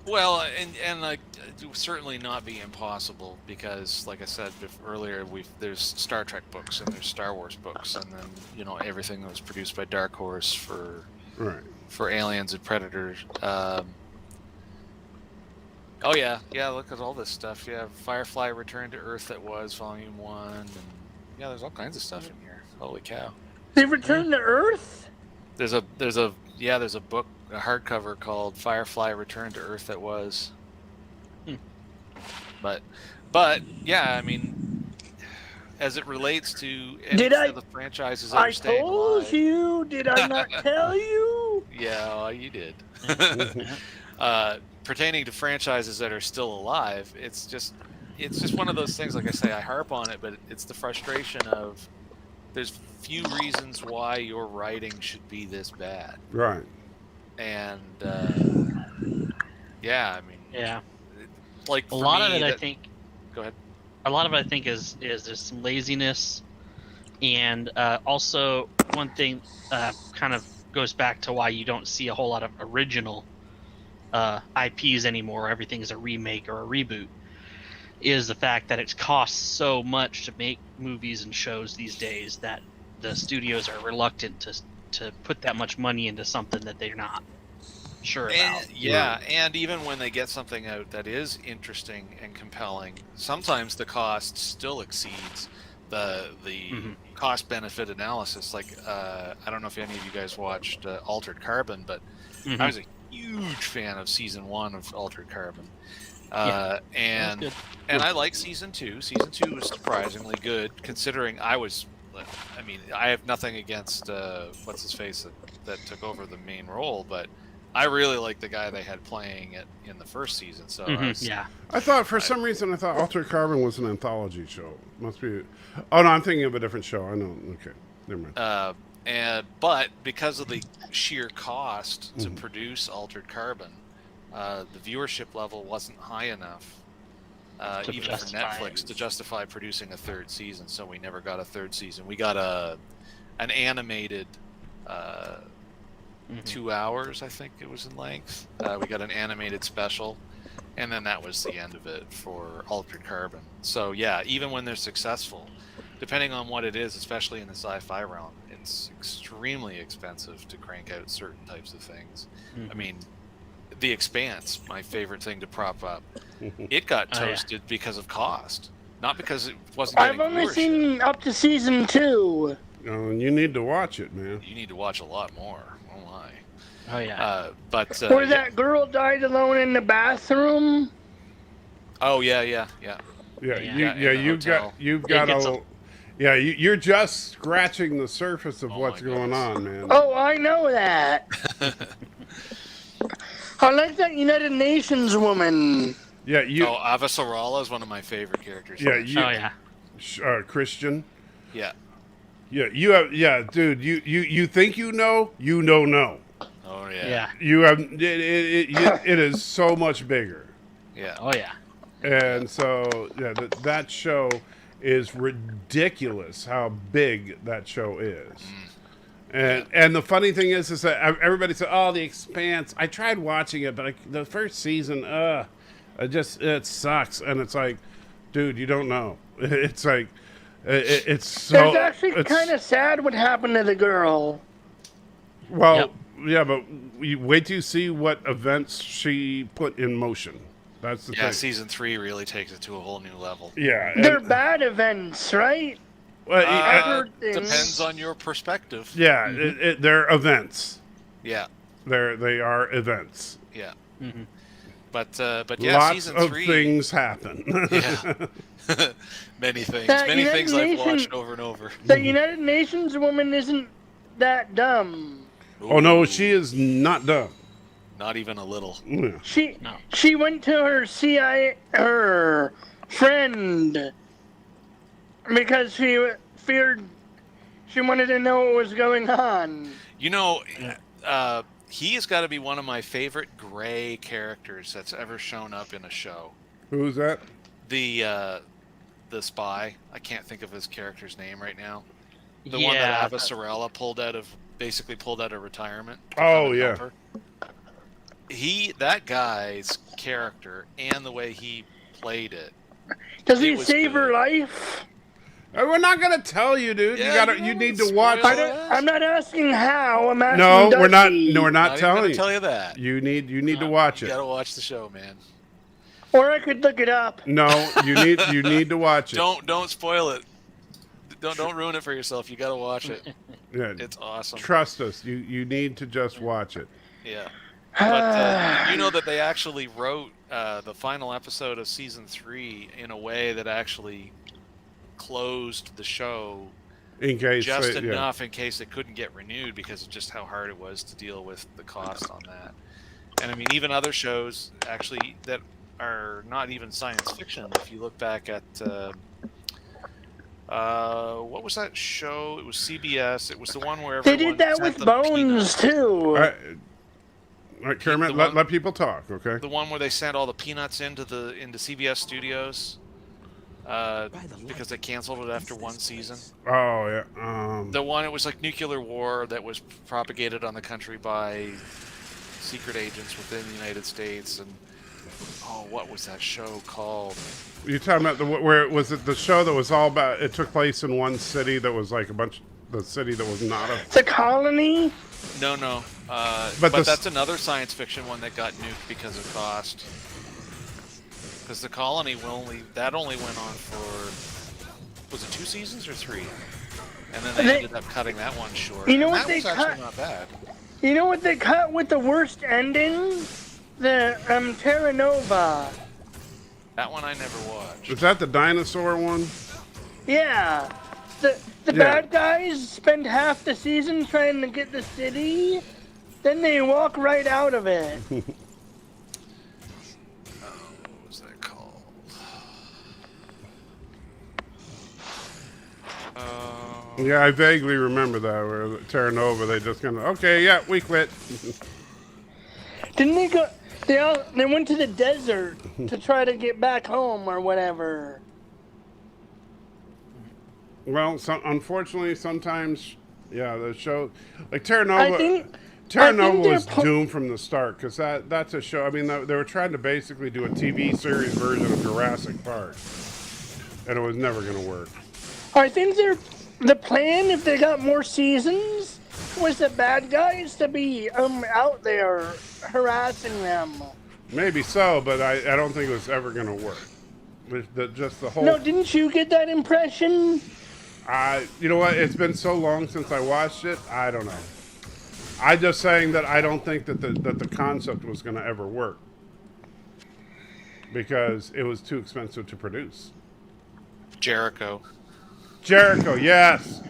Well, and like, it would certainly not be impossible because, like I said earlier, there's Star Trek books and there's Star Wars books, and then everything that was produced by Dark Horse for Aliens and Predators. Oh yeah, look at all this stuff. Yeah, Firefly Return to Earth that was Volume 1, and there's all kinds of stuff in here. Holy cow! They returned to Earth? There's a book, a hardcover called Firefly Return to Earth that was. But yeah, I mean, as it relates to any of the franchises that are staying alive. I told you. Did I not tell you? Yeah, well, you did. Pertaining to franchises that are still alive, it's just one of those things. Like I say, I harp on it, but it's the frustration of there's few reasons why your writing should be this bad. Right. And yeah, I mean, like a lot of it, I think. Go ahead. A lot of it, I think, is there's some laziness, and also one thing kind of goes back to why you don't see a whole lot of original IPs anymore. Everything's a remake or a reboot. Is the fact that it costs so much to make movies and shows these days that the studios are reluctant to put that much money into something that they're not sure about. And even when they get something out that is interesting and compelling, sometimes the cost still exceeds the cost benefit analysis. Like I don't know if any of you guys watched Altered Carbon, but I was a huge fan of season 1 of Altered Carbon. And I like season 2. Season 2 was surprisingly good, considering I was I mean, I have nothing against what's his face that took over the main role, but I really like the guy they had playing it in the first season. So Yeah. I thought for some reason I thought Altered Carbon was an anthology show. Must be. Oh no, I'm thinking of a different show. I know. Okay, never mind. But because of the sheer cost to produce Altered Carbon, the viewership level wasn't high enough, To even for justify Netflix, to justify producing a third season. So we never got a third season. We got an animated 2 hours, I think it was in length. We got an animated special, and then that was the end of it for Altered Carbon. So yeah, even when they're successful, depending on what it is, especially in the sci-fi realm, it's extremely expensive to crank out certain types of things. I mean, The Expanse, my favorite thing to prop up, it got toasted because of cost, not because it wasn't getting I've only viewership. seen up to season 2. Oh, and you need to watch it, man. You need to watch a lot more. Oh my. Oh yeah. Where that girl died alone in the bathroom. Oh yeah. Yeah, in the you've hotel. got gets a. Yeah, you're just scratching the surface of what's my going goodness. on, man. Oh, I know that. I like that United Nations woman. Yeah, you. Oh, Ava Sarala is one of my favorite characters. Yeah, in the you. show. Oh yeah. Christian. Yeah. Yeah, you have. Yeah, dude. You think you know? You know no. Oh yeah. Yeah. You have. It is so much bigger. Yeah. Oh yeah. And so, yeah, that show is ridiculous how big that show is. And the funny thing is that everybody said, "Oh, The Expanse." I tried watching it, but the first season, it sucks. And it's like, dude, you don't know. It's like, it's so. It's actually kind of sad what happened to the girl. Well, Yep. yeah, but you wait till you see what events she put in motion. That's the Yeah, thing. season 3 really takes it to a whole new level. Yeah, They're bad events, right? well, heard things. Depends on your perspective. yeah, they're events. Yeah. They are events. Yeah. Mm-hmm. But yeah, Lots season of 3. things happen. Yeah. Many things. That Many United things I've Nation- watched over and over. The United Nations woman isn't that dumb. Oh no, she is not dumb. Not even a little. Yeah. She went to her friend because she feared, she wanted to know what was going on. You know, he has got to be one of my favorite gray characters that's ever shown up in a show. Who's that? The spy. I can't think of his character's name right now. The yeah. one that Ava Sarella basically pulled out of retirement. to Oh, come and yeah. help her. That guy's character and the way he played it. Does It he was save her good. life? We're not gonna tell you, dude. Yeah, you you need don't to watch. spoil I'm not asking how. I'm asking. No, does we're not. he? No, we're not Not even telling gonna you. tell you that. You need to watch You it. gotta watch the show, man. Or I could look it up. No, you need to watch it. Don't spoil it. Don't ruin it for yourself. You gotta watch it. Yeah, It's awesome. trust us. You need to just watch it. Yeah. But you know that they actually wrote the final episode of season 3 in a way that actually closed the show In case just they- yeah. enough in case it couldn't get renewed because of just how hard it was to deal with the cost on that. And I mean, even other shows actually that are not even science fiction. If you look back at what was that show? It was CBS. It was the one where They everyone did that sent with them Bones peanuts. too. All right, Kermit, The let, one- let people talk, okay? The one where they sent all the peanuts into CBS studios because they canceled it after one season. Oh yeah. The one, it was like nuclear war that was propagated on the country by secret agents within the United States. And what was that show called? You talking about where was it the show that was all about? It took place in one city that was like the city that was not a. The Colony. No. But But that's another science fiction one that got nuked because of cost. Because the Colony only went on for, was it 2 seasons or 3? And then they ended up cutting that one short. You know And what that they was actually cut? not bad. You know what they cut with the worst ending? The Terra Nova. That one I never watched. Is that the dinosaur one? Yeah. The bad guys spend half the season trying to get the city, then they walk right out of it. What was that called? Yeah, I vaguely remember that, where Terra Nova, they just kind of, okay, yeah, we quit. Didn't they go? They went to the desert to try to get back home or whatever. Well, unfortunately, sometimes, yeah, the show, like Terra Nova, Terra Nova was doomed from the start, because that's a show, I mean, they were trying to basically do a TV series version of Jurassic Park, and it was never going to work. I think the plan, if they got more seasons, was the bad guys to be out there harassing them. Maybe so, but I don't think it was ever going to work. Just the whole. No, didn't you get that impression? You know what? It's been so long since I watched it. I don't know. I'm just saying that I don't think that the concept was going to ever work because it was too expensive to produce. Jericho, yes.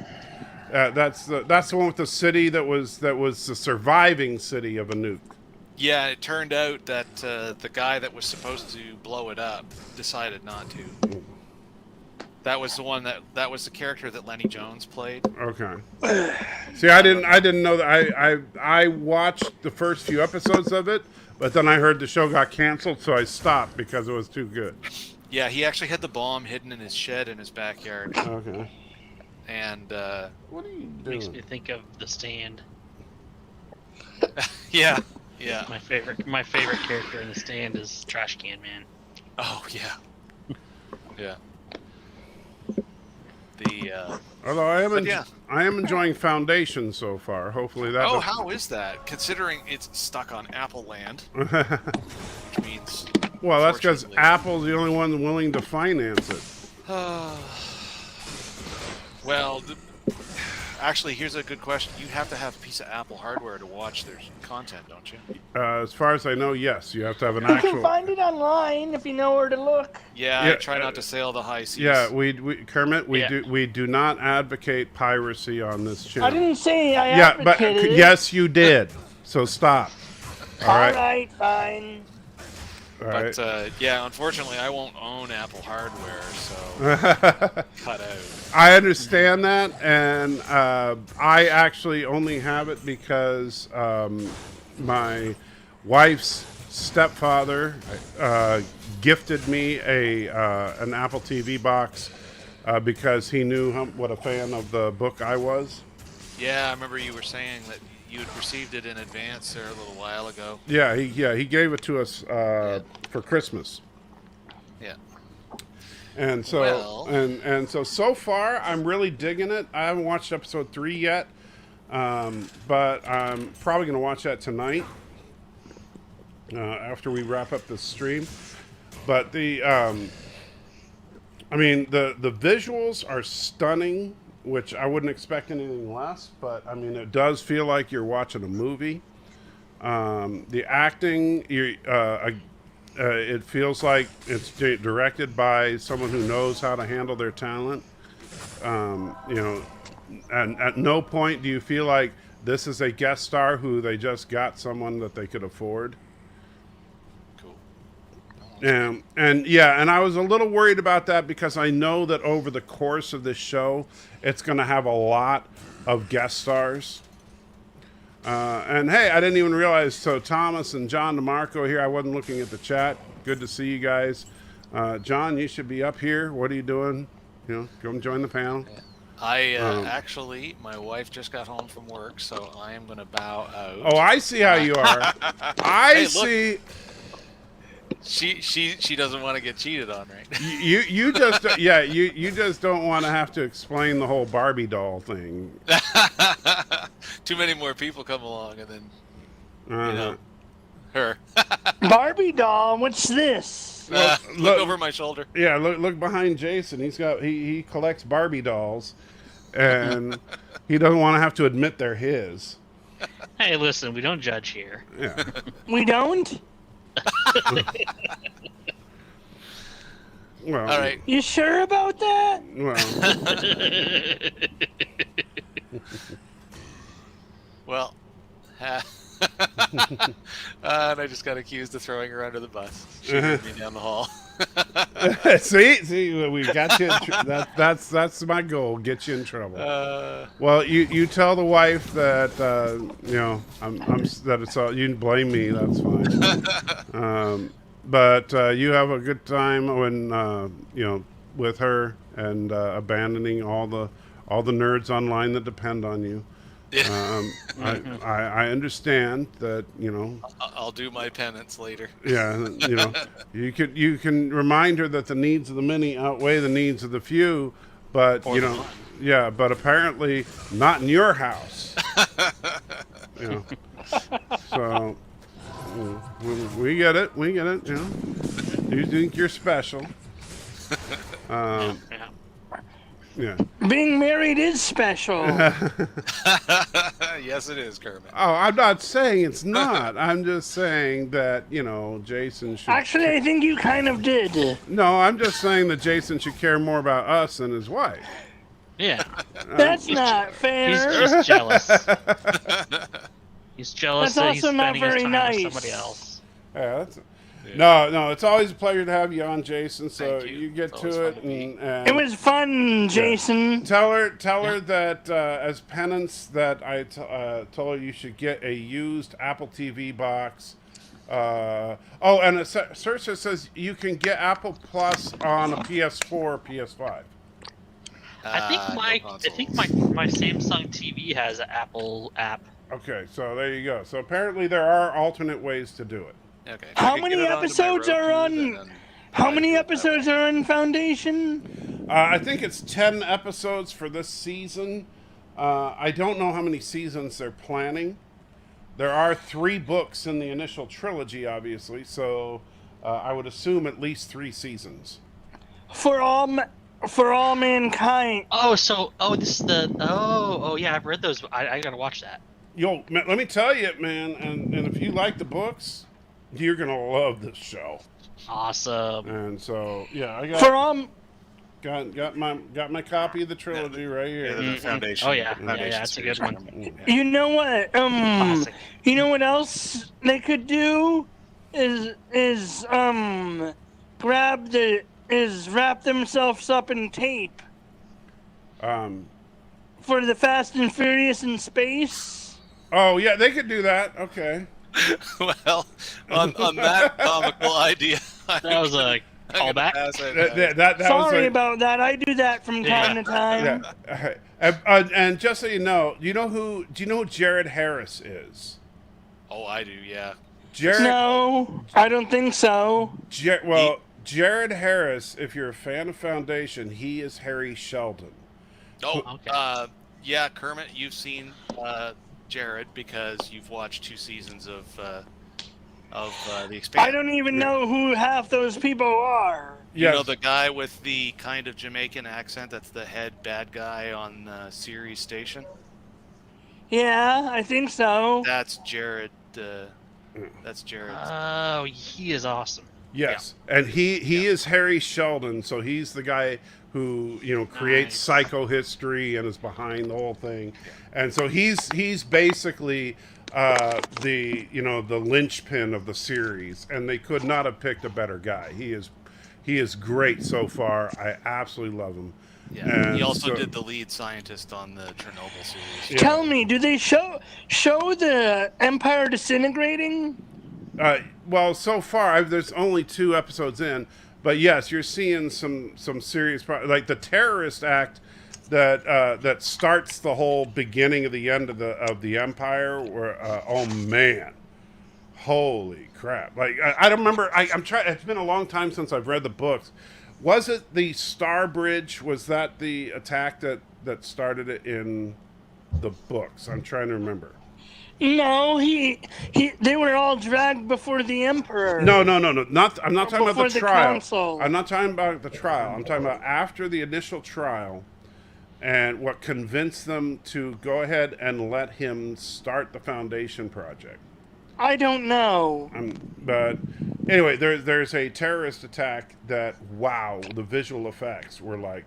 That's the one with the city that was the surviving city of a nuke. Yeah, it turned out that the guy that was supposed to blow it up decided not to. That was the one that was the character that Lenny Jones played. Okay. See, I didn't know that. I watched the first few episodes of it, but then I heard the show got canceled, so I stopped because it was too good. Yeah, he actually had the bomb hidden in his shed in his backyard. Okay. And what are you doing? Makes me think of The Stand. yeah. My favorite character in The Stand is Trash Can Man. Oh yeah. Yeah. Although I am enjoying Foundation so far. Hopefully that. Oh, how is that? Considering it's stuck on Apple Land, which means. Well, that's because Apple's the only one willing to finance it. Well, actually, here's a good question. You have to have a piece of Apple hardware to watch their content, don't you? As far as I know, yes. You have to have an You actual. can find it online if you know where to look. Yeah, I try not to sail the high seas. Yeah, Kermit, we do not advocate piracy on this channel. I didn't say I Yeah, but advocated it. yes, you did. So stop. All right, fine. All right. But yeah, unfortunately, I won't own Apple hardware, so cut out. I understand that, and I actually only have it because my wife's stepfather gifted me an Apple TV box because he knew what a fan of the book I was. Yeah, I remember you were saying that you had received it in advance there a little while ago. Yeah, he gave it to us for Christmas. Yeah. And so and so far I'm really digging it. I haven't watched episode 3 yet, but I'm probably going to watch that tonight after we wrap up the stream. But the visuals are stunning, which I wouldn't expect anything less. But I mean, it does feel like you're watching a movie. The acting, it feels like it's directed by someone who knows how to handle their talent. And at no point do you feel like this is a guest star who they just got someone that they could afford. Cool. And I was a little worried about that because I know that over the course of this show, it's going to have a lot of guest stars. And hey, I didn't even realize, so Thomas and John DeMarco here, I wasn't looking at the chat. Good to see you guys. John, you should be up here. What are you doing? Come join the panel. Yeah. Actually, my wife just got home from work, so I am going to bow out. Oh, I see how you are. Hey, see. She doesn't want to get cheated on, right? You just you just don't want to have to explain the whole Barbie doll thing. Too many more people come along, and then her Barbie doll. What's this? look over my shoulder. Yeah, look behind Jason. He collects Barbie dolls, and he doesn't want to have to admit they're his. Hey, listen, we don't judge here. Yeah. We don't? Well, All right. You sure about that? Well, Well, and I just got accused of throwing her under the bus. She heard me down the hall. see, we got you. That's my goal. Get you in trouble. Well, you tell the wife that I'm that it's all, you can blame me. That's fine. But you have a good time when with her and abandoning all the nerds online that depend on you. I understand that I'll do my penance later. Yeah, you can remind her that the needs of the many outweigh the needs of the few, but but apparently not in your house. So we get it. You think you're special. Yeah. Being married is special. Yes, it is, Kermit. Oh, I'm not saying it's not. I'm just saying that, Jason should... Actually, I think you kind of did. No, I'm just saying that Jason should care more about us than his wife. Yeah. That's not fair. He's just jealous. He's jealous That's that he's also not spending his very time nice. with somebody else. Yeah, No, it's always a pleasure to have you on, Jason. So Thank you. you get It's to always it. fun to And It was fun, Jason. Tell her that as penance that I told her you should get a used Apple TV box. And Saoirse says you can get Apple Plus on a PS4 or PS5. I think my Samsung TV has an Apple app. Okay, so there you go. So apparently there are alternate ways to do it. Okay. How many episodes are on? How many episodes are on Foundation? I think it's 10 episodes for this season. I don't know how many seasons they're planning. There are 3 books in the initial trilogy, obviously, so I would assume at least 3 seasons. For all mankind. This is yeah, I've read those. I gotta watch that. Yo, man, let me tell you, man, and if you like the books, you're gonna love this show. Awesome. And so, yeah, I got my copy of the trilogy right here. Yeah, the Foundation. Oh yeah, Foundation that's a good series. one. You know what? Classic. You know what else they could do is wrap themselves up in tape. For the Fast and Furious in space. Oh yeah, they could do that. Okay. Well, on that comical idea, That was a callback. Sorry about that. I do that from time to time. Yeah. And just so you know, do you know who Jared Harris is? Oh, I do. Yeah. No, I don't think so. Jared Harris, if you're a fan of Foundation, he is Harry Sheldon. Oh, Okay. yeah, Kermit, you've seen Jared because you've watched 2 seasons of The Expanse. I don't even know who half those people are. You know the guy with the kind of Jamaican accent that's the head bad guy on Sirius Station? Yeah, I think so. That's Jared. That's Jared. Oh, he is awesome. Yes, and he is Harry Sheldon, so he's the guy who creates psychohistory and is behind the whole thing, and so he's basically the linchpin of the series, and they could not have picked a better guy. He is great so far. I absolutely love him. Yeah, and he also did the lead scientist on the Chernobyl series. Yeah. Tell me, do they show the Empire disintegrating? Well, so far there's only 2 episodes in, but yes, you're seeing some serious like the terrorist act that starts the whole beginning of the end of the Empire. Where oh man, holy crap! Like I don't remember. I'm trying. It's been a long time since I've read the books. Was it the Star Bridge? Was that the attack that started it in the books? I'm trying to remember. No, they were all dragged before the Emperor. No. Not. I'm not talking about the trial. Council. I'm not talking about the trial. I'm talking about after the initial trial, and what convinced them to go ahead and let him start the Foundation project. I don't know. But Anyway, there's a terrorist attack that, wow, the visual effects were like,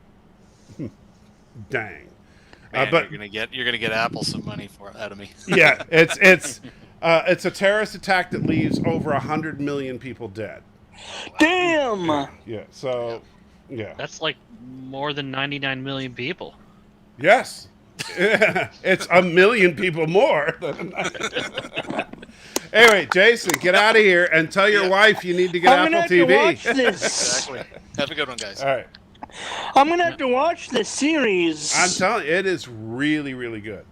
dang. Man, But you're gonna get Apple some money out of me. yeah, it's a terrorist attack that leaves over 100 million people dead. Damn. Yeah. So, yeah. That's like more than 99 million people. Yes. It's a million people more. Anyway, Jason, get out of here and tell your wife you need to get I'm Apple gonna TV. have to watch this. Exactly. Have a good one, guys. All right. I'm gonna have to watch this series. I'm telling you, it is really, really good.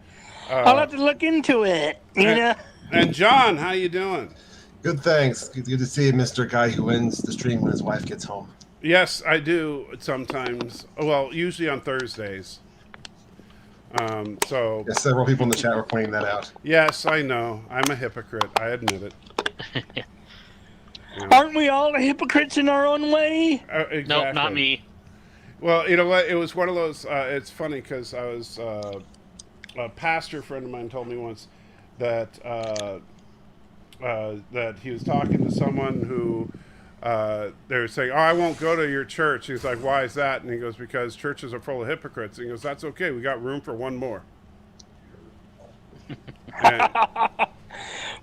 I'll have to look into it. You know. And John, how you doing? Good, thanks. Good to see you, Mr. Guy who wins the stream when his wife gets home. Yes, I do sometimes. Well, usually on Thursdays. So. Yeah, several people in the chat were pointing that out. Yes, I know. I'm a hypocrite. I admit it. Aren't we all hypocrites in our own way? Exactly. Nope, not me. Well, you know what? It was one of those. It's funny because I was a pastor friend of mine told me once that that he was talking to someone who they were saying, "Oh, I won't go to your church." He's like, "Why is that?" And he goes, "Because churches are full of hypocrites." And he goes, "That's okay. We got room for one more." And,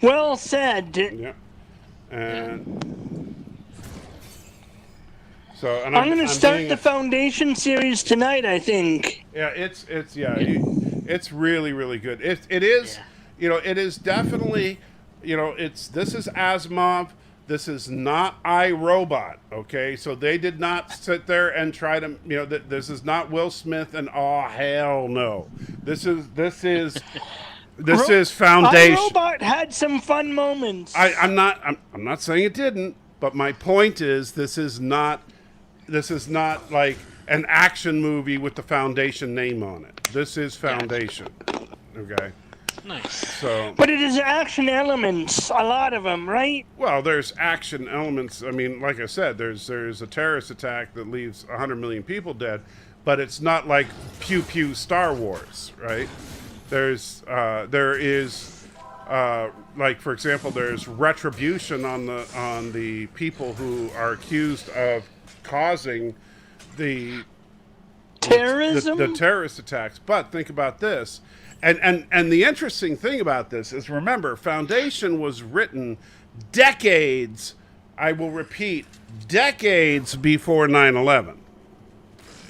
Well said. yeah. And so, and I'm going to start being the Foundation series tonight, I think. Yeah, it's really, really good. It is, you know, it is definitely, you know, this is Asimov. This is not iRobot. Okay, so they did not sit there and try to, you know, this is not Will Smith and oh hell no, this is Foundation. iRobot had some fun moments. I'm not saying it didn't, but my point is this is not like an action movie with the Foundation name on it. This is Foundation. Okay. Nice. So. But it is action elements, a lot of them, right? Well, there's action elements. I mean, like I said, there's a terrorist attack that leaves 100 million people dead, but it's not like pew pew Star Wars, right? There is like, for example, there's retribution on the people who are accused of causing the terrorism, the terrorist attacks. But think about this, and the interesting thing about this is, remember, Foundation was written decades, I will repeat, decades before 9/11.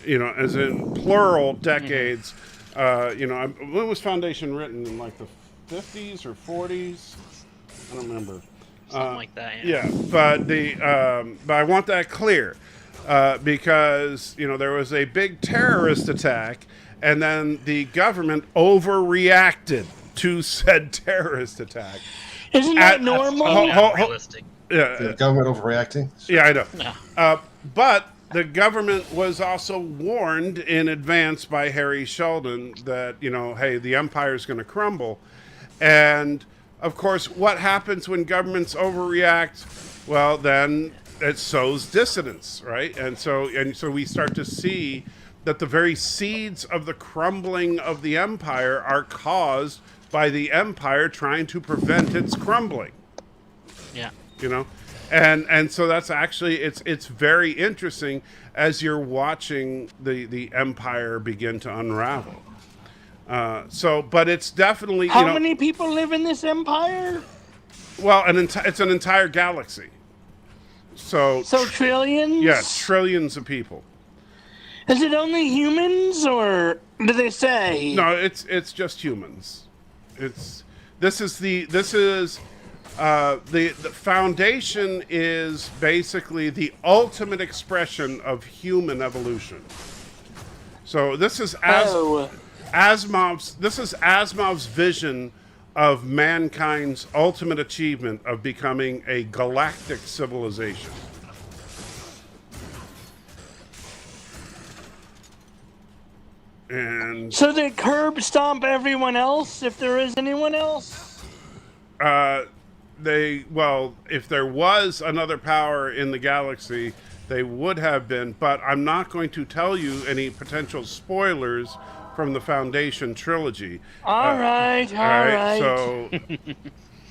You know, as in plural decades. You know, when was Foundation written? In like the 50s or 40s? I don't remember. Something like that. Yeah, but I want that clear because, you know, there was a big terrorist attack, and then the government overreacted to said terrorist attack. Isn't that normal? Realistic. Yeah, The government overreacting? yeah, I know. No. But the government was also warned in advance by Harry Sheldon that, you know, hey, the empire is going to crumble. And, of course, what happens when governments overreact? Well, then it sows dissidence, right? And so we start to see that the very seeds of the crumbling of the empire are caused by the empire trying to prevent its crumbling. Yeah. You know? And so that's actually, it's very interesting as you're watching the empire begin to unravel. But it's definitely, How you know, many people live in this empire? well, it's an entire galaxy. So Trillions? yeah, trillions of people. Is it only humans, or do they say? No, it's just humans. The Foundation is basically the ultimate expression of human evolution. So this is Asimov's vision of mankind's ultimate achievement of becoming a galactic civilization. And so they curb stomp everyone else, if there is anyone else? If there was another power in the galaxy, they would have been, but I'm not going to tell you any potential spoilers from the Foundation trilogy. All right. So,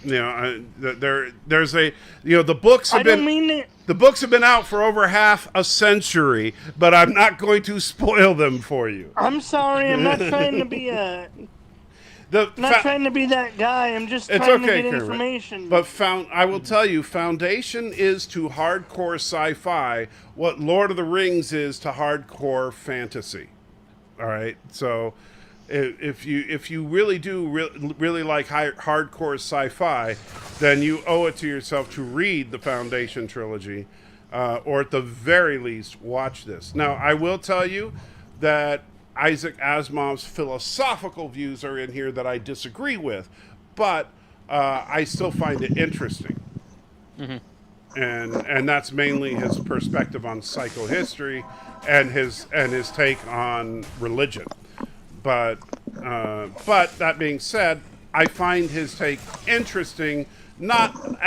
there's a the books have I don't mean it. the books have been out for over half a century, but I'm not going to spoil them for you. I'm sorry. I'm not trying to be trying to be that guy. I'm just It's trying to okay, get Kermit. information. But I will tell you, Foundation is to hardcore sci-fi what Lord of the Rings is to hardcore fantasy. All right, so if you really do really like hardcore sci-fi, then you owe it to yourself to read the Foundation trilogy, or at the very least watch this. Now, I will tell you that Isaac Asimov's philosophical views are in here that I disagree with, but I still find it interesting. Mm-hmm. And that's mainly his perspective on psychohistory and his take on religion. But that being said, I find his take interesting, not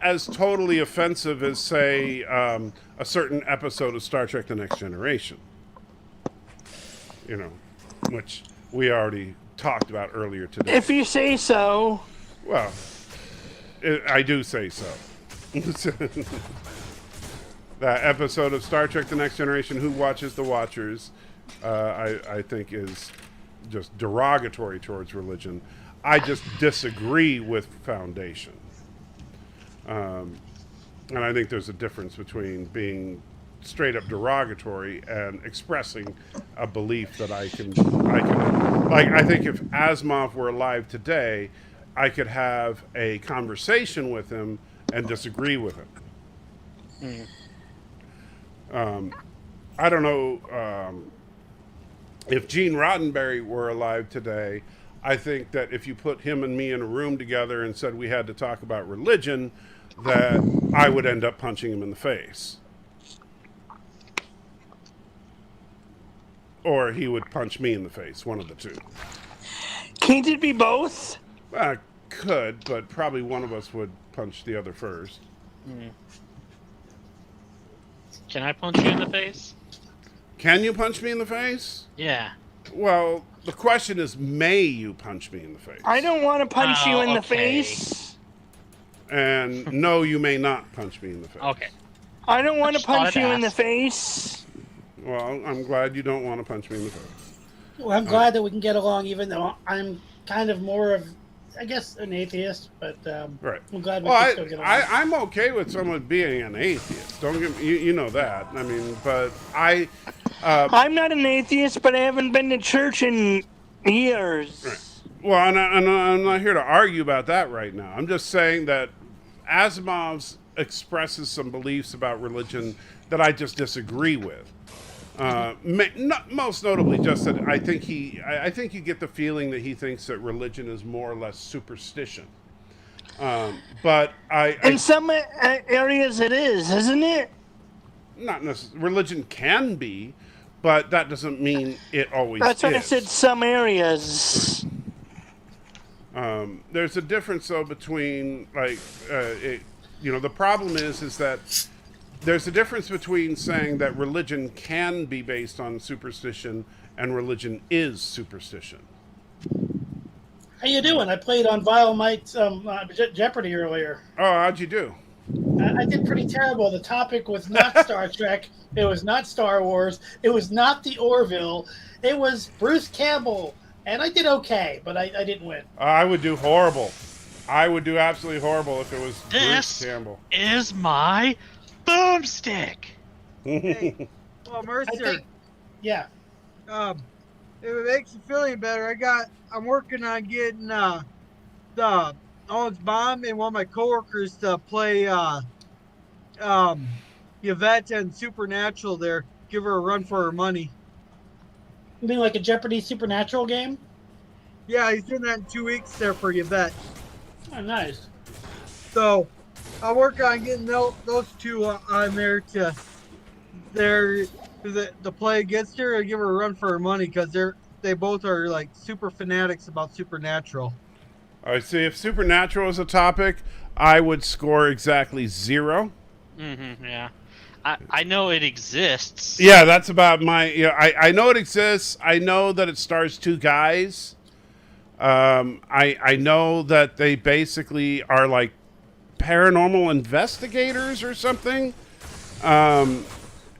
as totally offensive as, say, a certain episode of Star Trek: The Next Generation. Which we already talked about earlier today. If you say so. Well, I do say so. That episode of Star Trek: The Next Generation, Who Watches the Watchers, I think is just derogatory towards religion. I just disagree with Foundation. And I think there's a difference between being straight up derogatory and expressing a belief that I can like. I think if Asimov were alive today, I could have a conversation with him and disagree with him. I don't know if Gene Roddenberry were alive today. I think that if you put him and me in a room together and said we had to talk about religion, that I would end up punching him in the face. Or he would punch me in the face, one of the two. Can't it be both? Could, but probably one of us would punch the other first. Can I punch you in the face? Can you punch me in the face? Yeah. Well, the question is, may you punch me in the face? I don't want to punch you in the okay. face. And no, you may not punch me in the face. Okay. I don't want to Just punch thought you I'd in the ask. face. Well, I'm glad you don't want to punch me in the face. Well, I'm glad that we can get along, even though I'm kind of more of, I guess, an atheist. But Right. I'm glad we can still get along. I'm okay with someone being an atheist. Don't get me, you know that. I mean, but I'm not an atheist, but I haven't been to church in years. Right. Well, and I'm not here to argue about that right now. I'm just saying that Asimov expresses some beliefs about religion that I just disagree with. Most notably, just that I think you get the feeling that he thinks that religion is more or less superstition. But in some areas it is, isn't it? Not necessarily. Religion can be, but that doesn't mean it always That's what is. I said. Some areas. There's a difference though between the problem is that there's a difference between saying that religion can be based on superstition and religion is superstition. How you doing? I played on Vile Might's Jeopardy earlier. Oh, how'd you do? I did pretty terrible. The topic was not Star Trek. It was not Star Wars. It was not the Orville. It was Bruce Campbell. And I did okay, but I didn't win. I would do horrible. I would do absolutely horrible if it was Bruce This Campbell. is my boomstick. Hey, well, Mercer, Yeah. if it makes you feeling better, I'm working on getting the Owens Bomb and one of my coworkers to play Yvette and Supernatural there. Give her a run for her money. You mean like a Jeopardy Supernatural game? Yeah, he's doing that in 2 weeks there for Yvette. Oh, nice. So I'll work on getting those two on there to play against her and give her a run for her money because they both are like super fanatics about Supernatural. I see. If Supernatural is a topic, I would score exactly 0. Yeah. I know it exists. Yeah, that's about my. I know it exists. I know that it stars 2 guys. I know that they basically are like paranormal investigators or something. And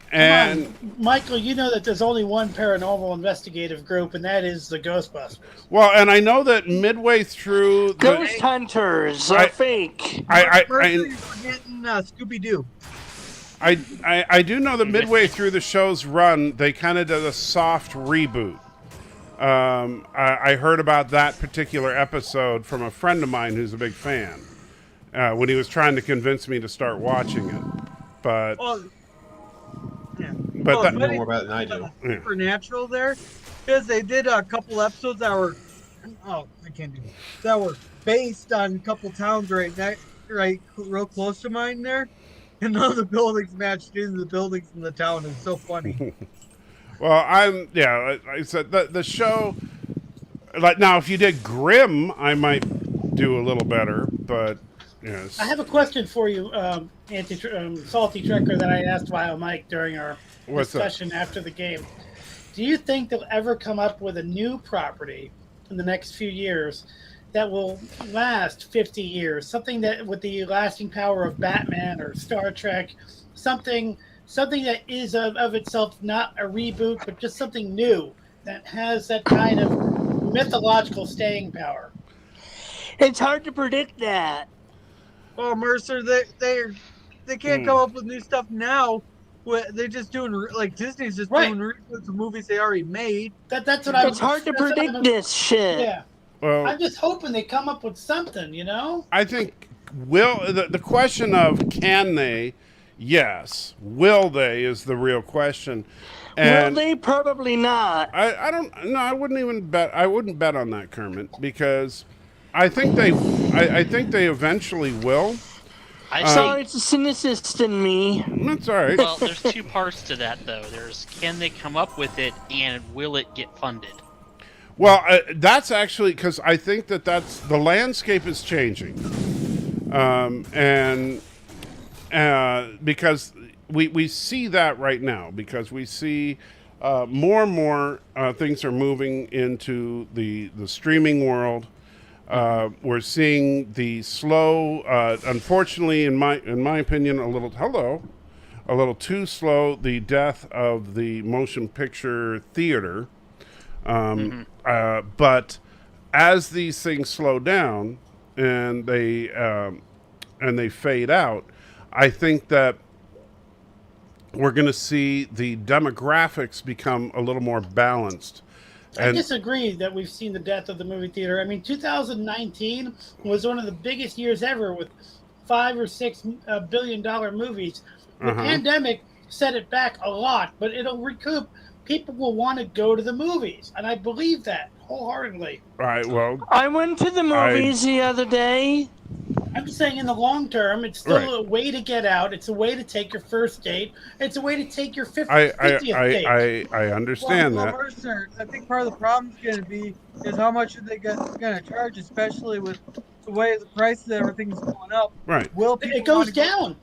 Come on, Michael, you know that there's only one paranormal investigative group, and that is the Ghostbusters. well, and I know that midway through Ghost hunters are fake. Mercer, you're forgetting Scooby Doo. I do know that midway through the show's run, they kind of did a soft reboot. I heard about that particular episode from a friend of mine who's a big fan when he was trying to convince me to start watching it. But you know more about it than I do. Supernatural there, because they did a couple episodes that were that were based on a couple towns right real close to mine there, and none of the buildings matched into the buildings in the town. It's so funny. Well, I said the show. Like now, if you did Grimm, I might do a little better. But yes, I have a question for you, Salty Trekker, that I asked via Mike during our discussion after the game. Do you think they'll ever come up with a new property in the next few years that will last 50 years? Something that with the lasting power of Batman or Star Trek, something that is of itself not a reboot, but just something new that has that kind of mythological staying power. It's hard to predict that. Well, Mercer, they can't come up with new stuff now. They're just doing like Disney's just doing reboots of movies they already made. That's what I'm. It's hard to predict this shit. Yeah. Well, I'm just hoping they come up with something, you know. I think the question of can they? Yes. Will they is the real question. And will they? Probably not. I don't. No, I wouldn't even bet. I wouldn't bet on that, Kermit, because I think they eventually will. Sorry, it's a cynicist in me. That's all right. Well, there's two parts to that, though. There's can they come up with it, and will it get funded? Well, that's actually because I think that's the landscape is changing, and because we see that right now, because we see more and more things are moving into the streaming world. We're seeing the slow, unfortunately, in my opinion, a little too slow, the death of the motion picture theater. But as these things slow down and they fade out, I think that we're going to see the demographics become a little more balanced. I disagree that we've seen the death of the movie theater. I mean, 2019 was one of the biggest years ever with $5 or $6 billion movies. The pandemic set it back a lot, but it'll recoup. People will want to go to the movies, and I believe that wholeheartedly. Right. Well, I went to the movies the other day. I'm just saying, in the long term, it's still a way to get out. It's a way to take your first date. It's a way to take your 50th date. I understand that. Mercer, I think part of the problem is going to be is how much are they going to charge, especially with the way the prices of everything's going up. Right. It goes down.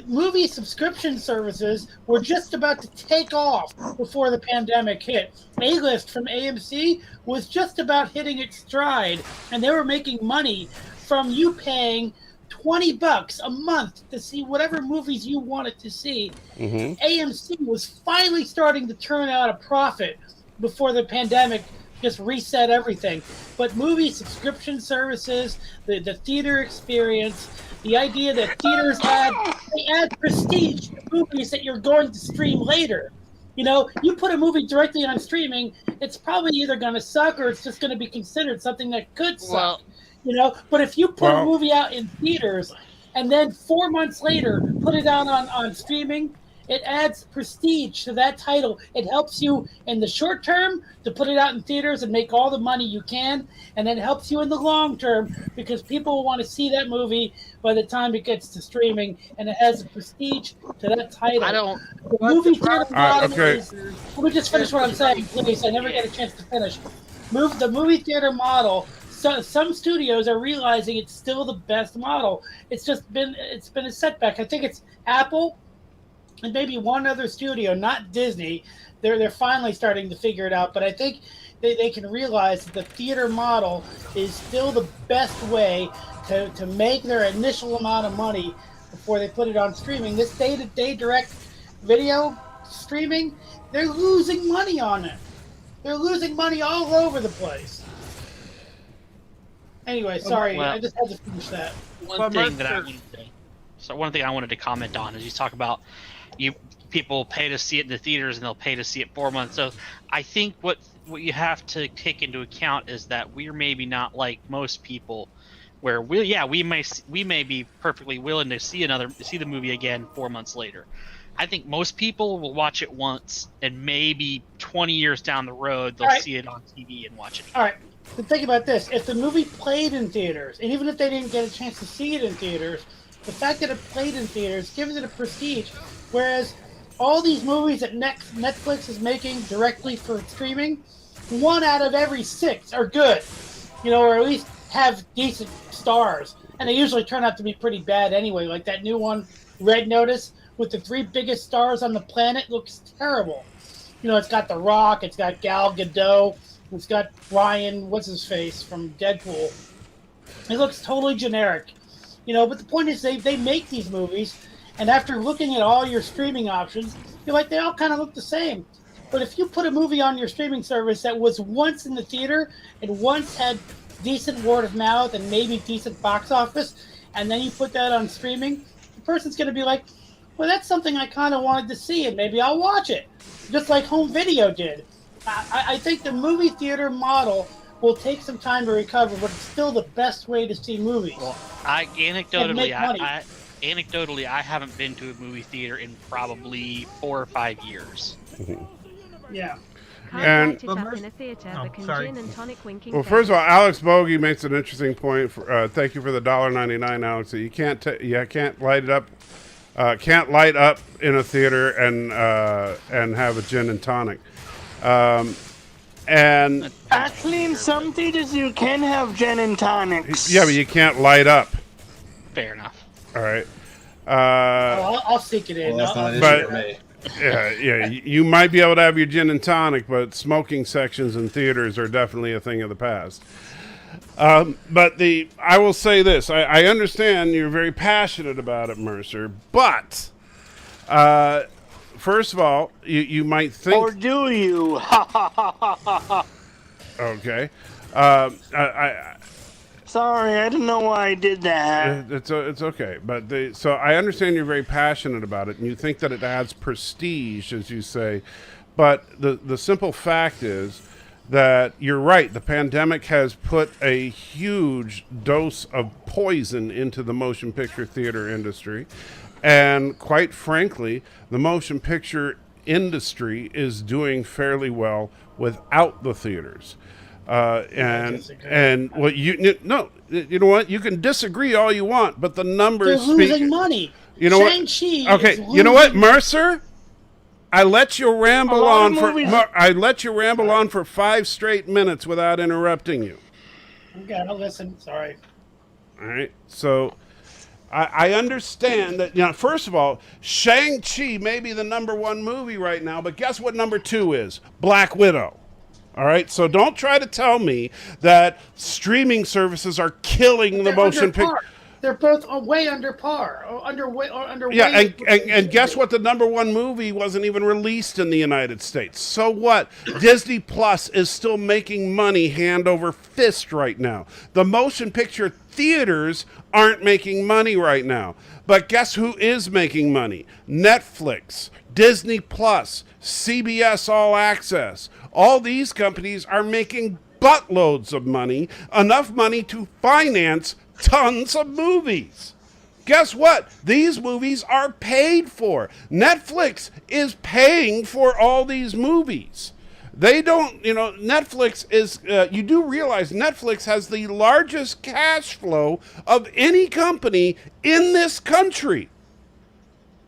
Movie subscription services were just about to take off before the pandemic hit. A-List from AMC was just about hitting its stride, and they were making money from you paying $20 a month to see whatever movies you wanted to see. AMC was finally starting to turn out a profit before the pandemic just reset everything. But movie subscription services, the theater experience, the idea that theaters add prestige to movies that you're going to stream later. You know, you put a movie directly on streaming, it's probably either going to suck or it's just going to be considered something that could suck. Well, you know, but if you put a movie out in theaters and then 4 months later put it out on streaming, it adds prestige to that title. It helps you in the short term to put it out in theaters and make all the money you can, and then it helps you in the long term because people will want to see that movie by the time it gets to streaming, and it has a prestige to that title. I don't. The movie theater model okay. let me just finish what I'm saying, please. I never get a chance to finish. The movie theater model. So some studios are realizing it's still the best model. It's been a setback. I think it's Apple and maybe one other studio, not Disney. They're finally starting to figure it out, but I think they can realize that the theater model is still the best way to make their initial amount of money before they put it on streaming. This day-to-day direct video streaming, they're losing money on it. They're losing money all over the place. Anyway, sorry, Well, I just had to finish that. One thing I wanted to comment on is you talk about people pay to see it in the theaters and they'll pay to see it 4 months. So I think what you have to take into account is that we're maybe not like most people, where we may be perfectly willing to see the movie again 4 months later. I think most people will watch it once, and maybe 20 years down the road they'll see it on TV and watch it again. All right. But think about this. If the movie played in theaters, and even if they didn't get a chance to see it in theaters, the fact that it played in theaters gives it a prestige. Whereas all these movies that Netflix is making directly for streaming, 1 out of every 6 are good. Or at least have decent stars. And they usually turn out to be pretty bad anyway. Like that new one, Red Notice, with the 3 biggest stars on the planet, looks terrible. It's got The Rock, it's got Gal Gadot, it's got Ryan, what's-his-face, from Deadpool. It looks totally generic. But the point is they make these movies, and after looking at all your streaming options, you're like, they all kind of look the same. But if you put a movie on your streaming service that was once in the theater and once had decent word of mouth and maybe decent box office, and then you put that on streaming, the person's going to be like, well, that's something I kind of wanted to see, and maybe I'll watch it. Just like home video did. I think the movie theater model will take some time to recover, but it's still the best way to see movies. Well, anecdotally, I haven't been to a movie theater in probably 4 or 5 years. Yeah. And well, first of all, Alex Bogey makes an interesting point. Thank you for the $1.99, Alex. That you can't light it up. Can't light up in a theater and have a gin and tonic. And actually, in some theaters you can have gin and tonics. Yeah, but you can't light up. Fair enough. All right. I'll seek it in. Well, that's not an issue for me. Yeah, you might be able to have your gin and tonic, but smoking sections in theaters are definitely a thing of the past. But I will say this: I understand you're very passionate about it, Mercer. But first of all, you might think, or do you? Okay. Sorry, I didn't know why I did that. It's okay, but so I understand you're very passionate about it, and you think that it adds prestige, as you say. But the simple fact is that you're right. The pandemic has put a huge dose of poison into the motion picture theater industry, and quite frankly, the motion picture industry is doing fairly well without the theaters. And well, you know what? You can disagree all you want, but the numbers They're losing money. You know what? Okay, you know what, Mercer? I let you ramble on for 5 straight minutes without interrupting you. Okay, I'll listen. Sorry. All right, so I understand that. First of all, Shang-Chi may be the #1 movie right now, but guess what #2 is? Black Widow. All right, so don't try to tell me that streaming services are killing the motion picture. They're both way under par. Yeah, and guess what? The #1 movie wasn't even released in the United States. So what? Disney Plus is still making money hand over fist right now. The motion picture theaters aren't making money right now. But guess who is making money? Netflix, Disney Plus, CBS All Access. All these companies are making buttloads of money, enough money to finance tons of movies. Guess what? These movies are paid for. Netflix is paying for all these movies. They don't, Netflix is, you do realize Netflix has the largest cash flow of any company in this country.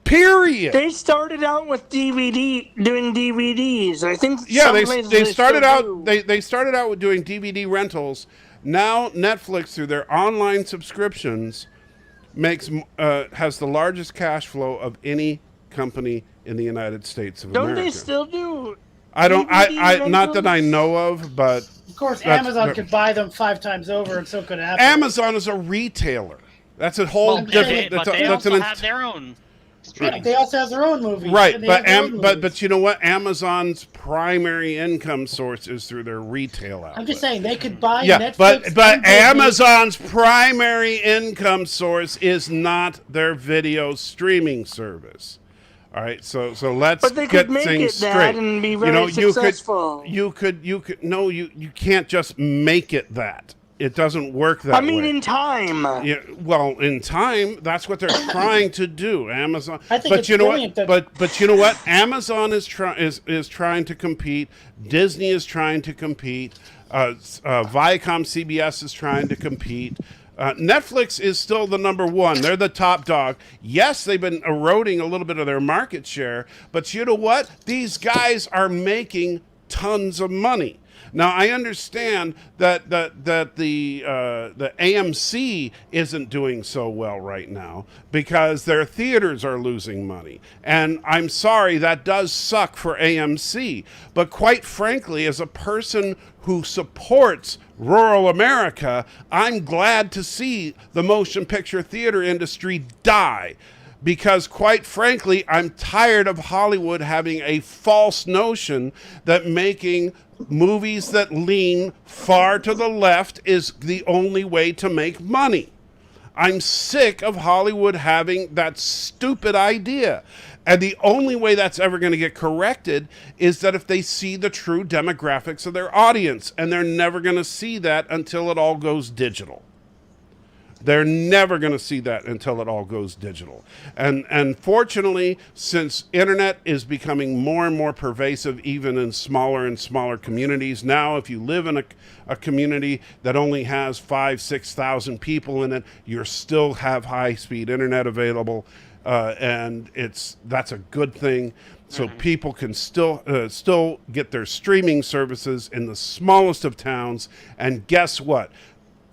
Period. They started out with doing DVDs. I think. Yeah, they started out. They started out with doing DVD rentals. Now Netflix, through their online subscriptions, has the largest cash flow of any company in the United States of Don't America. they still do? I don't. DVD Not that I rentals? know of, but Of course, That's- Amazon that- could buy them 5 times over, and so could Apple. Amazon is a retailer. That's a whole Well, different. but they that's also an have their own Yeah, streaming. they also have their own movies. right, and they but have their own movies. but you know what? Amazon's primary income source is through their retail outlet. I'm just saying they could buy Yeah, Netflix. but and Disney. Amazon's primary income source is not their video streaming service. All right, so let's But they get could make things it that straight. and be you very know, successful. you could no, you can't just make it that. It doesn't work that way. I mean, in time. Yeah, well, in time, that's what they're trying to do. Amazon, I think but it's you know brilliant what? that- But you know what? Amazon is trying to compete. Disney is trying to compete. Viacom, CBS is trying to compete. Netflix is still the number one. They're the top dog. Yes, they've been eroding a little bit of their market share, but you know what? These guys are making tons of money. Now I understand that the AMC isn't doing so well right now because their theaters are losing money, and I'm sorry, that does suck for AMC. But quite frankly, as a person who supports rural America, I'm glad to see the motion picture theater industry die. Because quite frankly, I'm tired of Hollywood having a false notion that making movies that lean far to the left is the only way to make money. I'm sick of Hollywood having that stupid idea. And the only way that's ever going to get corrected is that if they see the true demographics of their audience. And they're never going to see that until it all goes digital. They're never going to see that until it all goes digital. And fortunately, since internet is becoming more and more pervasive, even in smaller and smaller communities, now if you live in a community that only has 5,000-6,000 people in it, you still have high-speed internet available, and that's a good thing. So people can still get their streaming services in the smallest of towns, and guess what?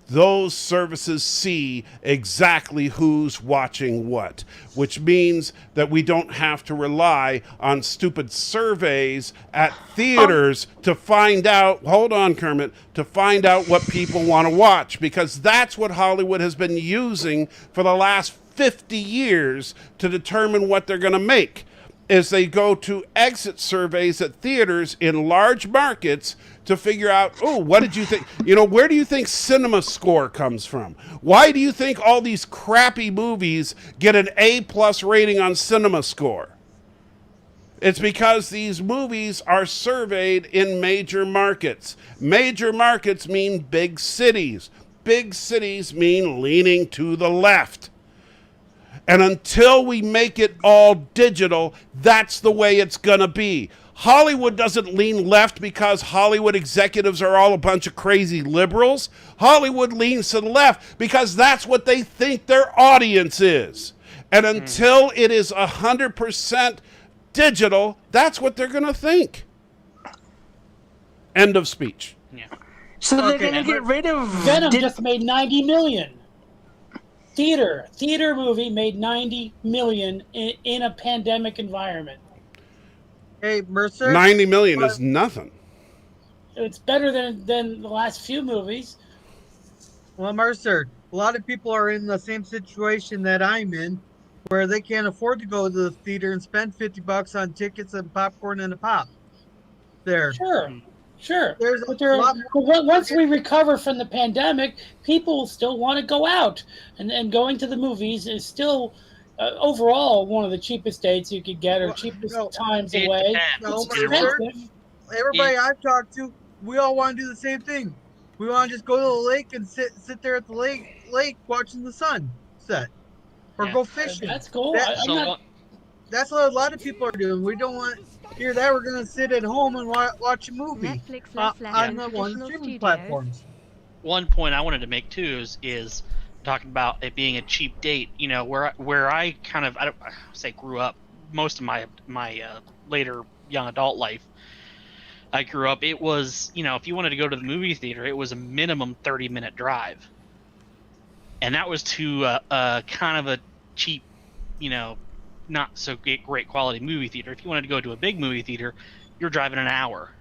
Those services see exactly who's watching what, which means that we don't have to rely on stupid surveys at theaters to find out, hold on, Kermit, to find out what people want to watch, because that's what Hollywood has been using for the last 50 years to determine what they're going to make. Is they go to exit surveys at theaters in large markets to figure out, oh, what did you think? You know, where do you think Cinema Score comes from? Why do you think all these crappy movies get an A+ rating on Cinema Score? It's because these movies are surveyed in major markets. Major markets mean big cities. Big cities mean leaning to the left. And until we make it all digital, that's the way it's going to be. Hollywood doesn't lean left because Hollywood executives are all a bunch of crazy liberals. Hollywood leans to the left because that's what they think their audience is. And until it is 100% digital, that's what they're going to think. End of speech. Yeah. So they're Okay, going to get rid of Venom just made 90 million. Theater movie made 90 million in a pandemic environment. Hey, Mercer. 90 million is nothing. It's better than the last few movies. Well, Mercer, a lot of people are in the same situation that I'm in, where they can't afford to go to the theater and spend $50 on tickets and popcorn and a pop. There. Sure. There's But a lot more. once we recover from the pandemic, people still want to go out, and going to the movies is still overall one of the cheapest dates you could get, or cheapest times it depends. No, It's Mercer, expensive. everybody I've talked to, we all want to do the same thing. We want to just go to the lake and sit there at the lake watching the sun set, or Yeah. go fishing. That's cool. That- That's what a lot of people are doing. We don't want to hear that. We're going to sit at home and watch a movie Netflix on left the and one traditional streaming studios. platforms. One point I wanted to make too is talking about it being a cheap date. You know, where I kind of, I don't say grew up, most of my later young adult life, I grew up, it was, you know, if you wanted to go to the movie theater, it was a minimum 30-minute drive, and that was to kind of a cheap, you know, not so great quality movie theater. If you wanted to go to a big movie theater, you're driving an hour.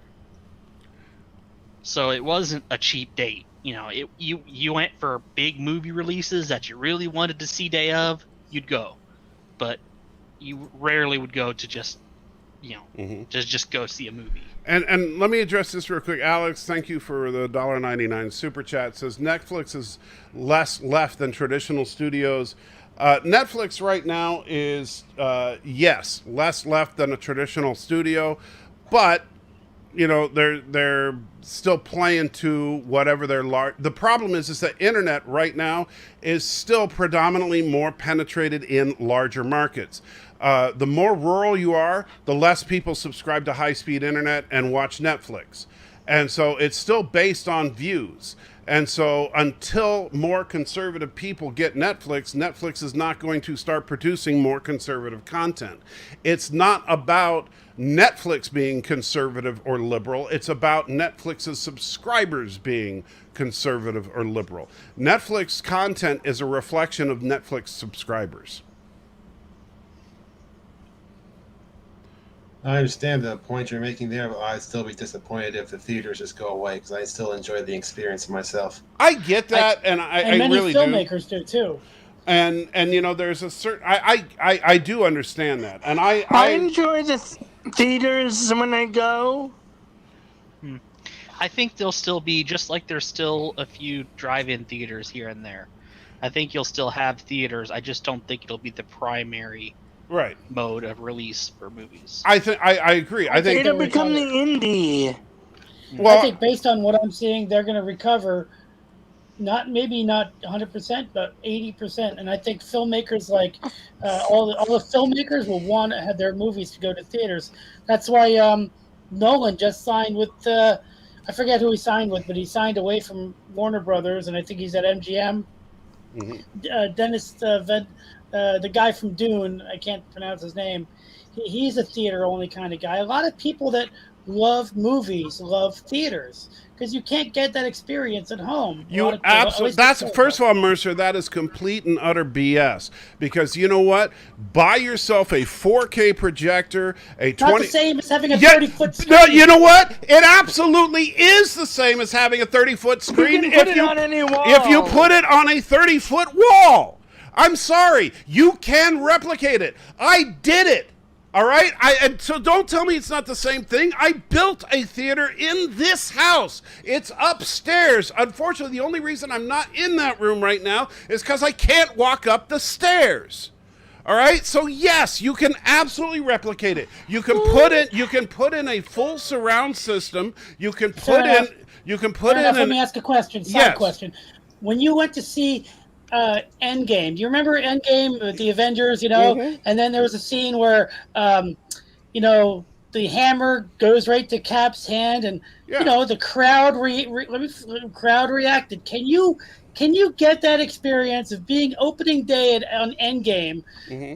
So it wasn't a cheap date. You know, you went for big movie releases that you really wanted to see day of, you'd go. But you rarely would go to just, you know, just go see a movie. And let me address this real quick. Alex, thank you for the $1.99 super chat. Says Netflix is less left than traditional studios. Netflix right now is, yes, less left than a traditional studio, but you know they're still playing to whatever their large. The problem is that internet right now is still predominantly more penetrated in larger markets. The more rural you are, the less people subscribe to high-speed internet and watch Netflix. And so it's still based on views. And so until more conservative people get Netflix, Netflix is not going to start producing more conservative content. It's not about Netflix being conservative or liberal. It's about Netflix's subscribers being conservative or liberal. Netflix content is a reflection of Netflix subscribers. I understand the point you're making there, but I'd still be disappointed if the theaters just go away because I still enjoy the experience myself. I get that, and I many really filmmakers do too. And you know, there's a certain I do understand that, and I enjoy the theaters when I go. I think there'll still be, just like there's still a few drive-in theaters here and there. I think you'll still have theaters. I just don't think it'll be the primary mode of release for movies. I agree. I think it'll become the indie. Well, I think based on what I'm seeing, they're going to recover, maybe not 100%, but 80%. And I think filmmakers like all the filmmakers will want to have their movies to go to theaters. That's why Nolan just signed with I forget who he signed with, but he signed away from Warner Brothers, and I think he's at MGM. Dennis the guy from Dune, I can't pronounce his name. He's a theater-only kind of guy. A lot of people that love movies love theaters because you can't get that experience at home. You absolutely. That's first of all, Mercer. That is complete and utter BS. Because you know what? Buy yourself a 4K projector, a 20. Not the same as having a 30-foot screen. No, you know what? It absolutely is the same as having a 30-foot screen. You can put it on any wall. If you put it on a 30-foot wall. I'm sorry, you can replicate it. I did it. All right? And so don't tell me it's not the same thing. I built a theater in this house. It's upstairs. Unfortunately, the only reason I'm not in that room right now is because I can't walk up the stairs. All right? So yes, you can absolutely replicate it. You can put in a full surround system. You can put Let me ask a question. Side question. When you went to see Endgame. Do you remember Endgame with the Avengers, you know? And then there was a scene where, you know, the hammer goes right to Cap's hand and, you know, the crowd crowd reacted. Can you get that experience of being opening day on Endgame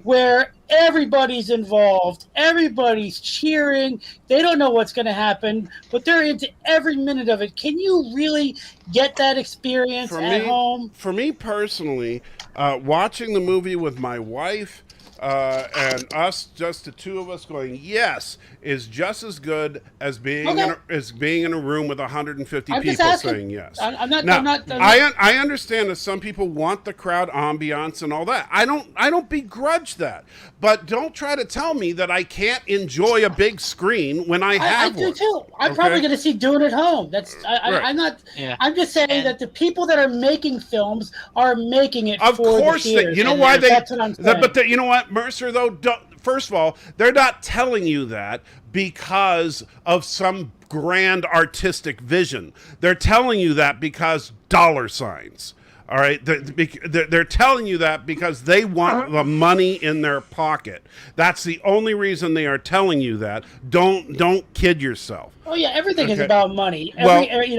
where everybody's involved, everybody's cheering, they don't know what's going to happen, but they're into every minute of it. Can you really get that experience at home? For me personally, watching the movie with my wife and us, just the two of us going, yes, is just as good as being in a room with 150 people saying yes. I understand that some people want the crowd ambiance and all that. I don't begrudge that, but don't try to tell me that I can't enjoy a big screen when I have one. I do too. I'm probably going to see Dune at home. I'm not. Yeah. I'm just saying that the people that are making films are making it. Of for course, the theaters, you know why they. That's what I'm saying. But you know what, Mercer? Though, first of all, they're not telling you that because of some grand artistic vision. They're telling you that because dollar signs. All right, they're telling you that because they want the money in their pocket. That's the only reason they are telling you that. Don't kid yourself. Oh yeah, everything is about money. Every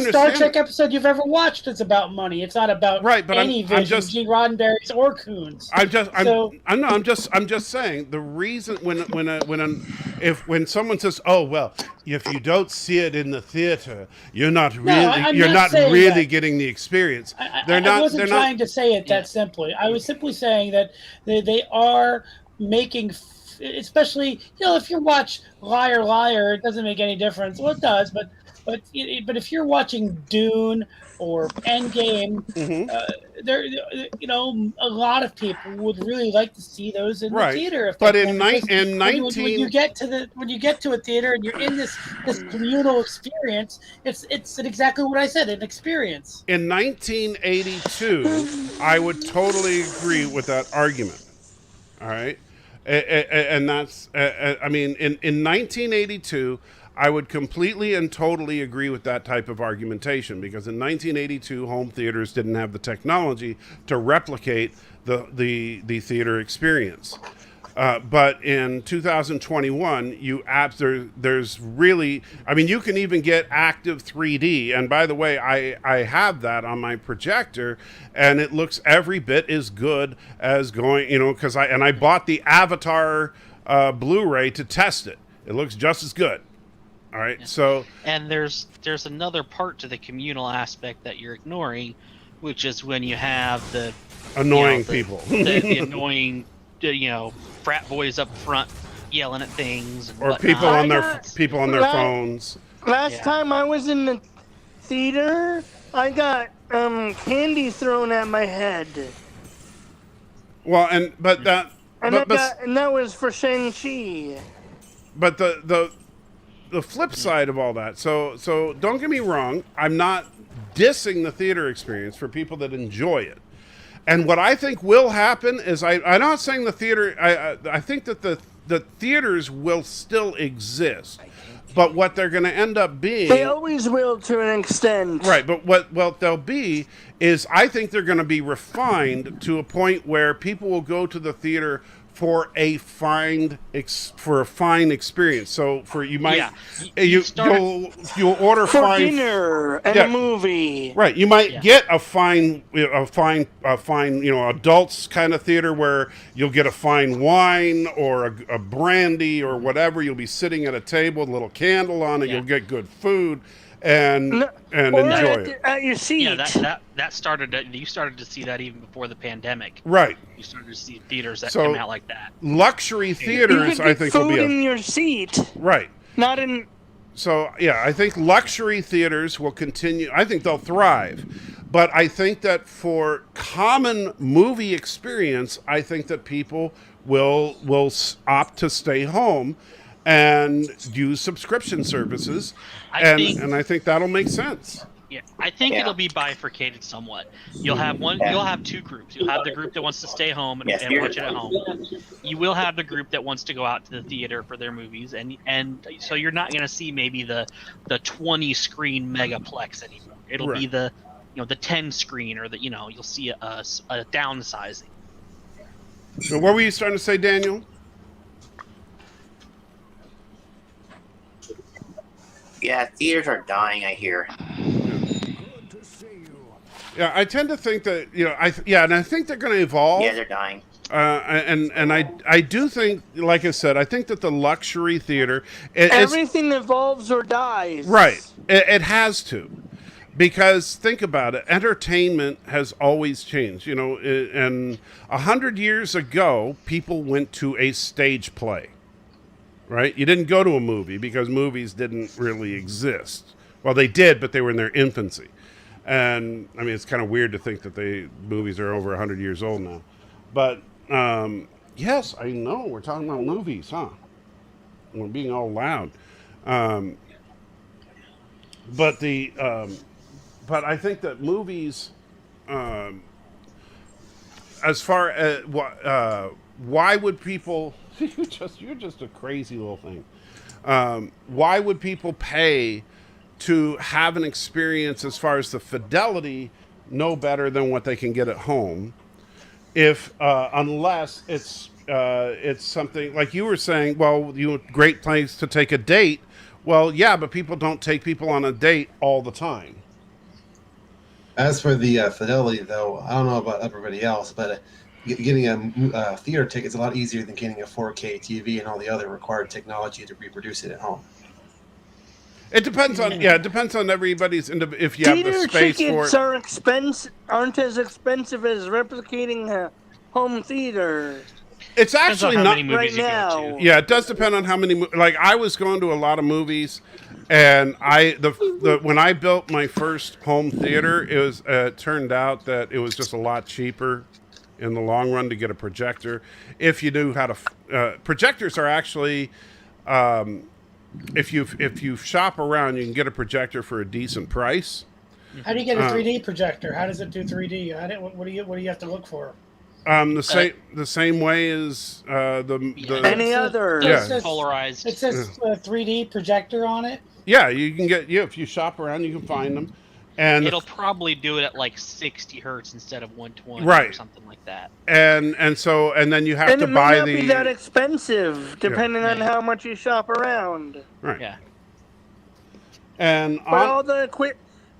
Star Trek episode you've ever watched is about money. It's not about any vision, Gene Roddenberry's or Coons. I'm just saying the reason when someone says, "Oh well, if you don't see it in the theater, you're not really getting the experience." I wasn't trying to say it that simply. I was simply saying that they are making, especially if you watch Liar Liar, it doesn't make any difference. Well, it does, but if you're watching Dune or Endgame, there a lot of people would really like to see those in the Right. theater. If But they in can, because in when 19 you get to a theater and you're in this communal experience, it's exactly what I said, an experience. in 1982, I would totally agree with that argument. All right. And that's, I mean, in 1982, I would completely and totally agree with that type of argumentation, because in 1982, home theaters didn't have the technology to replicate the theater experience. But in 2021, there's really, I mean, you can even get active 3D. And by the way, I have that on my projector, and it looks every bit as good as going, because I bought the Avatar Blu-ray to test it. It looks just as good. All right, Yeah. so And there's another part to the communal aspect that you're ignoring, which is when you have the annoying people, the annoying, frat boys up front yelling at things, and or whatnot. people on their phones. Last time I was in the theater, I got candy thrown at my head. Well, and that was for Shang-Chi. But the flip side of all that, so don't get me wrong, I'm not dissing the theater experience for people that enjoy it. And what I think will happen is, I'm not saying the theater, I think that the theaters will still exist. But what they're going to end up being... They always will, to an extent. Right, but what they'll be is, I think they're going to be refined to a point where people will go to the theater for a fine experience. So you'll order for dinner and a movie. Right, you might get a fine adults kind of theater where you'll get a fine wine or a brandy or whatever. You'll be sitting at a table with a little candle on it. You'll get good food and enjoy it at your seat. Yeah, that started. You started to see that even before the pandemic. Right. You started to see theaters that come out like that. Luxury theaters, I think, will be in your seat. Right. Not in. So I think luxury theaters will continue. I think they'll thrive, but I think that for common movie experience, I think that people will opt to stay home and use subscription services, and I think that'll make sense. Yeah, I think it'll be bifurcated somewhat. You'll have You'll have two groups. You'll have the group that wants to stay home and watch it at home. You will have the group that wants to go out to the theater for their movies, and so you're not going to see maybe the 20 screen megaplex anymore. It'll be the 10 screen, or you'll see a downsizing. So what were you starting to say, Daniel? Yeah, theaters are dying, I hear. Yeah, I tend to think that and I think they're going to evolve. Yeah, they're dying. And I do think, like I said, I think that the luxury theater everything evolves or dies. Right, it has to, because think about it. Entertainment has always changed. And 100 years ago, people went to a stage play. Right? You didn't go to a movie because movies didn't really exist. Well, they did, but they were in their infancy. And, I mean, it's kind of weird to think that movies are over 100 years old now. But, yes, I know. We're talking about movies, huh? We're being all loud. But I think that movies, as far as why would people... You're just a crazy little thing. Why would people pay to have an experience as far as the fidelity no better than what they can get at home, unless it's something like you were saying? Well, great place to take a date. Well, yeah, but people don't take people on a date all the time. As for the fidelity, though, I don't know about everybody else, but getting a theater ticket is a lot easier than getting a 4K TV and all the other required technology to reproduce it at home. It depends on everybody's if you have the space for it. Aren't as expensive as replicating a home theater. It's Depends on actually how not many movies you go to. Yeah, it does depend on how many. Like I was going to a lot of movies, and when I built my first home theater, it turned out that it was just a lot cheaper in the long run to get a projector if you knew how to. Projectors are actually, if you shop around, you can get a projector for a decent price. How do you get a 3D projector? How does it do 3D? What do you have to look for? The same way as any other. Polarized. It says 3D projector on it. Yeah, you can get if you shop around, you can find them, and It'll probably do it at like 60 hertz instead of 120 Right. or something like that. and then you have to it may buy not the be that expensive, depending on how much you shop around. right. Yeah. And But all the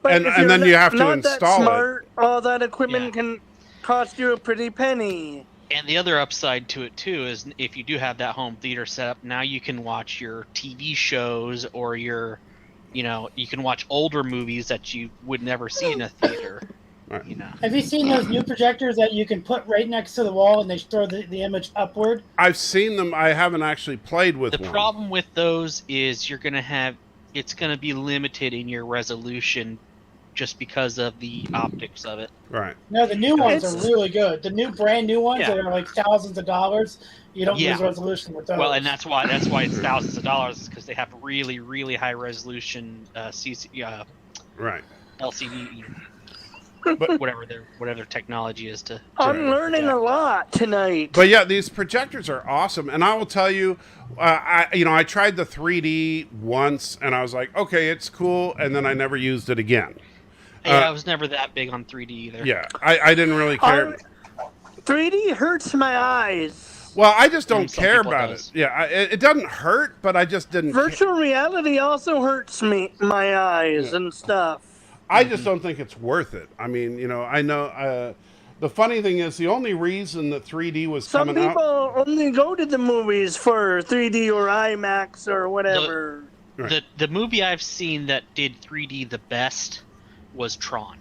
and then you have to install it. smart, all that equipment can cost you a pretty penny. And the other upside to it too is if you do have that home theater set up, now you can watch your TV shows or you can watch older movies that you would never see in a theater. Right. Have you seen those new projectors that you can put right next to the wall and they throw the image upward? I've seen them. I haven't actually played with The one. problem with those is it's going to be limited in your resolution just because of the optics of it. Right. No, the new ones are really good. The brand new ones that are like thousands of dollars. You don't lose resolution with those. Well, and that's why it's thousands of dollars, is because they have really, really high resolution right. LCD, whatever their technology is to. I'm learning a lot tonight. But yeah, these projectors are awesome, and I will tell you, I tried the 3D once, and I was like, okay, it's cool, and then I never used it again. Yeah, I was never that big on 3D either. Yeah, I didn't really care. 3D hurts my eyes. Well, I just don't Some care people about does. it. Yeah, it doesn't hurt, but I just didn't. Virtual reality also hurts my eyes and stuff. I just don't think it's worth it. I mean, I know. The funny thing is, the only reason that 3D was Some coming people out. only go to the movies for 3D or IMAX or whatever. The movie I've seen that did 3D the best was Tron.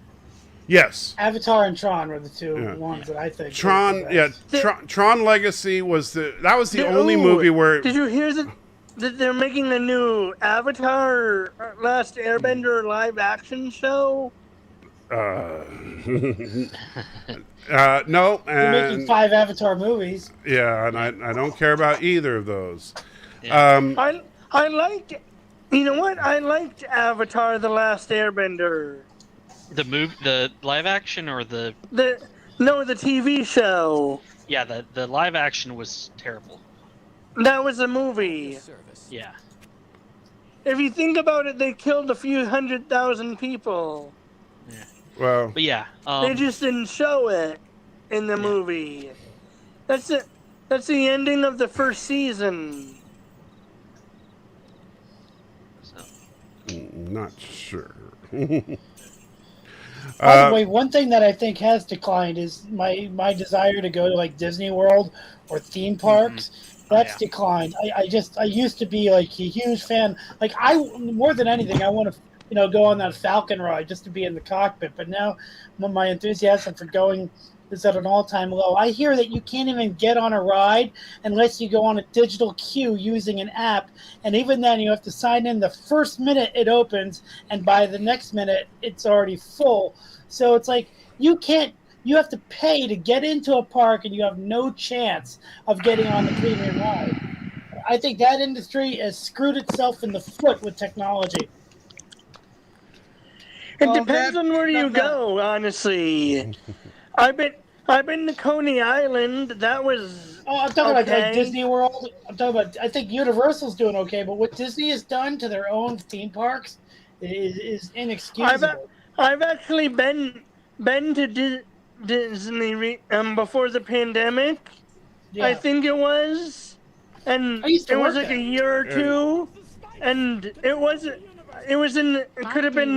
Yes. Avatar and Tron were the two ones that I think. Tron, Tron Legacy was the only movie where. Did you hear that they're making a new Avatar Last Airbender live action show? No, They're making and 5 Avatar movies. yeah, and I don't care about either of those. I liked. You know what? I liked Avatar: The Last Airbender. The live action or the TV show. Yeah, the live action was terrible. That was a movie. Yeah. If you think about it, they killed a few 100,000 people. Yeah. Well, but yeah, they just didn't show it in the movie. That's it. That's the ending of the first season. Not sure. By the way, one thing that I think has declined is my desire to go to like Disney World or theme parks. That's declined. I used to be like a huge fan. Like more than anything, I want to go on that Falcon ride just to be in the cockpit. But now my enthusiasm for going is at an all-time low. I hear that you can't even get on a ride unless you go on a digital queue using an app, and even then you have to sign in the first minute it opens, and by the next minute it's already full. So it's like you have to pay to get into a park, and you have no chance of getting on the premium ride. I think that industry has screwed itself in the foot with technology. It depends on where you go, honestly. I've been to Coney Island. That was. Oh, I'm talking about like Disney World. I'm talking about. I think Universal's doing okay, but what Disney has done to their own theme parks is inexcusable. I've actually been to Disney before the pandemic. Yeah. I think it was, and it was like a year or two, and it could have been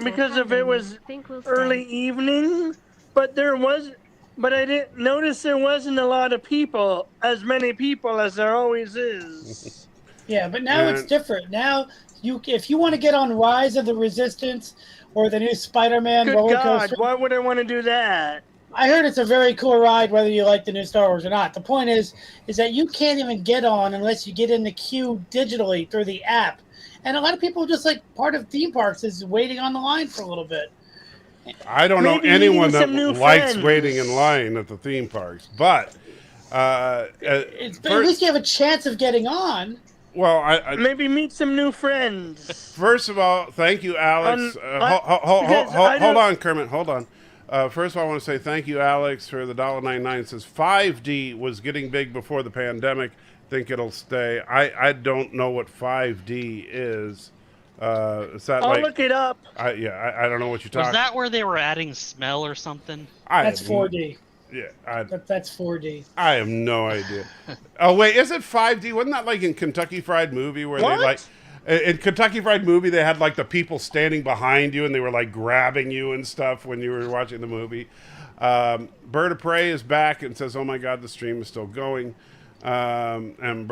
because of it was early evening, but I didn't notice there wasn't a lot of people, as many people as there always is. Yeah, but now it's different. Now if you want to get on Rise of the Resistance or the new Spider-Man roller coaster. God, why would I want to do that? I heard it's a very cool ride, whether you like the new Star Wars or not. The point is that you can't even get on unless you get in the queue digitally through the app. And a lot of people just like part of theme parks is waiting on the line for a little bit. I don't know Maybe anyone meeting that some new likes friends. waiting in line at the theme parks, but But at least you have a chance of getting on. well, I Maybe meet some new friends. first of all, thank you, Alex. Because I Hold don't- on, Kermit. Hold on. First of all, I want to say thank you, Alex, for the $1.99. It says 5D was getting big before the pandemic. Think it'll stay. I don't know what 5D is. Is that I'll like? look it up. I don't know what you're talking. Was that where they were adding smell or something? That's 4D. Yeah, That's 4D. I have no idea. Oh wait, is it 5D? Wasn't that like in Kentucky Fried Movie where What? they like in Kentucky Fried Movie they had like the people standing behind you and they were like grabbing you and stuff when you were watching the movie. Bird of Prey is back and says, "Oh my God, the stream is still going." And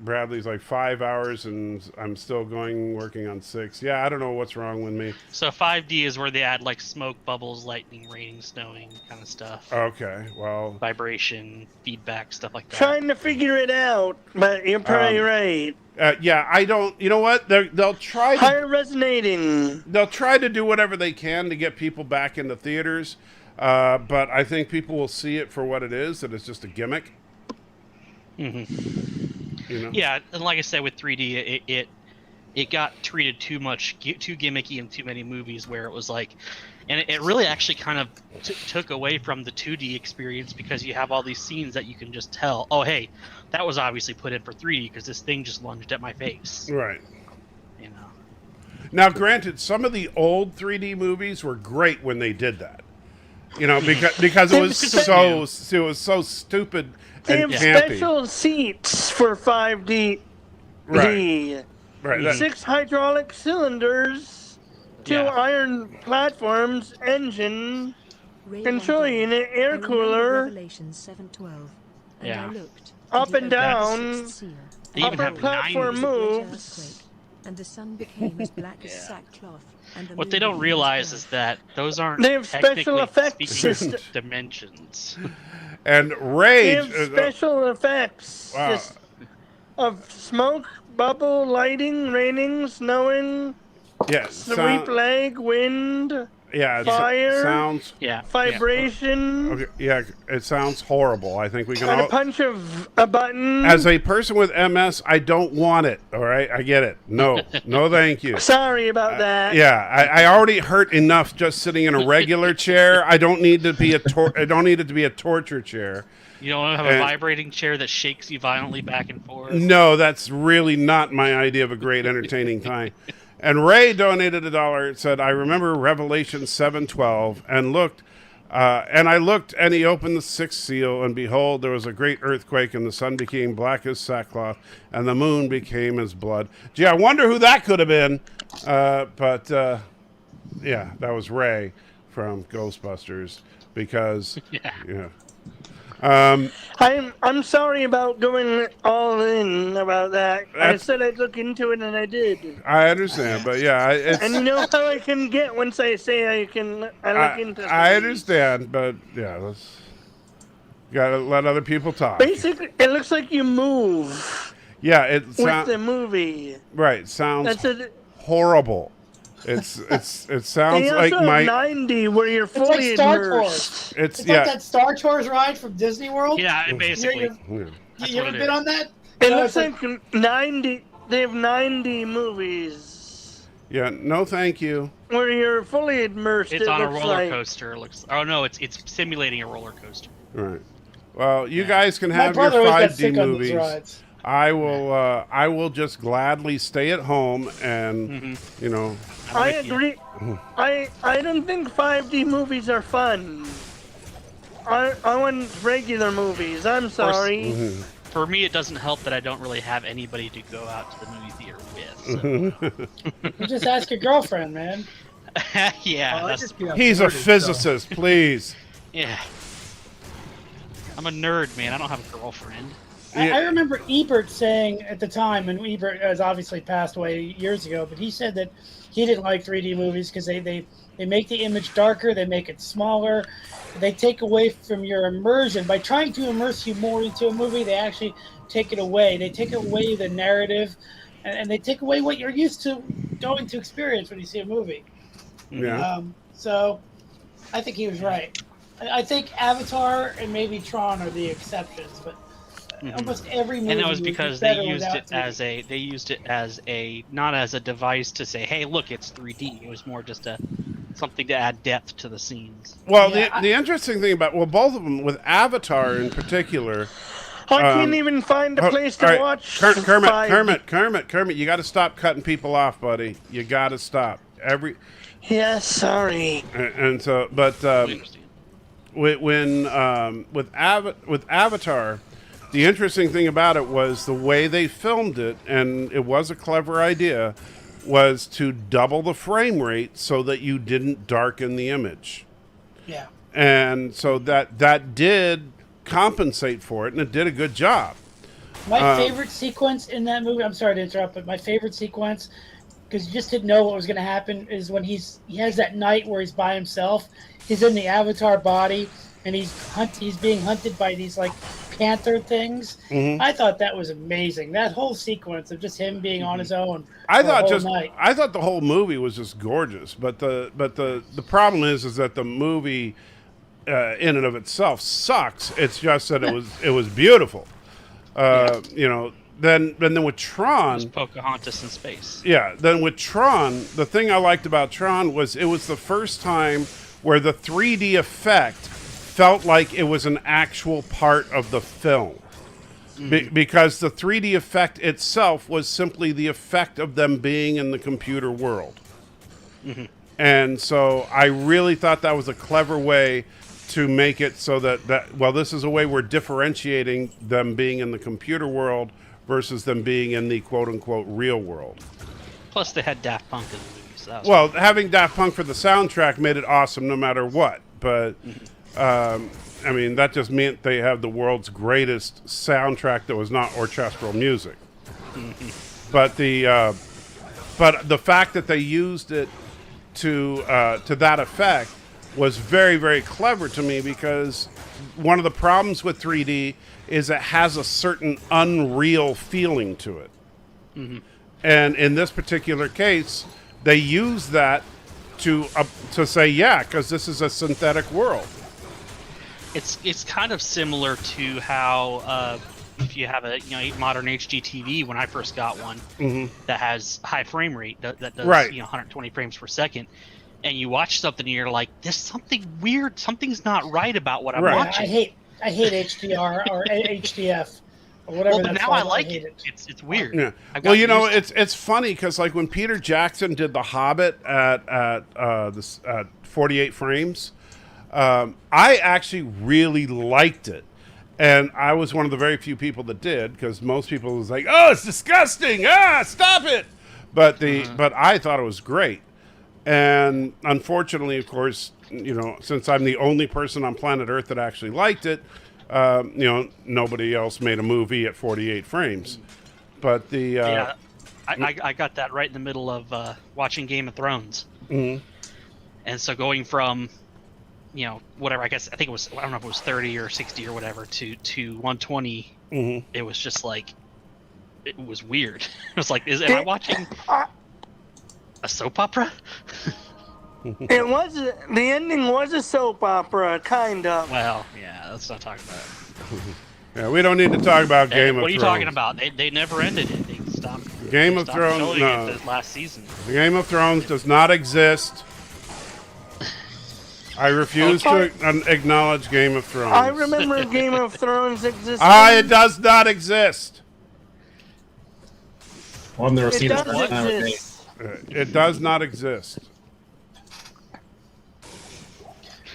Bradley's like 5 hours and I'm still working on 6. Yeah, I don't know what's wrong with me. So 5D is where they add like smoke, bubbles, lightning, raining, snowing kind of stuff. Okay, well, Vibration, feedback, stuff like that. Trying to figure it out, but you're probably right. yeah, I don't. You know what? They'll try to Higher resonating. They'll try to do whatever they can to get people back into theaters, but I think people will see it for what it is. That it's just a gimmick. You know? Yeah, and like I said with 3D, it got treated too gimmicky in too many movies where it was like, and it really actually kind of took away from the 2D experience because you have all these scenes that you can just tell, oh hey, that was obviously put in for 3D because this thing just lunged at my face. Right. You know. Now, granted, some of the old 3D movies were great when they did that. You know, because it was so stupid They and have campy. special seats for 5D. Right. Right. 6 hydraulic cylinders, 2 iron platforms, engine, control unit, air cooler, Revelation 7:12. And Yeah. I looked, up and down, They even upper have platform 9 moves. and the sun became as black as sackcloth. And the What they moon don't was realize black. is that those aren't They have special technically effects speaking system. dimensions. And They Rage. have special effects Wow. just of smoke, bubble, lighting, raining, snowing, sweep leg, wind, Yeah, fire, sounds. vibration, Okay, yeah, it sounds horrible. I think we can and a all. punch of a button. As a person with MS, I don't want it. All right, I get it. No, thank you. Sorry about that. Yeah, I already hurt enough just sitting in a regular chair. I don't need to be I don't need it to be a torture chair. You don't have a vibrating chair that shakes you violently back and forth. No, that's really not my idea of a great entertaining time. And Ray donated $1. It said, "I remember Revelation 7:12 and looked, I looked, and he opened the 6th seal, and behold, there was a great earthquake, and the sun became black as sackcloth, and the moon became as blood." Gee, I wonder who that could have been. Yeah, that was Ray from Ghostbusters because I'm sorry about going all in about that. I That's- said I'd look into it, and I did. I understand, but yeah, it's. And you know how I can get once I say I look into I things. understand, but yeah, let's gotta let other people talk. Basically, it looks like you move Yeah, it with sounds the movie. right. Sounds That's it. horrible. It sounds They like also my. have 90 where you're It's fully like Star immersed. Tours. It's like that Star Tours ride from Disney World. Yeah, basically. You ever been on that? It No, looks it's like 90. They have 90 movies Yeah, no, thank you. where you're fully immersed. It's it on a looks roller like. coaster. It looks. Oh no, it's simulating a roller coaster. Right. Well, you guys can My have your brother always got 5D sick on these movies. rides. I will just gladly stay at home and you know. I agree. I don't think 5D movies are fun. I want regular movies. I'm sorry. For me, it doesn't help that I don't really have anybody to go out to the movie theater with. You just ask your girlfriend, man. Yeah, I that's, just get He's a bored and stuff. physicist, please. yeah. I'm a nerd, man. I don't have a girlfriend. I remember Ebert saying at the time, and Ebert has obviously passed away years ago, but he said that he didn't like 3D movies because they make the image darker, they make it smaller, they take away from your immersion. By trying to immerse you more into a movie, they actually take it away. They take away the narrative, and they take away what you're used to going to experience when you see a movie. Yeah. So I think he was right. I think Avatar and maybe Tron are the exceptions, but almost every movie. And that was would be because better they used without it 3D. as a not as a device to say, hey, look, it's 3D. It was more just something to add depth to the scenes. Well, the interesting thing about both of them, with Avatar in particular, I can't even find a place to watch. Kermit, you got to stop cutting people off, buddy. You got to stop Yes, sorry. And so, but with Avatar, the interesting thing about it was the way they filmed it, and it was a clever idea, was to double the frame rate so that you didn't darken the image. Yeah. And so that did compensate for it, and it did a good job. My favorite sequence in that movie, I'm sorry to interrupt, but my favorite sequence, because you just didn't know what was going to happen, is when he has that night where he's by himself. He's in the Avatar body, and he's being hunted by these like panther things. Mm-hmm. I thought that was amazing. That whole sequence of just him being on his own. I for a whole night. thought the whole movie was just gorgeous, but the problem is that the movie in and of itself sucks. It's just that it was beautiful. You know, then with Tron, It was Pocahontas in space. yeah. Then with Tron, the thing I liked about Tron was it was the first time where the 3D effect felt like it was an actual part of the film. Because the 3D effect itself was simply the effect of them being in the computer world. Mm-hmm. And so I really thought that was a clever way to make it so that this is a way we're differentiating them being in the computer world versus them being in the quote-unquote real world. Plus, they had Daft Punk in the movie. So that was Having Daft Punk for the soundtrack made it awesome no matter what. But, I mean, that just meant they have the world's greatest soundtrack that was not orchestral music. But the fact that they used it to that effect was very, very clever to me, because one of the problems with 3D is it has a certain unreal feeling to it. Mm-hmm. And in this particular case, they use that to say, yeah, because this is a synthetic world. It's kind of similar to how if you have a modern HD TV, when I first got one that has high frame rate that does 120 frames per second, and you watch something and you're like, there's something weird, something's not right about what I'm watching. I hate HDR or HDF or whatever. Well, but now I like it. It's weird. Yeah. Well, it's funny because like when Peter Jackson did The Hobbit at 48 frames, I actually really liked it. And I was one of the very few people that did, because most people was like, "Oh, it's disgusting! Stop it!" But I thought it was great. And unfortunately, of course, since I'm the only person on planet Earth that actually liked it, nobody else made a movie at 48 frames. But I got that right in the middle of watching Game of Thrones. Mm-hmm. And so going from whatever, I think it was, I don't know if it was 30 or 60 or whatever to 120, it was just like, it was weird. It was like, am I watching a soap opera? It was, the ending was a soap opera, kind of. Well, yeah, let's not talk about it. Yeah, we don't need to talk about Game of Thrones. What are you talking about? They never ended it. They stopped. Game of stopped Thrones, showing no. it the last season. The Game of Thrones does not exist. I refuse to acknowledge Game of Thrones. I remember Game of Thrones existing. It does not exist. Well, I've never It seen it. does exist. It does not exist.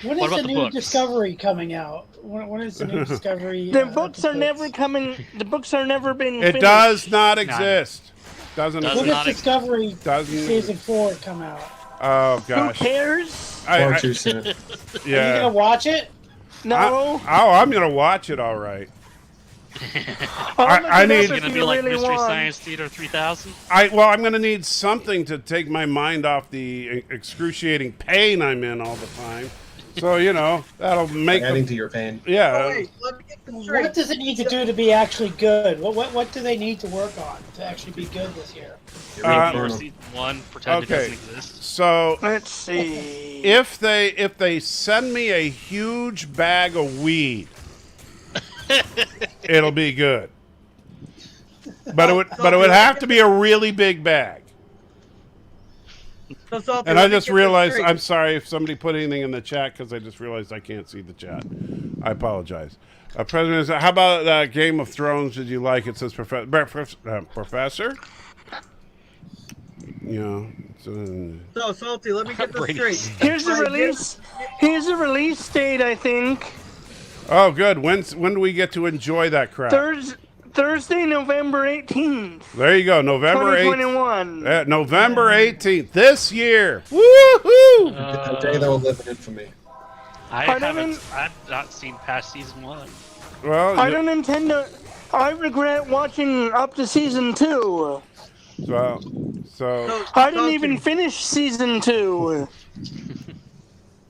When What is about the the new books? Discovery coming out? When is the new Discovery? The books are never coming. The books are never being. It finished. does not exist. Doesn't Does When exist. does Discovery Doesn't- season 4 come out? Oh Who gosh. cares? Far too soon. Are you Yeah. gonna watch it? No. I'm gonna watch it. All right. I need. It's gonna be like Mystery Science Theater 3000. I'm going to need something to take my mind off the excruciating pain I'm in all the time. So that'll make adding to your pain. Yeah. Oh, wait, let me get this straight. What does it need to do to be actually good? What do they need to work on to actually be good this year? Review season 1. Pretend it doesn't exist. So let's see. If they send me a huge bag of weed, it'll be good. But it would have to be a really big bag. And I just realized, I'm sorry if somebody put anything in the chat because I just realized I can't see the chat. I apologize. President, how about Game of Thrones? Did you like it? It says Professor. So Salty, let me get this straight. Here's the release. Here's the release date, I think. Oh, good. When do we get to enjoy that crap? Thursday, November 18th. There you go, November 2021. November 18th this year. Woohoo! A day that will live in infamy. I've not seen past season 1. Well, I don't intend to. I regret watching up to season 2. So I didn't even finish season 2.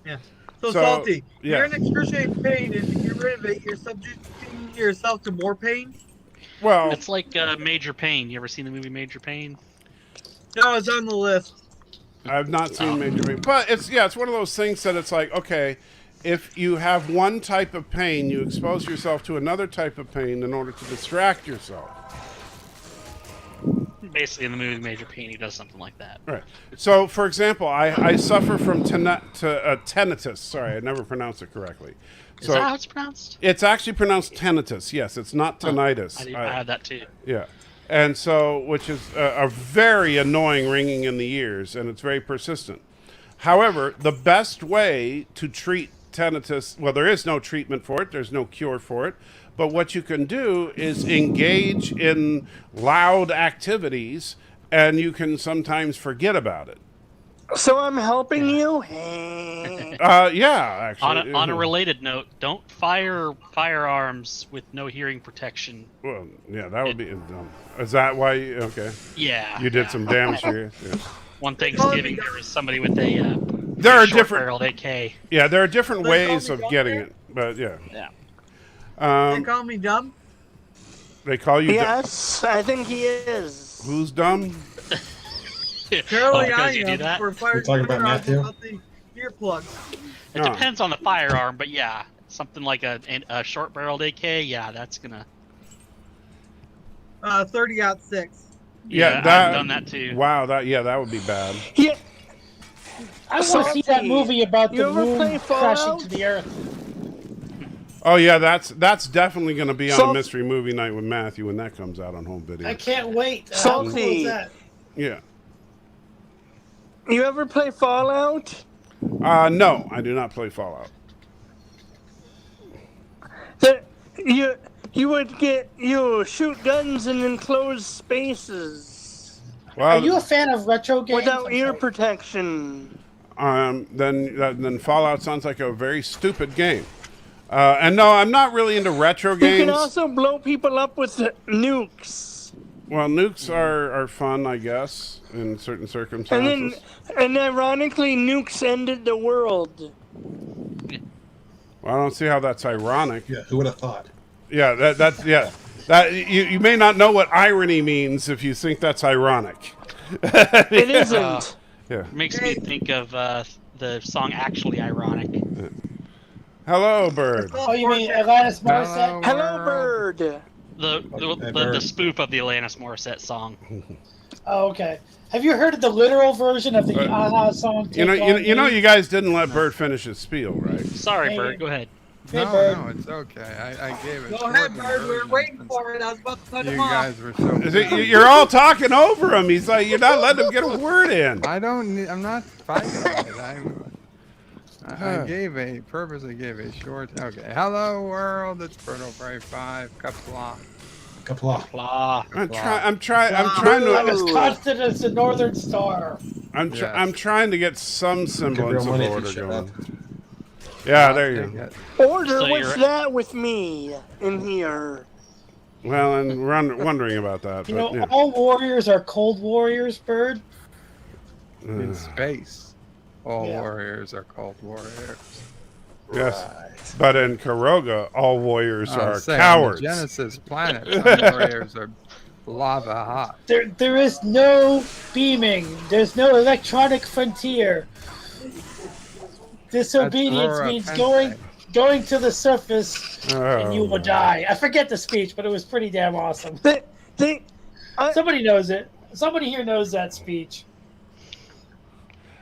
Yeah. So Salty, you're in excruciating pain, and if you rid of it, you're subjecting yourself to more pain. Well, it's like Major Pain. You ever seen the movie Major Pain? No, it's on the list. I've not seen Major Pain, but it's one of those things that it's like, okay, if you have one type of pain, you expose yourself to another type of pain in order to distract yourself. Basically, in the movie Major Pain, he does something like that. Right. So, for example, I suffer from tinnitus. Sorry, I never pronounced it correctly. Is that how it's pronounced? It's actually pronounced tinnitus. Yes, it's not tinnitus. I had that too. Yeah. And so, which is a very annoying ringing in the ears, and it's very persistent. However, the best way to treat tinnitus, well, there is no treatment for it. There's no cure for it. But what you can do is engage in loud activities, and you can sometimes forget about it. So I'm helping you? Yeah, actually. On a related note, don't fire firearms with no hearing protection. Well, yeah, that would be... Is that why you... Okay. Yeah. You did some damage here. Yeah. One Thanksgiving, there was somebody with a there are different barreled AK. Yeah, there are different ways of getting it, but yeah. They call me dumb. They call you Yes, I think he is. Who's dumb? Apparently I you do am that? for firing talking about Matthew? about the earplugs. It depends on the firearm, but yeah, something like a short-barreled AK, yeah, that's gonna. 30-06. Yeah, I've done that too. Wow, that would be bad. Yeah. I want to see that movie about the moon crashing Fallout? to the earth. Oh yeah, that's definitely going to be on a mystery movie night with Matthew when that comes out on home video. I can't wait. How cool is that? Yeah. You ever play Fallout? No, I do not play Fallout. You shoot guns in enclosed spaces. Well, are you a fan of retro games? Without ear protection. Then Fallout sounds like a very stupid game. And no, I'm not really into retro games. You can also blow people up with nukes. Well, nukes are fun, I guess, in certain circumstances. And ironically, nukes ended the world. Well, I don't see how that's ironic. Yeah, who would have thought? Yeah, that you may not know what irony means if you think that's ironic. It isn't. Yeah. Makes me think of the song "Actually Ironic." Hello, Bird. Oh, you mean Alanis Morissette? Hello, Bird. The spoof of the Alanis Morissette song. Oh, okay. Have you heard of the literal version of the Aha song? You know, you guys didn't let Bird finish his spiel, right? Sorry, Bird. Go ahead. No, it's okay. I gave it. Go ahead, Bird. We were waiting for it. I was about to cut him off. You guys were so. You're all talking over him. He's like, you're not letting him get a word in. I'm not fighting it. I purposely gave a short. Okay. Hello, world. It's Birdo Prey 5. Kapla. I'm trying to. I'm as constant as the Northern Star. I'm trying to get some semblance of order going. Up. Yeah, there you go. Order, what's that with me in here? Well, and we're wondering about that. You but, know, yeah. all warriors are cold warriors, Bird. In space, all Yeah. warriors are called warriors. Yes, but in Karoga, all warriors I'll are say, cowards. On the Genesis planet, some warriors are lava hot. There is no beaming. There's no electronic frontier. Disobedience Aurora means Pensée. going to the surface and you Oh, will die. I forget the speech, but it was pretty damn awesome. Somebody knows it. Somebody here knows that speech.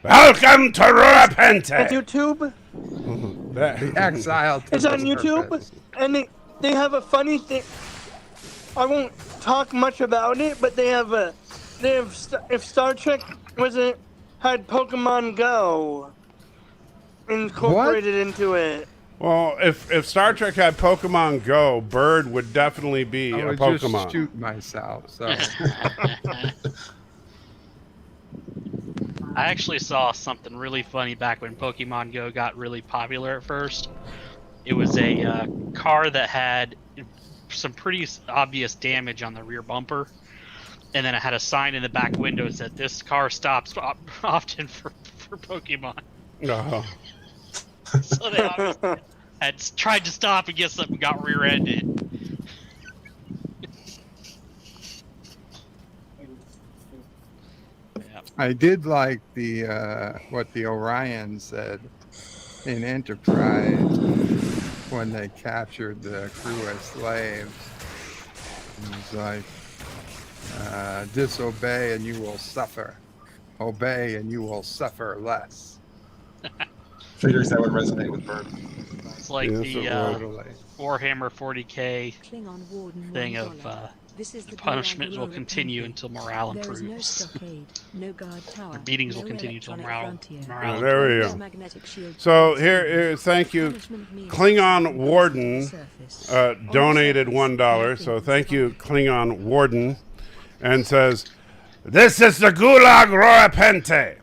Welcome to Repente. At YouTube. The exile to It's the on YouTube, surface. and they have a funny thing. I won't talk much about it, but if Star Trek had Pokemon Go incorporated into it. Well, if Star Trek had Pokemon Go, Bird would definitely be I a would Pokemon. just shoot myself. So I actually saw something really funny back when Pokemon Go got really popular at first. It was a car that had some pretty obvious damage on the rear bumper, and then it had a sign in the back window that said, "This car stops often for Pokemon." Oh. So they obviously had tried to stop and get something, got rear-ended. I did like the what the Orion said in Enterprise when they captured the crew as slaves. It was like, disobey and you will suffer. Obey and you will suffer less. Figures that would resonate with Bird. It's like the Warhammer 40k Klingon Warden thing $1. of This is the punishment Gulag will Aurora continue Temple. until morale There is no improves. stockade, no guard tower, Or beatings will no continue until electronic morale frontier. There we No go. magnetic shield So defense. here, thank you, Punishment means Klingon Warden, surface. donated $1. So thank you, Klingon Warden, and says, "This is the Gulag Roapente.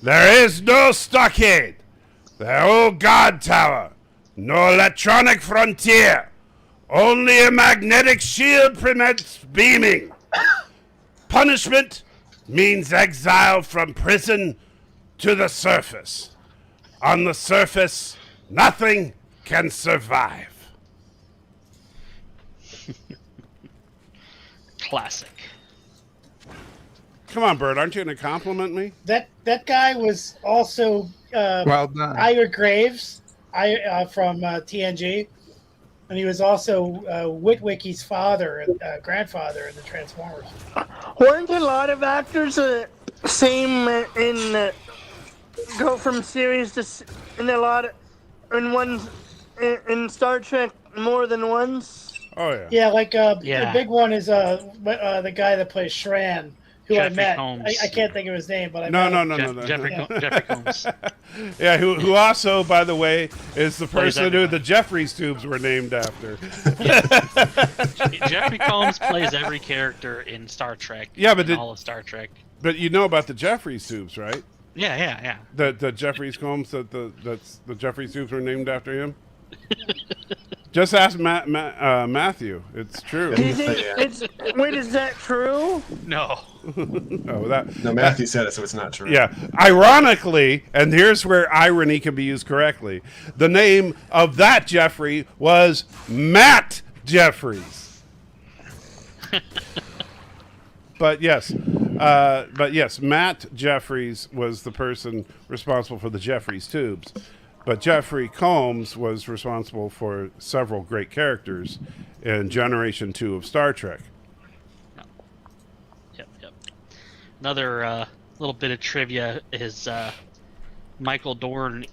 There is no stockade, no guard tower, no electronic frontier. Only a magnetic shield prevents beaming. Punishment means exile from prison to the surface. On the surface, nothing can survive." Classic. Come on, Bird, aren't you going to compliment me? That guy was also Well done. Ira Graves from TNG, and he was also Witwicky's father, grandfather in the Transformers. Weren't a lot of actors same in go from series to in Star Trek more than once? Oh, yeah. Yeah, like the Yeah. big one is the guy that plays Shran, who I Jeffrey met. Combs. I can't think of his name, but I No, met no, him. no, no. Jeffrey Combs. Yeah, who also, by the way, is the Plays person who everybody. the Jeffries tubes were named after. Jeffrey Combs plays every character in Star Trek. Yeah, but in did- all of Star Trek. But you know about the Jeffries tubes, right? Yeah. The Jeffries Combs, that's the Jeffries tubes were named after him. Just ask Matthew. It's true. Do you think wait, is that true? No. Oh, that. No, Matthew said it, so it's not true. Yeah. Ironically, and here's where irony can be used correctly, the name of that Jeffrey was Matt Jeffries. But yes, Matt Jeffries was the person responsible for the Jeffries tubes. But Jeffrey Combs was responsible for several great characters in Generation 2 of Star Trek. Yep. Another little bit of trivia is Michael Dorn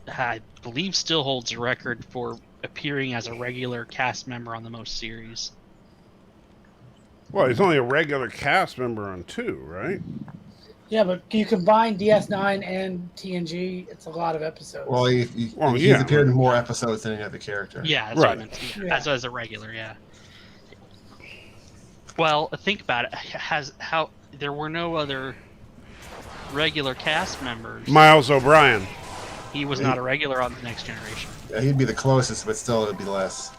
I believe, still holds the record for appearing as a regular cast member on the most series. Well, he's only a regular cast member on 2, right? Yeah, but you combine DS9 and TNG, it's a lot of episodes. Well, he's appeared in more episodes than any other character. Yeah, that's what I meant. Yeah. As a regular, yeah. Well, think about it. There were no other regular cast members. Miles O'Brien. He was not a regular on the Next Generation. Yeah, he'd be the closest, but still it'd be less.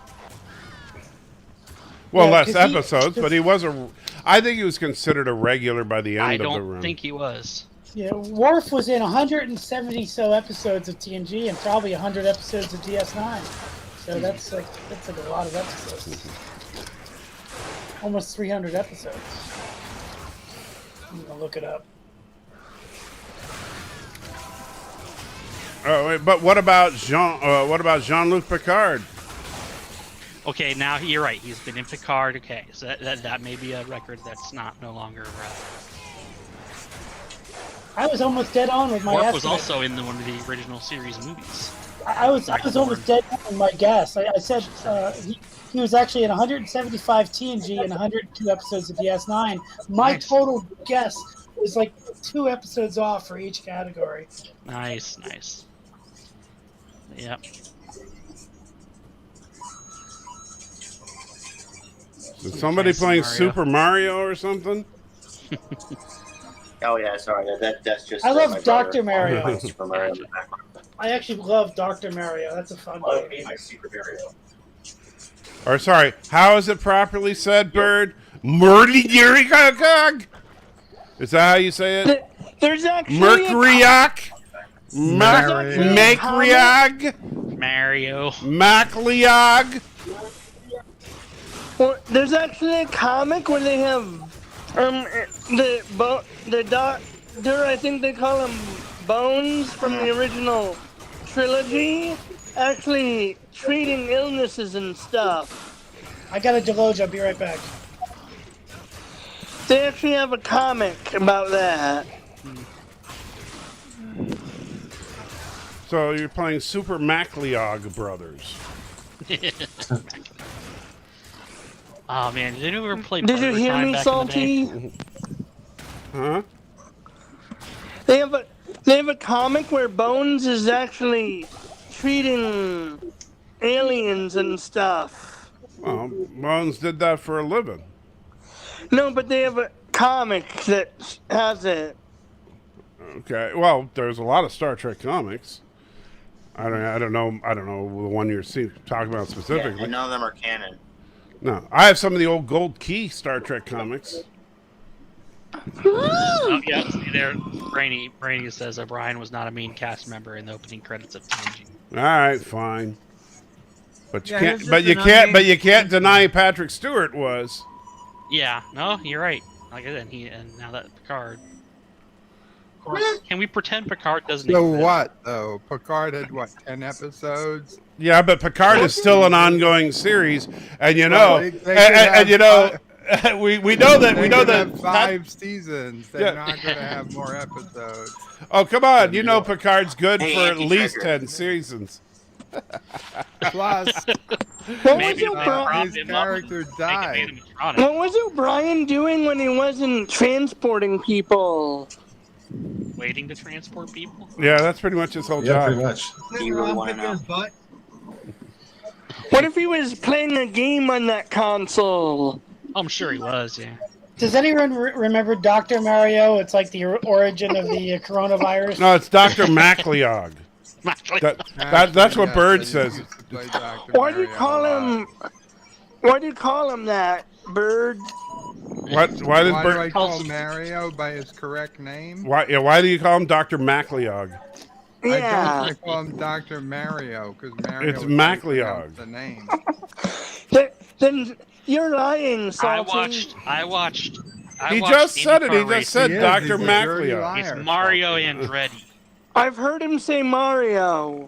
Well, Yeah, less 'cause he- episodes, but he was a. I think he was considered a regular by the end I of the don't run. think he was. Yeah, Worf was in 170 so episodes of TNG and probably 100 episodes of DS9. So that's like a lot of episodes. Almost 300 episodes. I'm gonna look it up. Oh, wait, but what about Jean-Luc Picard? Okay, now you're right. He's been in Picard. Okay, so that may be a record that's no longer. I was almost dead on with my Worf estimate. was also in one of the original series movies. I was almost dead on my guess. I said he was actually in 175 TNG and 102 episodes of DS9. My total guess was like 2 episodes off for each category. Nice. Yep. Is somebody playing Super Mario or something? Oh yeah, sorry. That's just. I love my Dr. brother Mario. playing Super Mario in the background. I actually love Dr. Mario. That's a fun Oh, game. me, my Super Mario. Or sorry, how is it properly said, Bird? Murdy-gurry-gog? Is that how you say it? There's actually Mercuriac? Mario. Macriag? Mario. Macliog? Well, there's actually a comic where they have the doctor, I think they call him Bones from the original trilogy, actually treating illnesses and stuff. I got a deloge. I'll be right back. They actually have a comic about that. So you're playing Super Macliog Brothers. Oh man, did anyone ever play? Did you Burger hear Time me, back Salty? in the day? Huh? They have a comic where Bones is actually treating aliens and stuff. Well, Bones did that for a living. No, but they have a comic that has it. Okay. Well, there's a lot of Star Trek comics. I don't know the one you're talking about specifically. Yeah, and none of them are canon. No, I have some of the old Gold Key Star Trek comics. Oh, yeah, see there, Brainy says O'Brien was not a main cast member in the opening credits of TNG. All right, fine. But you Yeah, can't. he's But just you an can't. unnamed- But you can't deny Patrick Stewart was. Yeah, no, you're right. Like I said, and now that Picard. Of course, can we pretend Picard doesn't So exist? what though? Picard had what, 10 episodes? Yeah, but Picard is still an ongoing series, and you know, Well, they could and you know, have we know that They we know could that have 5 seasons. They're not going to have more episodes. Oh, come on! You know Picard's good Hey, for at Andy least Trigger. 10 seasons. Plus, Maybe they propped his him character up died. and made him animatronic. What was O'Brien doing when he wasn't transporting people? Waiting to transport people. Yeah, that's pretty much his whole Yeah, job. pretty much. Do you really want to know? Butt. What if he was playing a game on that console? I'm sure he was. Yeah. Does anyone remember Dr. Mario? It's like the origin of the coronavirus. No, it's Dr. Macliog. That's what Bird says. Why do you call him? Why do you call him that, Bird? Why does Why do I Bird? call Mario by his correct name? Why do you call him Dr. Macliog? I don't Yeah. want to call him Dr. Mario because Mario It's is how you Macleod. pronounce the name. Then you're lying, Salty. I watched. He just said it. He IndyCar just said He is. Dr. He's a dirty Macliog. liar. It's Mario Andretti. I've heard him say Mario.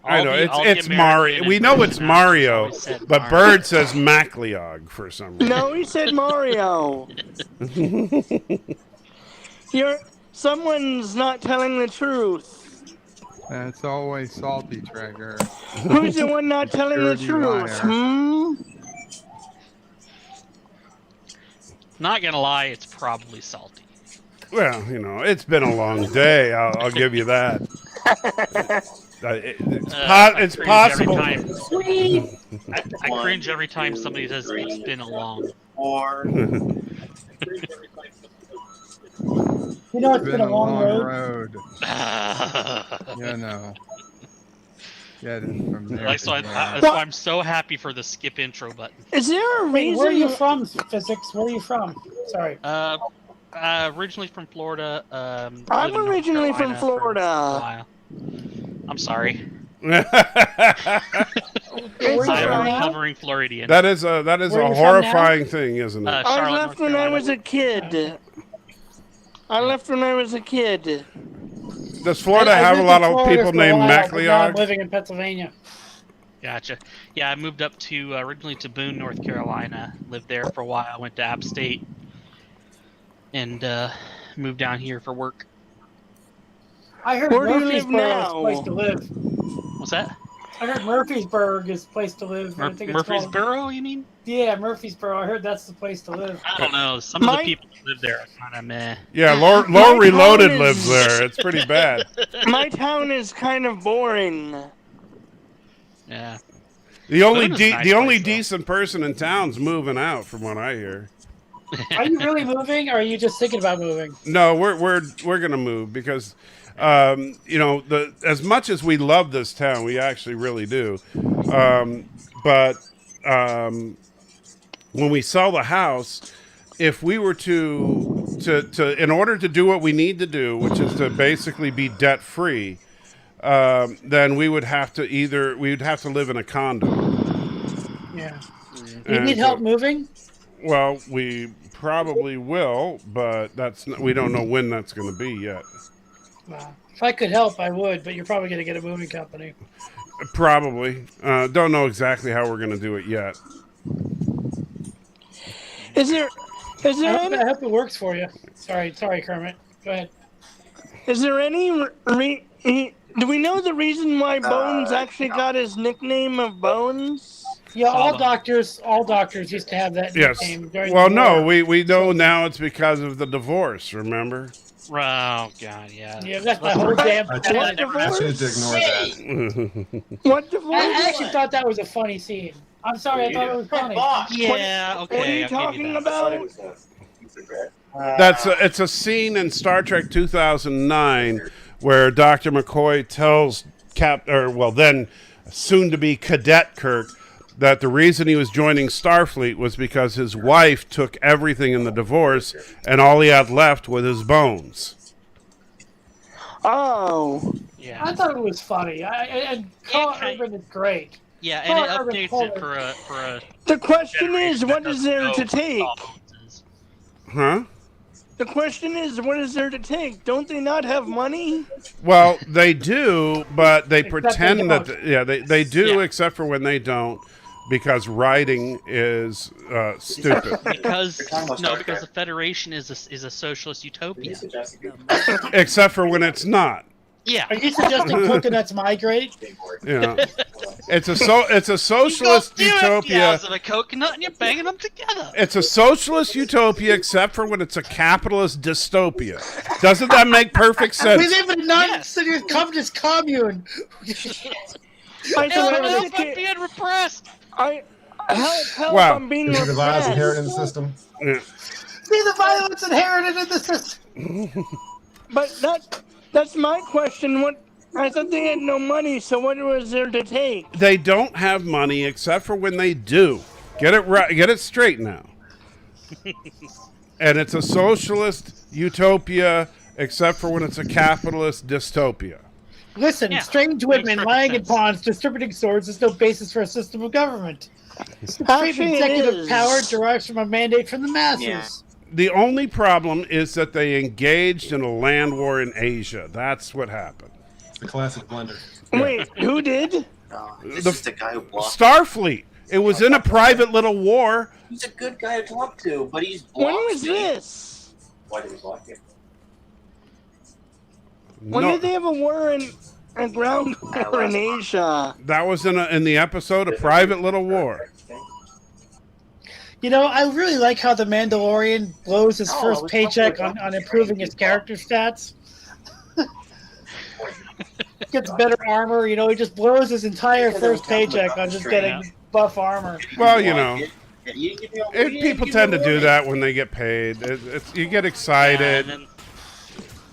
I know All the it's American Mario. We know it's announcers Mario, always said but Mario. Bird says Macliog for some reason. No, he said Mario. Someone's not telling the truth. That's always Salty Trigger. Who's the one not telling the Dirty truth? liar. Not gonna lie, it's probably salty. Well, you know, it's been a long day. I'll give you that. It's I cringe possible. every time- I cringe every time somebody says it's been a long. Or You know, it's been a long road. You know. getting from there. Like, so to there. so I'm so happy for the skip intro button. Is there a Wait, reason? where are you from, Physics? Where are you from? Sorry. Originally from Florida. I'm lived in North originally from Carolina for a Florida. while. I'm sorry. Where are you I'm a from now? recovering Floridian. That is Where a are you from horrifying thing, isn't it? I Charlotte, left North when I Carolina. was a kid. I left when I was a kid. Does Florida I have a lived lot in of Florida people for a named while, but now I'm MacLeod? living in Pennsylvania. Gotcha. Yeah, I moved up to originally to Boone, North Carolina. Lived there for a while. Went to App State, and moved down here for work. I heard Where do you live Murfreesboro is a now? place to live. What's that? I heard Murfreesboro is a place to live. I think it's called. Murfreesboro, you mean? Yeah, Murfreesboro. I heard that's the place to live. I don't know. Some of the people who live there are kind of meh. Yeah, Law My Reloaded town lives is- there. It's pretty bad. My town is kind of boring. Yeah. The only Boone is a nice the only place, though. decent person in town's moving out, from what I hear. Are you really moving, or are you just thinking about moving? No, we're gonna move because, you know, as much as we love this town, we actually really do. But when we sell the house, if we were to in order to do what we need to do, which is to basically be debt free, then we would have to live in a condo. Yeah. You And need help moving? Well, we probably will, but we don't know when that's going to be yet. If I could help, I would, but you're probably going to get a moving company. Probably. Don't know exactly how we're going to do it yet. Is there I any? hope it works for you. Sorry, Kermit. Go ahead. Is there any? Do we know the reason why Bones actually got his nickname of Bones? Yeah, all doctors used to have that Yes. nickname. During Well, the no, war. we know now it's because of the divorce, remember? Oh God, yeah. Yeah, that's the whole damn. I thing. choose to ignore that. What divorce? I actually thought that was a funny scene. I'm sorry, I thought it was funny. Yeah, okay. What are you I'll give talking you that. about? It's a scene in Star Trek 2009 where Dr. McCoy tells then soon to be Cadet Kirk that the reason he was joining Starfleet was because his wife took everything in the divorce and all he had left was his bones. Oh. Yeah. I thought it was funny. And Carl Urban is great. Yeah, and it Carl Urban updates told it for a. The question is, generation what that is there doesn't to know take? what Bones is. Huh? The question is, what is there to take? Don't they not have money? Well, they do, but they Except pretend they that don't. they do, Yeah. except for when they don't, because writing is stupid. Because the Federation is a socialist utopia. Except for when it's not. Yeah. Are you suggesting coconuts migrate? You know, it's a socialist utopia. Of a coconut and you're banging them together. It's a socialist utopia, except for when it's a capitalist dystopia. Doesn't that make perfect sense? We live in a non-communist commune. Everyone else is being repressed. Help! Wow. I'm being Is it the violence repressed. inherent in the system? Yeah. See the violence inherited in the system. But that's my question. What? I thought they had no money, so what was there to take? They don't have money, except for when they do. Get it right. Get it straight now. And it's a socialist utopia, except for when it's a capitalist dystopia. Listen, Yeah, strange makes women perfect lying in sense. ponds, distributing swords is no basis for a system of government. Supreme Actually, it executive is. power derives from a mandate from the masses. Yeah. The only problem is that they engaged in a land war in Asia. That's what happened. The classic blunder. Wait, who did? This The is the guy who blocked. Starfleet. It was in a private little war. He's a good guy to talk to, but he's When blocked was me. this? Why did he block you? When No, did they have a ground war in Asia? that was in the episode, a private little war. You know, I really like how the Mandalorian blows his Oh, first I was paycheck talking on about improving his character stats. Gets better armor, you know, he just blows his entire first paycheck on just getting buff armor. Well, you know, You people tend to do that when they get paid. You get excited.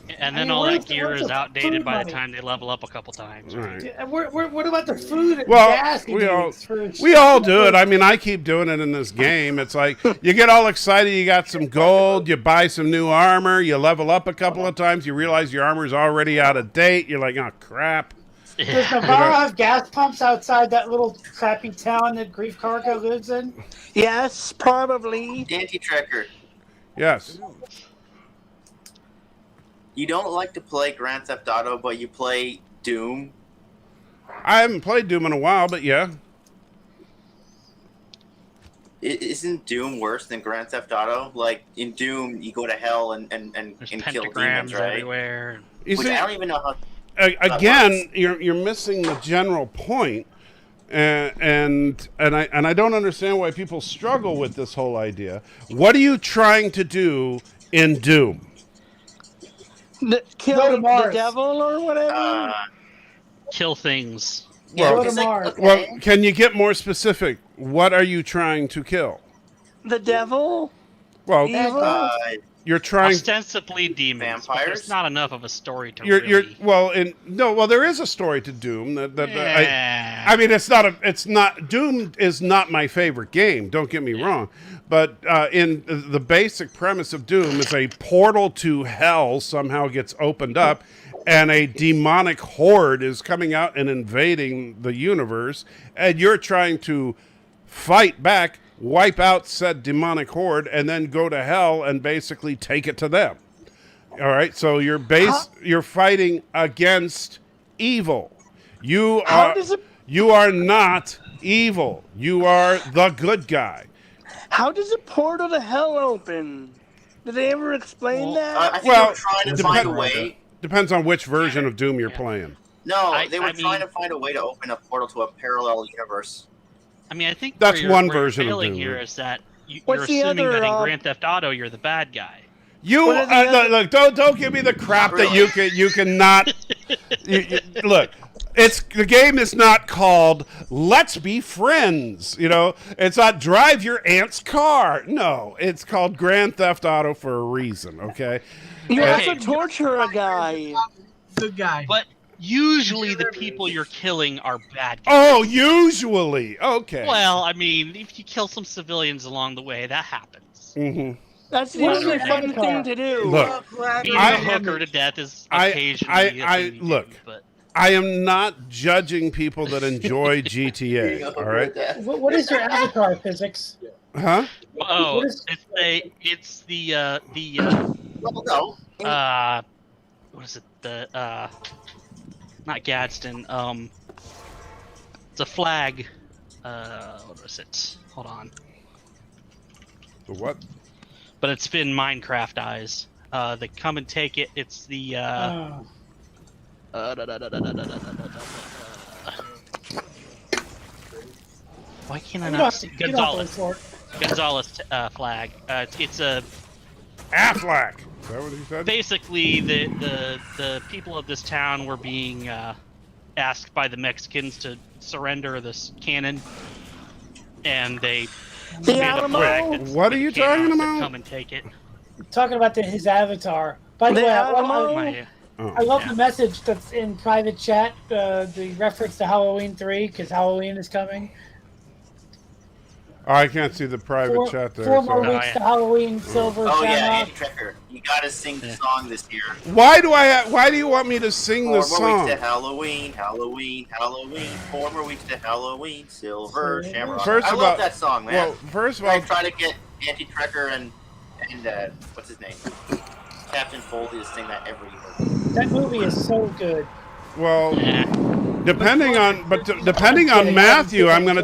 Yeah, And I then mean, all where's that the- gear where's is the outdated food by the money? time they level up a couple times. Right. Yeah, what about the food and Well, gas? he we all needs for- we all do it. I mean, I keep doing it in this game. It's like you get all excited. You got some gold. You buy some new armor. You level up a couple of times. You realize your armor's already out of date. You're like, oh crap. Does Navarro have gas pumps outside that little crappy town that Grief Karga lives in? Yes, probably. Anti-tracker. Yes. You don't like to play Grand Theft Auto, but you play Doom. I haven't played Doom in a while, but yeah. Isn't Doom worse than Grand Theft Auto? Like in Doom, you go to hell and kill demons, right? everywhere. You Which see, I don't even know how. again, you're missing the general point, and I don't understand why people struggle with this whole idea. What are you trying to do in Doom? Kill Go to the Mars. devil or whatever. Kill things. Well, Go to Mars. well, can you get more specific? What are you trying to kill? The devil. Well, Evil. you're trying. Ostensibly demons. But there's not enough of a story to You're really. well, there is a story to Doom. Yeah. I mean, it's not Doom is not my favorite game. Don't get me wrong, but in the basic premise of Doom is a portal to hell somehow gets opened up, and a demonic horde is coming out and invading the universe, and you're trying to fight back, wipe out said demonic horde, and then go to hell and basically take it to them. All right, so you're fighting against evil. You are not evil. You are the good guy. How does a portal to hell open? Did they ever explain that? I think they were trying to find a way. Depends on which version of Doom you're playing. No, they were trying to find a way to open a portal to a parallel universe. I mean, I think That's where one where you're version of failing Doom. here is that you're What's the assuming other, that in Grand Theft Auto you're the bad guy. You What are the look, don't give me the crap that you cannot. Look, the game is not called Let's Be Friends. You know, it's not Drive Your Aunt's Car. No, it's called Grand Theft Auto for a reason. Okay. You have to torture a guy. Good guy. But usually the people you're killing are bad guys. Oh, usually. Okay. Well, I mean, if you kill some civilians along the way, that happens. Mm-hmm. That's the only fun thing to do. Look, Beating a hooker to death is occasionally a thing you look. do, but I am not judging people that enjoy GTA. All right. What is your avatar physics? Huh? oh, What is- it's the what is it? The not Gadsden. It's a flag. What is it? Hold on. The what? But it's been Minecraft eyes. They come and take it. It's the why can't I not see Gonzalez? Gonzalez flag. It's a Affleck. Is that what he said? basically the people of this town were being asked by the Mexicans to surrender this cannon, and they made a flag that's What are you the cannons talking that about? Come and take it. Talking about his avatar. By the way, I love Yeah. the message that's in private chat. The reference to Halloween 3 because Halloween is coming. Oh, I can't see the private chat there. Four more so- weeks to Halloween. Silver. Oh yeah, Shamrock. Andy Trekker. You gotta sing the song this year. Why do you want me to sing Four this more song? weeks to Halloween, Halloween, Halloween. 4 more weeks to Halloween, Silver Shamrock. First I of love all- that song, man. well, first of I all- try to get Andy Trekker and what's his name, Captain Foley to sing that every year. That movie is so good. Well, depending on Matthew, I'm gonna.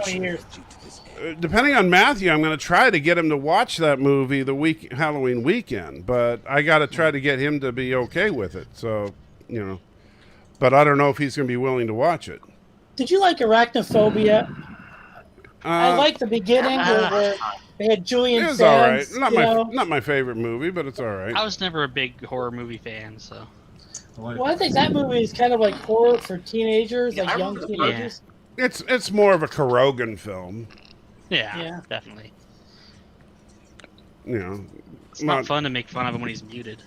Depending on Matthew, I'm going to try to get him to watch that movie the Halloween weekend, but I got to try to get him to be okay with it. So, but I don't know if he's going to be willing to watch it. Did you like Arachnophobia? I like the beginning where they had Julian It was all right. Sands. Not my favorite movie, but it's all right. I was never a big horror movie fan, so. Well, I think that movie is kind of like horror for teenagers, like young teenagers. It's more of a Kurogan film. Yeah, definitely. It's not fun to make fun of him when he's muted.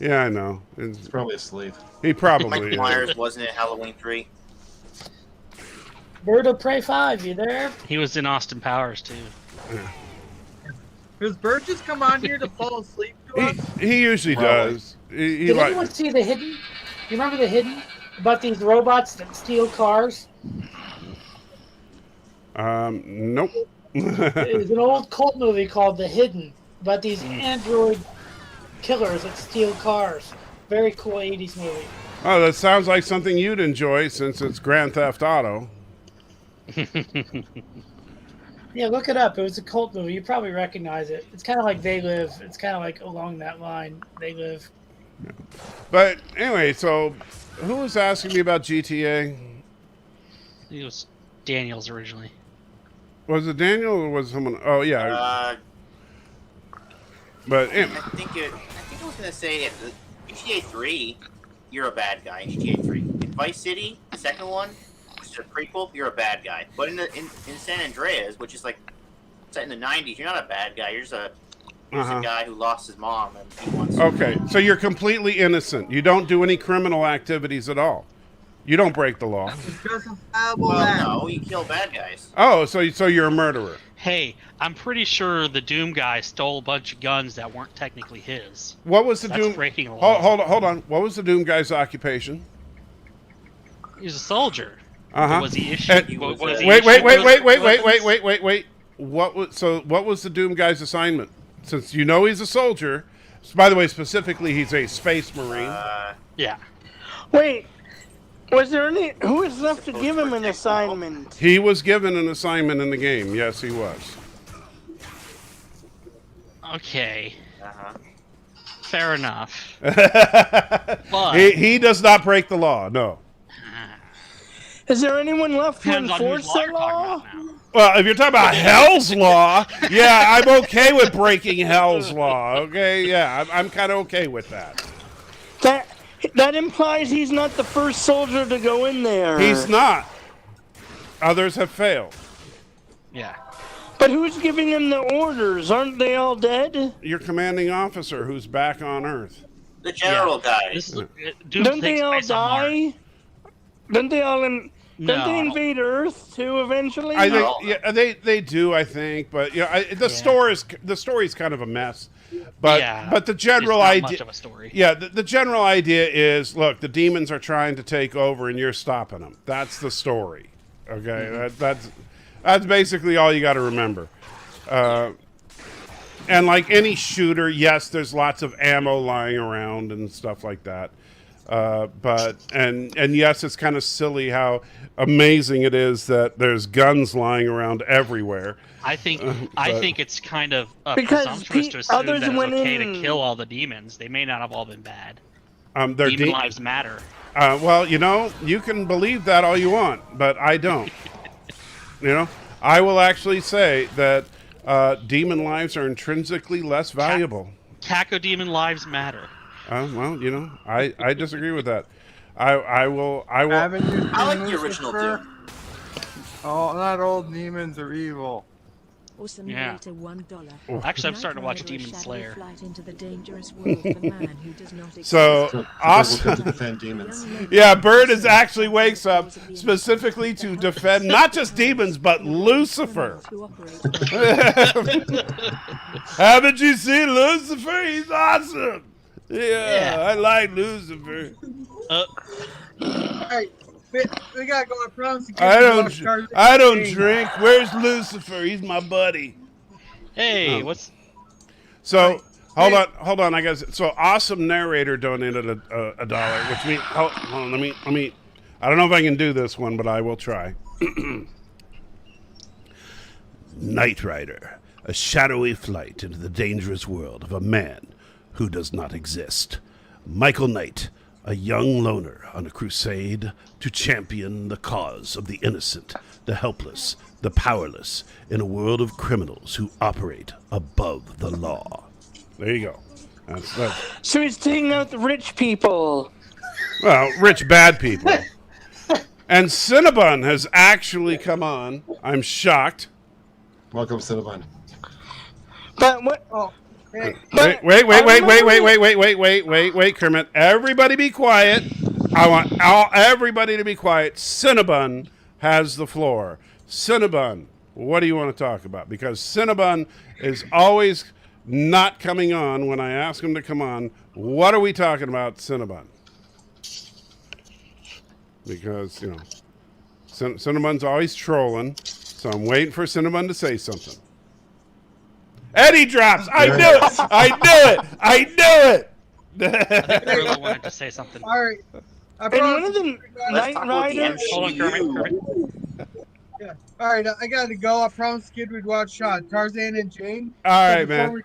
Yeah, I know. He's probably asleep. He probably Mike is. Myers wasn't in Halloween 3. Bird of Prey 5, you there? He was in Austin Powers too. Does Bert just come on here to fall asleep to us? He usually Probably. does. He Did like, anyone see The Hidden? You remember The Hidden? About these robots that steal cars? nope. It was an old cult movie called The Hidden about these android killers that steal cars. Very cool 80s movie. Oh, that sounds like something you'd enjoy since it's Grand Theft Auto. Yeah, look it up. It was a cult movie. You probably recognize it. It's kind of like They Live. It's kind of like along that line. They Live. But anyway, so who was asking me about GTA? It was Daniels originally. Was it Daniel or was someone? Oh yeah. But anyway. I think I was gonna say in GTA 3, you're a bad guy in GTA 3. In Vice City, the second one, which is a prequel, you're a bad guy. But in San Andreas, which is like set in the 90s, you're not a bad guy. You're just a guy who lost his mom and he wants. Okay, so you're completely innocent. You don't do any criminal activities at all. You don't break the law. Well, no, you kill bad guys. Oh, so you're a murderer. Hey, I'm pretty sure the Doom guy stole a bunch of guns that weren't technically his. What was the That's Doom? breaking the law. Hold on. What was the Doom guy's occupation? He was a soldier. Uh-huh. Was he issued? Wait. What was the Doom guy's assignment? Since you know he's a soldier. By the way, specifically, he's a space marine. Yeah. Wait, was there any? Who was left to give him an assignment? He was given an assignment in the game. Yes, he was. Okay. Uh-huh. Fair enough. But he does not break the law. No. Is there anyone left to Depends on whose enforce law the you're talking law? about now. Well, if you're talking about Hell's Law, yeah, I'm okay with breaking Hell's Law. Okay, yeah, I'm kind of okay with that. That implies he's not the first soldier to go in there. He's not. Others have failed. Yeah. But who's giving him the orders? Aren't they all dead? Your commanding officer, who's back on Earth. The general guy. Don't they all die? Don't they all don't they invade Earth too eventually? I think yeah, they do. I think, but the story's kind of a mess. But the general it's not idea, much of a story. yeah, the general idea is, look, the demons are trying to take over, and you're stopping them. That's the story. Okay, that's basically all you got to remember. And like any shooter, yes, there's lots of ammo lying around and stuff like that. But yes, it's kind of silly how amazing it is that there's guns lying around everywhere. I think it's kind of Because presumptuous to assume others that it's went okay in- to kill all the demons. They may not have all been bad. They're Demon lives matter. Well, you can believe that all you want, but I don't. I will actually say that demon lives are intrinsically less valuable. Taco demon lives matter. Well, I disagree with that. I will. Haven't you seen I like the original Lucifer? Doom. Oh, not all demons are evil. Awesome Yeah. narrator $1. Actually, I'm Knight starting to watch Rider, a Demon shadowy Slayer. Flight into the dangerous world of a man who does not exist. So awesome. To defend demons. Yeah, Bird actually wakes up specifically to defend not just demons but Lucifer. Haven't you seen Lucifer? He's awesome. Yeah. I like Lucifer. Hey, we gotta go. I promise. I don't drink. Where's Lucifer? He's my buddy. Hey, So hold on. I guess so. Awesome narrator donated a dollar, which means hold on. Let me. I don't know if I can do this one, but I will try. Knight Rider, a shadowy flight into the dangerous world of a man who does not exist. Michael Knight, a young loner on a crusade to champion the cause of the innocent, the helpless, the powerless, in a world of criminals who operate above the law. There you go. That's So he's taking out the rich people. well, rich bad people. And Cinnabon has actually come on. I'm shocked. Welcome, Cinnabon. But what? Wait, Kermit. Everybody be quiet. I want everybody to be quiet. Cinnabon has the floor. Cinnabon, what do you want to talk about? Because Cinnabon is always not coming on when I ask him to come on. What are we talking about, Cinnabon? Because, you know, Cinnabon's always trolling, so I'm waiting for Cinnabon to say something. Eddie drops. I knew it. I knew it. I think Gorilla wanted to say something. All right. And one of the Night Riders. Hold on, Kermit. Yeah. All right, I gotta go. I promised Kid we'd watch Tarzan and Jane. All right, man.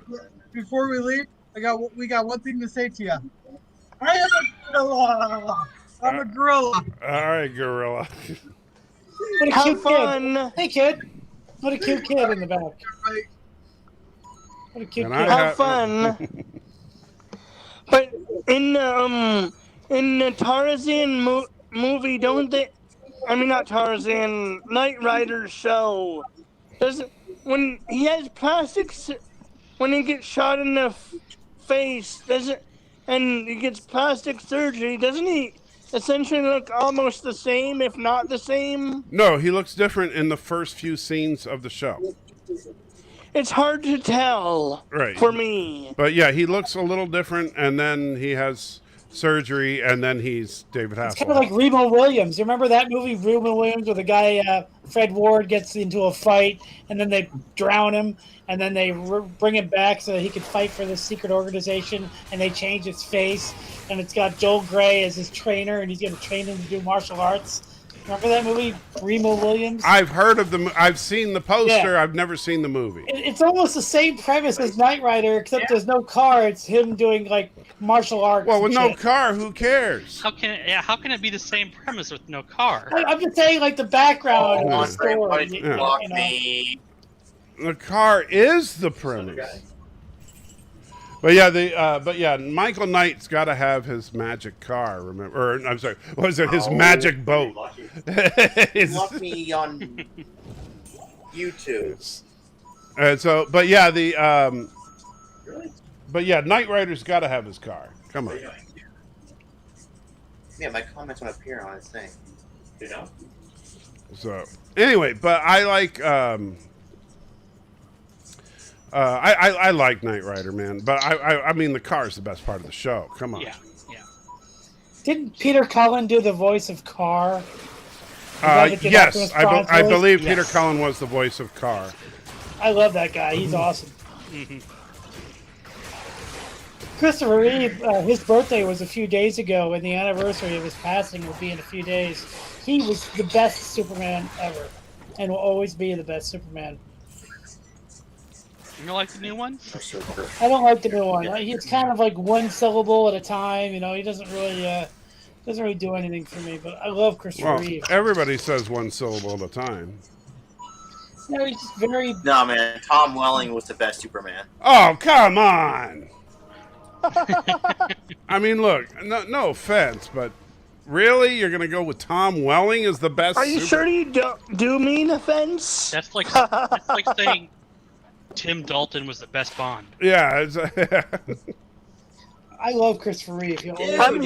Before we leave, we got one thing to say to you. I am a gorilla. I'm a gorilla. All right, Gorilla. What a Have cute fun. kid. Hey, kid. What a cute kid in the back. What a cute kid. Have fun. But in the Tarzan movie, don't they? I mean, not Tarzan. Knight Rider show. When he has plastics, when he gets shot in the face, and he gets plastic surgery, doesn't he essentially look almost the same, if not the same? No, he looks different in the first few scenes of the show. It's hard to tell for me. But yeah, he looks a little different, and then he has surgery, and then he's David Hasselhoff. It's kind of like Remo Williams. You remember that movie, Remo Williams, where the guy, Fred Ward, gets into a fight, and then they drown him, and then they bring him back so that he could fight for this secret organization, and they change his face, and it's got Joel Grey as his trainer, and he's going to train him to do martial arts. Remember that movie, Remo Williams? I've heard of I've seen the poster. Yeah. I've never seen the movie. It's almost the same premise as Knight Rider, except there's no car. It's him doing like martial arts. Well, with and no shit. car, who cares? How can it be the same premise with no car? I'm just saying, like the background of the story. Yeah. The car is the premise. But yeah, Michael Knight's got to have his magic car. Remember? Or I'm sorry, what was it? His magic boat. Block me on YouTube. But yeah, Knight Rider's got to have his car. Come on. Yeah, my comments won't appear on his thing. You know. So anyway, but I like. I like Knight Rider, man, but I mean the car's the best part of the show. Come on. Yeah. Didn't Peter Cullen do the voice of Carr? Yes, I believe Yes. Peter Cullen was the voice of Carr. I love that guy. He's awesome. Christopher Reeve, his birthday was a few days ago, and the anniversary of his passing will be in a few days. He was the best Superman ever, and will always be the best Superman. You don't like the new one? I don't like the new one. He's kind of like one syllable at a time. You know, he doesn't really do anything for me. But I love Christopher Reeve. Everybody says one syllable at a time. No, he's just very. No, man. Tom Welling was the best Superman. Oh, come on! I mean, look, no offense, but really, you're gonna go with Tom Welling as the best? Are you sure you do mean offense? That's like saying Tim Dalton was the best Bond. Yeah. I love Christopher Reeve. I'm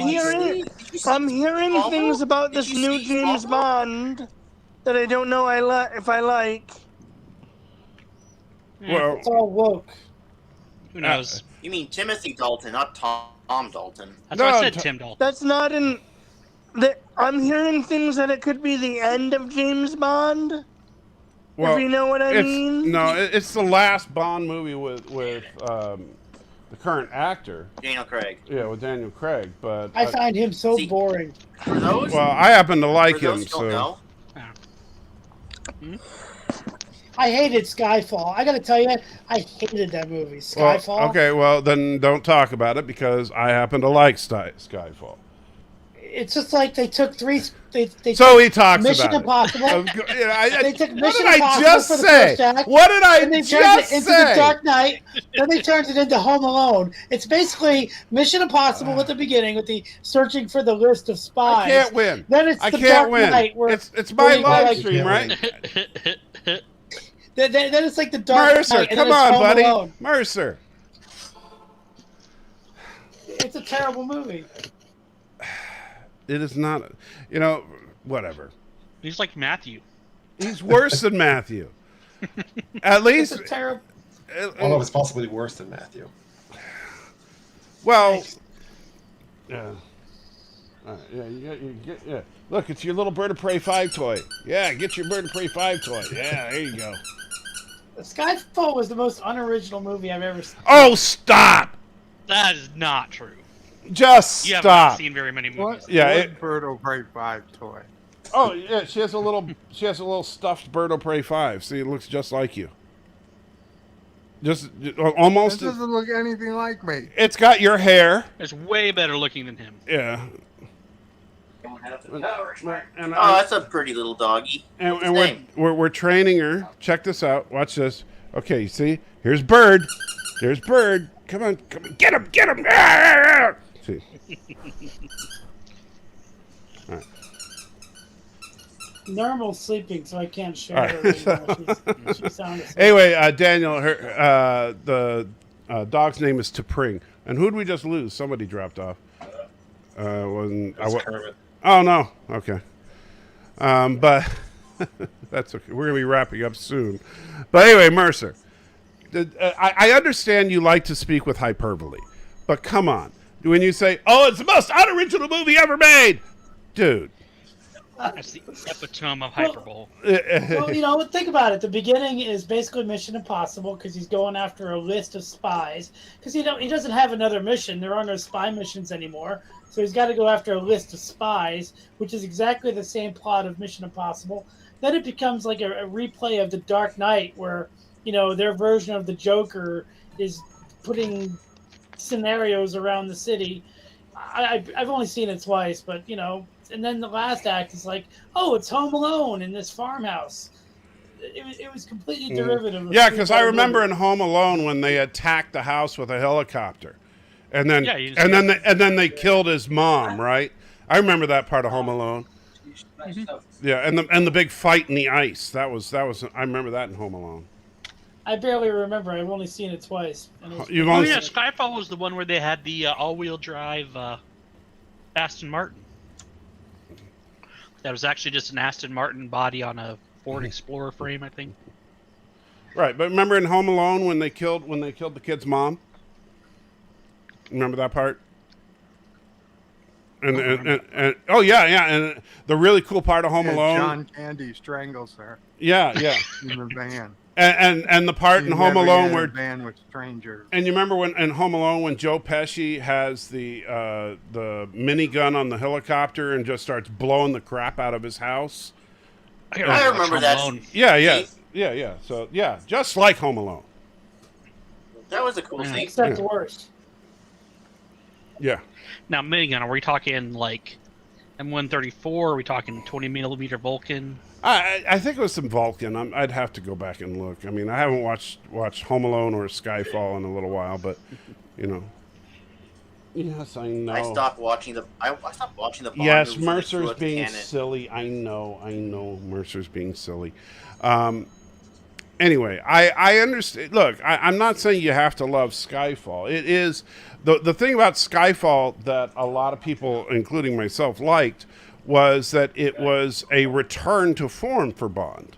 hearing things about this new James Bond that I don't know if I like. Well, it's all woke. Who knows? You mean Timothy Dalton, not Tom Dalton. That's why I said Tim Dalton. That's not in. I'm hearing things that it could be the end of James Bond. Well, if you know what I mean. No, it's the last Bond movie with the current actor. Daniel Craig. Yeah, with Daniel Craig, but I find him so boring. Those, well, I happen to like for those him, who don't so. know, I hated Skyfall. I gotta tell you, I hated that movie. Skyfall. Well, okay, well then don't talk about it because I happen to like Skyfall. It's just like they took three. They So took he talks Mission about Impossible. They took what Mission did I Impossible just for the say? first act. What did I then they just turned it into say? The Dark Knight. Then they turned it into Home Alone. It's basically Mission Impossible at the beginning with the searching for the list of spies. I can't win. Then it's I the can't Dark win. Knight. Where It's my live stream, right? Then it's like the Dark Mercer, Knight. And come then it's on, Home buddy. Alone. Mercer. It's a terrible movie. It is not. Whatever. He's like Matthew. He's worse than Matthew. At least. It's a terrible. Although it's possibly worse than Matthew. Well. Yeah. You get. Yeah. Look, it's your little Bird of Prey 5 toy. Yeah, get your Bird of Prey 5 toy. Yeah, there you go. Skyfall was the most unoriginal movie I've ever seen. Oh, stop! That is not true. Just You have stop. not seen very many movies. What Bird of Prey 5 toy? Oh yeah, she has a little stuffed Bird of Prey 5. See, it looks just like you. Just almost. It doesn't look anything like me. It's got your hair. It's way better looking than him. Yeah. Oh, that's a pretty little doggy. And we're training her. Check this out. Watch this. Okay, you see? Here's Bird. There's Bird. Come on, get him, get him. See. All right. Normal's sleeping, so I can't share All her right. anymore. She's sound asleep. Anyway, Daniel, the dog's name is T'Pring. And who'd we just lose? Somebody dropped off. Kermit. Oh no. Okay. But that's okay. We're gonna be wrapping up soon. But anyway, Mercer, I understand you like to speak with hyperbole, but come on, when you say, "Oh, it's the most unoriginal movie ever made," dude. That's the epitome of hyperbole. Well, think about it. The beginning is basically Mission Impossible because he's going after a list of spies. Because he doesn't have another mission. There are no spy missions anymore. So he's got to go after a list of spies, which is exactly the same plot of Mission Impossible. Then it becomes like a replay of The Dark Knight, where their version of the Joker is putting scenarios around the city. I've only seen it twice, but and then the last act is like, oh, it's Home Alone in this farmhouse. It was completely derivative. Yeah, because I remember in Home Alone when they attacked the house with a helicopter, and then they killed his mom. Right? I remember that part of Home Alone. Mm-hmm. Yeah, and the big fight in the ice. That was. I remember that in Home Alone. I barely remember. I've only seen it twice. Skyfall was the one where they had the all-wheel drive Aston Martin. That was actually just an Aston Martin body on a Ford Explorer frame, I think. Right, but remember in Home Alone when they killed the kid's mom? Remember that part? And oh yeah, and the really cool part of Home Alone. John Candy strangles her. Yeah. In the van. And the part in Home Alone where van with strangers. And you remember when in Home Alone when Joe Pesci has the minigun on the helicopter and just starts blowing the crap out of his house? I remember that. Yeah. So yeah, just like Home Alone. That was a cool thing. Except worse. Yeah. Now minigun, are we talking like M134? Are we talking 20mm Vulcan? I think it was some Vulcan. I'd have to go back and look. I mean, I haven't watched Home Alone or Skyfall in a little while, but Yes, I know. I stopped watching the. I stopped watching the. Bond Yes, movies Mercer's the being canon. silly. I know. Mercer's being silly. Anyway, I understand. Look, I'm not saying you have to love Skyfall. It is the thing about Skyfall that a lot of people, including myself, liked was that it was a return to form for Bond,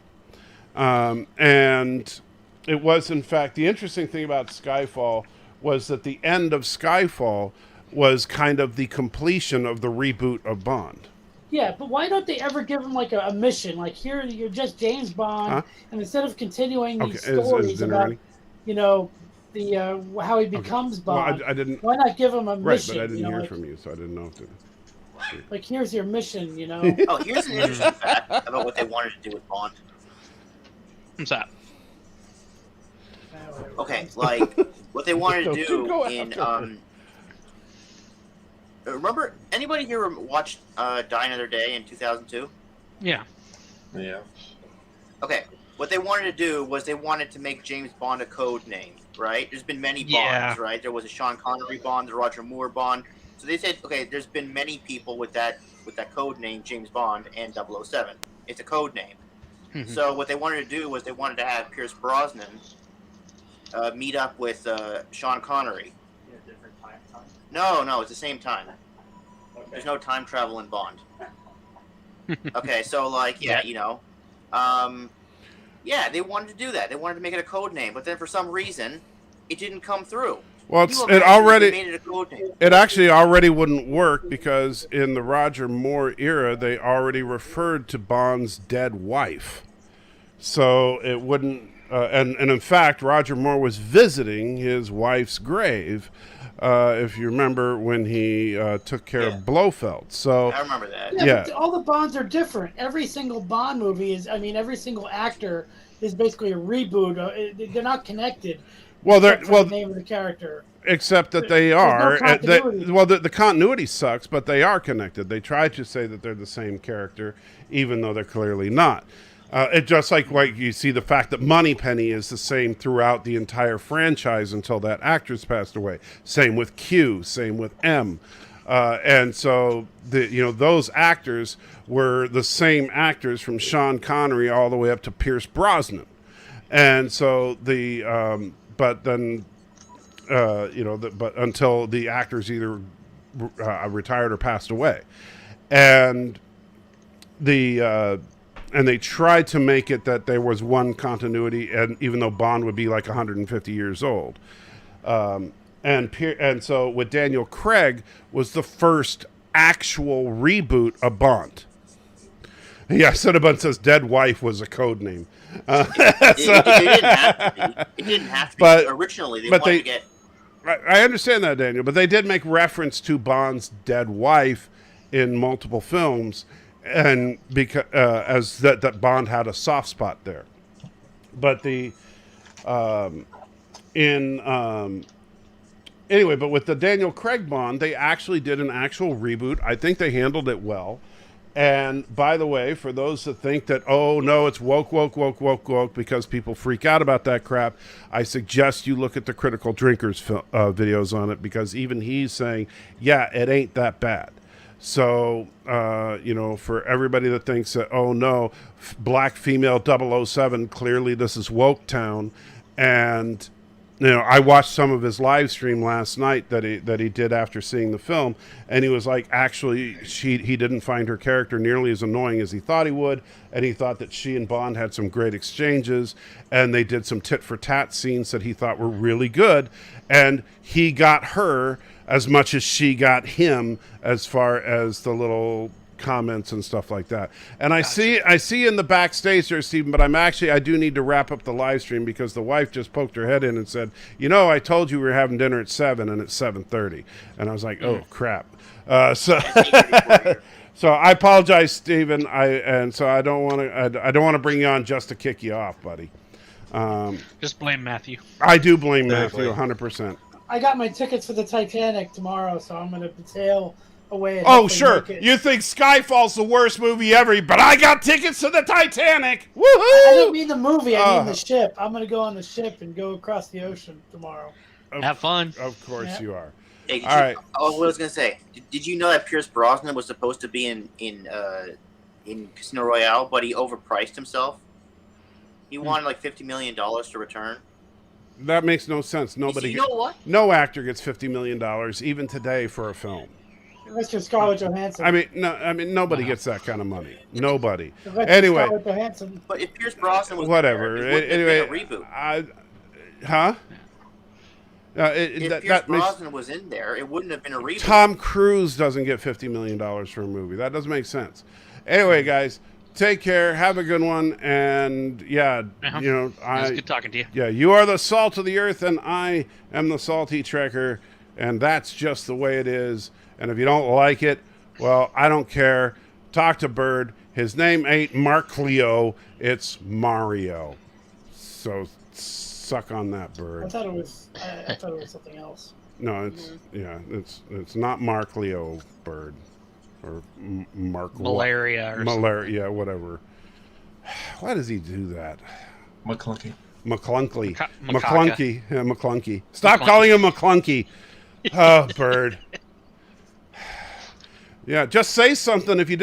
and it was in fact the interesting thing about Skyfall was that the end of Skyfall was kind of the completion of the reboot of Bond. Yeah, but why don't they ever give him like a mission? Like here, you're just James Bond, and instead of continuing these stories about, the how he becomes Bond, well, I didn't. Why not give him a Right, mission? but I didn't hear from you, so I didn't know if to. Like here's your mission, Oh, here's an interesting fact about what they wanted to do with Bond. What's that? Okay, like what they wanted to do in remember anybody here watched Die Another Day in 2002? Yeah. Okay, what they wanted to do was they wanted to make James Bond a code name, right? There's been many Bonds, Yeah. right? There was a Sean Connery Bond, the Roger Moore Bond. So they said, okay, there's been many people with that code name, James Bond and 007. It's a code name. So what they wanted to do was they wanted to have Pierce Brosnan meet up with Sean Connery. No, it's the same time. There's no time travel in Bond. Okay, so like, yeah, yeah, they wanted to do that. They wanted to make it a code name, but then for some reason, it didn't come through. Well, it actually already wouldn't work because in the Roger Moore era, they already referred to Bond's dead wife. So it wouldn't, and in fact, Roger Moore was visiting his wife's grave, if you remember when he took care of Blofeld. So I remember that. Yeah, but all the Bonds are different. Every single Bond movie every single actor is basically a reboot. They're not connected. Well, the name of the character. Except that they are. No continuity. The continuity sucks, but they are connected. They try to say that they're the same character, even though they're clearly not. It just like you see the fact that Moneypenny is the same throughout the entire franchise until that actress passed away. Same with Q. Same with M. And so those actors were the same actors from Sean Connery all the way up to Pierce Brosnan. And so but then, but until the actors either retired or passed away, and they tried to make it that there was one continuity, and even though Bond would be like 150 years old, and so with Daniel Craig was the first actual reboot of Bond. Yeah, Cinnabon says "dead wife" was a code name. It didn't have to be. It didn't have to be. But originally, they wanted to get. I understand that, Daniel, but they did make reference to Bond's dead wife in multiple films, and because as that Bond had a soft spot there. But anyway, but with the Daniel Craig Bond, they actually did an actual reboot. I think they handled it well. And by the way, for those that think that, oh no, it's woke, because people freak out about that crap, I suggest you look at the Critical Drinkers videos on it, because even he's saying, yeah, it ain't that bad. So, for everybody that thinks that, oh no, black female 007, clearly this is woke town. And, I watched some of his live stream last night that he did after seeing the film, and he was like, actually, he didn't find her character nearly as annoying as he thought he would, and he thought that she and Bond had some great exchanges, and they did some tit-for-tat scenes that he thought were really good, and he got her as much as she got him as far as the little comments and stuff like that. And I see in the backstage there, Stephen, but I do need to wrap up the live stream because the wife just poked her head in and said, I told you we were having dinner at 7 and it's 7:30. And I was like, oh crap. So I apologize, Stephen. So I don't want to bring you on just to kick you off, buddy. Just blame Matthew. I do blame Matthew 100%. I got my tickets for the Titanic tomorrow, so I'm going to tail away. Oh, sure. You think Skyfall's the worst movie ever, but I got tickets to the Titanic. Woohoo! I didn't mean the movie. I mean the ship. I'm going to go on the ship and go across the ocean tomorrow. Have fun. Of course you are. Hey, all right. Oh, what I was going to say. Did you know that Pierce Brosnan was supposed to be in Casino Royale, but he overpriced himself? He wanted like $50 million to return. That makes no sense. You know what? No actor gets $50 million even today for a film. Unless you're Scarlett Johansson. Nobody gets that kind of money. Nobody. Anyway. But if Pierce Brosnan was whatever. There, it wouldn't have been a reboot. If Pierce Brosnan was in there, it wouldn't have been a reboot. Tom Cruise doesn't get $50 million for a movie. That doesn't make sense. Anyway, guys, take care. Have a good one. And it was good talking to you. Yeah, you are the salt of the earth, and I am the salty trekker, and that's just the way it is. And if you don't like it, well, I don't care. Talk to Bird. His name ain't Mark Cleo. It's Mario. So suck on that, Bird. I thought it was something else. No, it's not Mark Leo, Bird, or Mark Malaria or Malaria, whatever. Why does he do that? McClunky. McClunky. Macaca. Yeah, McClunky. Stop calling him McClunky. Oh, Bird. Yeah, just say something if you